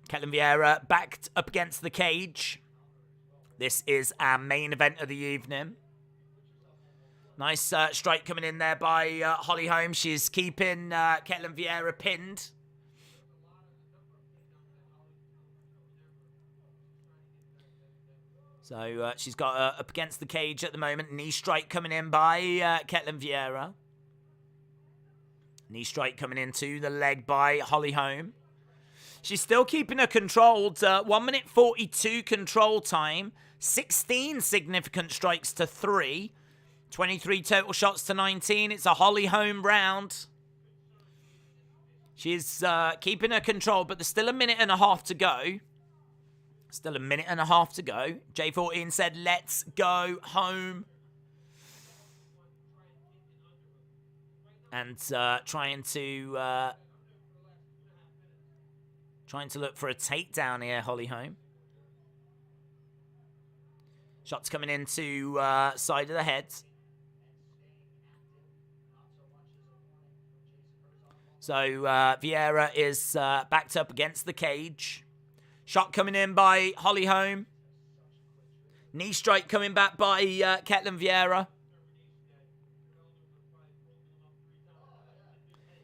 Speaker 2: Ketlen Vieira backed up against the cage. This is our main event of the evening. Nice strike coming in there by Holly Holm. She's keeping Ketlen Vieira pinned. So she's got up against the cage at the moment. Knee strike coming in by Ketlen Vieira. Knee strike coming into the leg by Holly Holm. She's still keeping her controlled. 1 minute 42 control time. 16 significant strikes to 3. 23 total shots to 19. It's a Holly Holm round. She's keeping her control, but there's still a minute and a half to go. Still a minute and a half to go. J14 said, let's go home. And trying to look for a takedown here, Holly Holm. Shots coming into side of the head. So Vieira is backed up against the cage. Shot coming in by Holly Holm. Knee strike coming back by Ketlen Vieira.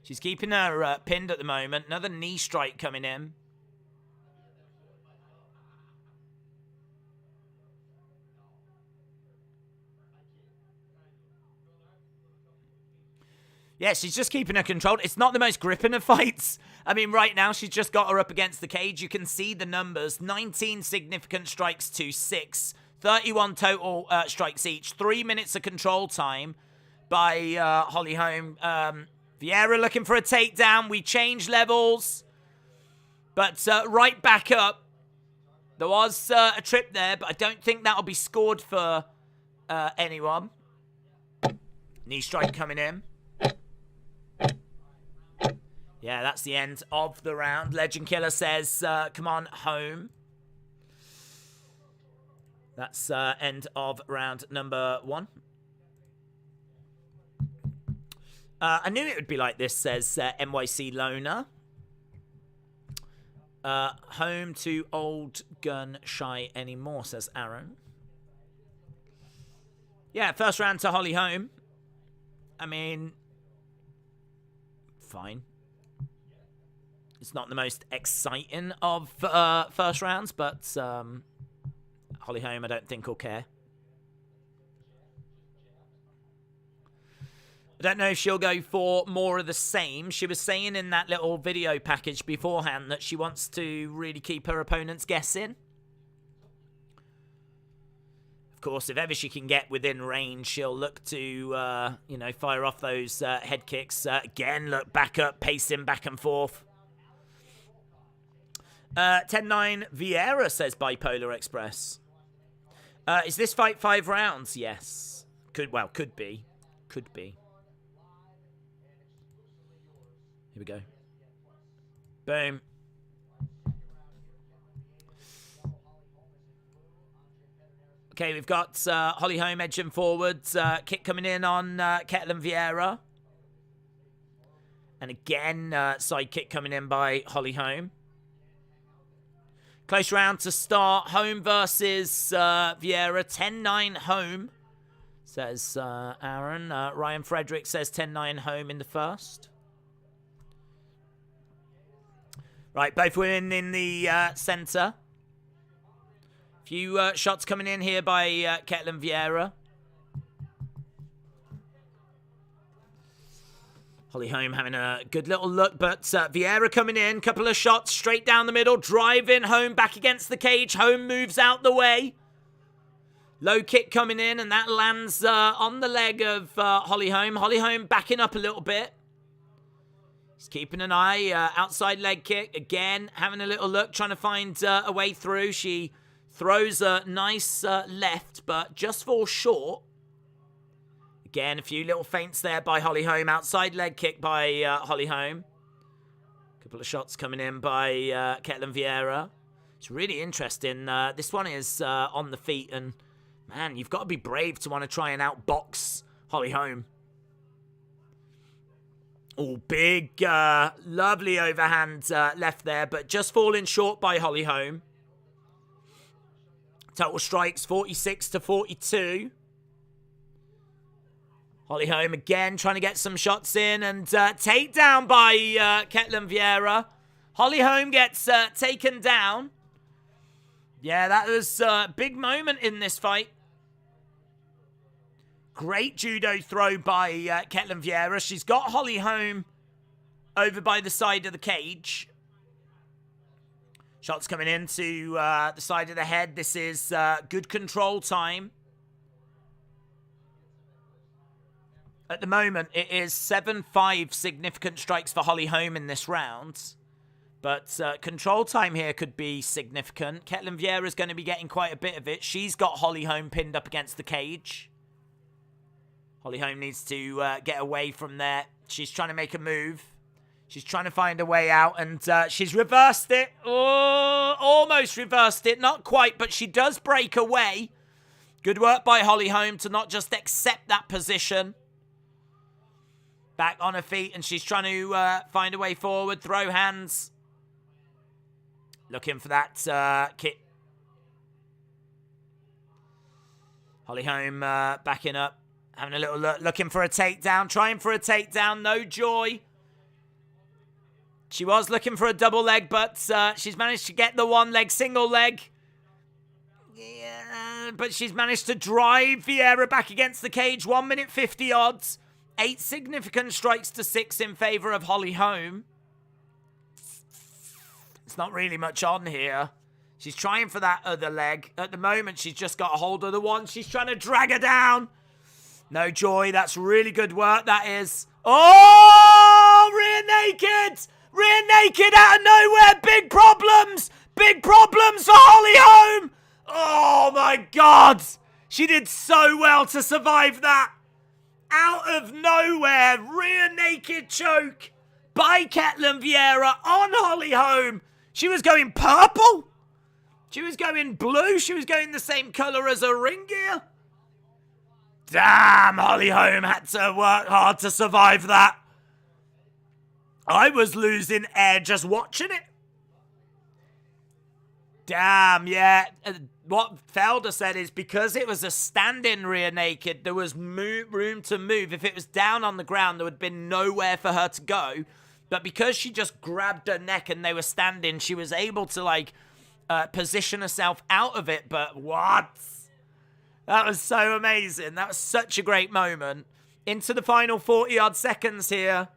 Speaker 2: She's keeping her pinned at the moment. Another knee strike coming in. Yeah, she's just keeping her controlled. It's not the most gripping of fights. I mean, right now, she's just got her up against the cage. You can see the numbers. 19 significant strikes to 6. 31 total strikes each. 3 minutes of control time by Holly Holm. Vieira looking for a takedown. We change levels. But right back up. There was a trip there, but I don't think that'll be scored for anyone. Knee strike coming in. Yeah, that's the end of the round. Legend Killer says, come on, home. That's end of round number 1. I knew it would be like this, says NYC Loner. Home to old gun shy anymore, says Aaron. Yeah, first round to Holly Holm. I mean, fine. It's not the most exciting of first rounds, but Holly Holm, I don't think, will care. I don't know if she'll go for more of the same. She was saying in that little video package beforehand that she wants to really keep her opponents guessing. Of course, if ever she can get within range, she'll look to, fire off those head kicks. Again, look back up, pacing back and forth. 10-9 Vieira, says Bipolar Express. Is this fight 5 rounds? Yes. Could be. Could be. Here we go. Boom. Okay, we've got Holly Holm edging forwards. Kick coming in on Ketlen Vieira. And again, side kick coming in by Holly Holm. Close round to start. Holm versus Vieira. 10-9 Holm, says Aaron. Ryan Frederick says 10-9 Holm in the first. Right, both women in the centre. Few shots coming in here by Ketlen Vieira. Holly Holm having a good little look, but Vieira coming in. Couple of shots straight down the middle. Driving Holm back against the cage. Holm moves out the way. Low kick coming in, and that lands on the leg of Holly Holm. Holly Holm backing up a little bit. He's keeping an eye. Outside leg kick. Again, having a little look, trying to find a way through. She throws a nice left, but just falls short. Again, a few little feints there by Holly Holm. Outside leg kick by Holly Holm. Couple of shots coming in by Ketlen Vieira. It's really interesting. This one is on the feet, and man, you've got to be brave to want to try and outbox Holly Holm. Oh, big, lovely overhand left there, but just falling short by Holly Holm. Total strikes 46-42. Holly Holm again trying to get some shots in, and takedown by Ketlen Vieira. Holly Holm gets taken down. Yeah, that was a big moment in this fight. Great judo throw by Ketlen Vieira. She's got Holly Holm over by the side of the cage. Shots coming into the side of the head. This is good control time. At the moment, it is 7-5 significant strikes for Holly Holm in this round. But control time here could be significant. Ketlen Vieira is going to be getting quite a bit of it. She's got Holly Holm pinned up against the cage. Holly Holm needs to get away from there. She's trying to make a move. She's trying to find a way out, and she's reversed it. Oh, almost reversed it. Not quite, but she does break away. Good work by Holly Holm to not just accept that position. Back on her feet, and she's trying to find a way forward. Throw hands. Looking for that kick. Holly Holm backing up. Having a little look. Looking for a takedown. Trying for a takedown. No joy. She was looking for a double leg, but she's managed to get the one leg, single leg. Yeah, but she's managed to drive Vieira back against the cage. 1 minute 50 odds. 8 significant strikes to 6 in favor of Holly Holm. It's not really much on here. She's trying for that other leg. At the moment, she's just got a hold of the one. She's trying to drag her down. No joy. That's really good work, that is. Oh, rear naked. Rear naked out of nowhere. Big problems. Big problems for Holly Holm. Oh, my God. She did so well to survive that. Out of nowhere, rear naked choke by Ketlen Vieira on Holly Holm. She was going purple. She was going blue. She was going the same colour as her ring gear. Damn, Holly Holm had to work hard to survive that. I was losing air just watching it. Damn, yeah. What Felder said is because it was a stand-in rear naked, there was room to move. If it was down on the ground, there would have been nowhere for her to go. But because she just grabbed her neck and they were standing, she was able to, like, position herself out of it. But what? That was so amazing. That was such a great moment. Into the final 40-odd seconds here.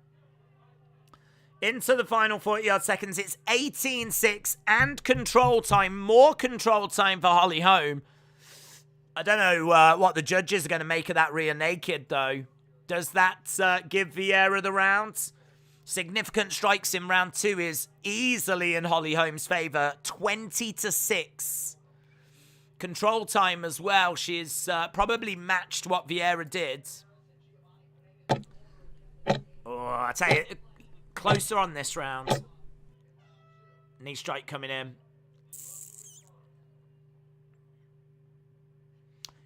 Speaker 2: Into the final 40-odd seconds. It's 18-6 and control time. More control time for Holly Holm. I don't know what the judges are going to make of that rear naked, though. Does that give Vieira the round? Significant strikes in round 2 is easily in Holly Holm's favour. 20-6. Control time as well. She's probably matched what Vieira did. Oh, I tell you, closer on this round. Knee strike coming in.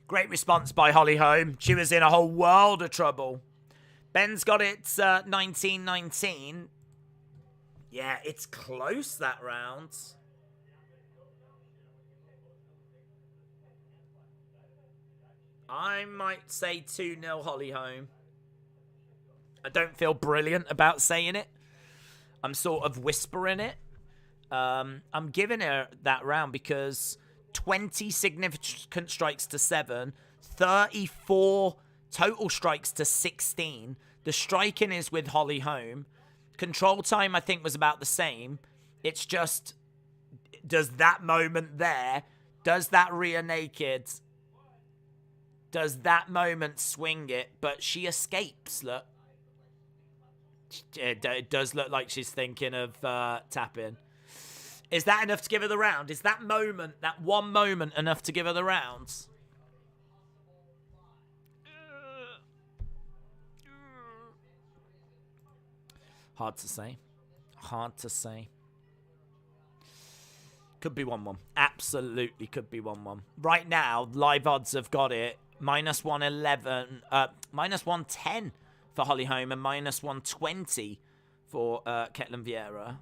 Speaker 2: Great response by Holly Holm. She was in a whole world of trouble. Ben's got it 19-19. Yeah, it's close that round. I might say 2-0 Holly Holm. I don't feel brilliant about saying it. I'm sort of whispering it. I'm giving her that round because 20 significant strikes to 7, 34 total strikes to 16. The striking is with Holly Holm. Control time, I think, was about the same. It's just, does that moment there, does that rear naked, does that moment swing it? But she escapes, look. It does look like she's thinking of tapping. Is that enough to give her the round? Is that moment, that one moment, enough to give her the rounds? Hard to say. Hard to say. Could be 1-1. Absolutely could be 1-1. Right now, live odds have got it minus 111, minus 110 for Holly Holm and minus 120 for Ketlen Vieira.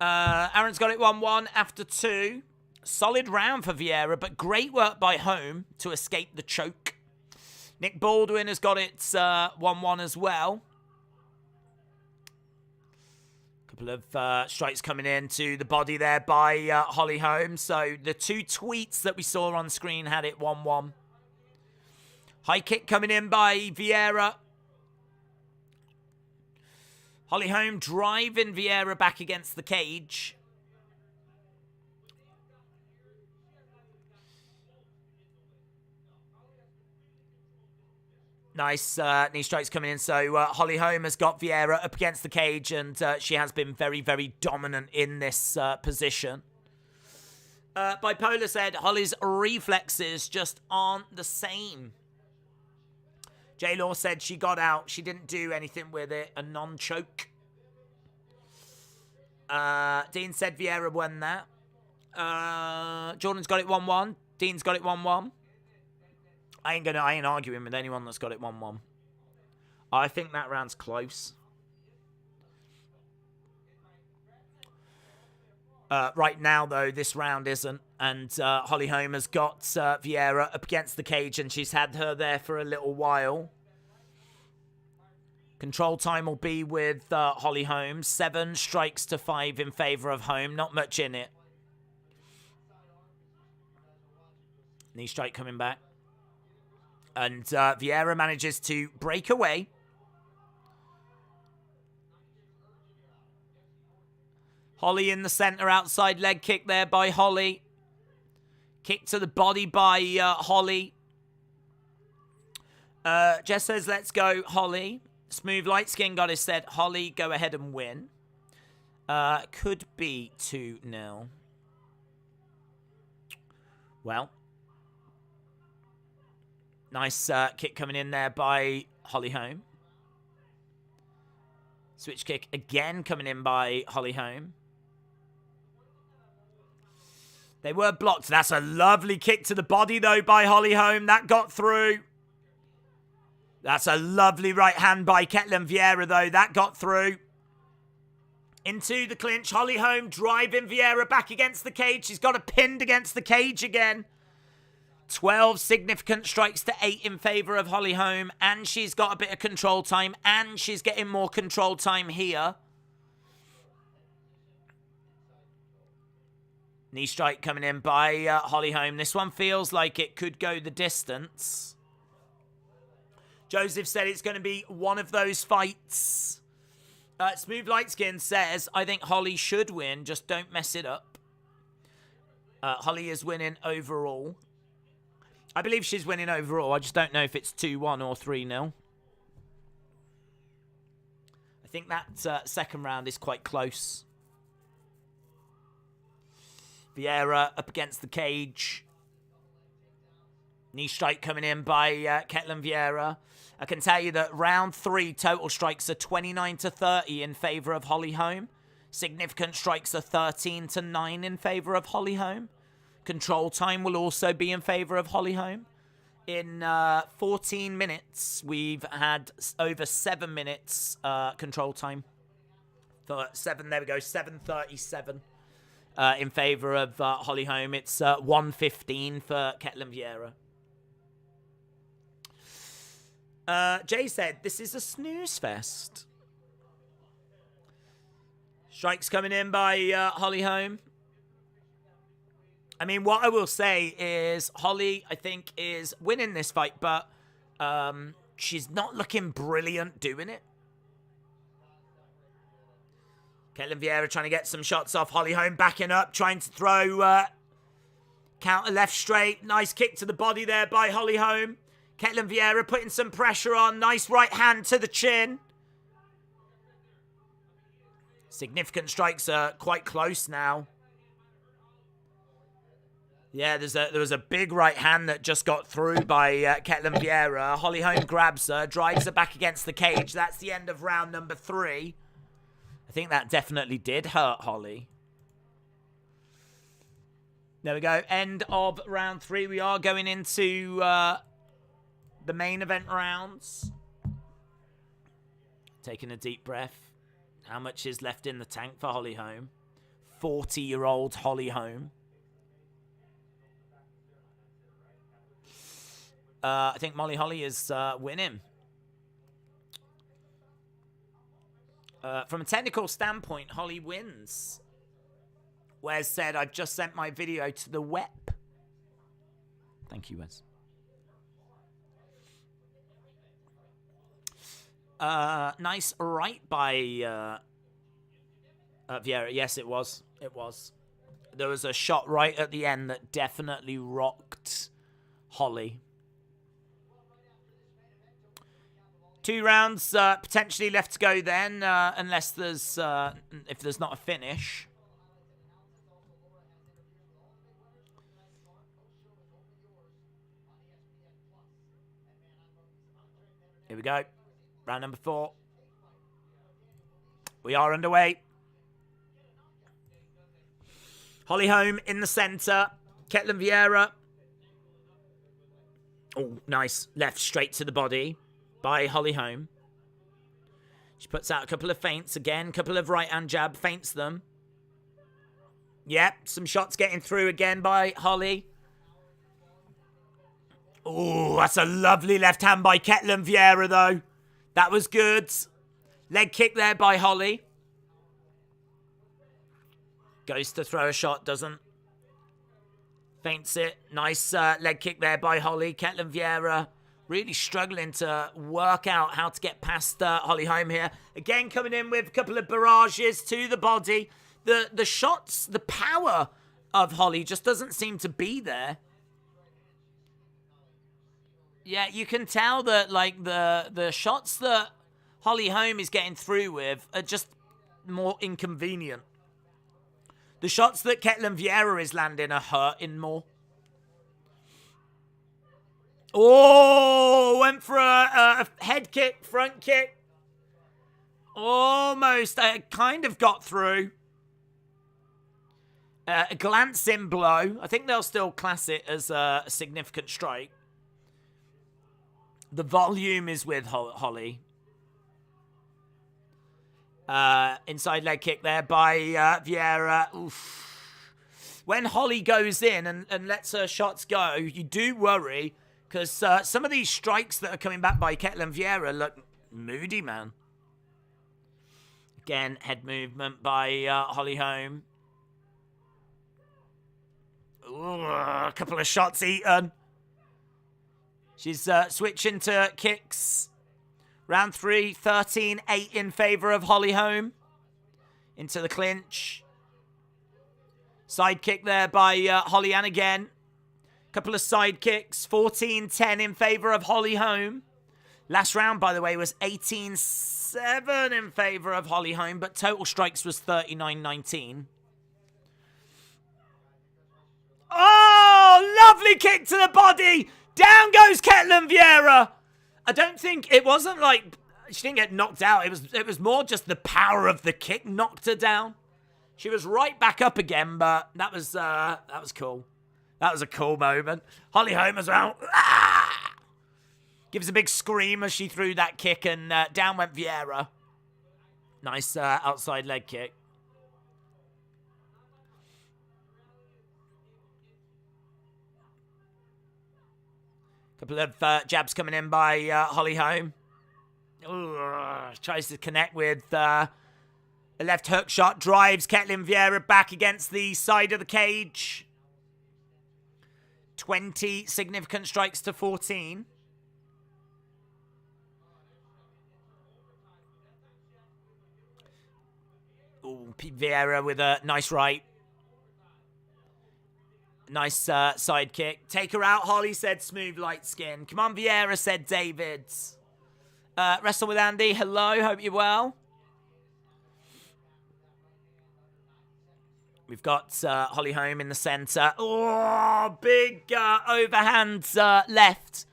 Speaker 2: Aaron's got it 1-1 after 2. Solid round for Vieira, but great work by Holm to escape the choke. Nick Baldwin has got it 1-1 as well. Couple of strikes coming in to the body there by Holly Holm. So the 2 tweets that we saw on screen had it 1-1. High kick coming in by Vieira. Holly Holm driving Vieira back against the cage. Nice knee strikes coming in. So Holly Holm has got Vieira up against the cage, and she has been very, very dominant in this position. Bipolar said Holly's reflexes just aren't the same. J-Law said she got out. She didn't do anything with it. A non-choke. Dean said Vieira won that. Jordan's got it 1-1. Dean's got it 1-1. I ain't arguing with anyone that's got it 1-1. I think that round's close. Right now, though, this round isn't. And Holly Holm has got Vieira up against the cage, and she's had her there for a little while. Control time will be with Holly Holm. 7 strikes to 5 in favour of Holm. Not much in it. Knee strike coming back. And Vieira manages to break away. Holly in the centre, outside leg kick there by Holly. Kick to the body by Holly. Jess says, let's go, Holly. Smooth Light Skin Goddess said, Holly, go ahead and win. Could be 2-0. Well. Nice kick coming in there by Holly Holm. Switch kick again coming in by Holly Holm. They were blocked. That's a lovely kick to the body, though, by Holly Holm. That got through. That's a lovely right hand by Ketlen Vieira, though. That got through. Into the clinch. Holly Holm driving Vieira back against the cage. She's got her pinned against the cage again. 12 significant strikes to 8 in favour of Holly Holm. And she's got a bit of control time. And she's getting more control time here. Knee strike coming in by Holly Holm. This one feels like it could go the distance. Joseph said it's going to be one of those fights. Smooth Light Skin says, I think Holly should win. Just don't mess it up. Holly is winning overall. I believe she's winning overall. I just don't know if it's 2-1 or 3-0. I think that second round is quite close. Vieira up against the cage. Knee strike coming in by Ketlen Vieira. I can tell you that round 3 total strikes are 29-30 in favour of Holly Holm. Significant strikes are 13-9 in favour of Holly Holm. Control time will also be in favour of Holly Holm. In 14 minutes, we've had over 7 minutes control time. 7, there we go, 7:37 in favour of Holly Holm. It's 1:15 for Ketlen Vieira. Jay said, this is a snooze fest. Strikes coming in by Holly Holm. I mean, what I will say is Holly, I think, is winning this fight, but she's not looking brilliant doing it. Ketlen Vieira trying to get some shots off. Holly Holm backing up, trying to throw counter left straight. Nice kick to the body there by Holly Holm. Ketlen Vieira putting some pressure on. Nice right hand to the chin. Significant strikes are quite close now. Yeah, there was a big right hand that just got through by Ketlin Vieira. Holly Holm grabs her, drives her back against the cage. That's the end of round number 3. I think that definitely did hurt Holly. There we go. End of round 3. We are going into the main event rounds. Taking a deep breath. How much is left in the tank for Holly Holm? 40-year-old Holly Holm. I think Molly Holly is winning. From a technical standpoint, Holly wins. Wes said, I've just sent my video to the web. Thank you, Wes. Nice right by Vieira. Yes, it was. It was. There was a shot right at the end that definitely rocked Holly. 2 rounds potentially left to go then, unless there's if there's not a finish. Here we go. Round number 4. We are underway. Holly Holm in the center. Ketlin Vieira. Oh, nice. Left straight to the body by Holly Holm. She puts out a couple of feints again. Couple of right-hand jab. Feints them. Yep. Some shots getting through again by Holly. Oh, that's a lovely left hand by Ketlin Vieira, though. That was good. Leg kick there by Holly. Goes to throw a shot, doesn't. Feints it. Nice leg kick there by Holly. Ketlin Vieira really struggling to work out how to get past Holly Holm here. Again, coming in with a couple of barrages to the body. The shots, the power of Holly just doesn't seem to be there. Yeah, you can tell that, like, the shots that Holly Holm is getting through with are just more inconvenient. The shots that Ketlin Vieira is landing are hurting more. Oh, went for a head kick, front kick. Almost, kind of got through. A glancing blow. I think they'll still class it as a significant strike. The volume is with Holly. Inside leg kick there by Vieira. Oof. When Holly goes in and lets her shots go, you do worry, because some of these strikes that are coming back by Ketlin Vieira look moody, man. Again, head movement by Holly Holm. Ooh, a couple of shots eaten. She's switching to kicks. Round 3, 13-8 in favour of Holly Holm. Into the clinch. Side kick there by Holly, and again. Couple of side kicks. 14-10 in favour of Holly Holm. Last round, by the way, was 18-7 in favour of Holly Holm, but total strikes was 39-19. Oh, lovely kick to the body. Down goes Ketlin Vieira. I don't think it wasn't like she didn't get knocked out. It was more just the power of the kick knocked her down. She was right back up again, but that was cool. That was a cool moment. Holly Holm as well. Ah! Gives a big scream as she threw that kick, and down went Vieira. Nice outside leg kick. Couple of jabs coming in by Holly Holm. Tries to connect with a left hook shot. Drives Ketlin Vieira back against the side of the cage. 20 significant strikes to 14. Ooh, Vieira with a nice right. Nice side kick. Take her out, Holly, said Smooth Light Skin. Come on, Vieira, said David. Wrestle with Andy. Hello, hope you're well. We've got Holly Holm in the center. Oh, big overhand left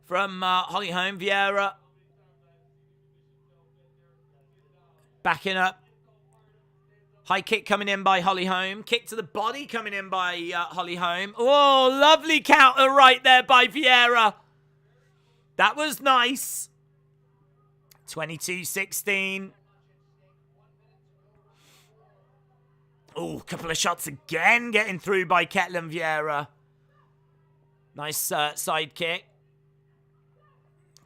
Speaker 2: from Holly Holm. Vieira backing up. High kick coming in by Holly Holm. Kick to the body coming in by Holly Holm. Oh, lovely counter right there by Vieira. That was nice. 22-16. Oh, couple of shots again getting through by Ketlen Vieira. Nice side kick.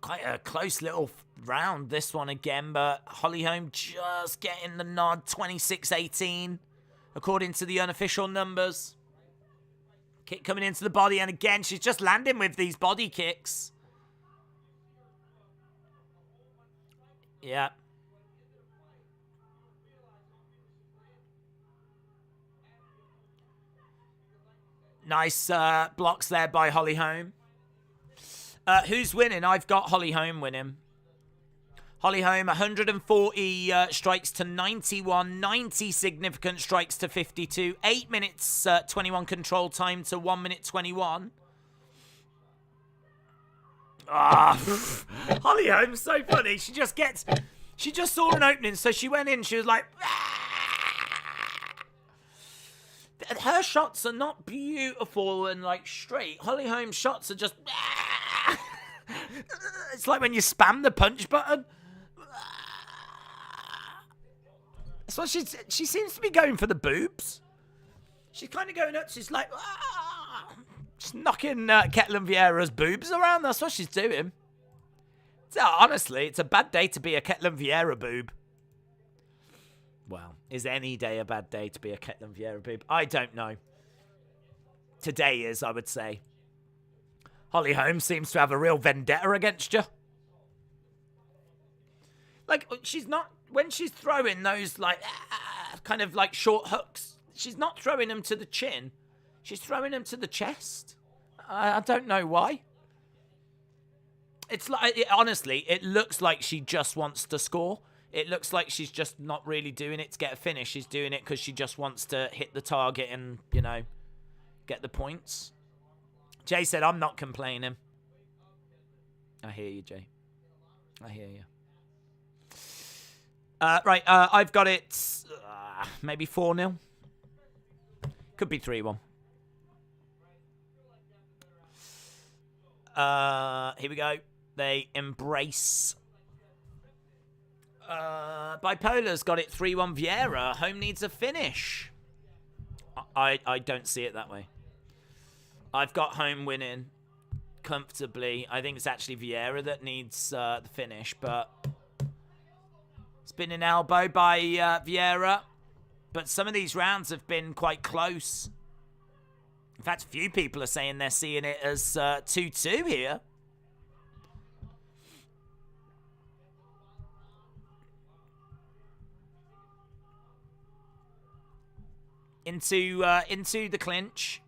Speaker 2: Quite a close little round, this one again, but Holly Holm just getting the nod. 26-18, according to the unofficial numbers. Kick coming into the body, and again, she's just landing with these body kicks. Yeah. Nice blocks there by Holly Holm. Who's winning? I've got Holly Holm winning. Holly Holm, 140 strikes to 91, 90 significant strikes to 52, 8 minutes 21 control time to 1 minute 21. Holly Holm's so funny. She just saw an opening, so she went in. She was like, her shots are not beautiful and like straight. Holly Holm's shots are just, it's like when you spam the punch button. That's what she seems to be going for the boobs. She's kind of going up. She's like, just knocking Ketlen Vieira's boobs around. That's what she's doing. So, honestly, it's a bad day to be a Ketlen Vieira boob. Well, is any day a bad day to be a Ketlen Vieira boob? I don't know. Today is, I would say. Holly Holm seems to have a real vendetta against you. Like, she's not, when she's throwing those, like, kind of like short hooks, she's not throwing them to the chin. She's throwing them to the chest. I don't know why. It's like, honestly, it looks like she just wants to score. It looks like she's just not really doing it to get a finish. She's doing it because she just wants to hit the target and, you know, get the points. Jay said, I'm not complaining. I hear you, Jay. I hear you. Right, I've got it maybe 4-0. Could be 3-1. Here we go. They embrace. Bipolar's got it 3-1 Vieira. Holm needs a finish. I don't see it that way. I've got Holm winning comfortably. I think it's actually Vieira that needs the finish, but spinning elbow by Vieira. But some of these rounds have been quite close. In fact, a few people are saying they're seeing it as 2-2 here. Into the clinch.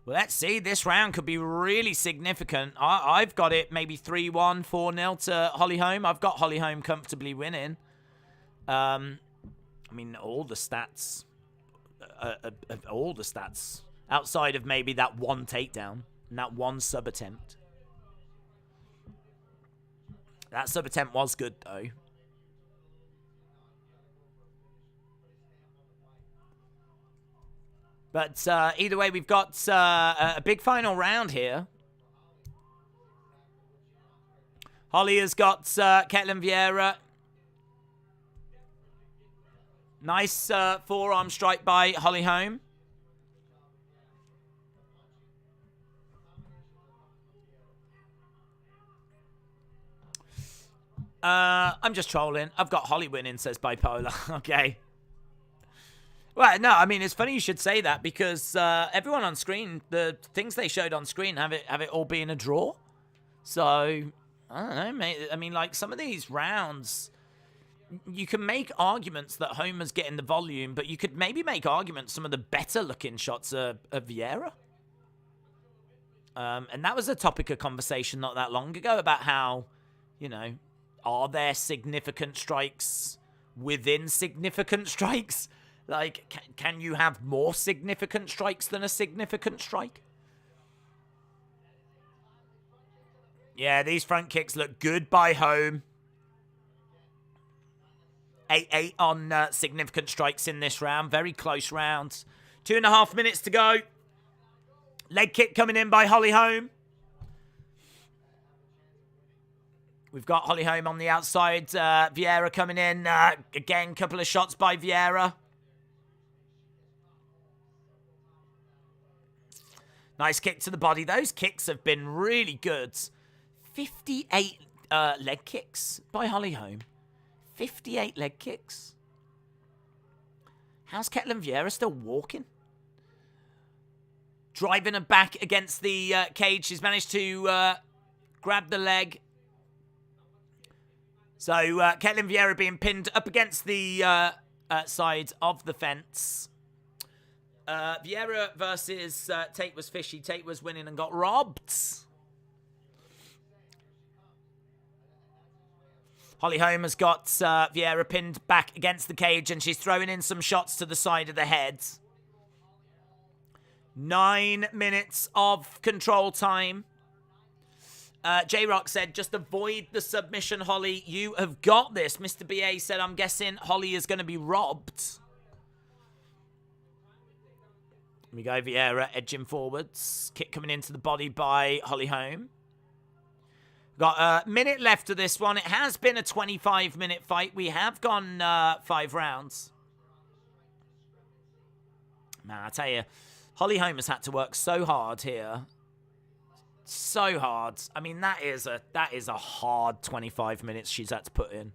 Speaker 2: Well, let's see. This round could be really significant. I've got it maybe 3-1, 4-0 to Holly Holm. I've got Holly Holm comfortably winning. I mean, all the stats, outside of maybe that one takedown and that one sub attempt. That sub attempt was good, though. But either way, we've got a big final round here. Holly has got Ketlen Vieira. Nice forearm strike by Holly Holm. I'm just trolling. I've got Holly winning, says Bipolar. Okay. Well, no, I mean, it's funny you should say that because everyone on screen, the things they showed on screen have it all being a draw. So, I don't know, mate. I mean, like, some of these rounds, you can make arguments that Homer's getting the volume, but you could maybe make arguments some of the better-looking shots are Vieira. And that was a topic of conversation not that long ago about how, you know, are there significant strikes within significant strikes. Like, can you have more significant strikes than a significant strike? Yeah, these front kicks look good by Holm. 8-8 on significant strikes in this round. Very close round. 2.5 minutes to go. Leg kick coming in by Holly Holm. We've got Holly Holm on the outside. Vieira coming in. Again, couple of shots by Vieira. Nice kick to the body. Those kicks have been really good. 58 leg kicks by Holly Holm. 58 leg kicks. How's Ketlen Vieira still walking? Driving her back against the cage. She's managed to grab the leg. So Ketlen Vieira being pinned up against the side of the fence. Vieira versus Tate was fishy. Tate was winning and got robbed. Holly Holm has got Vieira pinned back against the cage, and she's throwing in some shots to the side of the head. 9 minutes of control time. J-Rock said, just avoid the submission, Holly. You have got this. Mr. BA said, I'm guessing Holly is going to be robbed. We go Vieira edging forwards. Kick coming into the body by Holly Holm. Got a minute left of this one. It has been a 25-minute fight. We have gone 5 rounds. Man, I tell you, Holly Holm has had to work so hard here. So hard. I mean, that is a hard 25 minutes she's had to put in.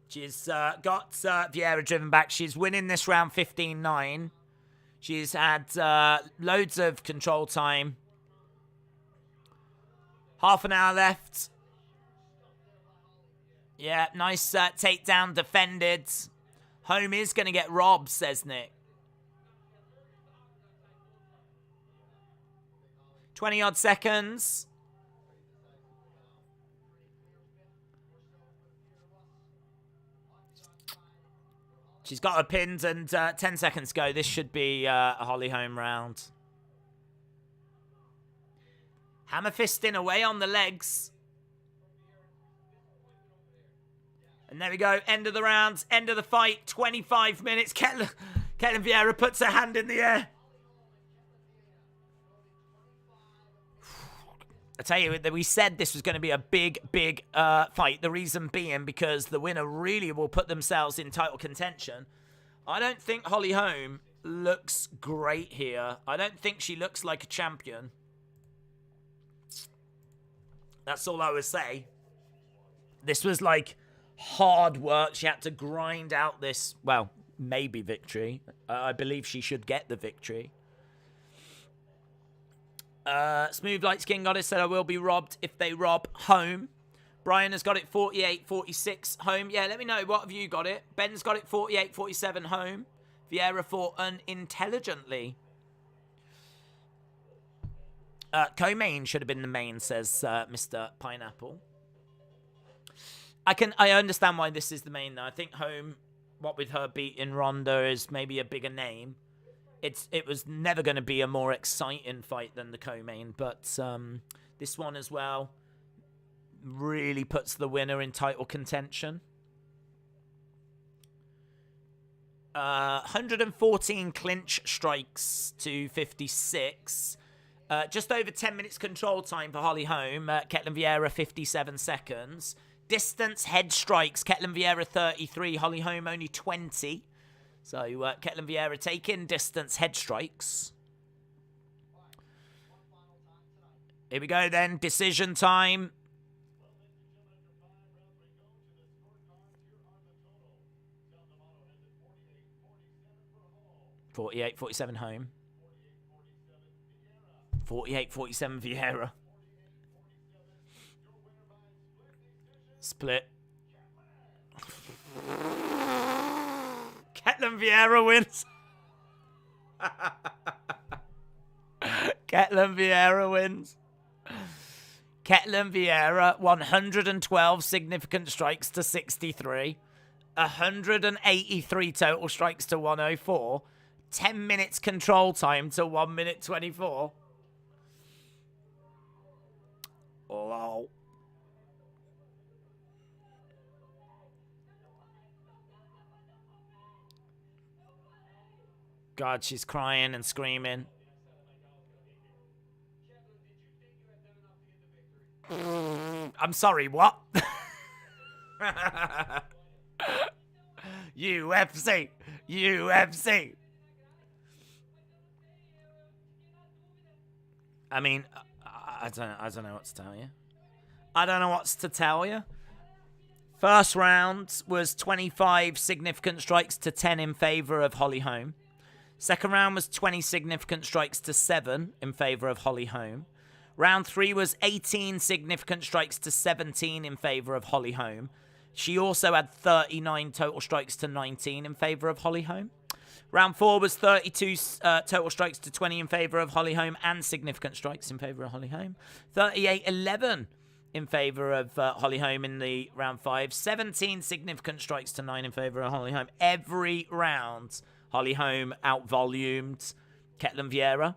Speaker 2: She's got Vieira driven back. She's winning this round 15-9. She's had loads of control time. Half an hour left. Yeah, nice takedown defended. Holm is going to get robbed, says Nick. 20-odd seconds. She's got her pinned and 10 seconds to go. This should be a Holly Holm round. Hammer fisting away on the legs. And there we go. End of the round. End of the fight. 25 minutes. Ketlen Vieira puts her hand in the air. I tell you, we said this was going to be a big fight. The reason being because the winner really will put themselves in title contention. I don't think Holly Holm looks great here. I don't think she looks like a champion. That's all I would say. This was like hard work. She had to grind out this, well, maybe victory. I believe she should get the victory. Smooth Light Skin Goddess said, I will be robbed if they rob Holm. Brian has got it 48-46 Holm. Yeah, let me know. What have you got it? Ben's got it 48-47 Holm. Vieira fought unintelligently. Co-main should have been the main, says Mr. Pineapple. I understand why this is the main, though. I think Holm, what with her beating Ronda, is maybe a bigger name. It was never going to be a more exciting fight than the co-main, but this one as well really puts the winner in title contention. 114 clinch strikes to 56. Just over 10 minutes control time for Holly Holm. Ketlen Vieira 57 seconds. Distance head strikes. Ketlen Vieira 33. Holly Holm only 20. So, Ketlen Vieira taking distance head strikes. Here we go then. Decision time. $48-47 Holm. 48-47 Vieira. Split. Ketlen Vieira wins. Ketlen Vieira wins. Ketlin Vieira, 112 significant strikes to 63. 183 total strikes to 104. 10 minutes control time to 1 minute 24. Lol. God, she's crying and screaming. I'm sorry, what? UFC. UFC. I mean, I don't know what to tell you. I don't know what's to tell you. First round was 25 significant strikes to 10 in favor of Holly Holm. Second round was 20 significant strikes to 7 in favor of Holly Holm. Round 3 was 18 significant strikes to 17 in favor of Holly Holm. She also had 39 total strikes to 19 in favor of Holly Holm. Round 4 was 32 total strikes to 20 in favor of Holly Holm and significant strikes in favor of Holly Holm. 38-11 in favor of Holly Holm in the round 5. 17 significant strikes to 9 in favor of Holly Holm. Every round, Holly Holm out-volumed Ketlin Vieira.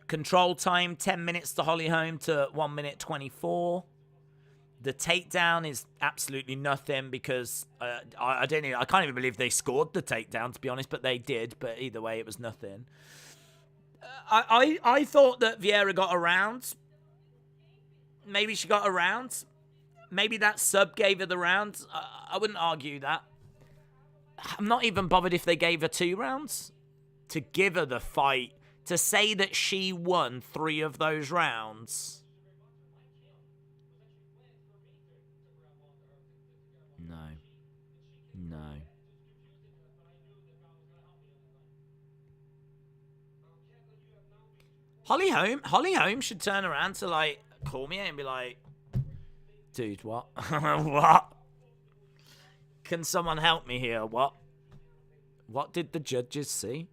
Speaker 2: Control time, 10 minutes to Holly Holm to 1 minute 24. The takedown is absolutely nothing because I can't even believe they scored the takedown, to be honest, but they did. But either way, it was nothing. I thought that Vieira got around. Maybe she got around. Maybe that sub gave her the round. I wouldn't argue that. I'm not even bothered if they gave her 2 rounds. To give her the fight, to say that she won 3 of those rounds. No. Holly Holm should turn around to, like, call me and be like, dude, what? What? Can someone help me here? What? What did the judges see?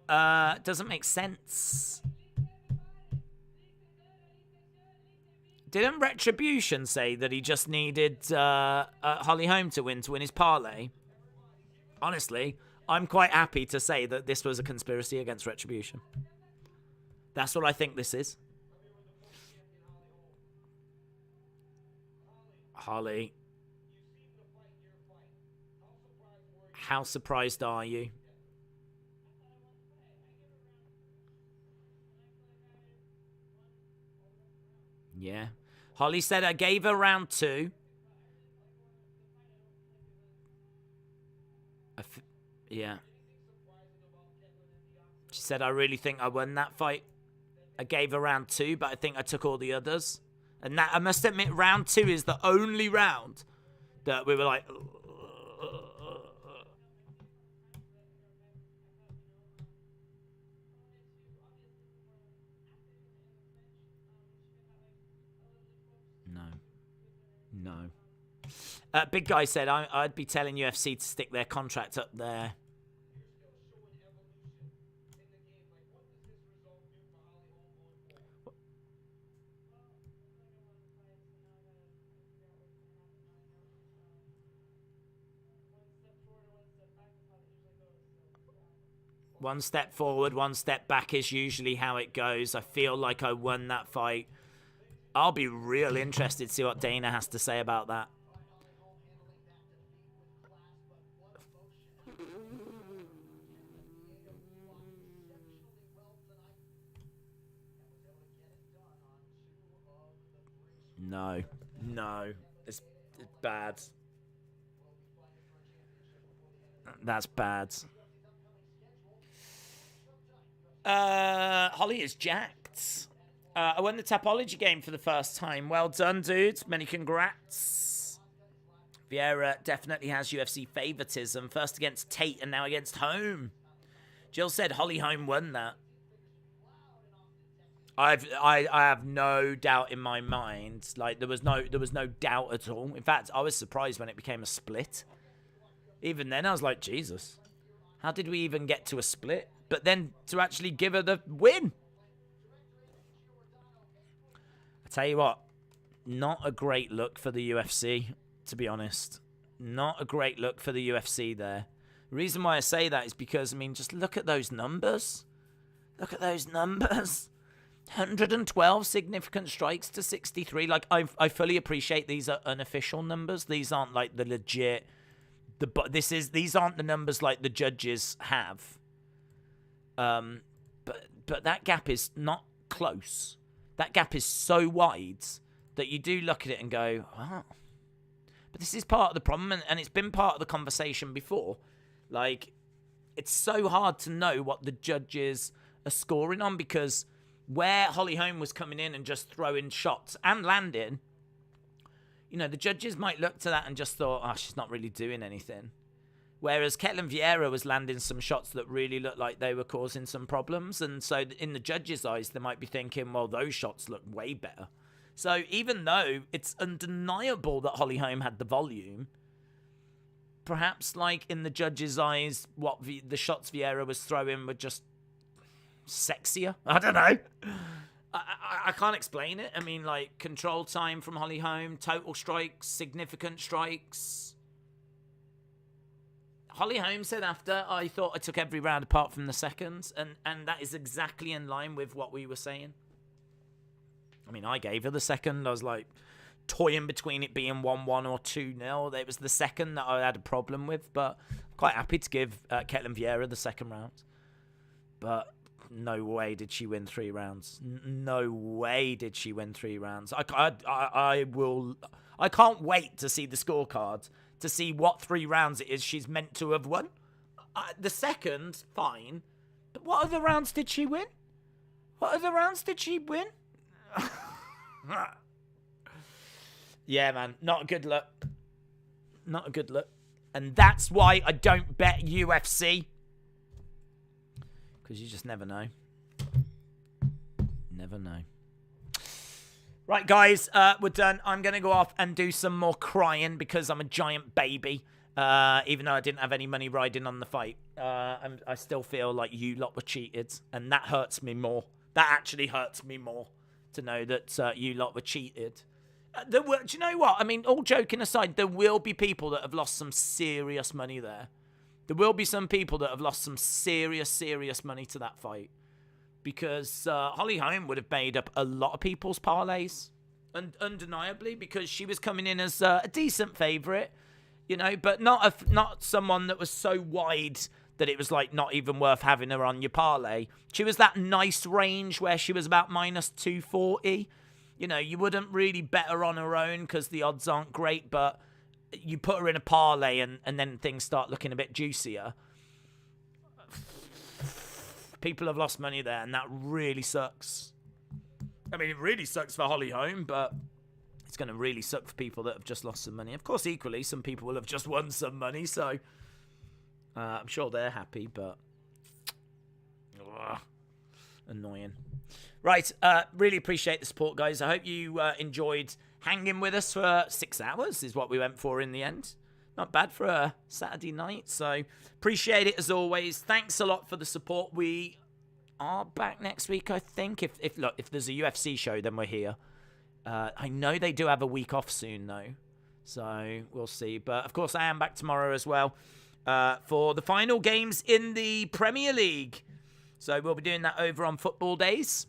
Speaker 2: Doesn't make sense. Didn't Retribution say that he just needed Holly Holm to win his parlay? Honestly, I'm quite happy to say that this was a conspiracy against Retribution. That's what I think this is. Holly. How surprised are you? Yeah. Holly said I gave her round 2. Yeah. She said, I really think I won that fight. I gave her round 2, but I think I took all the others. And that, I must admit, round 2 is the only round that we were like... No. Big Guy said, I'd be telling UFC to stick their contract up there. One step forward, one step back is usually how it goes. I feel like I won that fight. I'll be real interested to see what Dana has to say about that. No. It's bad. That's bad. Holly is jacked. I won the Tapology game for the first time. Well done, dude. Many congrats. Vieira definitely has UFC favoritism. First against Tate and now against Holm. Jill said Holly Holm won that. I have no doubt in my mind. Like there was no doubt at all. In fact, I was surprised when it became a split. Even then, I was like, Jesus, How did we even get to a split? But then to actually give her the win. I tell you what, not a great look for the UFC, to be honest. Not a great look for the UFC there. The reason why I say that is because, I mean, just look at those numbers. Look at those numbers. 112 significant strikes to 63. Like, I fully appreciate these are unofficial numbers. These aren't like the legit... These aren't the numbers like the judges have. But that gap is not close. That gap is so wide that you do look at it and go, wow. But this is part of the problem, and it's been part of the conversation before. Like, it's so hard to know what the judges are scoring on, because where Holly Holm was coming in and just throwing shots and landing, you know, the judges might look to that and just thought, oh, she's not really doing anything. Whereas Vieira was landing some shots that really looked like they were causing some problems. And so in the judges' eyes, they might be thinking, well, those shots look way better. So even though it's undeniable that Holly Holm had the volume, perhaps like in the judges' eyes, the shots Vieira was throwing were just sexier. I don't know. I can't explain it. I mean, like, control time from Holly Holm, total strikes, significant strikes. Holly Holm said after, I thought I took every round apart from the seconds, and that is exactly in line with what we were saying. I mean, I gave her the second. I was like toying between it being 1-1 or 2-0. It was the second that I had a problem with, but I'm quite happy to give Vieira the second round. But no way did she win 3 rounds. No way did she win 3 rounds. I can't wait to see the scorecard to see what 3 rounds it is she's meant to have won. The second, fine. But what other rounds did she win? What other rounds did she win? Yeah, man. Not a good look. Not a good look. And that's why I don't bet UFC. Because you just never know. Never know. Right, guys, we're done. I'm going to go off and do some more crying because I'm a giant baby. Even though I didn't have any money riding on the fight. I still feel like you lot were cheated. And that hurts me more. That actually hurts me more to know that you lot were cheated. Do you know what? I mean, all joking aside, there will be people that have lost some serious money there. There will be some people that have lost some serious money to that fight. Because Holly Holm would have made up a lot of people's parlays. Undeniably, because she was coming in as a decent favourite. You know, but not someone that was so wide that it was like not even worth having her on your parlay. She was that nice range where she was about minus 240. You know, you wouldn't really bet her on her own because the odds aren't great, but you put her in a parlay and then things start looking a bit juicier. People have lost money there, and that really sucks. I mean, it really sucks for Holly Holm, but it's going to really suck for people that have just lost some money. Of course, equally, some people will have just won some money, so I'm sure they're happy, but annoying. Right, really appreciate the support, guys. I hope you enjoyed hanging with us for 6 hours is what we went for in the end. Not bad for a Saturday night, so appreciate it as always. Thanks a lot for the support. We are back next week, I think. If there's a UFC show, then we're here. I know they do have a week off soon, though, so we'll see. But, of course, I am back tomorrow as well for the final games in the Premier League. So we'll be doing that over on Football Days.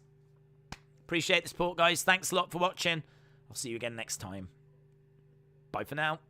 Speaker 2: Appreciate the support, guys. Thanks a lot for watching. I'll see you again next time. Bye for now.